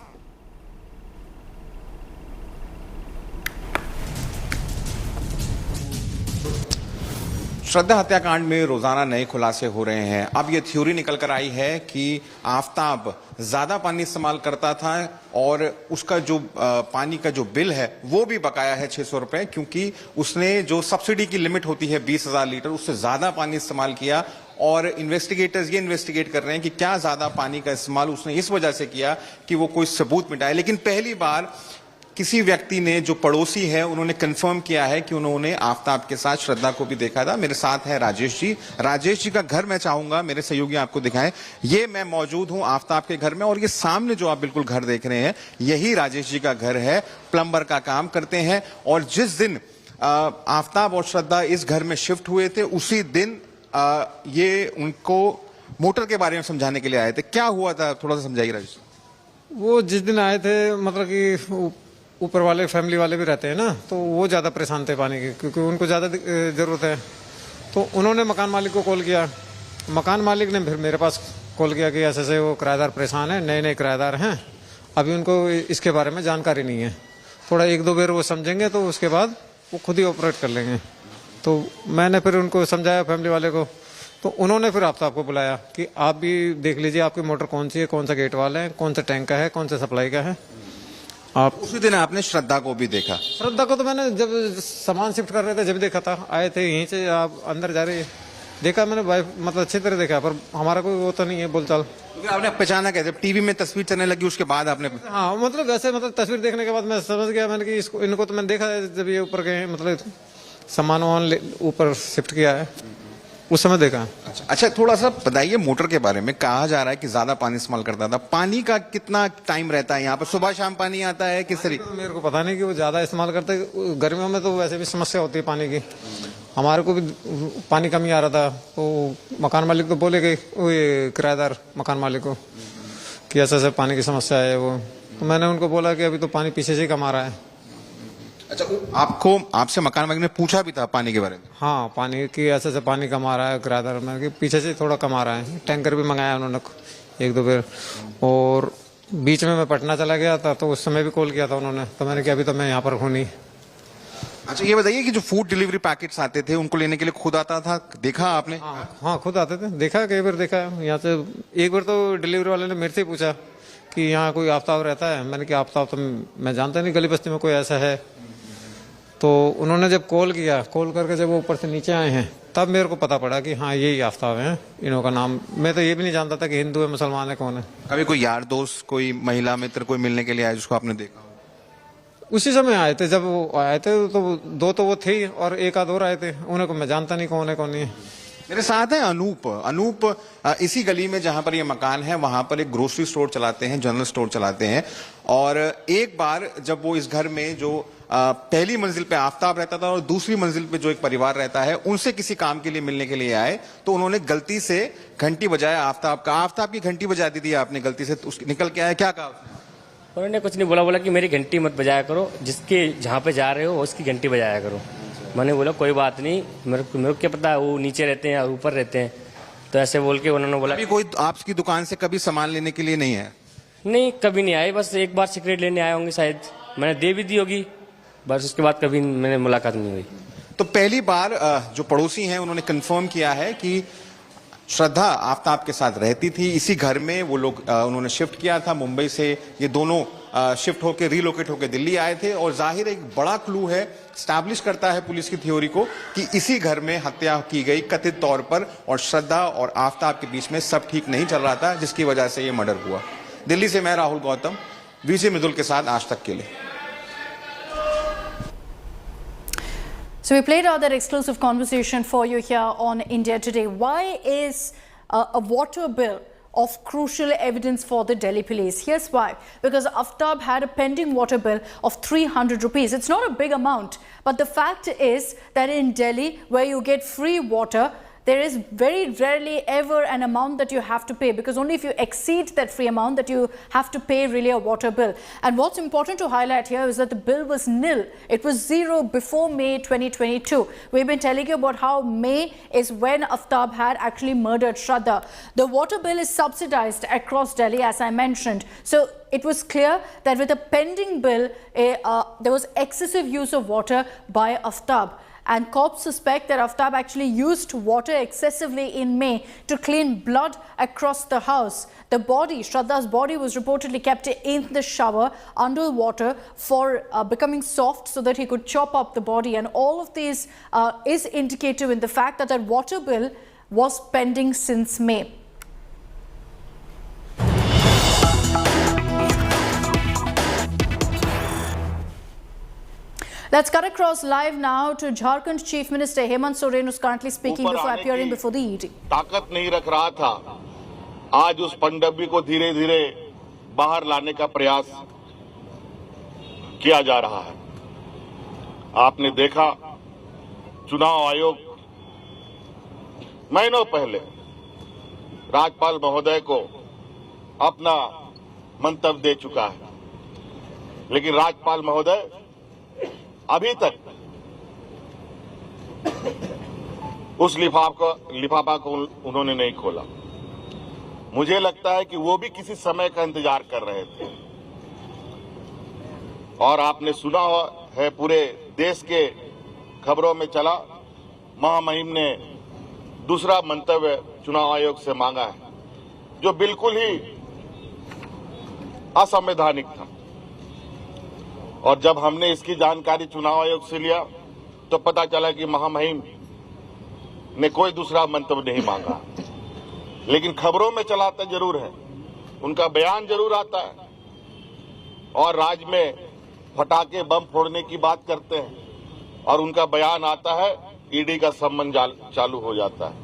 श्रद्धा हत्याकांड में रोजाना नए खुलासे हो रहे हैं। अब ये थ्योरी निकल कर आई है कि आफ्ताब ज्यादा पानी इस्तेमाल करता था और उसका जो पानी का जो बिल है वो भी बकाया है 600 रुपए, क्योंकि उसने जो सब्सिडी की लिमिट होती है 20,000 लीटर उससे ज्यादा पानी इस्तेमाल किया। और इन्वेस्टिगेटर्स ये इन्वेस्टिगेट कर रहे हैं कि क्या ज्यादा पानी का इस्तेमाल उसने इस वजह से किया कि वो कोई सबूत मिटाए। लेकिन पहली बार किसी व्यक्ति ने, जो पड़ोसी है, उन्होंने कंफर्म किया है कि उन्होंने आफ्ताब के साथ श्रद्धा को भी देखा था। मेरे साथ है राजेश जी। राजेश जी का घर मैं चाहूंगा मेरे सहयोगी आपको दिखाएं। ये मैं मौजूद हूं आफ्ताब के घर में और ये सामने जो आप बिल्कुल घर देख रहे हैं यही राजेश जी का घर है। प्लम्बर का काम करते हैं और जिस दिन आफ्ताब और श्रद्धा इस घर में शिफ्ट हुए थे उसी दिन ये उनको मोटर के बारे में समझाने के लिए आए थे। क्या हुआ था, थोड़ा सा समझाइए राजेश। वो जिस दिन आए थे, मतलब कि ऊपर वाले फैमिली वाले भी रहते हैं ना, तो वो ज़्यादा परेशान थे पानी के, क्योंकि उनको ज़्यादा ज़रूरत है। तो उन्होंने मकान मालिक को कॉल किया। मकान मालिक ने फिर मेरे पास कॉल किया कि ऐसे ऐसे वो किराएदार परेशान है, नए नए किराएदार हैं, अभी उनको इसके बारे में जानकारी नहीं है, थोड़ा एक दो बार वो समझेंगे तो उसके बाद वो खुद ही ऑपरेट कर लेंगे। तो मैंने फिर उनको समझाया फैमिली वाले को, तो उन्होंने फिर आफ्ताब को बुलाया कि आप भी देख लीजिए आपकी मोटर कौन सी है, कौन सा गेट वाला है, कौन सा टैंक का है, कौन सा सप्लाई का है। आप उसी दिन आपने श्रद्धा को भी देखा? श्रद्धा को तो मैंने जब सामान शिफ्ट कर रहे थे जब देखा था, आए थे यहीं से आप अंदर जा रहे देखा मैंने, वाइफ मतलब अच्छी तरह देखा, पर हमारा कोई वो तो नहीं है बोलचाल। आपने पहचाना कैसे? टीवी में तस्वीर चलने लगी उसके बाद आपने? हाँ, मतलब वैसे मतलब तस्वीर देखने के बाद मैं समझ गया मैंने कि इसको, इनको तो मैंने देखा है जब ये ऊपर गए, मतलब सामान वामान ऊपर शिफ्ट किया है उस समय देखा। अच्छा, थोड़ा सा बताइए मोटर के बारे में। कहा जा रहा है कि ज्यादा पानी इस्तेमाल करता था। पानी का कितना टाइम रहता है यहाँ पर? सुबह शाम पानी आता है किस तरीके? तो मेरे को पता नहीं कि वो ज्यादा इस्तेमाल करते हैं। गर्मियों में तो वैसे भी समस्या होती है पानी की, हमारे को भी पानी कमी आ रहा था। तो मकान मालिक तो बोले कि किराएदार मकान मालिक को कि ऐसा ऐसा पानी की समस्या है वो, तो मैंने उनको बोला कि अभी तो पानी पीछे से ही कम आ रहा है। अच्छा, आपसे मकान मालिक ने पूछा भी था पानी के बारे में? हाँ, पानी की ऐसे ऐसे पानी कम आ रहा है किराएदार में, कि पीछे से थोड़ा कम आ रहा है। टैंकर भी मंगाया उन्होंने एक दो बार, और बीच में मैं पटना चला गया था तो उस समय भी कॉल किया था उन्होंने, तो मैंने कहा अभी तो मैं यहाँ पर हूँ नहीं। अच्छा, ये बताइए कि जो फूड डिलीवरी पैकेट्स आते थे उनको लेने के लिए खुद आता था, देखा आपने? हाँ, खुद आते थे, देखा, कई बार देखा यहाँ से। एक बार तो डिलीवरी वाले ने मेरे से पूछा कि यहाँ कोई आफ्ताब रहता है, मैंने कहा आफ्ताब तो मैं जानता नहीं, गली बस्ती में कोई ऐसा है। तो उन्होंने जब कॉल किया, कॉल करके जब वो ऊपर से नीचे आए हैं तब मेरे को पता पड़ा कि हाँ यही आफ्ताब है, इन्हों का नाम। मैं तो ये भी नहीं जानता था कि हिंदू है मुसलमान है कौन है। कभी कोई यार दोस्त, कोई महिला मित्र कोई मिलने के लिए आया जिसको आपने देखा? उसी समय आए थे, जब वो आए थे तो दो तो वो थे और एक आध और आए थे, उन्हें को मैं जानता नहीं कौन है कौन नहीं है। मेरे साथ है अनूप इसी गली में जहां पर ये मकान है वहां पर एक ग्रोसरी स्टोर चलाते हैं, जनरल स्टोर चलाते हैं। और एक बार जब वो इस घर में जो पहली मंजिल पे आफ्ताब रहता था और दूसरी मंजिल पे जो एक परिवार रहता है उनसे किसी काम के लिए मिलने के लिए आए, तो उन्होंने गलती से घंटी बजाया आफ्ताब का। आफ्ताब की घंटी बजा दी थी आपने गलती से, तो निकल के आया, क्या कहा उन्होंने? कुछ नहीं बोला कि मेरी घंटी मत बजाया करो, जिसके जहाँ पे जा रहे हो उसकी घंटी बजाया करो। मैंने बोला कोई बात नहीं, मेरे को क्या पता है वो नीचे रहते हैं और ऊपर रहते हैं, तो ऐसे बोल के उन्होंने बोला। कोई आपकी दुकान से कभी सामान लेने के लिए नहीं है? नहीं, कभी नहीं आए, बस एक बार सिगरेट लेने आए होंगे शायद, मैंने दे भी दी होगी, बस उसके बाद कभी मैंने मुलाकात नहीं हुई। तो पहली बार जो पड़ोसी हैं उन्होंने कंफर्म किया है कि श्रद्धा आफ्ताब के साथ रहती थी इसी घर में। वो लोग उन्होंने शिफ्ट किया था मुंबई से, ये दोनों शिफ्ट होकर रीलोकेट होकर दिल्ली आए थे। और जाहिर एक बड़ा क्लू है, स्टैब्लिश करता है पुलिस की थ्योरी को कि इसी घर में हत्या की गई कथित तौर पर, और श्रद्धा और आफ्ताब के बीच में सब ठीक नहीं चल रहा था जिसकी वजह से ये मर्डर हुआ। दिल्ली से मैं राहुल गौतम, वीजे मृदुल के साथ आज तक के लिए। So we played out that exclusive conversation for you here on India Today. Why is a water bill of crucial evidence for the Delhi police? Here's why. Because Aftab had a pending water bill of 300 rupees. It's not a big amount, but the fact is that in Delhi, where you get free water, there is very rarely ever an amount that you have to pay, because only if you exceed that free amount that you have to pay really a water bill. And what's important to highlight here is that the bill was nil. It was zero before May 2022. We've been telling you about how May is when Aftab had actually murdered Shraddha. The water bill is subsidized across Delhi, as I mentioned. So it was clear that with a pending bill, there was excessive use of water by Aftab. and cops suspect that Aftab actually used water excessively in May to clean blood across the house. The body, Shraddha's body, was reportedly kept in the shower under water for becoming soft so that he could chop up the body, and all of this is indicative in the fact that water bill was pending since May. Let's cut across live now to Jharkhand Chief Minister Hemant Soren, who's currently speaking before appearing before the ED. ताकत नहीं रख रहा था, आज उस पनडब्बी को धीरे धीरे बाहर लाने का प्रयास किया जा रहा है। आपने देखा चुनाव आयोग महीनों पहले राज्यपाल महोदय को अपना मंतव्य दे चुका है, लेकिन राज्यपाल महोदय अभी तक उस लिफाफा को उन्होंने नहीं खोला। मुझे लगता है कि वो भी किसी समय का इंतजार कर रहे थे। और आपने सुना है, पूरे देश के खबरों में चला, महामहिम ने दूसरा मंतव्य चुनाव आयोग से मांगा है, जो बिल्कुल ही असंवैधानिक था। और जब हमने इसकी जानकारी चुनाव आयोग से लिया तो पता चला कि महामहिम ने कोई दूसरा मंतव्य नहीं मांगा, लेकिन खबरों में चलाता जरूर है, उनका बयान जरूर आता है और राज्य में फटाके बम फोड़ने की बात करते हैं और उनका बयान आता है, ईडी का सम्मन चालू हो जाता है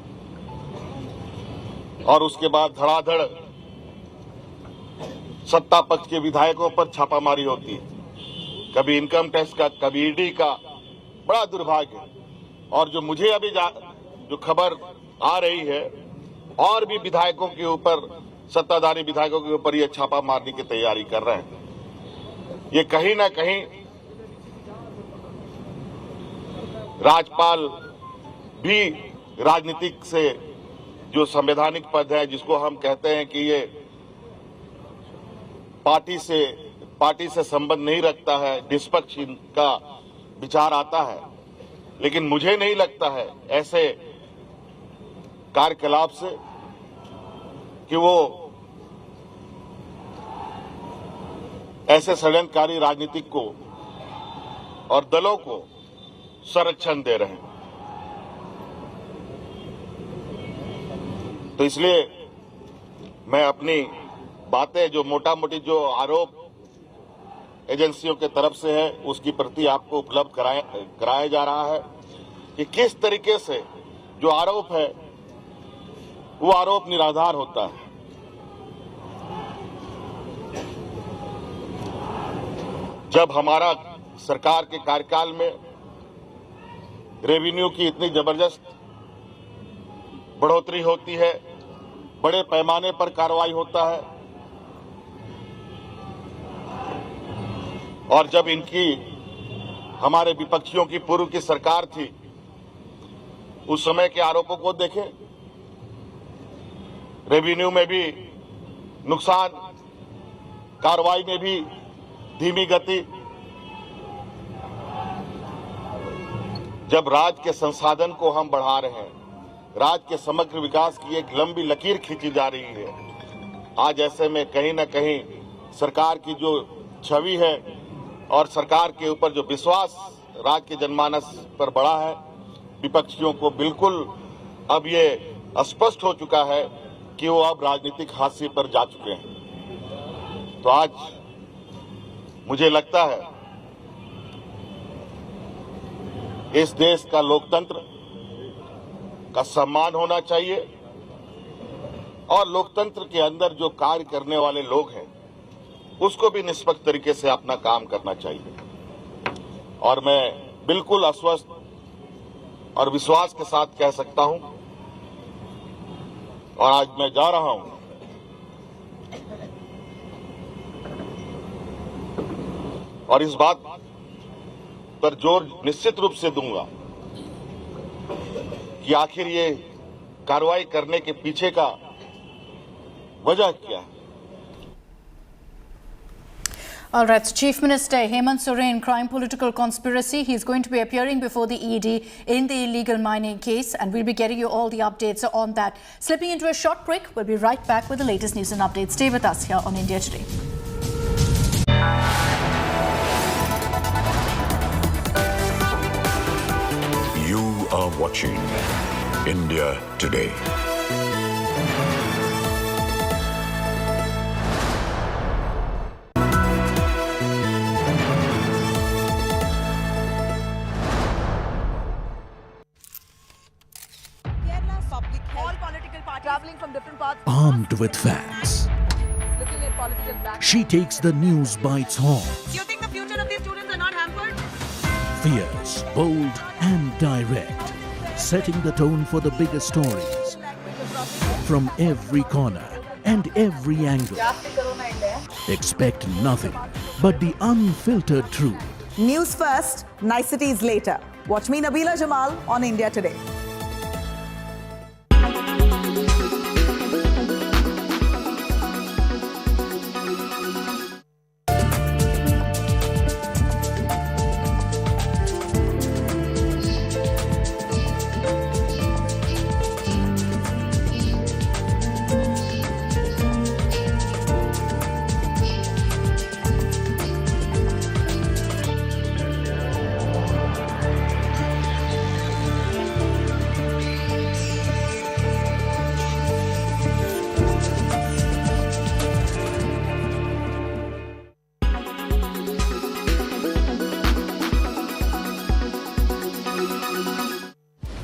और उसके बाद धड़ाधड़ सत्ता पक्ष के विधायकों पर छापामारी होती है, कभी इनकम टैक्स का, कभी ईडी का। बड़ा दुर्भाग्य। और जो मुझे अभी जो खबर आ रही है, और भी विधायकों के ऊपर, सत्ताधारी विधायकों के ऊपर ये छापा मारने की तैयारी कर रहे हैं। ये कहीं ना कहीं राज्यपाल भी राजनीतिक से जो संवैधानिक पद है, जिसको हम कहते हैं कि ये पार्टी से संबंध नहीं रखता है, निष्पक्ष का विचार आता है, लेकिन मुझे नहीं लगता है ऐसे कार्यकलाप से कि वो ऐसे षड्यंत्रकारी राजनीतिक को और दलों को संरक्षण दे रहे हैं। तो इसलिए मैं अपनी बातें, जो मोटा मोटी जो आरोप एजेंसियों के तरफ से है, उसकी प्रति आपको उपलब्ध कराया जा रहा है कि किस तरीके से जो आरोप है वो आरोप निराधार होता है। जब हमारा सरकार के कार्यकाल में रेवेन्यू की इतनी जबरदस्त बढ़ोतरी होती है, बड़े पैमाने पर कार्रवाई होता है, और जब इनकी हमारे विपक्षियों की पूर्व की सरकार थी, उस समय के आरोपों को देखें, रेवेन्यू में भी नुकसान, कार्रवाई में भी धीमी गति। जब राज्य के संसाधन को हम बढ़ा रहे हैं, राज्य के समग्र विकास की एक लंबी लकीर खींची जा रही है, आज ऐसे में कहीं न कहीं सरकार की जो छवि है और सरकार के ऊपर जो विश्वास राज्य के जनमानस पर बढ़ा है, विपक्षियों को बिल्कुल अब ये स्पष्ट हो चुका है कि वो अब राजनीतिक हाशिए पर जा चुके हैं। तो आज मुझे लगता है इस देश का लोकतंत्र का सम्मान होना चाहिए और लोकतंत्र के अंदर जो कार्य करने वाले लोग हैं उसको भी निष्पक्ष तरीके से अपना काम करना चाहिए। और मैं बिल्कुल आश्वस्त और विश्वास के साथ कह सकता हूं, और आज मैं जा रहा हूं और इस बात पर जोर निश्चित रूप से दूंगा कि आखिर ये कार्रवाई करने के पीछे का वजह क्या है। All right, so Chief Minister Hemant Soren, crime political conspiracy. He's going to be appearing before the ED in the illegal mining case, and we'll be getting you all the updates on that. Slipping into a short break, we'll be right back with the latest news and updates. Stay with us here on India Today. You are watching India Today. Armed with facts, she takes the news by its horns. You think the future of these students are not hampered? Fierce, bold and direct, setting the tone for the biggest stories from every corner and every angle. Expect nothing but the unfiltered truth. News first, niceties later. Watch me, Nabila Jamal, on India Today.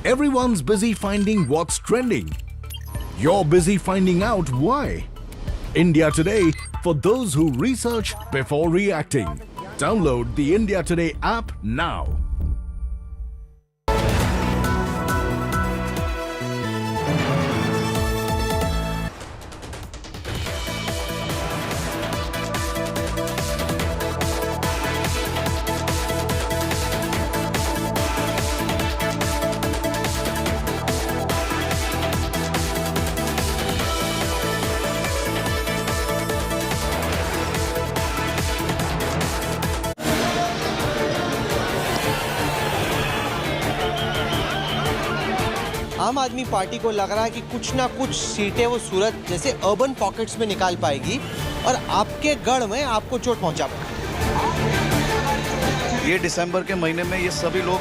Everyone's busy finding what's trending. You're busy finding out why. India Today, for those who research before reacting. Download the India Today app now. आम आदमी party को लग रहा है कि कुछ ना कुछ सीटें वो सूरत जैसे अर्बन पॉकेट्स में निकाल पाएगी और आपके गढ़ में आपको चोट पहुंचा पाएगी। ये दिसंबर के महीने में ये सभी लोग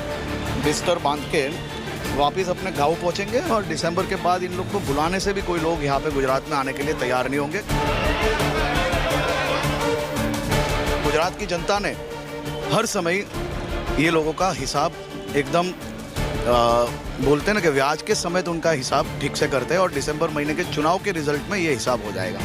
बिस्तर बांध के वापस अपने गांव पहुंचेंगे और दिसंबर के बाद इन लोग को बुलाने से भी कोई लोग यहाँ पे गुजरात में आने के लिए तैयार नहीं होंगे। गुजरात की जनता ने हर समय ये लोगों का हिसाब एकदम बोलते हैं ना कि ब्याज के समय तो उनका हिसाब ठीक से करते हैं और दिसंबर महीने के चुनाव के रिजल्ट में ये हिसाब हो जाएगा।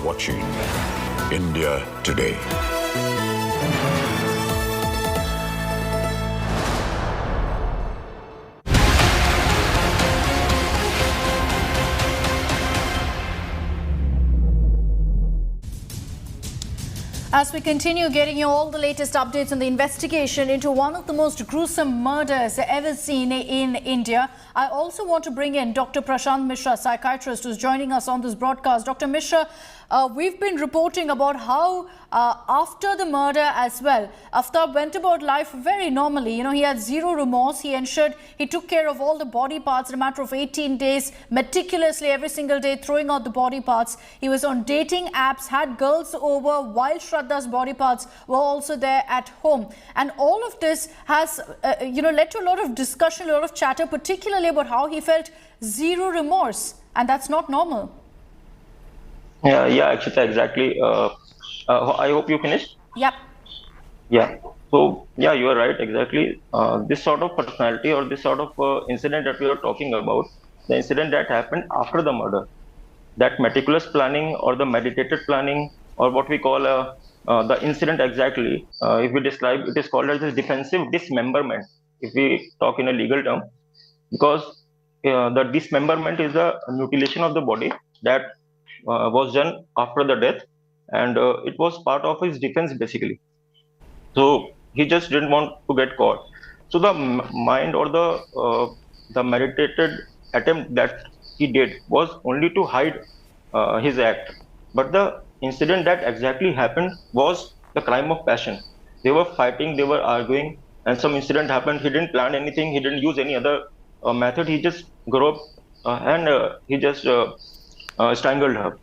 watching India Today. As we continue getting you all the latest updates on the investigation into one of the most gruesome murders ever seen in India, I also want to bring in Dr. Prashant Mishra, psychiatrist, who's joining us on this broadcast. Dr. Mishra, we've been reporting about how after the murder as well, Aftab went about life very normally. You know, he had zero remorse. He ensured he took care of all the body parts in a matter of 18 days, meticulously every single day, throwing out the body parts. He was on dating apps, had girls over while Shraddha's body parts were also there at home. And all of this has, led to a lot of discussion, a lot of chatter, particularly about how he felt zero remorse. And that's not normal. Yeah, Akshita, exactly. I hope you finished. Yep. Yeah. So, yeah, you are right. Exactly. This sort of personality or this sort of incident that we are talking about, the incident that happened after the murder, that meticulous planning or the meditated planning or what we call the incident exactly, if we describe, it is called as a defensive dismemberment, if we talk in a legal term, because the dismemberment is the mutilation of the body that was done after the death, and it was part of his defense basically. So he just didn't want to get caught. So the mind or the meditated attempt that he did was only to hide his act. But the incident that exactly happened was the crime of passion. They were fighting, they were arguing, and some incident happened. He didn't plan anything. He didn't use any other method. He just grew up and he just strangled her.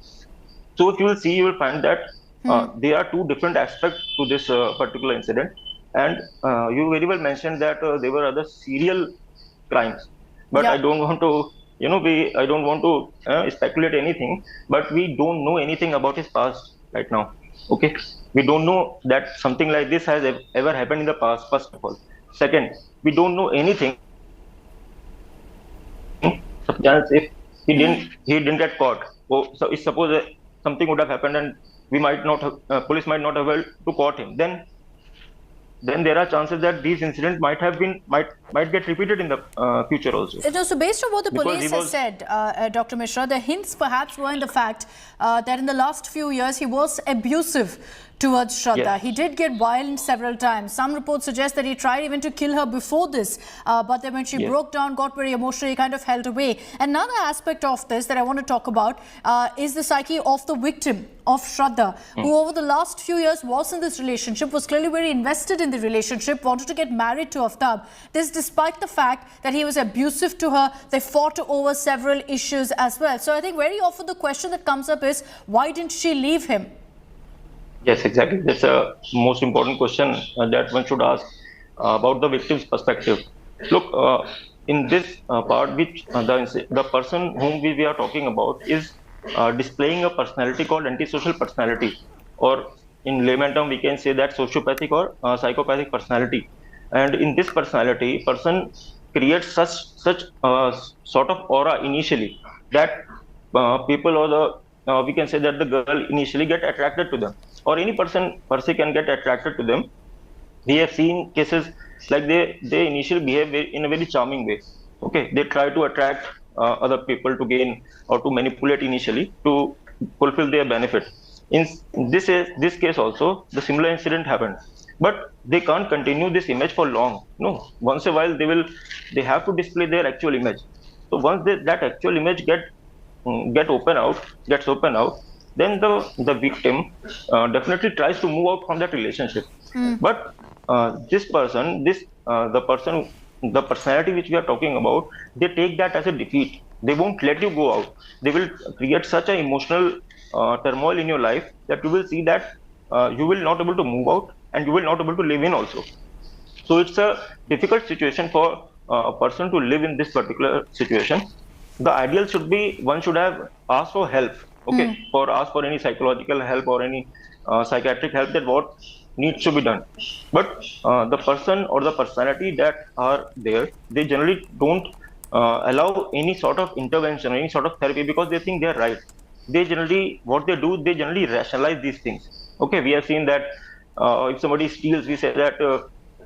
So if you will see, you will find that there are two different aspects to this particular incident. And you very well mentioned that there were other serial crimes. But I don't want to, I don't want to speculate anything, but we don't know anything about his past right now. Okay. We don't know that something like this has ever happened in the past, first of all. Second, we don't know anything. If he didn't get caught. So suppose something would have happened and we might not have, police might not have able to caught him. Then there are chances that these incidents might get repeated in the future also. So based on what the police has said, Dr. Mishra, the hints perhaps were in the fact that in the last few years he was abusive towards Shraddha. Yes. He did get violent several times. Some reports suggest that he tried even to kill her before this, but then when she broke down, got very emotional, he kind of held away. Another aspect of this that I want to talk about is the psyche of the victim of Shraddha, who over the last few years was in this relationship, was clearly very invested in the relationship, wanted to get married to Aftab. This despite the fact that he was abusive to her. They fought over several issues as well. So I think very often the question that comes up is, why didn't she leave him? Yes, exactly. That's a most important question that one should ask about the victim's perspective. Look, in this part, which the person whom we are talking about is displaying a personality called antisocial personality, or in layman term, we can say that sociopathic or psychopathic personality. And in this personality, person creates such sort of aura initially that people or the we can say that the girl initially get attracted to them, or any person per se can get attracted to them. We have seen cases like they initially behave in a very charming way. Okay, they try to attract other people to gain or to manipulate initially to fulfill their benefit. In this case also, the similar incident happened, but they can't continue this image for long. No, once a while they have to display their actual image. So once that actual image gets open out, then the victim definitely tries to move out from that relationship. But the personality which we are talking about, they take that as a defeat. They won't let you go out. They will create such an emotional turmoil in your life that you will see that you will not able to move out and you will not able to live in also. So it's a difficult situation for a person to live in this particular situation. The ideal should be one should have asked for help, okay, ask for any psychological help or any psychiatric help, that what needs to be done. But the person or the personality that are there, they generally don't allow any sort of intervention or any sort of therapy because they think they are right. they generally rationalize these things. Okay, we have seen that if somebody steals, we say that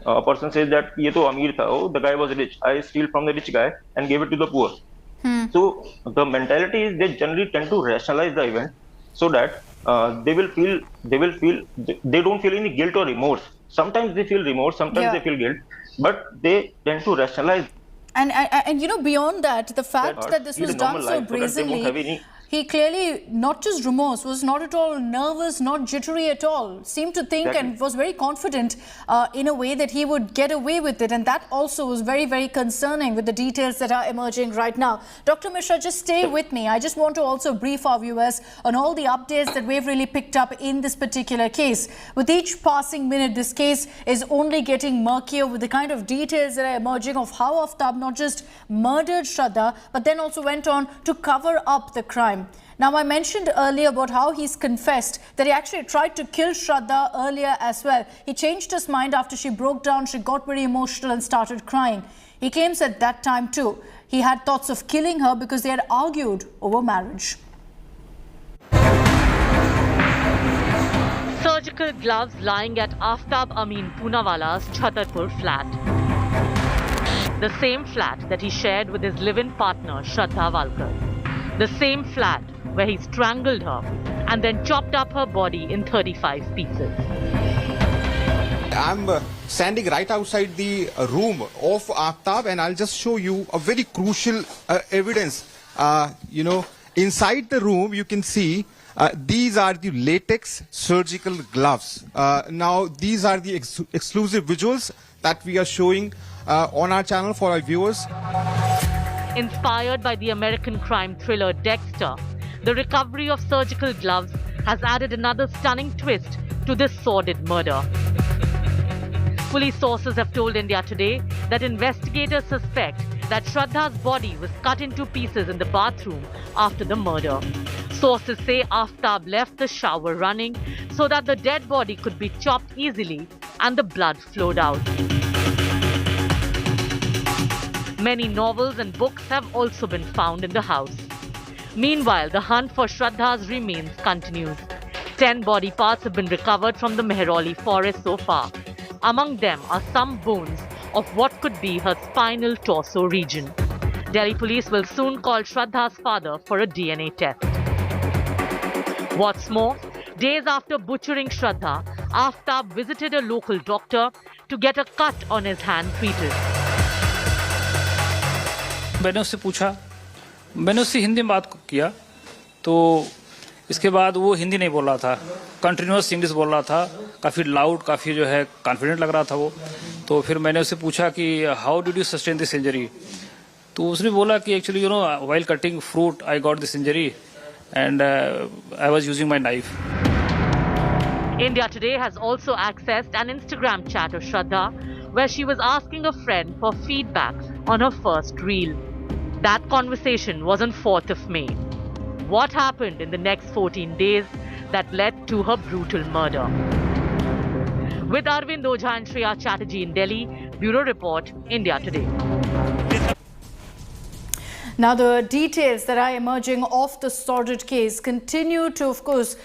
a person says that ye to amir tha, oh, the guy was rich, I steal from the rich guy and gave it to the poor. So the mentality is they generally tend to rationalize the event so that they don't feel any guilt or remorse. Sometimes they feel remorse, sometimes they feel guilt, but they tend to rationalize. And you know, beyond that, the fact that this was done so brazenly, he clearly, not just remorse, was not at all nervous, not jittery at all, seemed to think and was very confident in a way that he would get away with it. And that also was very, very concerning with the details that are emerging right now. Dr. Mishra, just stay with me. I just want to also brief our viewers on all the updates that we've really picked up in this particular case. With each passing minute, this case is only getting murkier with the kind of details that are emerging of how Aaftab not just murdered Shraddha, but then also went on to cover up the crime. Now, I mentioned earlier about how he's confessed that he actually tried to kill Shraddha earlier as well. He changed his mind after she broke down, she got very emotional and started crying. He claims at that time too, he had thoughts of killing her because they had argued over marriage. Surgical gloves lying at Aaftab Ameen Poonawala's Chhatarpur flat. The same flat that he shared with his live-in partner, Shraddha Walkar. The same flat where he strangled her and then chopped up her body in 35 pieces. I'm standing right outside the room of Aaftab, and I'll just show you a very crucial evidence. You know, inside the room you can see these are the latex surgical gloves. Now these are the exclusive visuals that we are showing on our channel for our viewers. Inspired by the American crime thriller Dexter, the recovery of surgical gloves has added another stunning twist to this sordid murder. Police sources have told India Today that investigators suspect that Shraddha's body was cut into pieces in the bathroom after the murder. Sources say Aaftab left the shower running so that the dead body could be chopped easily and the blood flowed out. Many novels and books have also been found in the house. Meanwhile, the hunt for Shraddha's remains continues. 10 body parts have been recovered from the Mehrauli forest so far. Among them are some bones of what could be her spinal torso region. Delhi police will soon call Shraddha's father for a DNA test. What's more, days after butchering Shraddha, Aaftab visited a local doctor to get a cut on his hand treated. मैंने उससे पूछा, मैंने उससे हिंदी में बात किया, तो इसके बाद वो हिंदी नहीं बोल रहा था, कंटिन्यूअस इंग्लिश बोल रहा था, काफ़ी लाउड, काफ़ी जो है कॉन्फिडेंट लग रहा था वो. तो फिर मैंने उससे पूछा कि how did you sustain this injury. तो उसने बोला कि actually you know while cutting fruit I got this injury and I was using my knife. India Today has also accessed an Instagram chat of Shraddha where she was asking a friend for feedback on her first reel. That conversation was on 4th of May. What happened in the next 14 days that led to her brutal murder? With Arvind Ojha and Shreya Chatterjee in Delhi, Bureau Report, India Today. Now, the details that are emerging of the sordid case continue to, of course,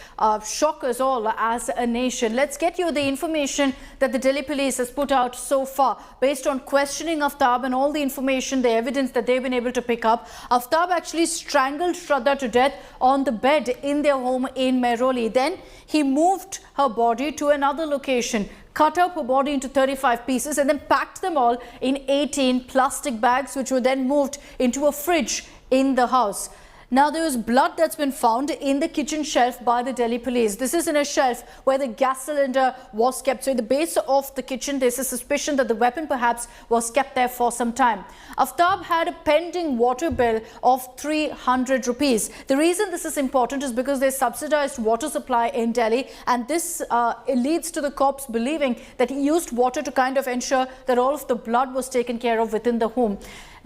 shock us all as a nation. Let's get you the information that the Delhi police has put out so far. Based on questioning Aaftab and all the information, the evidence that they've been able to pick up, Aaftab actually strangled Shraddha to death on the bed in their home in Mehrauli. Then he moved her body to another location, cut up her body into 35 pieces and then packed them all in 18 plastic bags, which were then moved into a fridge in the house. Now, there was blood that's been found in the kitchen shelf by the Delhi police. This is in a shelf where the gas cylinder was kept. So, in the base of the kitchen, there's a suspicion that the weapon perhaps was kept there for some time. Aaftab had a pending water bill of 300 rupees. The reason this is important is because there's subsidized water supply in Delhi, and this leads to the cops believing that he used water to kind of ensure that all of the blood was taken care of within the home.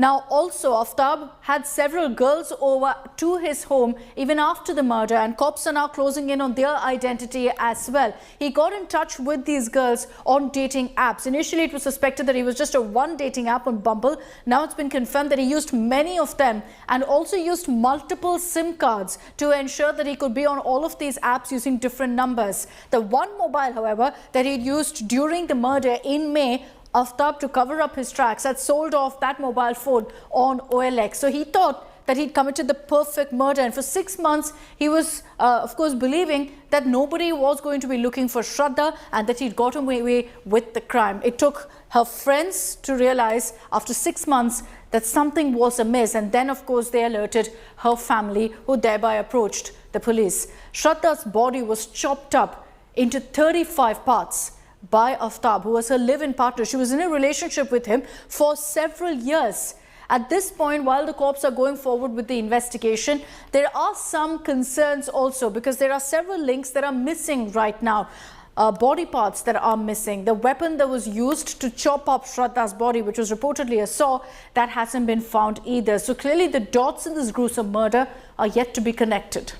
Now, also, Aftab had several girls over to his home even after the murder, and cops are now closing in on their identity as well. He got in touch with these girls on dating apps. Initially, it was suspected that he was just a one dating app on Bumble. Now it's been confirmed that he used many of them and also used multiple SIM cards to ensure that he could be on all of these apps using different numbers. The one mobile, however, that he used during the murder in May, Aftab, to cover up his tracks, had sold off that mobile phone on OLX. So he thought that he'd committed the perfect murder, and for 6 months he was of course believing that nobody was going to be looking for Shraddha and that he'd gotten away with the crime. It took her friends to realize after 6 months that something was amiss, and then of course they alerted her family, who thereby approached the police. Shraddha's body was chopped up into 35 parts by Aftab, who was her live-in partner. She was in a relationship with him for several years. At this point, while the cops are going forward with the investigation, there are some concerns also, because there are several links that are missing right now. Body parts that are missing. The weapon that was used to chop up Shraddha's body, which was reportedly a saw, that hasn't been found either. So clearly the dots in this gruesome murder are yet to be connected.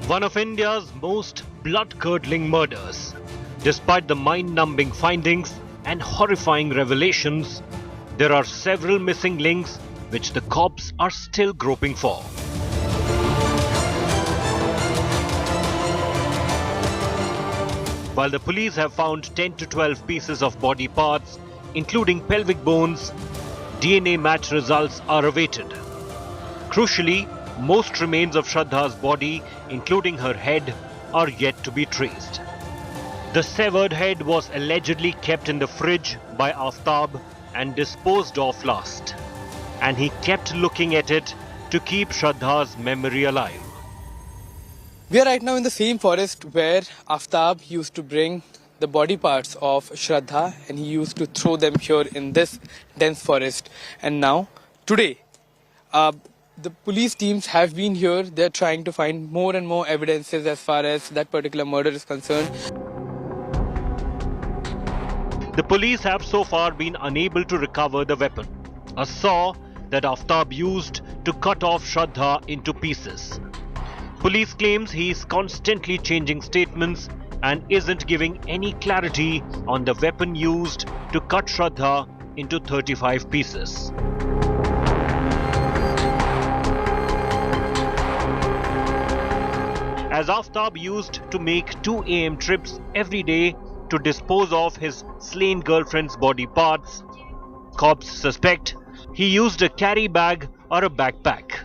One of India's most blood-curdling murders. Despite the mind-numbing findings and horrifying revelations, there are several missing links which the cops are still groping for. While the police have found 10 to 12 pieces of body parts, including pelvic bones, DNA match results are awaited. Crucially, most remains of Shraddha's body, including her head, are yet to be traced. The severed head was allegedly kept in the fridge by Aftab and disposed of last, and he kept looking at it to keep Shraddha's memory alive. We are right now in the same forest where Aftab used to bring the body parts of Shraddha, and he used to throw them here in this dense forest. And now, today, the police teams have been here. They're trying to find more and more evidences as far as that particular murder is concerned. The police have so far been unable to recover the weapon, a saw that Aftab used to cut off Shraddha into pieces. Police claims he is constantly changing statements and isn't giving any clarity on the weapon used to cut Shraddha into 35 pieces. As Aftab used to make 2 AM trips every day to dispose of his slain girlfriend's body parts, cops suspect he used a carry bag or a backpack.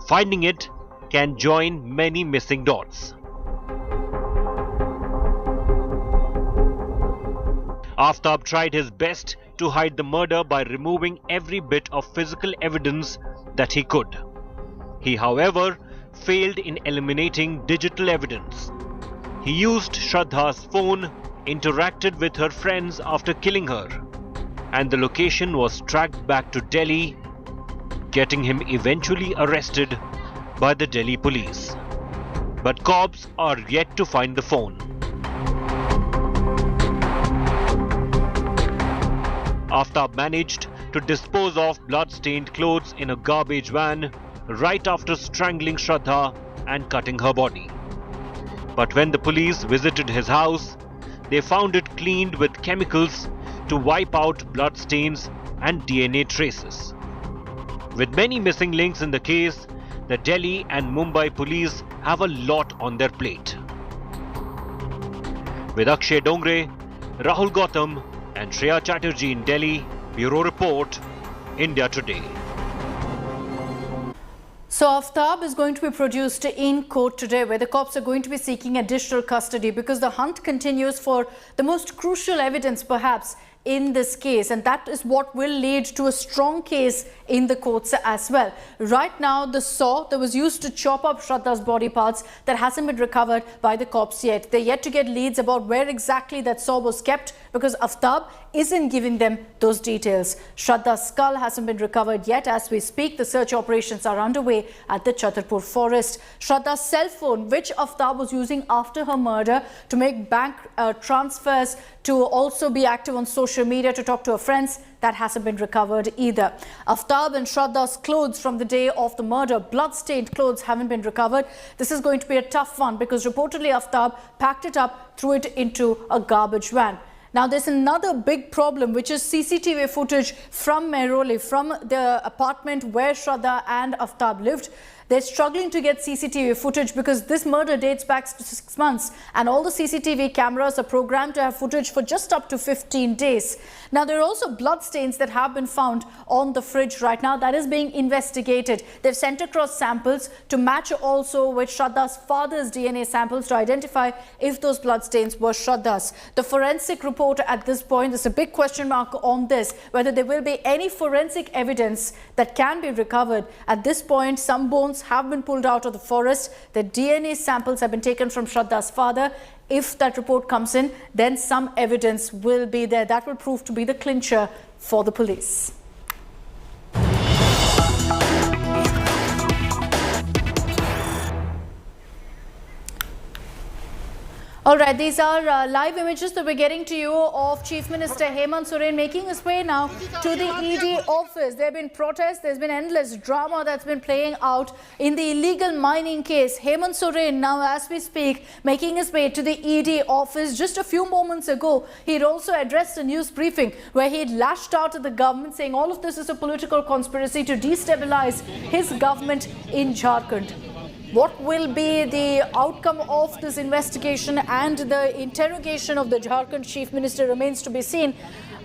Finding it can join many missing dots. Aftab tried his best to hide the murder by removing every bit of physical evidence that he could. He, however, failed in eliminating digital evidence. He used Shraddha's phone, interacted with her friends after killing her, and the location was tracked back to Delhi, getting him eventually arrested by the Delhi police. But cops are yet to find the phone. Aftab managed to dispose of blood-stained clothes in a garbage van right after strangling Shraddha and cutting her body. But when the police visited his house, they found it cleaned with chemicals to wipe out blood stains and DNA traces. With many missing links in the case, the Delhi and Mumbai police have a lot on their plate. With Akshay Dongre, Rahul Gautam and Shreya Chatterjee in Delhi, Bureau Report, India Today. So Aftab is going to be produced in court today, where the cops are going to be seeking additional custody because the hunt continues for the most crucial evidence, perhaps, in this case, and that is what will lead to a strong case in the courts as well. Right now, the saw that was used to chop up Shraddha's body parts, that hasn't been recovered by the cops yet. They're yet to get leads about where exactly that saw was kept, because Aftab isn't giving them those details. Shraddha's skull hasn't been recovered yet. As we speak, the search operations are underway at the Chhatarpur forest. Shraddha's cell phone, which Aftab was using after her murder to make bank transfers, to also be active on social media, to talk to her friends, that hasn't been recovered either. Aftab and Shraddha's clothes from the day of the murder, blood-stained clothes, haven't been recovered. This is going to be a tough one, because reportedly Aftab packed it up, threw it into a garbage van. Now, there's another big problem, which is CCTV footage from Mehrauli, from the apartment where Shraddha and Aftab lived. They're struggling to get CCTV footage because this murder dates back to 6 months, and all the CCTV cameras are programmed to have footage for just up to 15 days. Now, there are also bloodstains that have been found on the fridge right now. That is being investigated. They've sent across samples to match also with Shraddha's father's DNA samples to identify if those bloodstains were Shraddha's. The forensic report at this point, there's a big question mark on this, whether there will be any forensic evidence that can be recovered. At this point, some bones have been pulled out of the forest. The DNA samples have been taken from Shraddha's father. If that report comes in, then some evidence will be there. That will prove to be the clincher for the police. All right, these are live images that we're getting to you of Chief Minister Hemant Soren making his way now to the ED office. There have been protests, there's been endless drama that's been playing out in the illegal mining case. Hemant Soren now, as we speak, making his way to the ED office. Just a few moments ago, he'd also addressed a news briefing where he'd lashed out at the government, saying all of this is a political conspiracy to destabilize his government in Jharkhand. What will be the outcome of this investigation and the interrogation of the Jharkhand Chief Minister remains to be seen.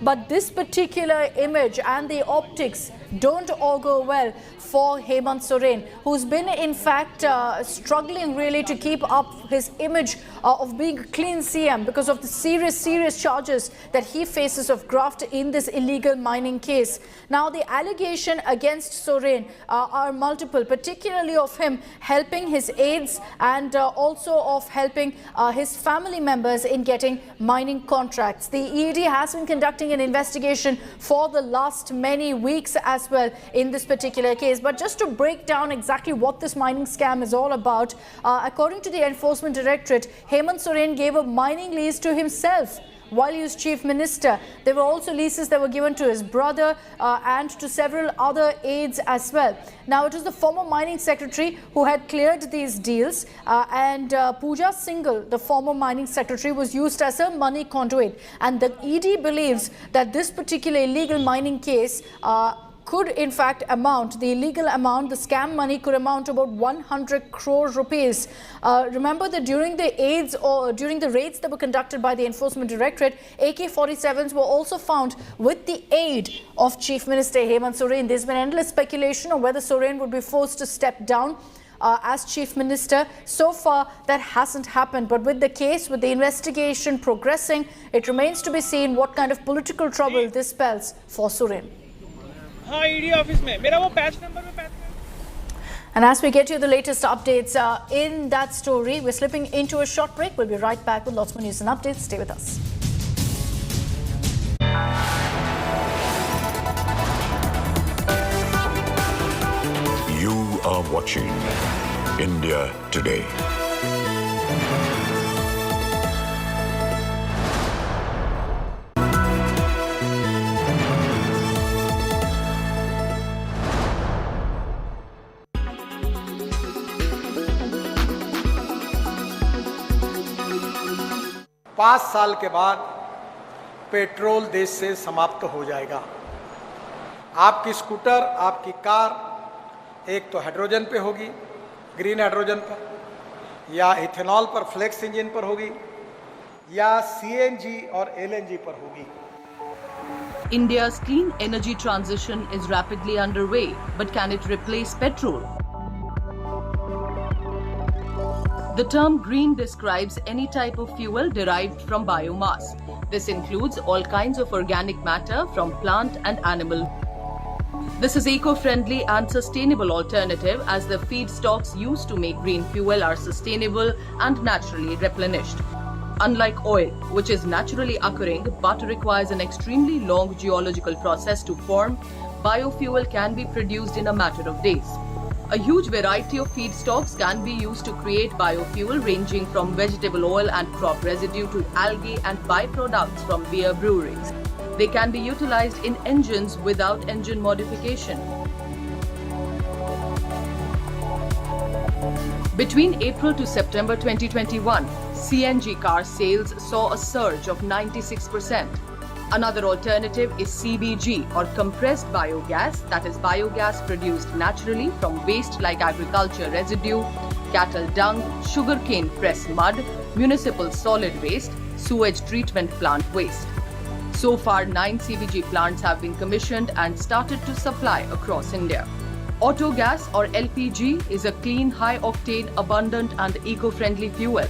But this particular image and the optics don't augur well for Hemant Soren, who's been in fact struggling really to keep up his image of being a clean CM because of the serious charges that he faces of graft in this illegal mining case. Now, the allegation against Soren are multiple, particularly of him helping his aides and also of helping his family members in getting mining contracts. The ED has been conducting an investigation for the last many weeks as well in this particular case. But just to break down exactly what this mining scam is all about, according to the Enforcement Directorate, Hemant Soren gave a mining lease to himself while he was Chief Minister. There were also leases that were given to his brother and to several other aides as well. Now, it was the former mining secretary who had cleared these deals and Pooja Singhal, the former mining secretary, was used as a money conduit. And the ED believes that this particular illegal mining case could in fact amount, the illegal amount, the scam money could amount to about 100 crore rupees. Remember that during the raids that were conducted by the Enforcement Directorate, AK-47s were also found with the aid of Chief Minister Hemant Soren. There's been endless speculation on whether Soren would be forced to step down as Chief Minister. So far, that hasn't happened. But with the case, with the investigation progressing, it remains to be seen what kind of political trouble this spells for Soren. And as we get you the latest updates in that story, we're slipping into a short break. We'll be right back with lots more news and updates. Stay with us. You are watching India Today. पाँच साल के बाद petrol देश से समाप्त हो जाएगा। आपकी स्कूटर, आपकी कार एक तो हाइड्रोजन पे होगी, ग्रीन हाइड्रोजन पर, या इथेनॉल पर, फ्लेक्स इंजन पर होगी, या सीएनजी और एलएनजी पर होगी। India's clean energy transition is rapidly underway, but can it replace petrol? The term green describes any type of fuel derived from biomass. This includes all kinds of organic matter from plant and animal. This is eco-friendly and sustainable alternative as the feedstocks used to make green fuel are sustainable and naturally replenished. Unlike oil, which is naturally occurring but requires an extremely long geological process to form, biofuel can be produced in a matter of days. A huge variety of feedstocks can be used to create biofuel ranging from vegetable oil and crop residue to algae and byproducts from beer breweries. They can be utilized in engines without engine modification. Between April to September 2021, CNG car sales saw a surge of 96%. Another alternative is CBG or compressed biogas, that is biogas produced naturally from waste like agriculture residue, cattle dung, sugarcane press mud, municipal solid waste, sewage treatment plant waste. So far, 9 CBG plants have been commissioned and started to supply across India. Autogas or LPG is a clean, high-octane, abundant and eco-friendly fuel.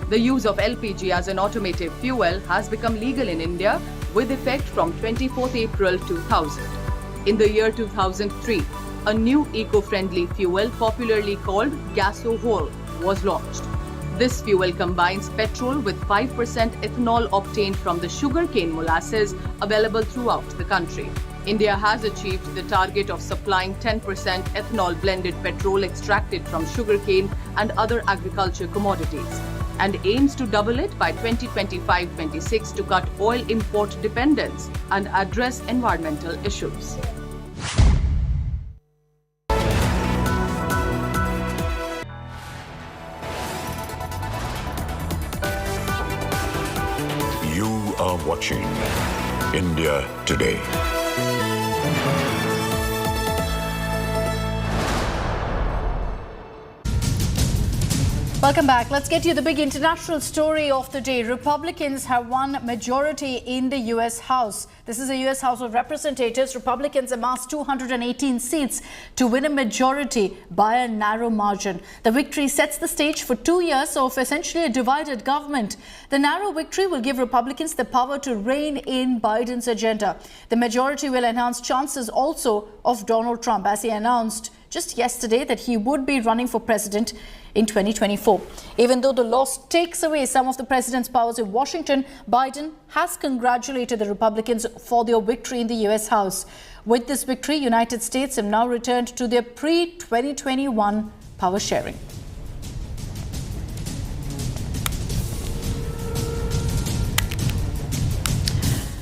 The use of LPG as an automotive fuel has become legal in India with effect from 24th April 2000. In the year 2003, a new eco-friendly fuel popularly called gasohol was launched. This fuel combines petrol with 5% ethanol obtained from the sugarcane molasses available throughout the country. India has achieved the target of supplying 10% ethanol blended petrol extracted from sugarcane and other agriculture commodities, and aims to double it by 2025-26 to cut oil import dependence and address environmental issues. You are watching India Today. Welcome back. Let's get you the big international story of the day. Republicans have won majority in the U.S. House. This is the U.S. House of Representatives. Republicans amassed 218 seats to win a majority by a narrow margin. The victory sets the stage for 2 years of essentially a divided government. The narrow victory will give Republicans the power to rein in Biden's agenda. The majority will enhance chances also of Donald Trump, as he announced just yesterday that he would be running for president in 2024. Even though the loss takes away some of the president's powers in Washington, Biden has congratulated the Republicans for their victory in the U.S. House. With this victory, United States have now returned to their pre-2021 power sharing.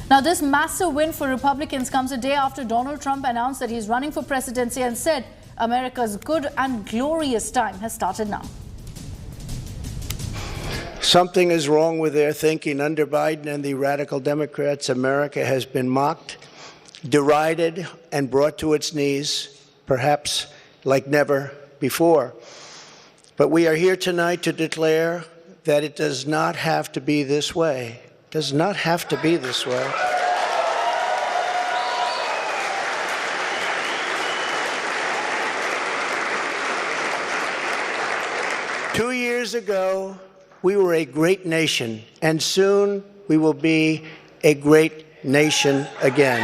Now, this massive win for Republicans comes a day after Donald Trump announced that he's running for presidency and said America's good and glorious time has started now. Something is wrong with their thinking. Under Biden and the radical Democrats, America has been mocked, derided, and brought to its knees, perhaps like never before. But we are here tonight to declare that it does not have to be this way. It does not have to be this way. Two years ago, we were a great nation, and soon we will be a great nation again.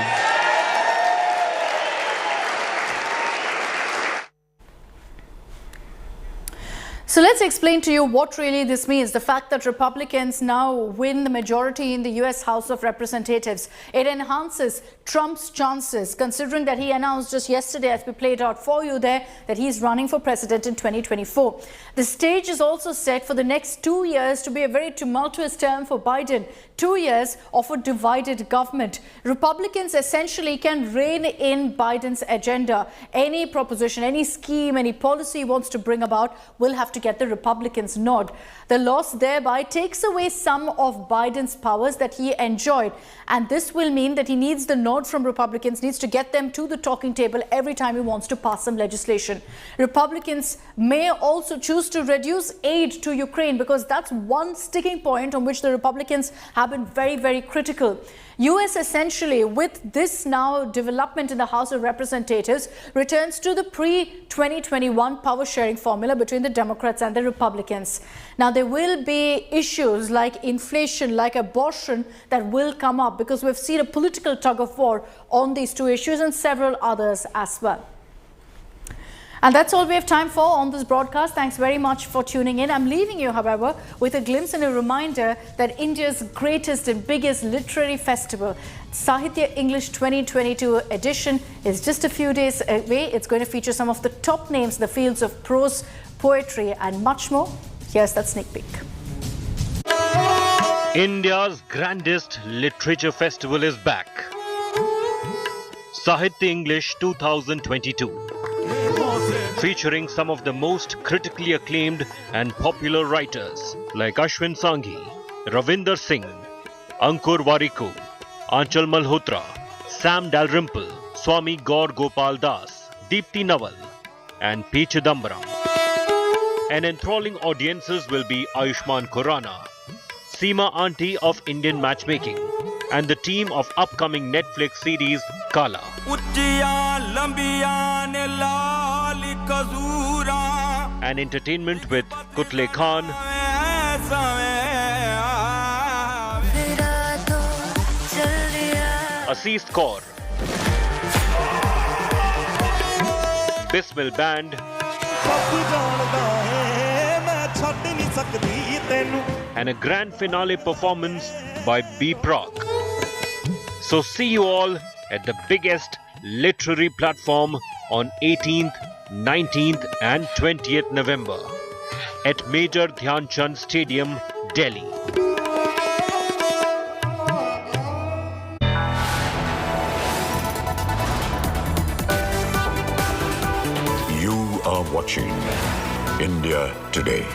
So let's explain to you what really this means. The fact that Republicans now win the majority in the U.S. House of Representatives. It enhances Trump's chances, considering that he announced just yesterday, as we played out for you there, that he's running for president in 2024. The stage is also set for the next 2 years to be a very tumultuous term for Biden. 2 years of a divided government. Republicans essentially can rein in Biden's agenda. Any proposition, any scheme, any policy he wants to bring about will have to get the Republicans' nod. The loss thereby takes away some of Biden's powers that he enjoyed. And this will mean that he needs the nod from Republicans, needs to get them to the talking table every time he wants to pass some legislation. Republicans may also choose to reduce aid to Ukraine, because that's one sticking point on which the Republicans have been very, very critical. US essentially, with this now development in the House of Representatives, returns to the pre-2021 power sharing formula between the Democrats Democrats and the Republicans. Now, there will be issues like inflation, like abortion that will come up because we've seen a political tug of war on these two issues and several others as well. And that's all we have time for on this broadcast. Thanks very much for tuning in. I'm leaving you, however, with a glimpse and a reminder that India's greatest and biggest literary festival, Sahitya English 2022 edition, is just a few days away. It's going to feature some of the top names in the fields of prose, poetry and much more. Here's that sneak peek. India's grandest literature festival is back. Sahitya English 2022. Featuring some of the most critically acclaimed and popular writers like Ashwin Sanghi, Ravinder Singh, Ankur Warikoo, Aanchal Malhotra, Sam Dalrymple, Swami Gaur Gopal Das, Deepthi Naval, and P. Chidambaram. And enthralling audiences will be Ayushmann Khurrana, Seema Auntie of Indian Matchmaking, and the team of upcoming Netflix series Kala. And entertainment with Kutle Khan, Aziz Kaur, Bismil Band, and a grand finale performance by B. Proc. So see you all at the biggest literary platform on 18th, 19th and 20th November at Major Dhyan Chand Stadium, Delhi. You are watching India Today.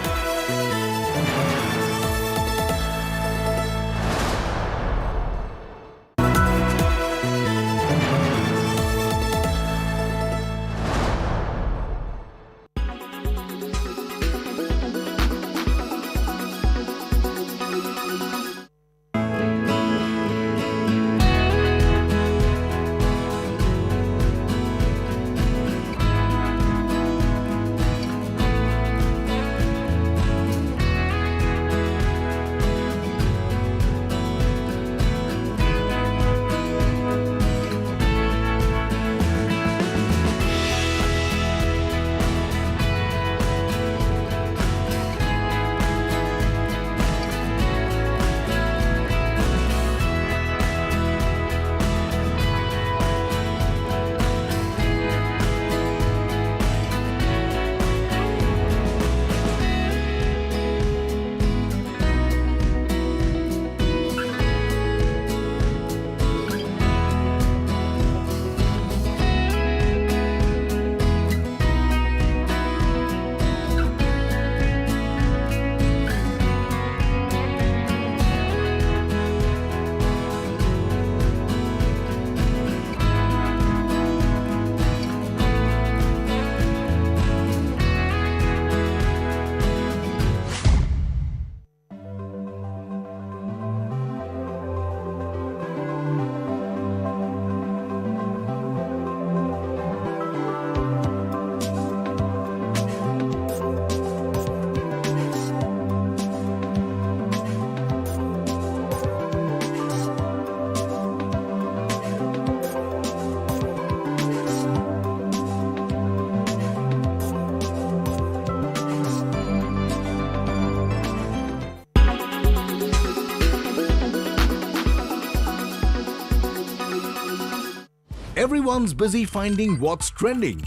Everyone's busy finding what's trending.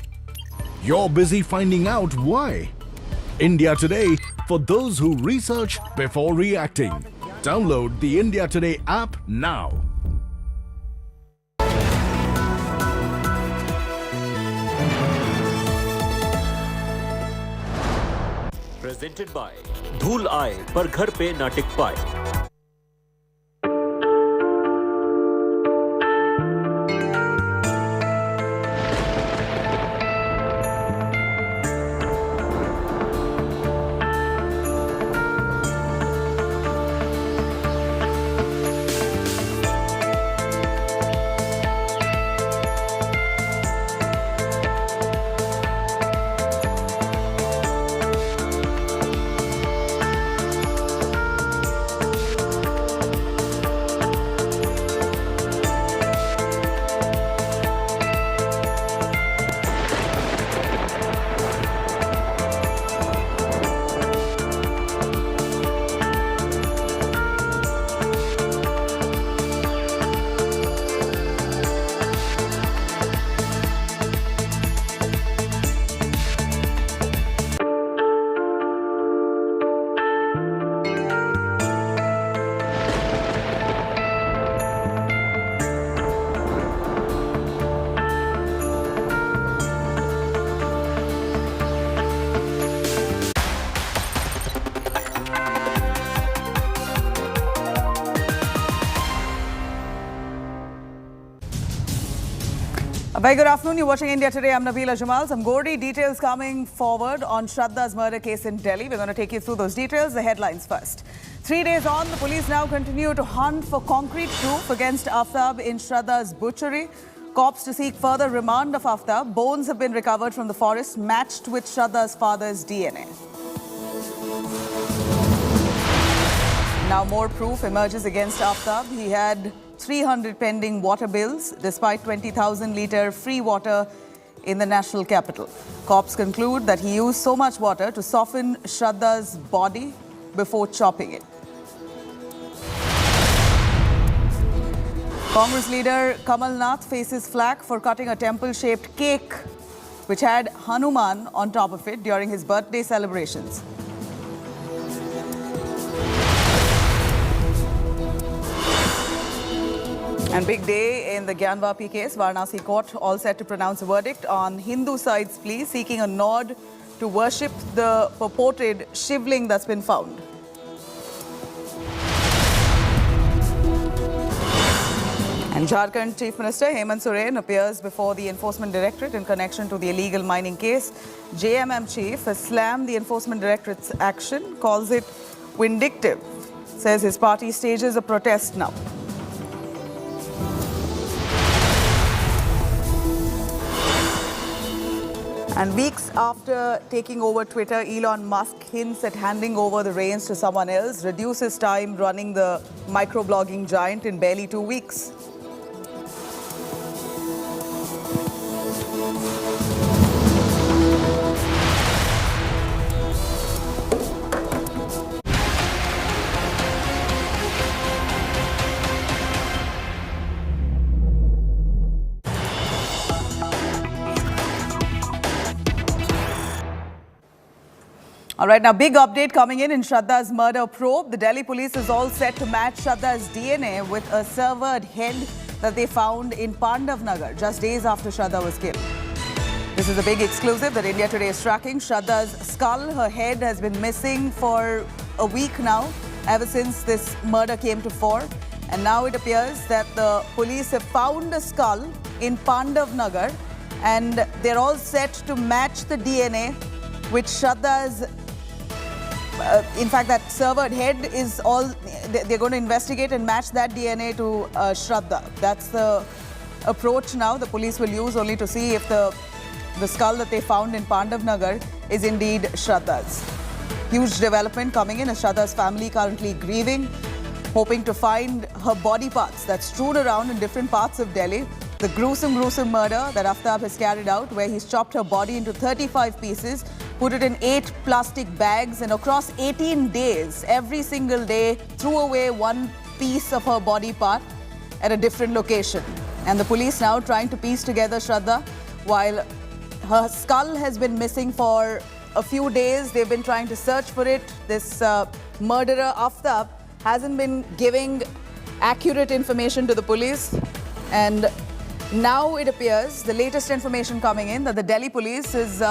You're busy finding out why. India Today, for those who research before reacting. Download the India Today app now. Presented by धूल आए पर घर पे ना टिक पाए। Very good afternoon. You're watching India Today. I'm Nabila Jamal. Some gory details coming forward on Shraddha's murder case in Delhi. We're going to take you through those details. The headlines first. 3 days on, the police now continue to hunt for concrete proof against Aftab in Shraddha's butchery. Cops to seek further remand of Aftab. Bones have been recovered from the forest, matched with Shraddha's father's DNA. Now more proof emerges against Aftab. He had 300 pending water bills, despite 20,000-litre free water in the national capital. Cops conclude that he used so much water to soften Shraddha's body before chopping it. Congress leader Kamal Nath faces flak for cutting a temple-shaped cake which had Hanuman on top of it during his birthday celebrations. And big day in the Gyanvapi case. Varanasi court all set to pronounce a verdict on Hindu side's plea, seeking a nod to worship the purported shivling that's been found. And Jharkhand Chief Minister Hemant Soren appears before the Enforcement Directorate in connection to the illegal mining case. JMM Chief has slammed the Enforcement Directorate's action, calls it vindictive, says his party stages a protest now. And weeks after taking over Twitter, Elon Musk hints at handing over the reins to someone else, reduces time running the microblogging giant in barely 2 weeks. All right, now big update coming in Shraddha's murder probe. The Delhi police is all set to match Shraddha's DNA with a severed head that they found in Pandav Nagar just days after Shraddha was killed. This is a big exclusive that India Today is tracking. Shraddha's skull, her head, has been missing for a week now, ever since this murder came to fore. And now it appears that the police have found a skull in Pandav Nagar, and they're all set to match the DNA with Shraddha's. In fact, that severed head is all, they're going to investigate and match that DNA to Shraddha. That's the approach now the police will use, only to see if the skull that they found in Pandav Nagar is indeed Shraddha's. Huge development coming in as Shraddha's family currently grieving, hoping to find her body parts that's strewn around in different parts of Delhi. The gruesome murder that Aftab has carried out, where he's chopped her body into 35 pieces, put it in 8 plastic bags, and across 18 days, every single day, threw away one piece of her body part at a different location. And the police now trying to piece together Shraddha. While her skull has been missing for a few days, they've been trying to search for it. This murderer, Aftab, hasn't been giving accurate information to the police. And now it appears, the latest information coming in, that the Delhi police is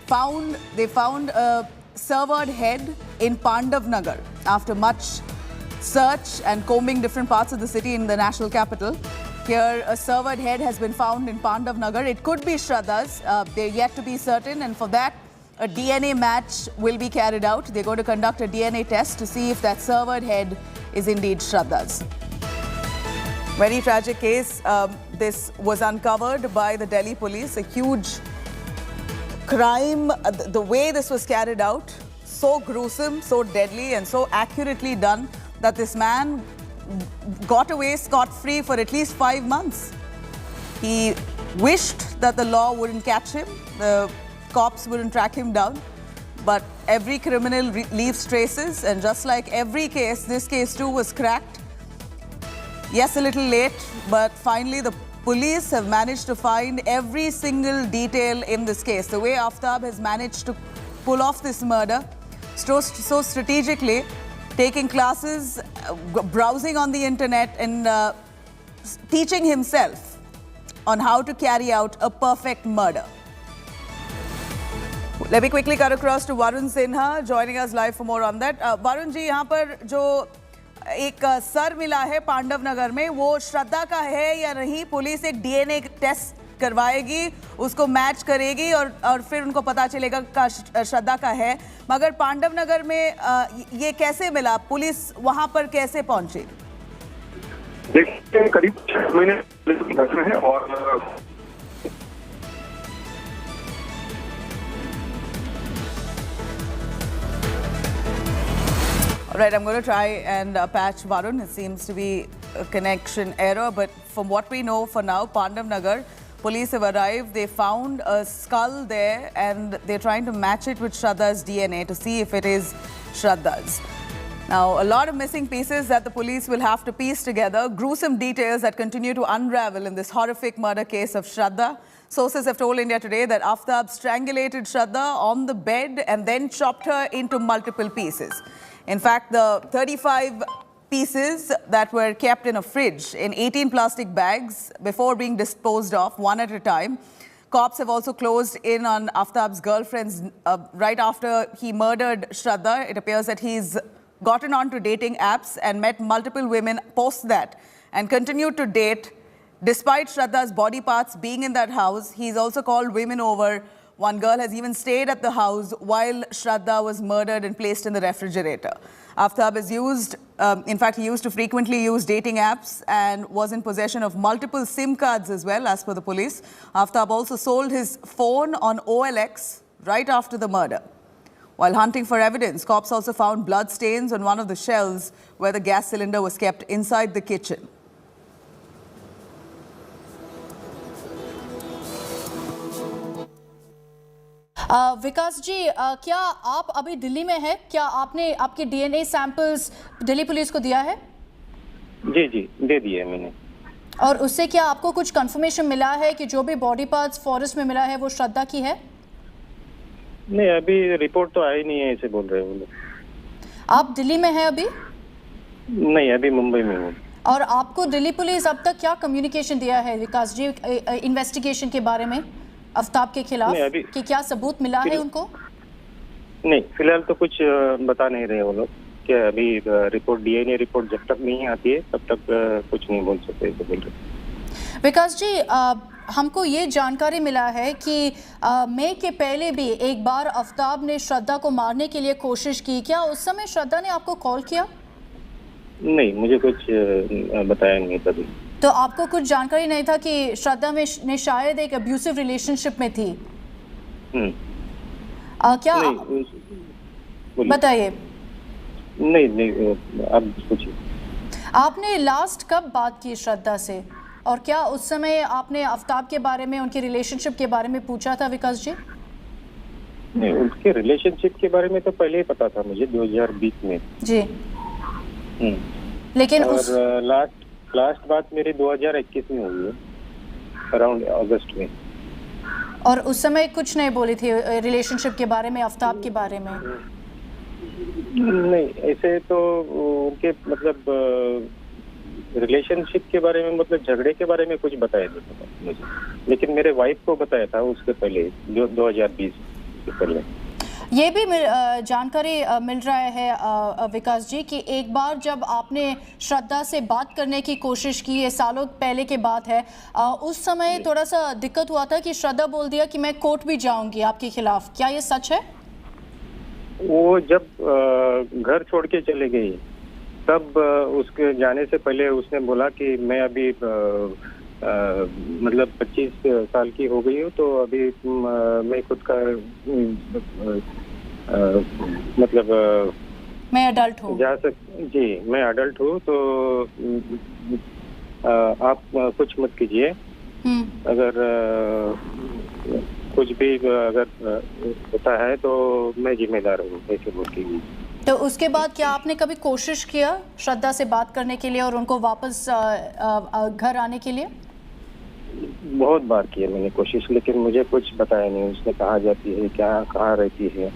found a severed head in Pandav Nagar after much search and combing different parts of the city in the national capital. Here, a severed head has been found in Pandav Nagar. It could be Shraddha's. They're yet to be certain, and for that, a DNA match will be carried out. They're going to conduct a DNA test to see if that severed head is indeed Shraddha's. Very tragic case. This was uncovered by the Delhi police. A huge crime. The way this was carried out, so gruesome, so deadly, and so accurately done that this man got away scot-free for at least 5 months. He wished that the law wouldn't catch him, the cops wouldn't track him down. But every criminal leaves traces, and just like every case, this case too was cracked. Yes, a little late, but finally the police have managed to find every single detail in this case. The way Aftab has managed to pull off this murder so strategically, taking classes, browsing on the internet, and teaching himself on how to carry out a perfect murder. Let me quickly cut across to Varun Sinha, joining us live for more on that. Varun ji, यहाँ पर जो एक sir मिला है पांडव नगर में, वो श्रद्धा का है या नहीं? पुलिस एक डीएनए टेस्ट करवाएगी, उसको मैच करेगी और फिर उनको पता चलेगा का श्रद्धा का है। मगर पांडव नगर में ये कैसे मिला? पुलिस वहां पर कैसे पहुंची? देखिए, करीब 6 महीने की घटना है और All right, I'm going to try and patch Varun. It seems to be a connection error, but from what we know for now, Pandav Nagar, police have arrived. They found a skull there and they're trying to match it with Shraddha's DNA to see if it is Shraddha's. Now, a lot of missing pieces that the police will have to piece together. Gruesome details that continue to unravel in this horrific murder case of Shraddha. Sources have told India Today that Aftab strangulated Shraddha on the bed and then chopped her into multiple pieces. In fact, the 35 pieces that were kept in a fridge in 18 plastic bags before being disposed of one at a time. Cops have also closed in on Aftab's girlfriends right after he murdered Shraddha. It appears that he's gotten onto dating apps and met multiple women post that and continued to date despite Shraddha's body parts being in that house. He's also called women over. One girl has even stayed at the house while Shraddha was murdered and placed in the refrigerator. Aftab is used, in fact, he used to frequently use dating apps and was in possession of multiple SIM cards as well, as per the police. Aftab also sold his phone on OLX right after the murder. While hunting for evidence, cops also found blood stains on one of the shelves where the gas cylinder was kept inside the kitchen. विकास जी, क्या आप अभी दिल्ली में हैं? क्या आपने आपके DNA samples Delhi police को दिया है? जी जी, दे दिए मैंने। और उससे क्या आपको कुछ कंफर्मेशन मिला है कि जो भी बॉडी पार्ट्स फॉरेस्ट में मिला है वो श्रद्धा की है? नहीं, अभी रिपोर्ट तो आई नहीं है, ऐसे बोल रहे हैं वो लोग। आप दिल्ली में हैं अभी? नहीं, अभी मुंबई में हूँ। और आपको दिल्ली पुलिस अब तक क्या कम्युनिकेशन दिया है विकास जी इन्वेस्टिगेशन के बारे में आफ्ताब के खिलाफ? कि क्या सबूत मिला है उनको? नहीं, फिलहाल तो कुछ बता नहीं रहे वो लोग कि अभी रिपोर्ट डीएनए रिपोर्ट जब तक नहीं आती है तब तक कुछ नहीं बोल सकते, ऐसे बोल रहे। विकास जी, हमको ये जानकारी मिला है कि मई के पहले भी एक बार आफ्ताब ने श्रद्धा को मारने के लिए कोशिश की। क्या उस समय श्रद्धा ने आपको कॉल किया? नहीं, मुझे कुछ बताया नहीं कभी। तो आपको कुछ जानकारी नहीं था कि श्रद्धा ने शायद एक अब्यूसिव रिलेशनशिप में थी? क्या बताइए। नहीं, आप पूछिए। आपने लास्ट कब बात की श्रद्धा से और क्या उस समय आपने आफ्ताब के बारे में, उनकी रिलेशनशिप के बारे में पूछा था विकास जी? नहीं, उनके रिलेशनशिप के बारे में तो पहले ही पता था मुझे, 2020 में जी। लेकिन और लास्ट बात मेरी 2021 में हुई है, अराउंड अगस्त में। और उस समय कुछ नहीं बोली थी रिलेशनशिप के बारे में, आफ्ताब के बारे में? नहीं, ऐसे तो उनके मतलब रिलेशनशिप के बारे में, मतलब झगड़े के बारे में कुछ बताया नहीं था मुझे, लेकिन मेरे वाइफ को बताया था उसके पहले, 2020 से पहले। ये भी जानकारी मिल रहा है विकास जी कि एक बार जब आपने श्रद्धा से बात करने की कोशिश की, ये सालों पहले की बात है, उस समय थोड़ा सा दिक्कत हुआ था कि श्रद्धा बोल दिया कि मैं कोर्ट भी जाऊंगी आपके खिलाफ। क्या ये सच है? वो जब घर छोड़ के चले गई तब उसके जाने से पहले उसने बोला कि मैं अभी मतलब 25 साल की हो गई हूँ, तो अभी मैं खुद का मतलब मैं अडल्ट हूँ। जी, मैं अडल्ट हूँ, तो आप कुछ मत कीजिए, अगर कुछ भी अगर होता है तो मैं जिम्मेदार हूँ, ऐसे बोल के। तो उसके बाद क्या आपने कभी कोशिश किया श्रद्धा से बात करने के लिए और उनको वापस घर आने के लिए? बहुत बार किया मैंने कोशिश, लेकिन मुझे कुछ बताया नहीं, उसने कहाँ जाती है, क्या कहाँ रहती है।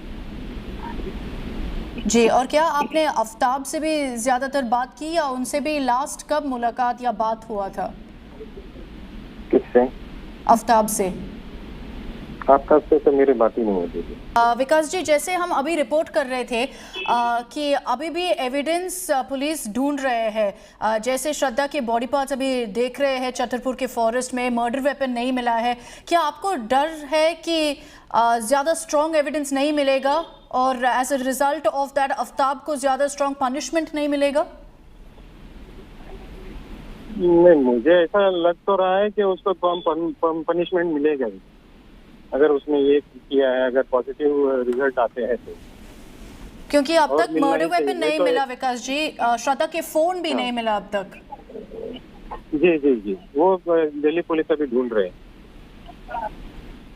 जी, और क्या आपने आफ्ताब से भी ज्यादातर बात की या उनसे भी लास्ट कब मुलाकात या बात हुआ था? किससे? आफ्ताब से। आफ्ताब से तो मेरी बात ही नहीं होती थी। विकास जी, जैसे हम अभी रिपोर्ट कर रहे थे कि अभी भी एविडेंस पुलिस ढूंढ रहे हैं, जैसे श्रद्धा के बॉडी पार्ट्स अभी देख रहे हैं छतरपुर के फॉरेस्ट में, मर्डर वेपन नहीं मिला है। क्या आपको डर है कि ज़्यादा स्ट्रॉन्ग एविडेंस नहीं मिलेगा और as a result of that Aftab को ज़्यादा स्ट्रॉन्ग पनिशमेंट नहीं मिलेगा? नहीं, मुझे ऐसा लग तो रहा है कि उसको पनिशमेंट मिलेगा ही, अगर उसने ये किया है, अगर पॉजिटिव रिजल्ट आते हैं तो। क्योंकि अब तक मर्डर वेपन नहीं मिला विकास जी, श्रद्धा के फोन भी नहीं मिला अब तक। जी जी जी, वो दिल्ली पुलिस अभी ढूंढ रहे हैं।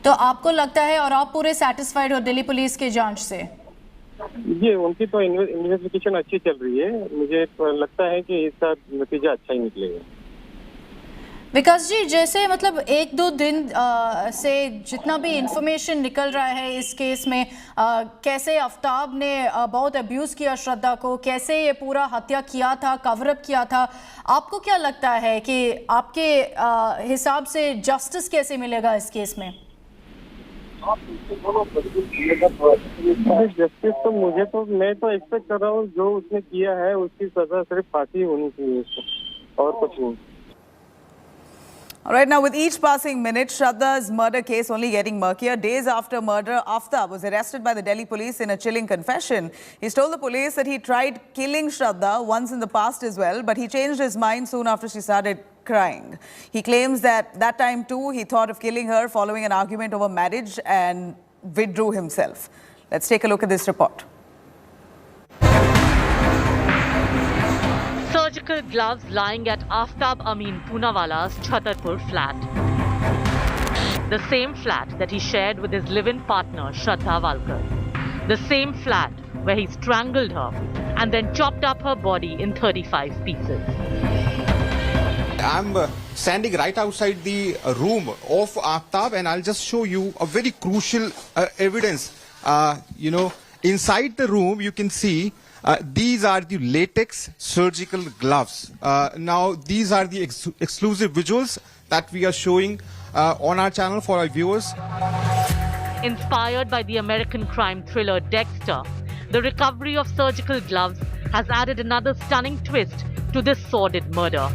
तो आपको लगता है, और आप पूरे सेटिस्फाइड हो दिल्ली पुलिस के जांच से? जी, उनकी तो इन्वेस्टिगेशन अच्छी चल रही है, मुझे तो लगता है कि इसका नतीजा अच्छा ही निकलेगा। विकास जी, जैसे मतलब एक दो दिन से जितना भी इंफॉर्मेशन निकल रहा है इस केस में, कैसे आफ्ताब ने बहुत अब्यूज़ किया श्रद्धा को, कैसे ये पूरा हत्या किया था, कवरअप किया था, आपको क्या लगता है कि आपके हिसाब से जस्टिस कैसे मिलेगा इस केस में? जस्टिस तो मैं तो एक्सपेक्ट कर रहा हूँ जो उसने किया है उसकी सजा सिर्फ फांसी होनी चाहिए उसको, और कुछ नहीं। All right, now with each passing minute, Shraddha's murder case only getting murkier. Days after murder, Aaftab was arrested by the Delhi police in a chilling confession. He's told the police that he tried killing Shraddha once in the past as well, but he changed his mind soon after she started crying. He claims that time too he thought of killing her following an argument over marriage and withdrew himself. Let's take a look at this report. Surgical gloves lying at Aaftab Ameen Poonawala's Chhatarpur flat. The same flat that he shared with his live-in partner Shraddha Walkar. The same flat where he strangled her and then chopped up her body in 35 pieces. I'm standing right outside the room of Aaftab, and I'll just show you a very crucial evidence. Inside the room you can see these are the latex surgical gloves. Now these are the exclusive visuals that we are showing on our channel for our viewers. Inspired by the American crime thriller Dexter, the recovery of surgical gloves has added another stunning twist to this sordid murder.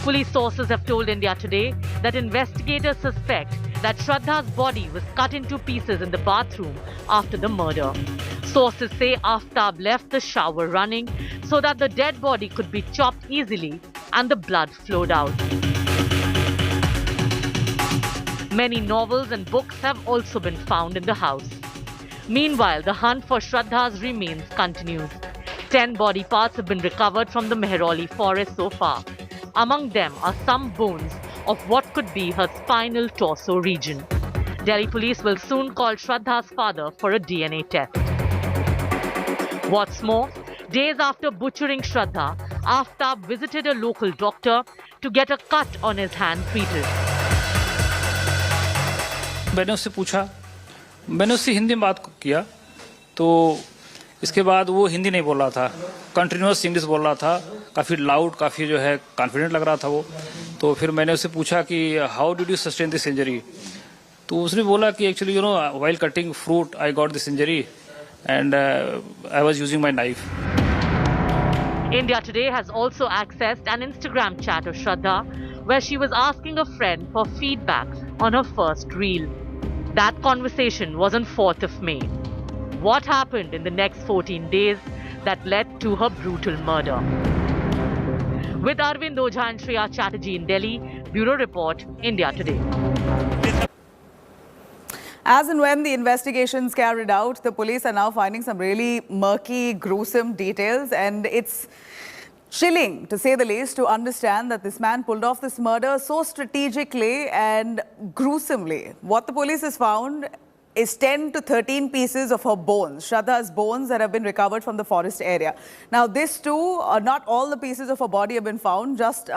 Police sources have told India Today that investigators suspect that Shraddha's body was cut into pieces in the bathroom after the murder. Sources say Aftab left the shower running so that the dead body could be chopped easily and the blood flowed out. Many novels and books have also been found in the house. Meanwhile, the hunt for Shraddha's remains continues. 10 body parts have been recovered from the Mehrauli forest so far. Among them are some bones of what could be her spinal torso region. Delhi police will soon call Shraddha's father for a DNA test. What's more, days after butchering Shraddha, Aftab visited a local doctor to get a cut on his hand treated. मैंने उससे हिंदी में बात किया, तो इसके बाद वो हिंदी नहीं बोल रहा था, कंटिन्यूअस इंग्लिश बोल रहा था, काफ़ी लाउड, काफ़ी जो है कॉन्फिडेंट लग रहा था वो। तो फिर मैंने उससे पूछा कि how did you sustain this injury, तो उसने बोला कि actually while cutting fruit I got this injury and I was using my knife. India Today has also accessed an Instagram chat of Shraddha where she was asking a friend for feedback on her first reel. That conversation was on 4th of May. What happened in the next 14 days that led to her brutal murder? With Arvind Ojha and Shreya Chatterjee in Delhi, Bureau Report, India Today. As and when the investigations carried out, the police are now finding some really murky, gruesome details, and it's chilling, to say the least, to understand that this man pulled off this murder so strategically and gruesomely. What the police has found is 10 to 13 pieces of her bones, Shraddha's bones, that have been recovered from the forest area. Now, this too, not all the pieces of her body have been found, just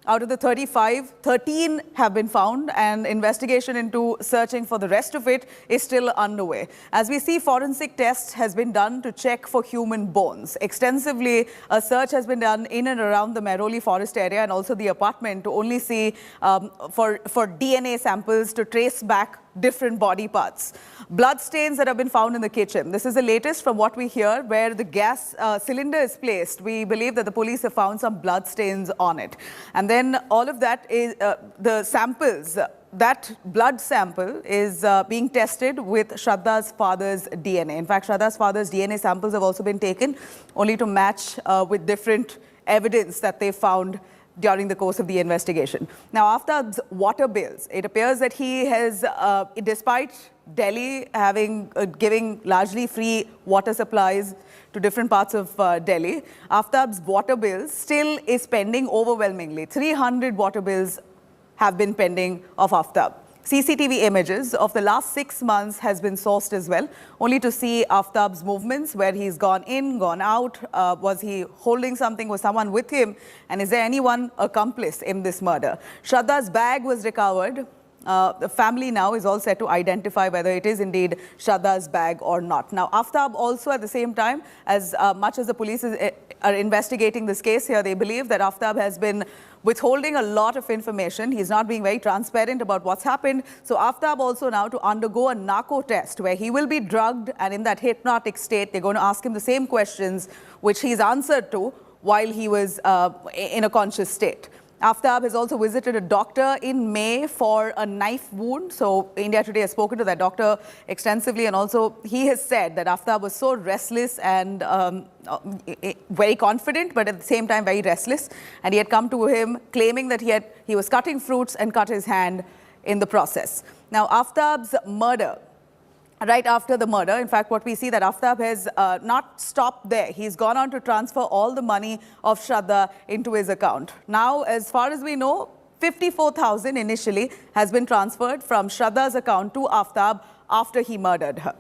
Out of the 35, 13 have been found, and investigation into searching for the rest of it is still underway. As we see, forensic tests has been done to check for human bones. Extensively, a search has been done in and around the Mehrauli forest area and also the apartment to only see for DNA samples to trace back different body parts. Blood stains that have been found in the kitchen. This is the latest from what we hear, where the gas cylinder is placed. We believe that the police have found some blood stains on it. And then all of that is the samples. That blood sample is being tested with Shraddha's father's DNA. In fact, Shraddha's father's DNA samples have also been taken only to match with different evidence that they found during the course of the investigation. Now, Aaftab's water bills, it appears that he has, despite Delhi giving largely free water supplies to different parts of Delhi, Aaftab's water bills still is pending overwhelmingly. 300 water bills have been pending of Aaftab. CCTV images of the last 6 months has been sourced as well, only to see Aaftab's movements, where he's gone in, gone out. Was he holding something? Was someone with him? And is there anyone accomplice in this murder? Shraddha's bag was recovered. The family now is all set to identify whether it is indeed Shraddha's bag or not. Now, Aaftab also at the same time, as much as the police are investigating this case here, they believe that Aaftab has been withholding a lot of information. He's not being very transparent about what's happened. So Aaftab also now to undergo a narco test where he will be drugged, and in that hypnotic state, they're going to ask him the same questions which he's answered to while he was in a conscious state. Aaftab has also visited a doctor in May for a knife wound. So India Today has spoken to that doctor extensively, and also he has said that Aaftab was so restless and very confident, but at the same time very restless. And he had come to him claiming that he was cutting fruits and cut his hand in the process. Now, Aaftab's murder, right after the murder, in fact, what we see that Aaftab has not stopped there. He's gone on to transfer all the money of Shraddha into his account. Now, as far as we know, 54,000 initially has been transferred from Shraddha's account to Aaftab after he murdered her.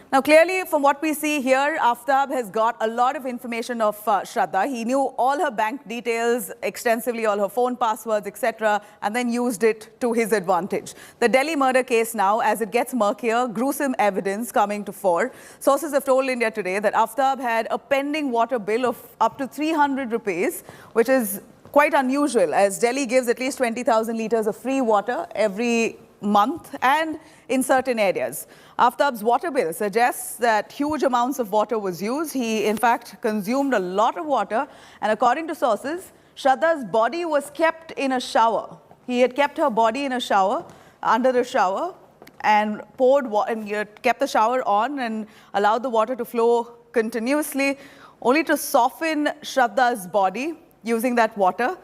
Now, clearly, from what we see here, Aaftab has got a lot of information of Shraddha. He knew all her bank details extensively, all her phone passwords, etc., and then used it to his advantage. The Delhi murder case now, as it gets murkier, gruesome evidence coming to fore. Sources have told India Today that Aaftab had a pending water bill of up to 300 rupees, which is quite unusual, as Delhi gives at least 20,000 litres of free water every month and in certain areas. Aaftab's water bill suggests that huge amounts of water was used. He, in fact, consumed a lot of water. And according to sources, Shraddha's body was kept in a shower. He had kept her body in a shower, under the shower, and poured water, and he had kept the shower on and allowed the water to flow continuously, only to soften Shraddha's body using that water.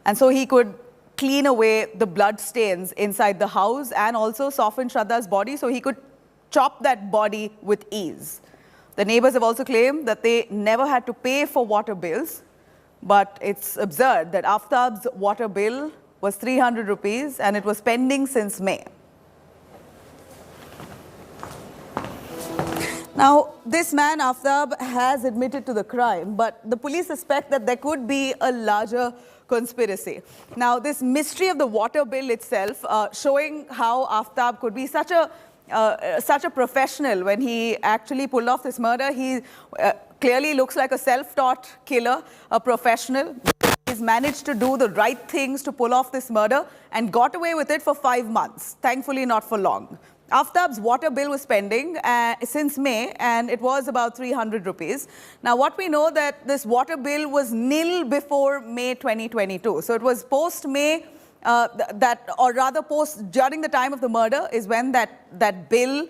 And so he could clean away the blood stains inside the house and also soften Shraddha's body so he could chop that body with ease. The neighbors have also claimed that they never had to pay for water bills, but it's absurd that Aaftab's water bill was 300 rupees and it was pending since May. Now, this man, Aaftab, has admitted to the crime, but the police suspect that there could be a larger conspiracy. Now, this mystery of the water bill itself, showing how Aaftab could be such a professional when he actually pulled off this murder. He clearly looks like a self-taught killer, a professional. He's managed to do the right things to pull off this murder and got away with it for 5 months. Thankfully, not for long. Aaftab's water bill was pending since May, and it was about 300 rupees. Now, what we know that this water bill was nil before May 2022. So it was post-May, or rather during the time of the murder is when that bill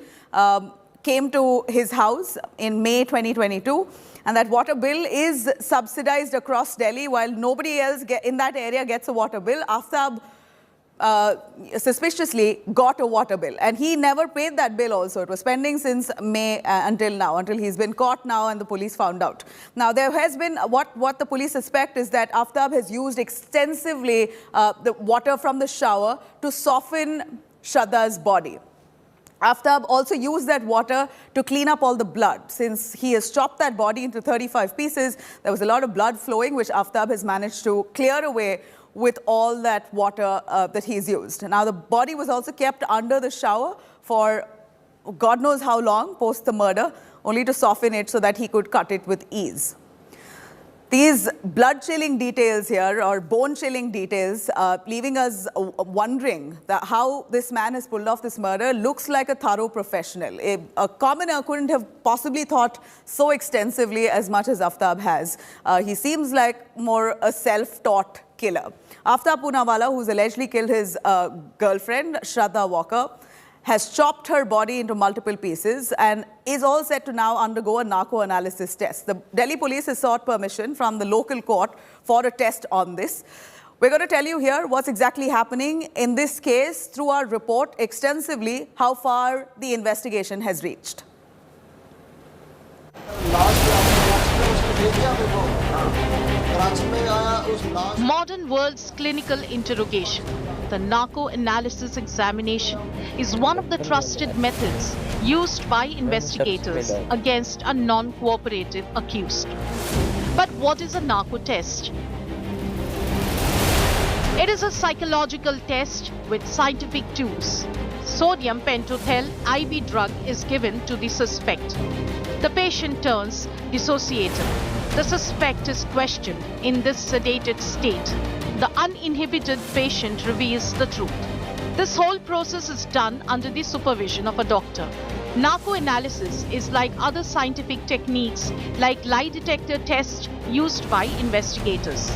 came to his house in May 2022. And that water bill is subsidized across Delhi, while nobody else in that area gets a water bill. Aaftab suspiciously got a water bill, and he never paid that bill also. It was pending since May until now, until he's been caught now and the police found out. Now, there has been, what the police suspect is that Aaftab has used extensively the water from the shower to soften Shraddha's body. Aftab also used that water to clean up all the blood. Since he has chopped that body into 35 pieces, there was a lot of blood flowing, which Aftab has managed to clear away with all that water that he's used. Now, the body was also kept under the shower for God knows how long post the murder, only to soften it so that he could cut it with ease. These blood-chilling details here, or bone-chilling details, leaving us wondering that how this man has pulled off this murder looks like a thorough professional. A commoner couldn't have possibly thought so extensively as much as Aaftab has. He seems like more a self-taught killer. Aaftab Poonawala, who's allegedly killed his girlfriend, Shraddha Walkar, has chopped her body into multiple pieces and is all set to now undergo a narco-analysis test. The Delhi police has sought permission from the local court for a test on this. We're going to tell you here what's exactly happening in this case through our report extensively, how far the investigation has reached. Modern world's clinical interrogation, the narco-analysis examination, is one of the trusted methods used by investigators against a non-cooperative accused. But what is a narco test? It is a psychological test with scientific tools. Sodium pentothal IV drug is given to the suspect. The patient turns dissociated. The suspect is questioned in this sedated state. The uninhibited patient reveals the truth. This whole process is done under the supervision of a doctor. Narco-analysis is like other scientific techniques like lie detector test used by investigators.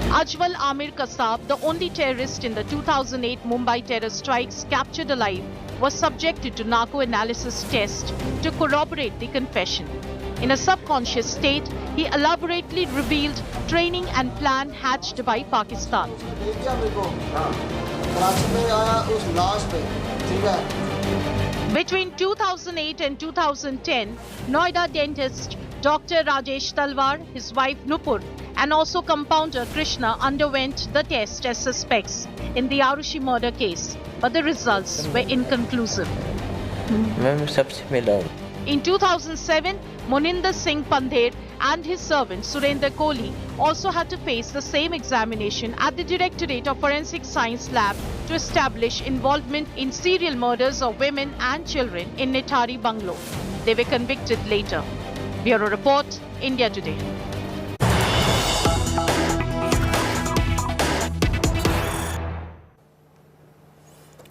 Ajwal Amir Kasab, the only terrorist in the 2008 Mumbai terror strikes captured alive, was subjected to narco-analysis test to corroborate the confession. In a subconscious state, he elaborately revealed training and plan hatched by Pakistan. Between 2008 and 2010, Noida dentist Dr. Rajesh Talwar, his wife Nupur, and also compounder Krishna underwent the test as suspects in the Arushi murder case, but the results were inconclusive. In 2007, Moninder Singh Pandher and his servant Surendra Kohli also had to face the same examination at the Directorate of Forensic Science Lab to establish involvement in serial murders of women and children in Nithari Bungalow. They were convicted later. Bureau Report, India Today.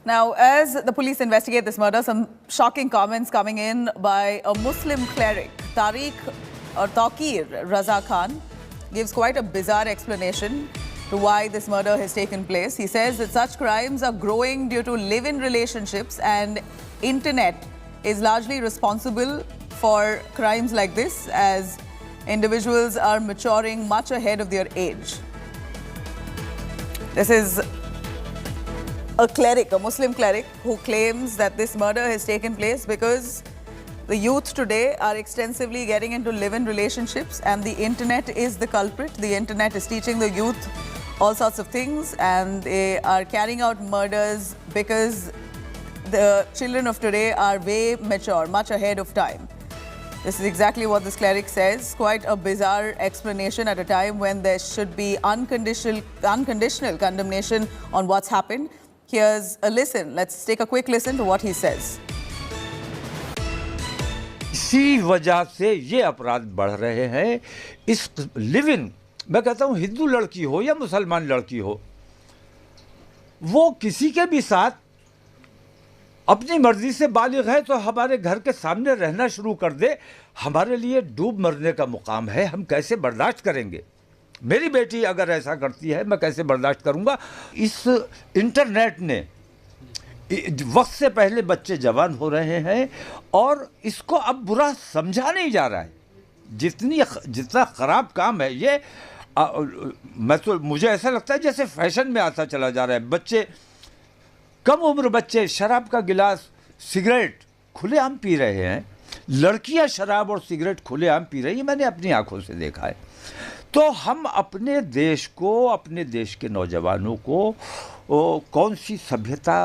Now, as the police investigate this murder, some shocking comments coming in by a Muslim cleric, Tariq or Taqir Raza Khan, gives quite a bizarre explanation to why this murder has taken place. He says that such crimes are growing due to live-in relationships and internet is largely responsible for crimes like this, as individuals are maturing much ahead of their age. This is a cleric, a Muslim cleric, who claims that this murder has taken place because the youth today are extensively getting into live-in relationships and the internet is the culprit. The internet is teaching the youth all sorts of things and they are carrying out murders because the children of today are way mature, much ahead of time. This is exactly what this cleric says. Quite a bizarre explanation at a time when there should be unconditional condemnation on what's happened. Here's a listen. Let's take a quick listen to what he says. इसी वजह से ये अपराध बढ़ रहे हैं. इस live in, मैं कहता हूँ हिंदू लड़की हो या मुसलमान लड़की हो, वो किसी के भी साथ अपनी मर्जी से बालिग है तो हमारे घर के सामने रहना शुरू कर दे, हमारे लिए डूब मरने का मुकाम है. हम कैसे बर्दाश्त करेंगे? मेरी बेटी अगर ऐसा करती है, मैं कैसे बर्दाश्त करूंगा? इस इंटरनेट ने वक्त से पहले बच्चे जवान हो रहे हैं और इसको अब बुरा समझा नहीं जा रहा है. जितना खराब काम है ये, मुझे ऐसा लगता है जैसे फैशन में आता चला जा रहा है. बच्चे, कम उम्र बच्चे शराब का गिलास, सिगरेट खुलेआम पी रहे हैं. लड़कियां शराब और सिगरेट खुलेआम पी रही हैं, मैंने अपनी आंखों से देखा है. तो हम अपने देश को, अपने देश के नौजवानों को कौन सी सभ्यता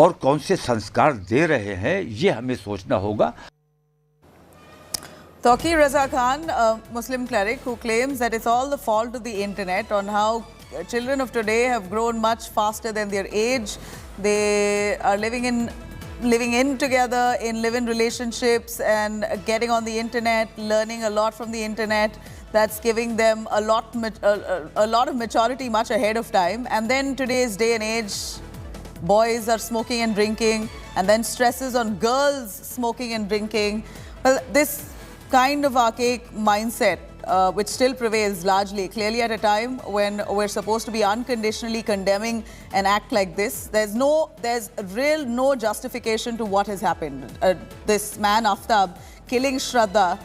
और कौन से संस्कार दे रहे हैं, ये हमें सोचना होगा। Taqi Raza Khan, a Muslim cleric who claims that it's all the fault of the internet on how children of today have grown much faster than their age. They are living in together in live-in relationships and getting on the internet, learning a lot from the internet. That's giving them a lot of maturity much ahead of time. And then today's day and age, boys are smoking and drinking, and then stresses on girls smoking and drinking. Well, this kind of archaic mindset, which still prevails largely, clearly at a time when we're supposed to be unconditionally condemning an act like this. There's no justification to what has happened. This man, Aftab, killing Shraddha,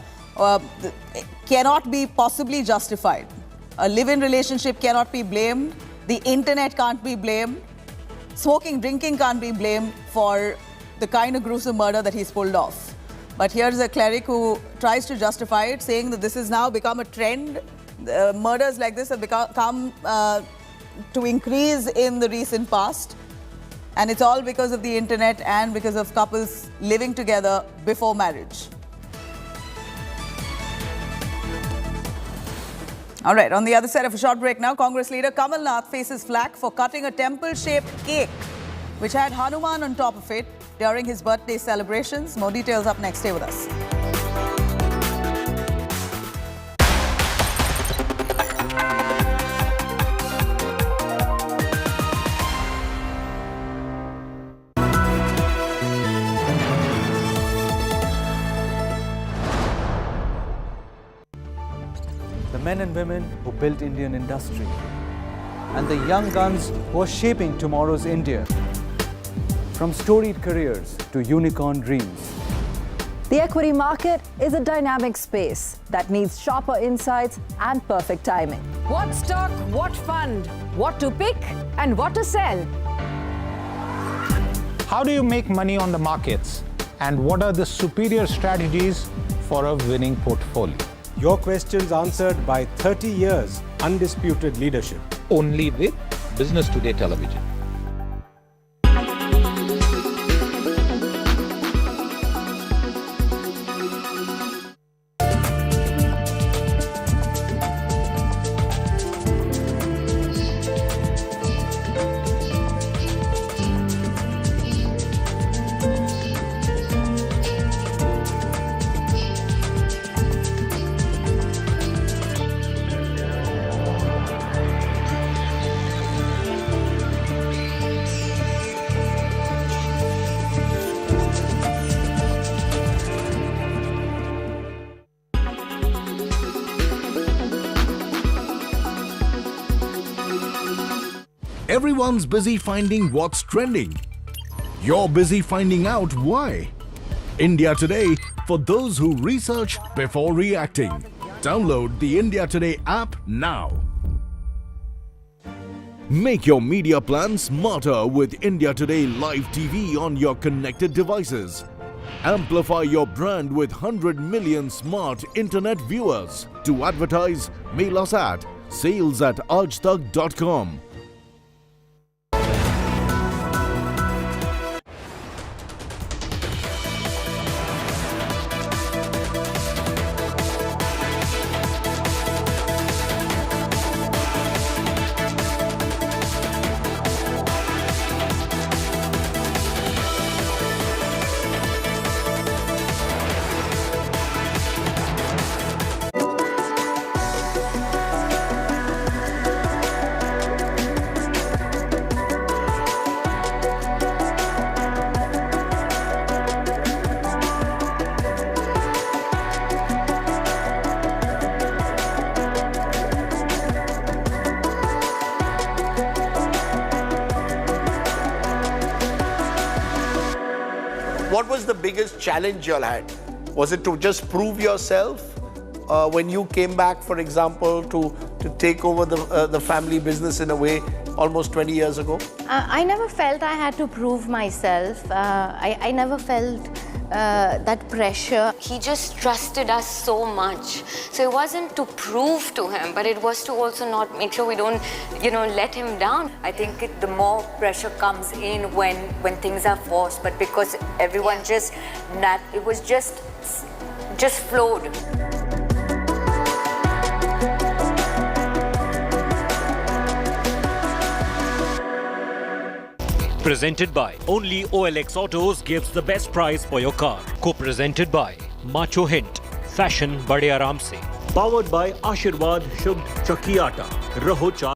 cannot be possibly justified. A live-in relationship cannot be blamed. The internet can't be blamed. Smoking, drinking can't be blamed for the kind of gruesome murder that he's pulled off. But here's a cleric who tries to justify it, saying that this has now become a trend. Murders like this have come to increase in the recent past. And it's all because of the internet and because of couples living together before marriage. All right, on the other side of a short break now, Congress leader Kamal Nath faces flack for cutting a temple-shaped cake which had Hanuman on top of it during his birthday celebrations. More details up next. Stay with us. The men and women who built Indian industry, and the young guns who are shaping tomorrow's India. From storied careers to unicorn dreams. The equity market is a dynamic space that needs sharper insights and perfect timing. What stock, what fund, what to pick and what to sell. How do you make money on the markets? And what are the superior strategies for a winning portfolio? Your questions answered by 30 years undisputed leadership. Only with Business Today Television. Everyone's busy finding what's trending. You're busy finding out why. India Today, for those who research before reacting. Download the India Today app now. Make your media plan smarter with India Today Live TV on your connected devices. Amplify your brand with 100 million smart internet viewers. To advertise, mail us at sales@aajtak.com. What was the biggest challenge you all had? Was it to just prove yourself when you came back, for example, to take over the family business in a way almost 20 years ago? I never felt I had to prove myself. I never felt that pressure. He just trusted us so much. So it wasn't to prove to him, but it was to also not make sure we don't, let him down. I think the more pressure comes in when things are forced, but because everyone it was just flowed. Presented by only OLX Autos gives the best price for your car. Co-presented by Macho Hint, fashion bade aaram se. Powered by Ashirwad Shubh Chakki Aata. Raho cha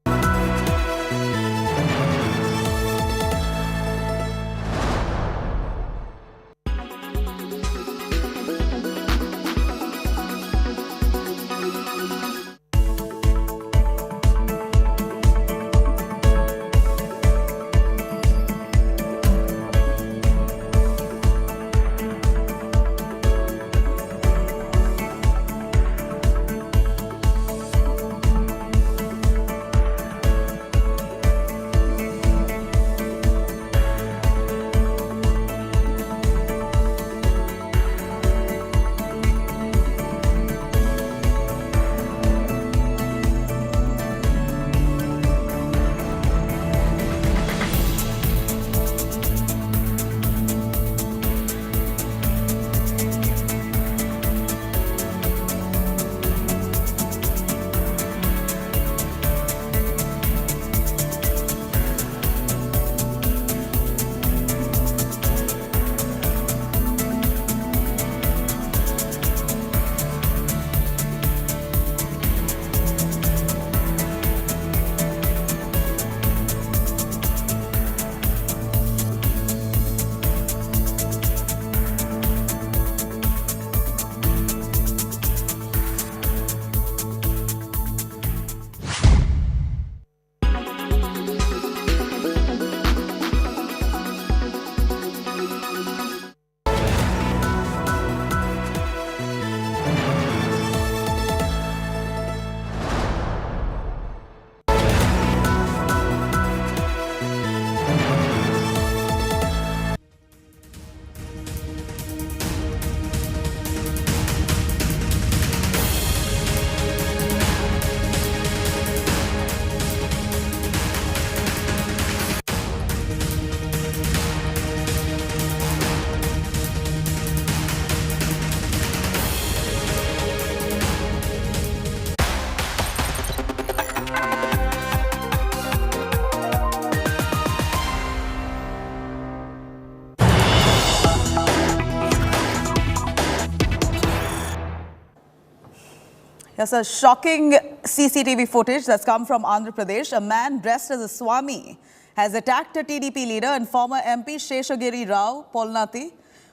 Yes, a shocking CCTV footage that's come from Andhra Pradesh. A man dressed as a Swami has attacked a TDP leader and former MP Sheshagiri Rao Polnati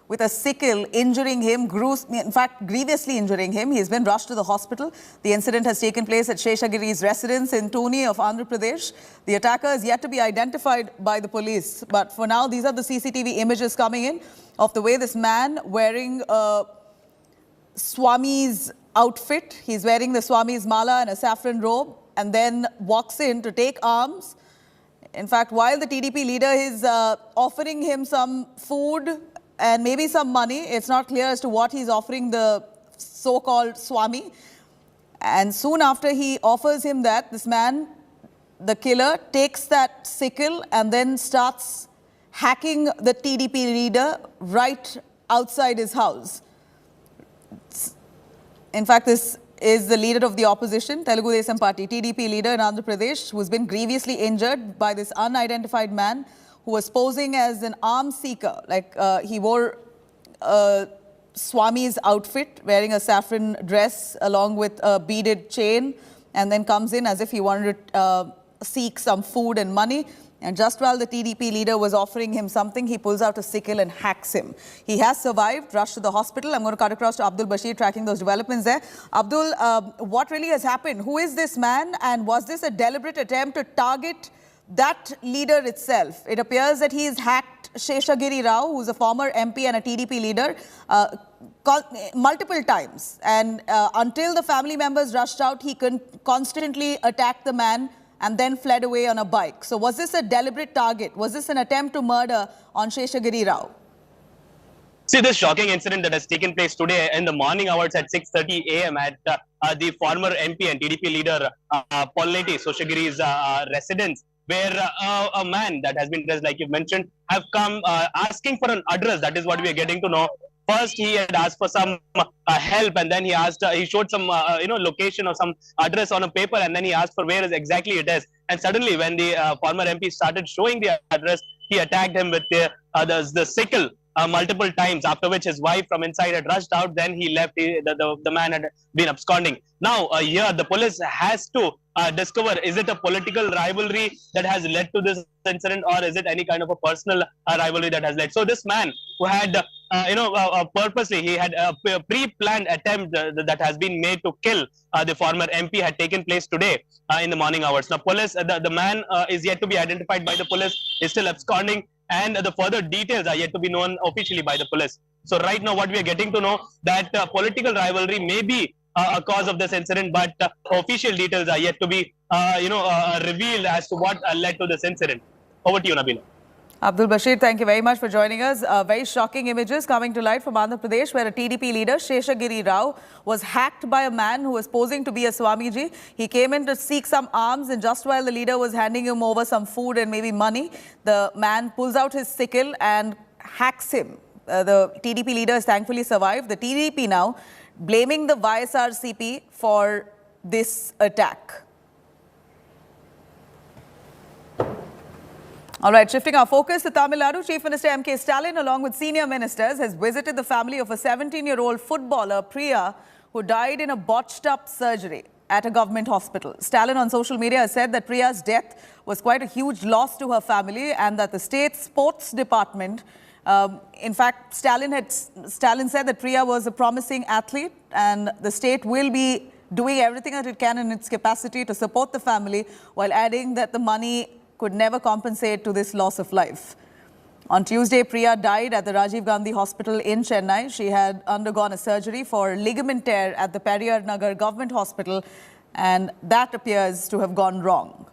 with a sickle, injuring him, grievously injuring him. He has been rushed to the hospital. The incident has taken place at Sheshagiri's residence in Tuni of Andhra Pradesh. The attacker is yet to be identified by the police. But for now, these are the CCTV images coming in of the way this man wearing a Swami's outfit. He's wearing the Swami's mala and a saffron robe and then walks in to take alms. In fact, while the TDP leader is offering him some food and maybe some money, it's not clear as to what he's offering the so-called Swami. And soon after he offers him that, this man, the killer, takes that sickle and then starts hacking the TDP leader right outside his house. In fact, this is the leader of the opposition, Telugu Desam Party, TDP leader in Andhra Pradesh, who's been grievously injured by this unidentified man who was posing as an alms seeker. He wore a Swami's outfit, wearing a saffron dress along with a beaded chain, and then comes in as if he wanted to seek some food and money. And just while the TDP leader was offering him something, he pulls out a sickle and hacks him. He has survived, rushed to the hospital. I'm going to cut across to Abdul Bashir, tracking those developments there. Abdul, what really has happened? Who is this man? And was this a deliberate attempt to target that leader itself? It appears that he has hacked Sheshagiri Rao, who's a former MP and a TDP leader, multiple times. And until the family members rushed out, he constantly attacked the man and then fled away on a bike. So was this a deliberate target? Was this an attempt to murder on Sheshagiri Rao? See, this shocking incident that has taken place today in the morning hours at 6:30 a.m. at the former MP and TDP leader Polneti Soshagiri's residence, where a man that has been dressed like you mentioned have come asking for an address. That is what we are getting to know. First, he had asked for some help, and then he asked, he showed some location or some address on a paper, and then he asked for where exactly it is. And suddenly, when the former MP started showing the address, he attacked him with the sickle. Multiple times, after which his wife from inside had rushed out. Then he left. The man had been absconding. Now here the police has to discover, is it a political rivalry that has led to this incident, or is it any kind of a personal rivalry that has led? So this man who had purposely, he had a pre-planned attempt that has been made to kill the former MP had taken place today in the morning hours. Now police, the man is yet to be identified by the police, is still absconding, and the further details are yet to be known officially by the police. So right now what we are getting to know that political rivalry may be a cause of this incident, but official details are yet to be revealed as to what led to this incident. Over to you, Nabila. Abdul Bashir, thank you very much for joining us. Very shocking images coming to light from Andhra Pradesh, where a TDP leader, Sheshagiri Rao, was hacked by a man who was posing to be a Swamiji. He came in to seek some alms, and just while the leader was handing him over some food and maybe money, the man pulls out his sickle and hacks him. The TDP leader has thankfully survived. The TDP now blaming the YSRCP for this attack. All right, shifting our focus to Tamil Nadu, Chief Minister M.K. Stalin, along with senior ministers, has visited the family of a 17-year-old footballer, Priya, who died in a botched-up surgery at a government hospital. Stalin on social media has said that Priya's death was quite a huge loss to her family, and that the state sports department, in fact, Stalin said that Priya was a promising athlete, and the state will be doing everything that it can in its capacity to support the family, while adding that the money could never compensate to this loss of life. On Tuesday, Priya died at the Rajiv Gandhi Hospital in Chennai. She had undergone a surgery for ligament tear at the Periyar Nagar Government Hospital, and that appears to have gone wrong.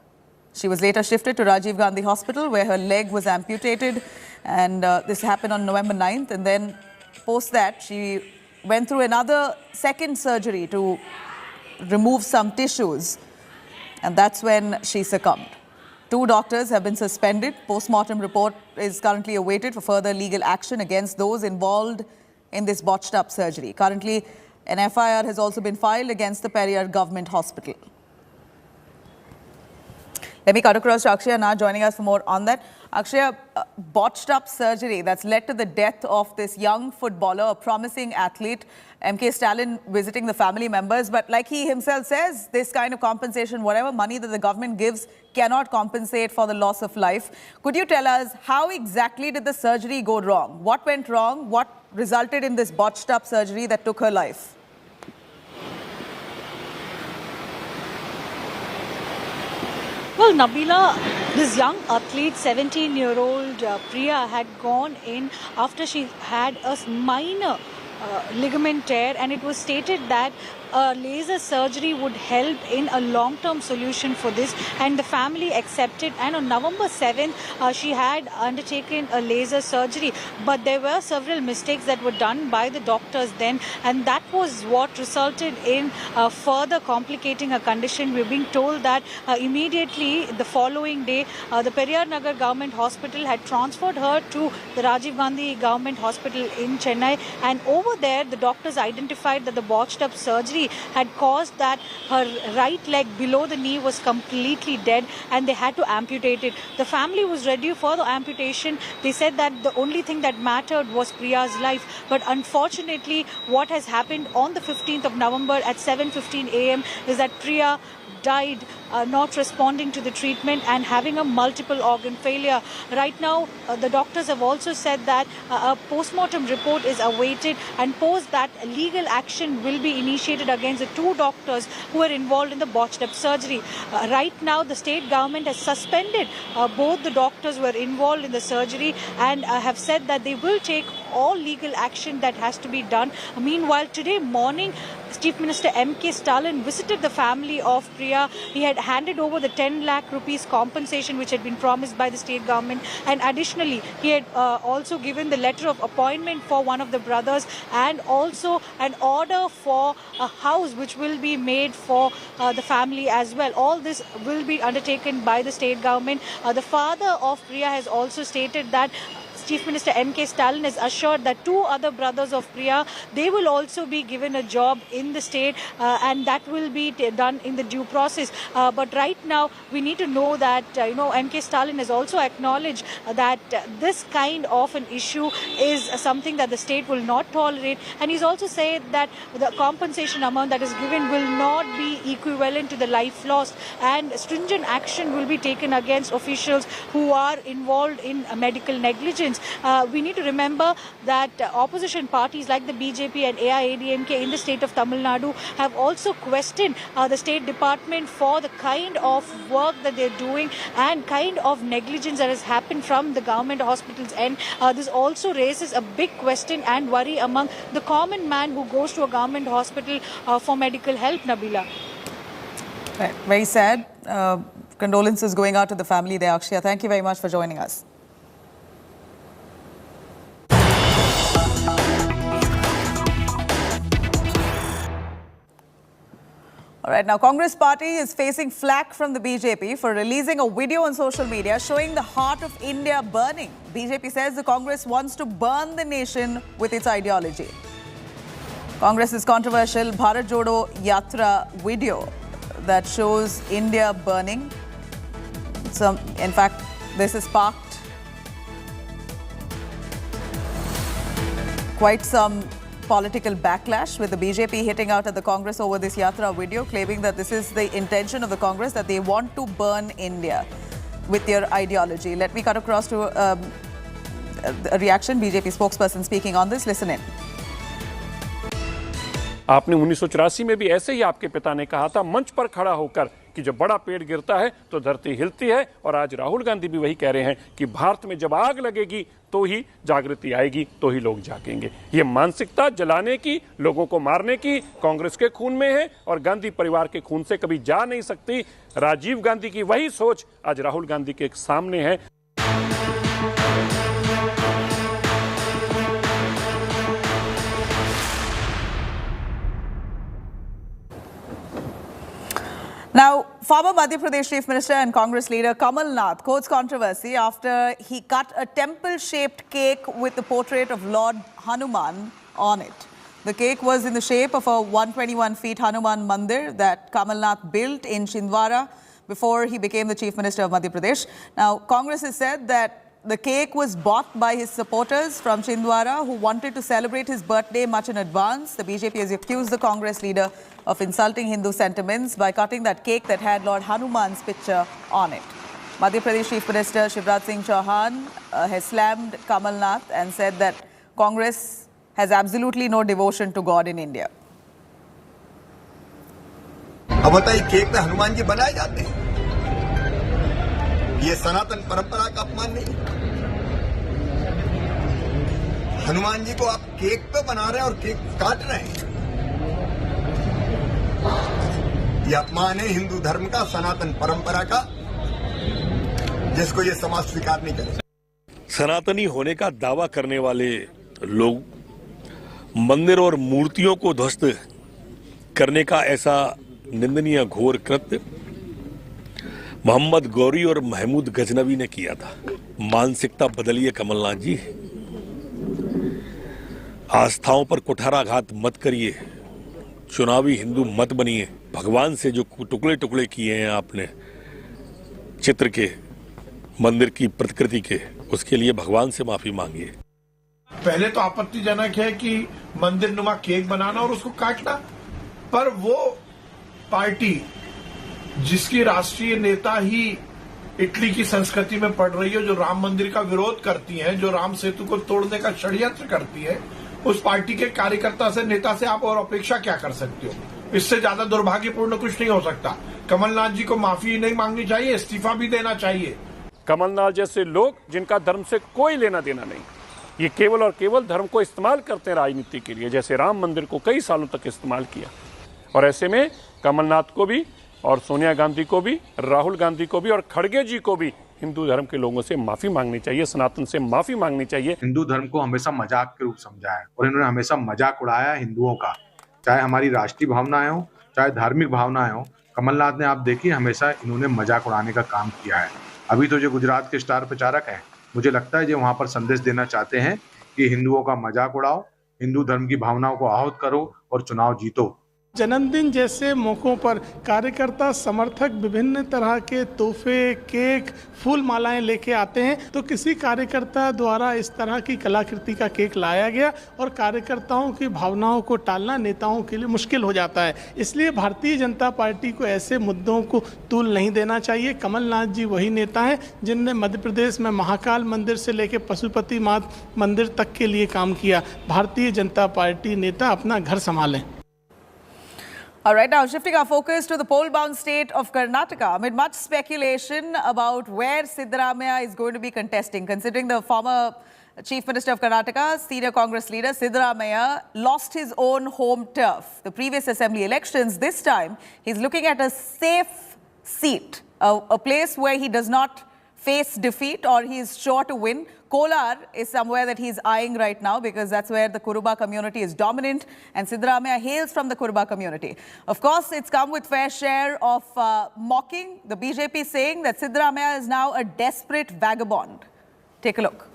She was later shifted to Rajiv Gandhi Hospital, where her leg was amputated, and this happened on November 9th. And then post that, she went through another second surgery to remove some tissues, and that's when she succumbed. 2 doctors have been suspended. Post-mortem report is currently awaited for further legal action against those involved in this botched-up surgery. Currently, an FIR has also been filed against the Periyar Government Hospital. Let me cut across to Akshaya now, joining us for more on that. Akshaya, botched-up surgery that's led to the death of this young footballer, a promising athlete. M.K. Stalin visiting the family members, but like he himself says, this kind of compensation, whatever money that the government gives, cannot compensate for the loss of life. Could you tell us how exactly did the surgery go wrong? What went wrong? What resulted in this botched-up surgery that took her life? Well, Nabila, this young athlete, 17-year-old Priya, had gone in after she had a minor ligament tear, and it was stated that laser surgery would help in a long-term solution for this, and the family accepted. And on November 7th, she had undertaken a laser surgery, but there were several mistakes that were done by the doctors then, and that was what resulted in further complicating her condition. We're being told that immediately the following day, the Periyar Nagar Government Hospital had transferred her to the Rajiv Gandhi Government Hospital in Chennai, and over there the doctors identified that the botched up surgery had caused that her right leg below the knee was completely dead, and they had to amputate it. The family was ready for the amputation. They said that the only thing that mattered was Priya's life, but unfortunately what has happened on the 15th of November at 7:15 a.m. is that Priya died not responding to the treatment and having a multiple organ failure. Right now, the doctors have also said that a post-mortem report is awaited, and post that legal action will be initiated against the 2 doctors who were involved in the botched up surgery. Right now, the state government has suspended both the doctors who were involved in the surgery and have said that they will take all legal action that has to be done. Meanwhile, today morning, Chief Minister M.K. Stalin visited the family of Priya. He had handed over the 10 lakh rupees compensation which had been promised by the state government, and additionally he had also given the letter of appointment for one of the brothers, and also an order for a house which will be made for the family as well. All this will be undertaken by the state government. The father of Priya has also stated that Chief Minister M.K. Stalin has assured that 2 other brothers of Priya, they will also be given a job in the state, and that will be done in the due process. But right now, we need to know that, M.K. Stalin has also acknowledged that this kind of an issue is something that the state will not tolerate. And he's also said that the compensation amount that is given will not be equivalent to the life lost, and stringent action will be taken against officials who are involved in medical negligence. We need to remember that opposition parties like the BJP and AIADMK in the state of Tamil Nadu have also questioned the State Department for the kind of work that they're doing and kind of negligence that has happened from the government hospitals. And this also raises a big question and worry among the common man who goes to a government hospital for medical help, Nabila. Right. Very sad. Condolences going out to the family there, Akshaya. Thank you very much for joining us. All right, now Congress party is facing flack from the BJP for releasing a video on social media showing the heart of India burning. BJP says the Congress wants to burn the nation with its ideology. Congress's controversial Bharat Jodo Yatra video that shows India burning. In fact, this has sparked quite some political backlash, with the BJP hitting out at the Congress over this Yatra video, claiming that this is the intention of the Congress, that they want to burn India with their ideology. Let me cut across to a reaction. BJP spokesperson speaking on this. Listen in. आपने 1984 में भी ऐसे ही आपके पिता ने कहा था मंच पर खड़ा होकर कि जब बड़ा पेड़ गिरता है तो धरती हिलती है, और आज राहुल गांधी भी वही कह रहे हैं कि भारत में जब आग लगेगी तो ही जागृति आएगी, तो ही लोग जागेंगे। ये मानसिकता जलाने की, लोगों को मारने की कांग्रेस के खून में है और गांधी परिवार के खून से कभी जा नहीं सकती। राजीव गांधी की वही सोच आज राहुल गांधी के सामने है। Now, former Madhya Pradesh Chief Minister and Congress leader Kamal Nath quotes controversy after he cut a temple-shaped cake with the portrait of Lord Hanuman on it. The cake was in the shape of a 121-feet Hanuman Mandir that Kamal Nath built in Chhindwara before he became the Chief Minister of Madhya Pradesh. Now, Congress has said that the cake was bought by his supporters from Chhindwara who wanted to celebrate his birthday much in advance. The BJP has accused the Congress leader of insulting Hindu sentiments by cutting that cake that had Lord Hanuman's picture on it. Madhya Pradesh Chief Minister Shivraj Singh Chauhan has slammed Kamal Nath and said that Congress has absolutely no devotion to God in India. अब बताइए, cake में हनुमान जी बनाए जाते हैं, ये सनातन परंपरा का अपमान नहीं। हनुमान जी को आप केक तो बना रहे हैं और केक काट रहे हैं, ये अपमान है हिंदू धर्म का, सनातन परंपरा का, जिसको ये समाज स्वीकार नहीं करेगा। सनातनी होने का दावा करने वाले लोग मंदिर और मूर्तियों को ध्वस्त करने का ऐसा निंदनीय घोर कृत्य मोहम्मद गौरी और महमूद गजनवी ने किया था। मानसिकता बदलिए कमलनाथ जी, आस्थाओं पर कुठाराघात मत करिए, चुनावी हिंदू मत बनिए। भगवान से जो टुकड़े टुकड़े किए हैं आपने चित्र के, मंदिर की प्रतिकृति के, उसके लिए भगवान से माफी मांगिए। पहले तो आपत्तिजनक है कि मंदिर नुमा केक बनाना और उसको काटना, पर वो पार्टी जिसकी राष्ट्रीय नेता ही इटली की संस्कृति में पड़ रही है, जो राम मंदिर का विरोध करती है, जो राम सेतु को तोड़ने का षड्यंत्र करती है, उस पार्टी के कार्यकर्ता से, नेता से आप और अपेक्षा क्या कर सकते हो? इससे ज्यादा दुर्भाग्यपूर्ण कुछ नहीं हो सकता। कमलनाथ जी को माफी नहीं मांगनी चाहिए, इस्तीफा भी देना चाहिए। कमलनाथ जैसे लोग जिनका धर्म से कोई लेना देना नहीं, ये केवल और केवल धर्म को इस्तेमाल करते हैं राजनीति के लिए, जैसे राम मंदिर को कई सालों तक इस्तेमाल किया। और ऐसे में कमलनाथ को भी और सोनिया गांधी को भी, राहुल गांधी को भी और खड़गे जी को भी हिंदू धर्म के लोगों से माफी मांगनी चाहिए, सनातन से माफी मांगनी चाहिए। हिंदू धर्म को हमेशा मजाक के रूप समझा है और इन्होंने हमेशा मजाक उड़ाया हिंदुओं का, चाहे हमारी राष्ट्रीय भावनाएं हो, चाहे धार्मिक भावनाएं हो। कमलनाथ ने आप देखिए हमेशा इन्होंने मजाक उड़ाने का काम किया है। अभी तो जो गुजरात के स्टार प्रचारक हैं, मुझे लगता है जो वहां पर संदेश देना चाहते हैं कि हिंदुओं का मजाक उड़ाओ, हिंदू धर्म की भावनाओं को आहूत करो और चुनाव जीतो। जन्मदिन जैसे मौक़ों पर कार्यकर्ता समर्थक विभिन्न तरह के तोहफे, केक, फूल मालाएं लेके आते हैं, तो किसी कार्यकर्ता द्वारा इस तरह की कलाकृति का केक लाया गया और कार्यकर्ताओं की भावनाओं को टालना नेताओं के लिए मुश्किल हो जाता है। इसलिए भारतीय जनता पार्टी को ऐसे मुद्दों को तूल नहीं देना चाहिए। कमलनाथ जी वही नेता हैं जिनने मध्य प्रदेश में महाकाल मंदिर से लेकर पशुपतिनाथ मंदिर तक के लिए काम किया। भारतीय जनता पार्टी नेता अपना घर संभालें। All right, now shifting our focus to the poll-bound state of Karnataka, amid much speculation about where Siddaramaiah is going to be contesting, considering the former Chief Minister of Karnataka, senior Congress leader Siddaramaiah, lost his own home turf. The previous assembly elections, this time, he's looking at a safe seat, a place where he does not face defeat or he is sure to win. Kolar is somewhere that he's eyeing right now because that's where the Kuruba community is dominant, and Siddaramaiah hails from the Kuruba community. Of course, it's come with fair share of mocking. The BJP saying that Siddaramaiah is now a desperate vagabond. Take a look.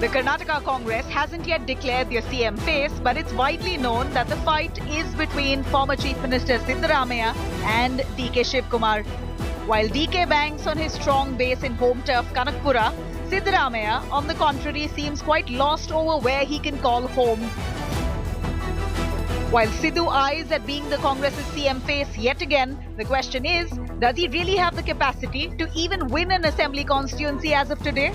The Karnataka Congress hasn't yet declared their CM face, but it's widely known that the fight is between former Chief Minister Siddaramaiah and DK Shivkumar. While DK banks on his strong base in home turf Kanakpura, Siddaramaiah, on the contrary, seems quite lost over where he can call home. While Sidhu eyes at being the Congress's CM face yet again, the question is, does he really have the capacity to even win an assembly constituency as of today?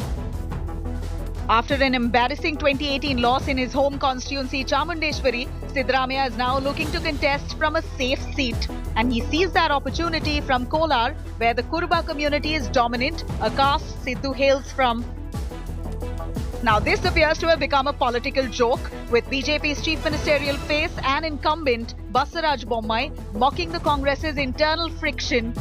After an embarrassing 2018 loss in his home constituency Chamundeshwari, Siddaramaiah is now looking to contest from a safe seat. And he sees that opportunity from Kolar, where the Kuruba community is dominant, a caste Sidhu hails from. Now this appears to have become a political joke, with BJP's chief ministerial face and incumbent Basaraj Bommai mocking the Congress's internal friction.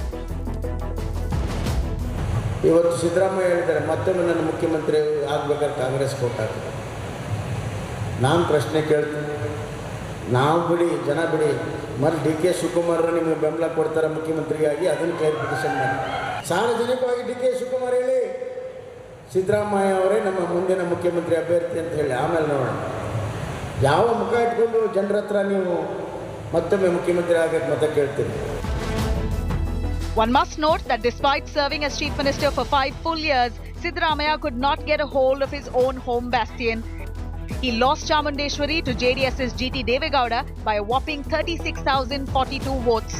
ಇವತ್ತು ಸಿದ್ದರಾಮಯ್ಯ ಹೇಳಿದ್ದಾರೆ ಮತ್ತೊಮ್ಮೆ ನನ್ನ ಮುಖ್ಯಮಂತ್ರಿ ಆಗಬೇಕಾದ್ರೆ ಕಾಂಗ್ರೆಸ್ ಕೊಟ್ಟಾಗ ನಾನು ಪ್ರಶ್ನೆ ಕೇಳ್ತೀನಿ, ನಾವು ಬಿಡಿ ಜನ ಬಿಡಿ, ಮತ್ತೆ ಡಿ ಕೆ ಶಿವಕುಮಾರ್ ನಿಮಗೆ ಬೆಂಬಲ ಕೊಡ್ತಾರೆ ಮುಖ್ಯಮಂತ್ರಿಯಾಗಿ, ಅದನ್ನು ಕ್ಲಾರಿಫಿಕೇಶನ್ ಮಾಡಿ ಸಾರ್ವಜನಿಕವಾಗಿ ಡಿ ಕೆ ಶಿವಕುಮಾರ್ ಹೇಳಿ ಸಿದ್ದರಾಮಯ್ಯ ಅವರೇ ನಮ್ಮ ಮುಂದಿನ ಮುಖ್ಯಮಂತ್ರಿ ಅಭ್ಯರ್ಥಿ ಅಂತ ಹೇಳಿ, ಆಮೇಲೆ ನೋಡೋಣ ಯಾವ ಮುಖ ಇಟ್ಕೊಂಡು ಜನರ ಹತ್ರ ನೀವು ಮತ್ತೊಮ್ಮೆ ಮುಖ್ಯಮಂತ್ರಿ ಆಗಕ್ಕೆ ಮತ ಕೇಳ್ತೀರಿ. One must note that despite serving as Chief Minister for 5 full years, Siddaramaiah could not get a hold of his own home bastion. He lost Chamundeshwari to JDS's GT Devegowda by a whopping 36,042 votes.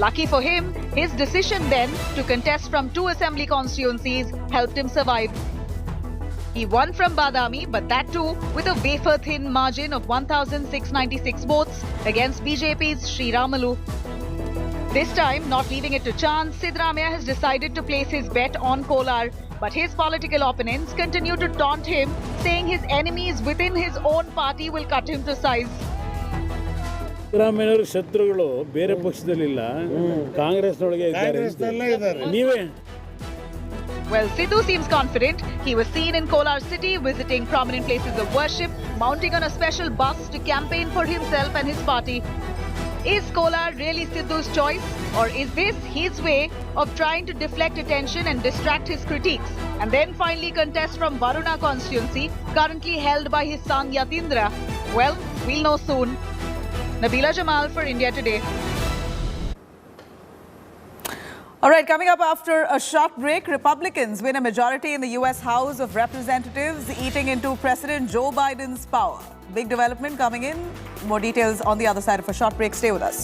Lucky for him, his decision then to contest from 2 assembly constituencies helped him survive. He won from Badami, but that too with a wafer-thin margin of 1,696 votes against BJP's Sri Ramalu. This time, not leaving it to chance, Siddaramaiah has decided to place his bet on Kolar. But his political opponents continue to taunt him, saying his enemies within his own party will cut him to size. ಸಿದ್ದರಾಮಯ್ಯನವರ ಶತ್ರುಗಳು ಬೇರೆ ಪಕ್ಷದಲ್ಲಿಲ್ಲ, ಕಾಂಗ್ರೆಸ್ನೊಳಗೆ ಇದ್ದಾರೆ. ನೀವೇ Well, Sidhu seems confident. He was seen in Kolar city visiting prominent places of worship, mounting on a special bus to campaign for himself and his party. Is Kolar really Sidhu's choice, or is this his way of trying to deflect attention and distract his critiques, and then finally contest from Varuna constituency, currently held by his son Yatindra? Well, we'll know soon. Nabila Jamal for India Today. All right, coming up after a short break, Republicans win a majority in the U.S. House of Representatives, eating into President Joe Biden's power. Big development coming in. More details on the other side of a short break. Stay with us.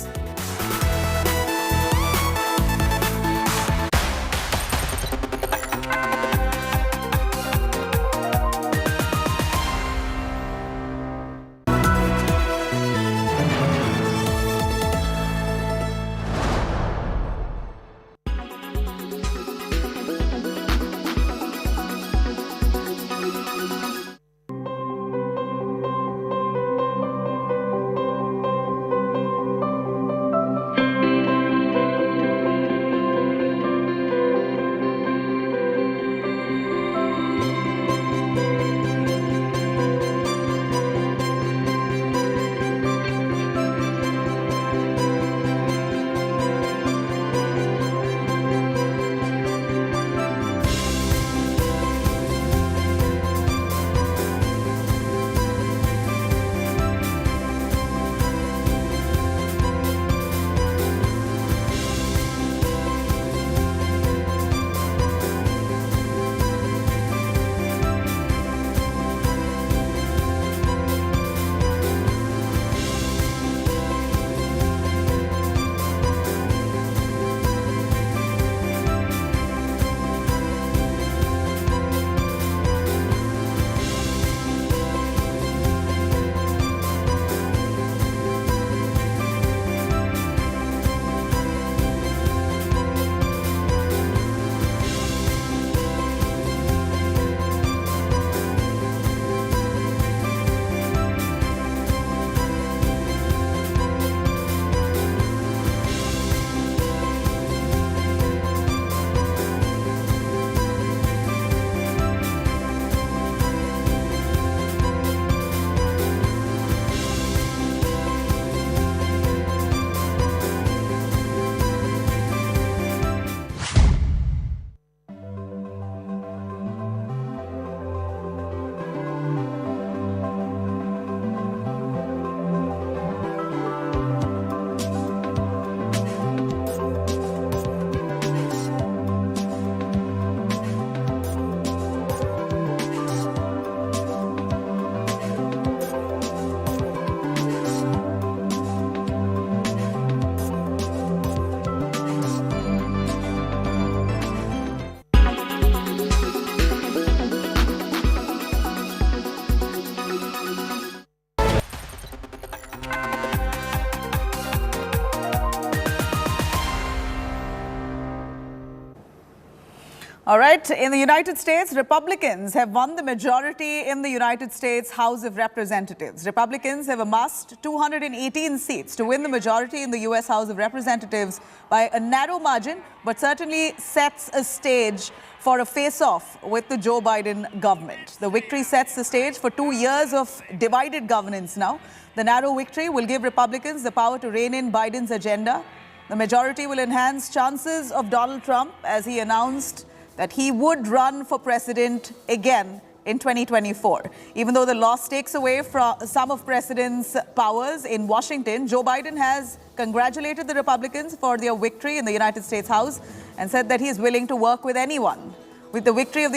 All right, in the United States, Republicans have won the majority in the United States House of Representatives. Republicans have amassed 218 seats to win the majority in the U.S. House of Representatives by a narrow margin, but certainly sets a stage for a face-off with the Joe Biden government. The victory sets the stage for 2 years of divided governance now. The narrow victory will give Republicans the power to rein in Biden's agenda. The majority will enhance chances of Donald Trump as he announced that he would run for president again in 2024. Even though the loss takes away from some of President's powers in Washington, Joe Biden has congratulated the Republicans for their victory in the United States House and said that he is willing to work with anyone. With the victory of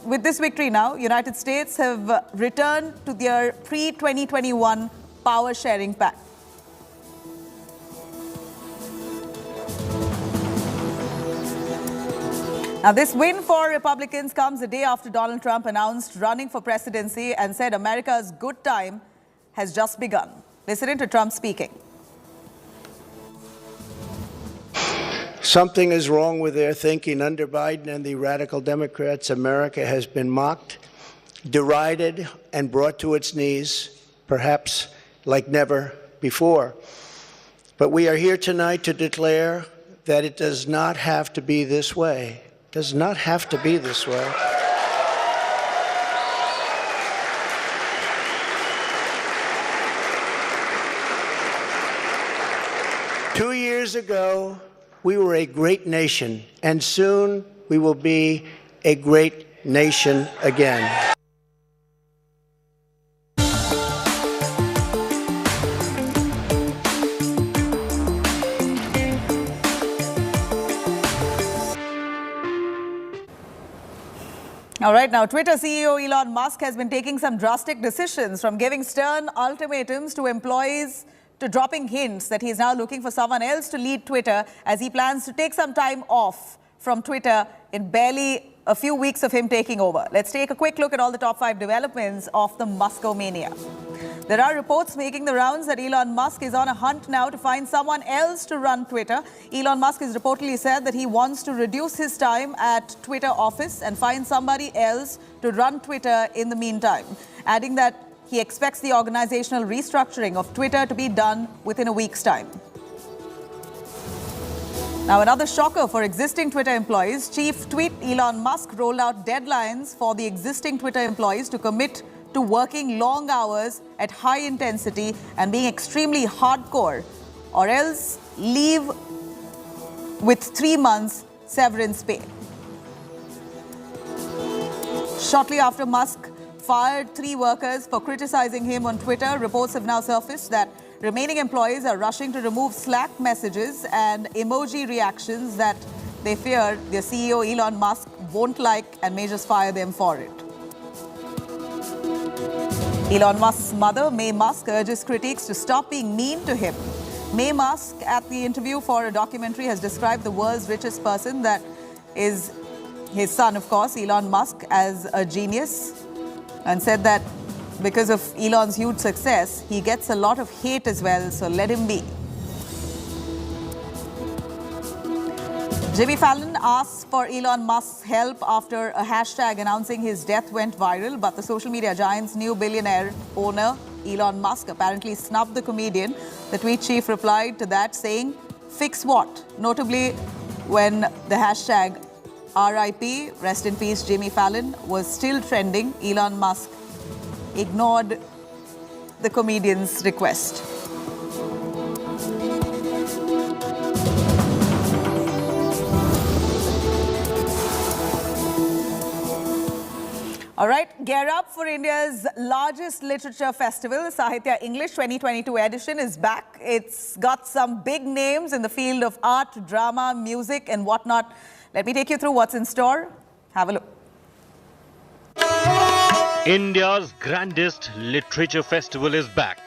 with this victory now, United States have returned to their pre-2021 power sharing pact. Now, this win for Republicans comes a day after Donald Trump announced running for presidency and said America's good time has just begun. Listen in to Trump speaking. Something is wrong with their thinking. Under Biden and the radical Democrats, America has been mocked, derided, and brought to its knees, perhaps like never before. But we are here tonight to declare that it does not have to be this way. Does not have to be this way. Two years ago, we were a great nation, and soon we will be a great nation again. All right, now Twitter CEO Elon Musk has been taking some drastic decisions, from giving stern ultimatums to employees to dropping hints that he is now looking for someone else to lead Twitter, as he plans to take some time off from Twitter in barely a few weeks of him taking over. Let's take a quick look at all the top 5 developments of the Musk-mania. There are reports making the rounds that Elon Musk is on a hunt now to find someone else to run Twitter. Elon Musk has reportedly said that he wants to reduce his time at Twitter office and find somebody else to run Twitter in the meantime, adding that he expects the organizational restructuring of Twitter to be done within a week's time. Now, another shocker for existing Twitter employees. Chief Tweet Elon Musk rolled out deadlines for the existing Twitter employees to commit to working long hours at high intensity and being extremely hardcore, or else leave with 3 months severance pay. Shortly after Musk fired 3 workers for criticizing him on Twitter, reports have now surfaced that remaining employees are rushing to remove Slack messages and emoji reactions that they fear their CEO Elon Musk won't like and may just fire them for it. Elon Musk's mother, May Musk, urges critics to stop being mean to him. May Musk, at the interview for a documentary, has described the world's richest person, that is his son, of course, Elon Musk, as a genius, and said that because of Elon's huge success, he gets a lot of hate as well, so let him be. Jimmy Fallon asks for Elon Musk's help after a hashtag announcing his death went viral, but the social media giant's new billionaire owner, Elon Musk, apparently snubbed the comedian. The tweet chief replied to that saying, "Fix what?" Notably, when the hashtag RIP, rest in peace Jimmy Fallon, was still trending, Elon Musk ignored the comedian's request. All right, gear up for India's largest literature festival. Sahitya English 2022 edition is back. It's got some big names in the field of art, drama, music, and whatnot. Let me take you through what's in store. Have a look. India's grandest literature festival is back.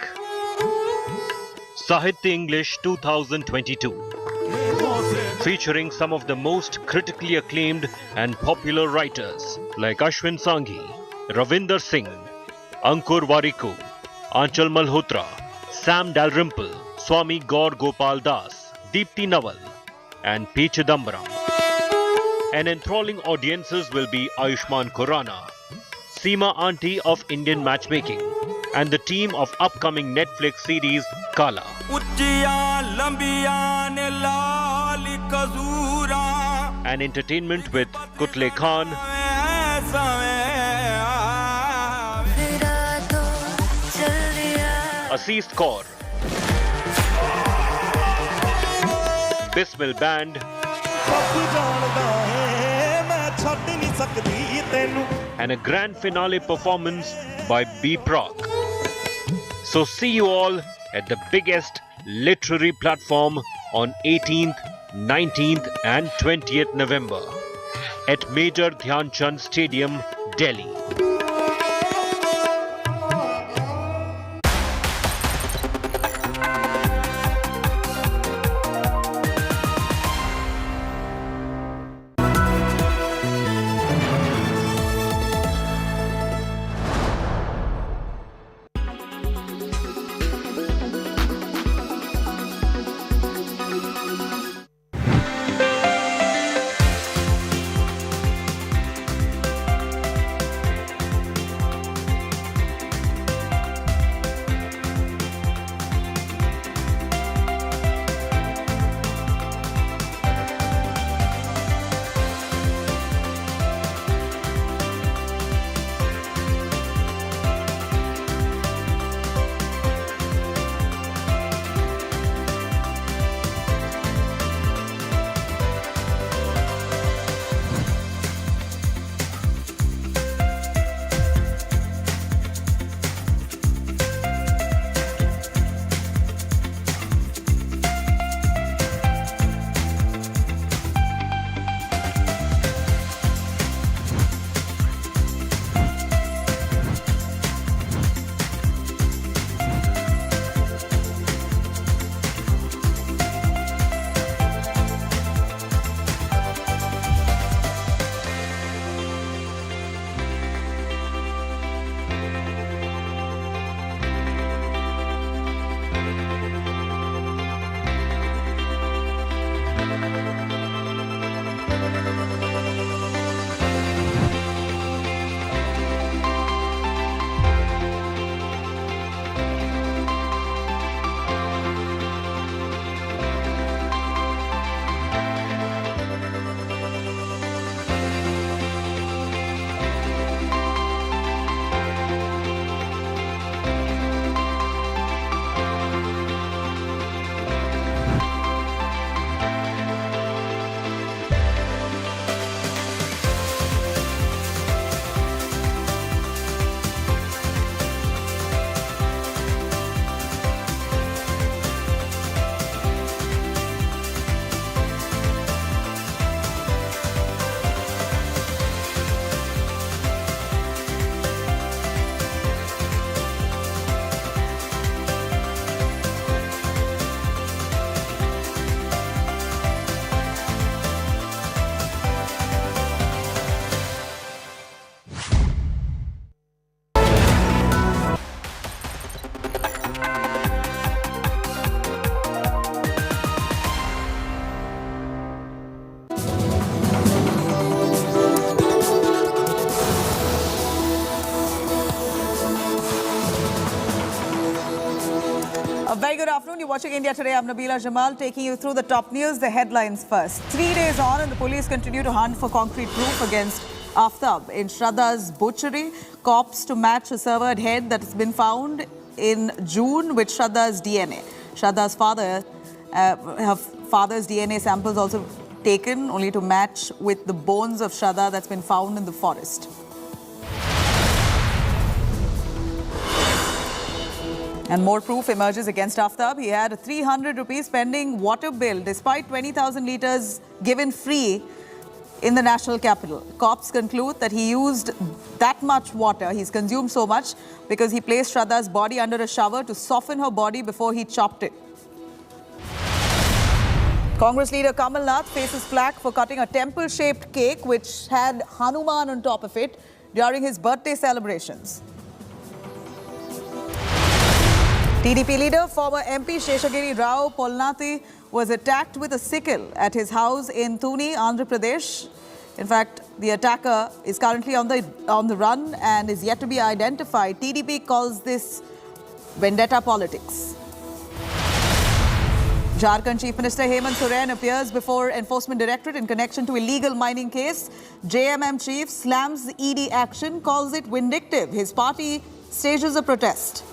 Sahitya English 2022. Featuring some of the most critically acclaimed and popular writers like Ashwin Sanghi, Ravinder Singh, Ankur Warikoo, Aanchal Malhotra, Sam Dalrymple, Swami Gaur Gopal Das, Deepti Nawal, and P. Chidambaram. And enthralling audiences will be Ayushmann Khurrana, Seema Auntie of Indian Matchmaking, and the team of upcoming Netflix series Kala. And entertainment with Kutle Khan, Aziz Kaur, Bismil Band, and a grand finale performance by B Proc. So see you all at the biggest literary platform on 18th, 19th and 20th November at Major Dhyan Chand Stadium, Delhi. Very good afternoon. You're watching India Today. I'm Nabila Jamal, taking you through the top news, the headlines first. 3 days on and the police continue to hunt for concrete proof against Aftab in Shraddha's butchery. Cops to match a severed head that has been found in June with Shraddha's DNA. Shraddha's her father's DNA samples also taken only to match with the bones of Shraddha that's been found in the forest. And more proof emerges against Aftab. He had a 300 rupees pending water bill despite 20,000 litres given free in the national capital. Cops conclude that he used that much water, he's consumed so much, because he placed Shraddha's body under a shower to soften her body before he chopped it. Congress leader Kamal Nath faces flack for cutting a temple-shaped cake which had Hanuman on top of it during his birthday celebrations. TDP leader, former MP Sheshagiri Rao Polnati was attacked with a sickle at his house in Tuni, Andhra Pradesh. In fact, the attacker is currently on the run and is yet to be identified. TDP calls this vendetta politics. Jharkhand Chief Minister Hemant Soren appears before Enforcement Directorate in connection to illegal mining case. JMM chief slams the ED action, calls it vindictive. His party stages a protest.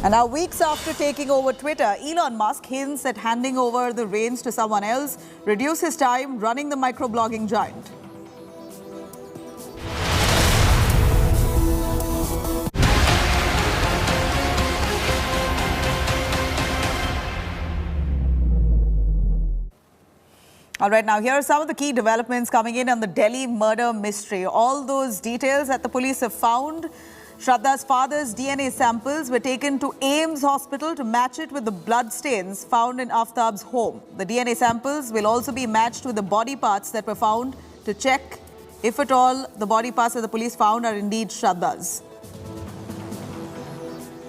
And now, weeks after taking over Twitter, Elon Musk hints at handing over the reins to someone else, reduce his time running the microblogging giant. All right, now here are some of the key developments coming in on the Delhi murder mystery. All those details that the police have found. Shraddha's father's DNA samples were taken to AIMS Hospital to match it with the blood stains found in Aaftab's home. The DNA samples will also be matched with the body parts that were found to check if at all the body parts that the police found are indeed Shraddha's.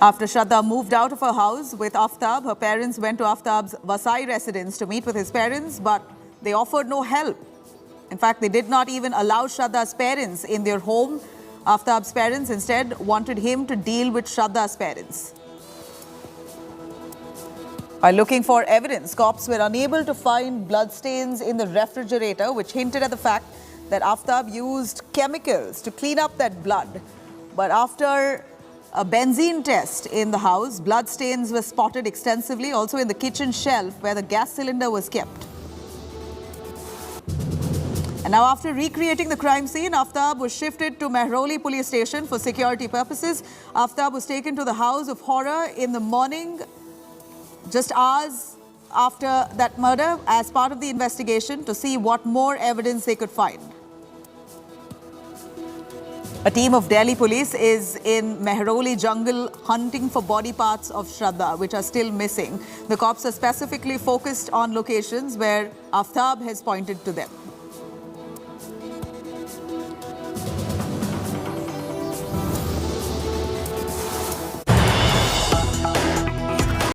After Shraddha moved out of her house with Aaftab, her parents went to Aaftab's Vasai residence to meet with his parents, but they offered no help. In fact, they did not even allow Shraddha's parents in their home. Aaftab's parents instead wanted him to deal with Shraddha's parents. While looking for evidence, cops were unable to find bloodstains in the refrigerator, which hinted at the fact that Aaftab used chemicals to clean up that blood. But after a benzene test in the house, bloodstains were spotted extensively, also in the kitchen shelf where the gas cylinder was kept. And now, after recreating the crime scene, Aftab was shifted to Mehrauli police station for security purposes. Aftab was taken to the house of horror in the morning, just hours after that murder, as part of the investigation to see what more evidence they could find. A team of Delhi police is in Mehrauli jungle hunting for body parts of Shraddha, which are still missing. The cops are specifically focused on locations where Aftab has pointed to them.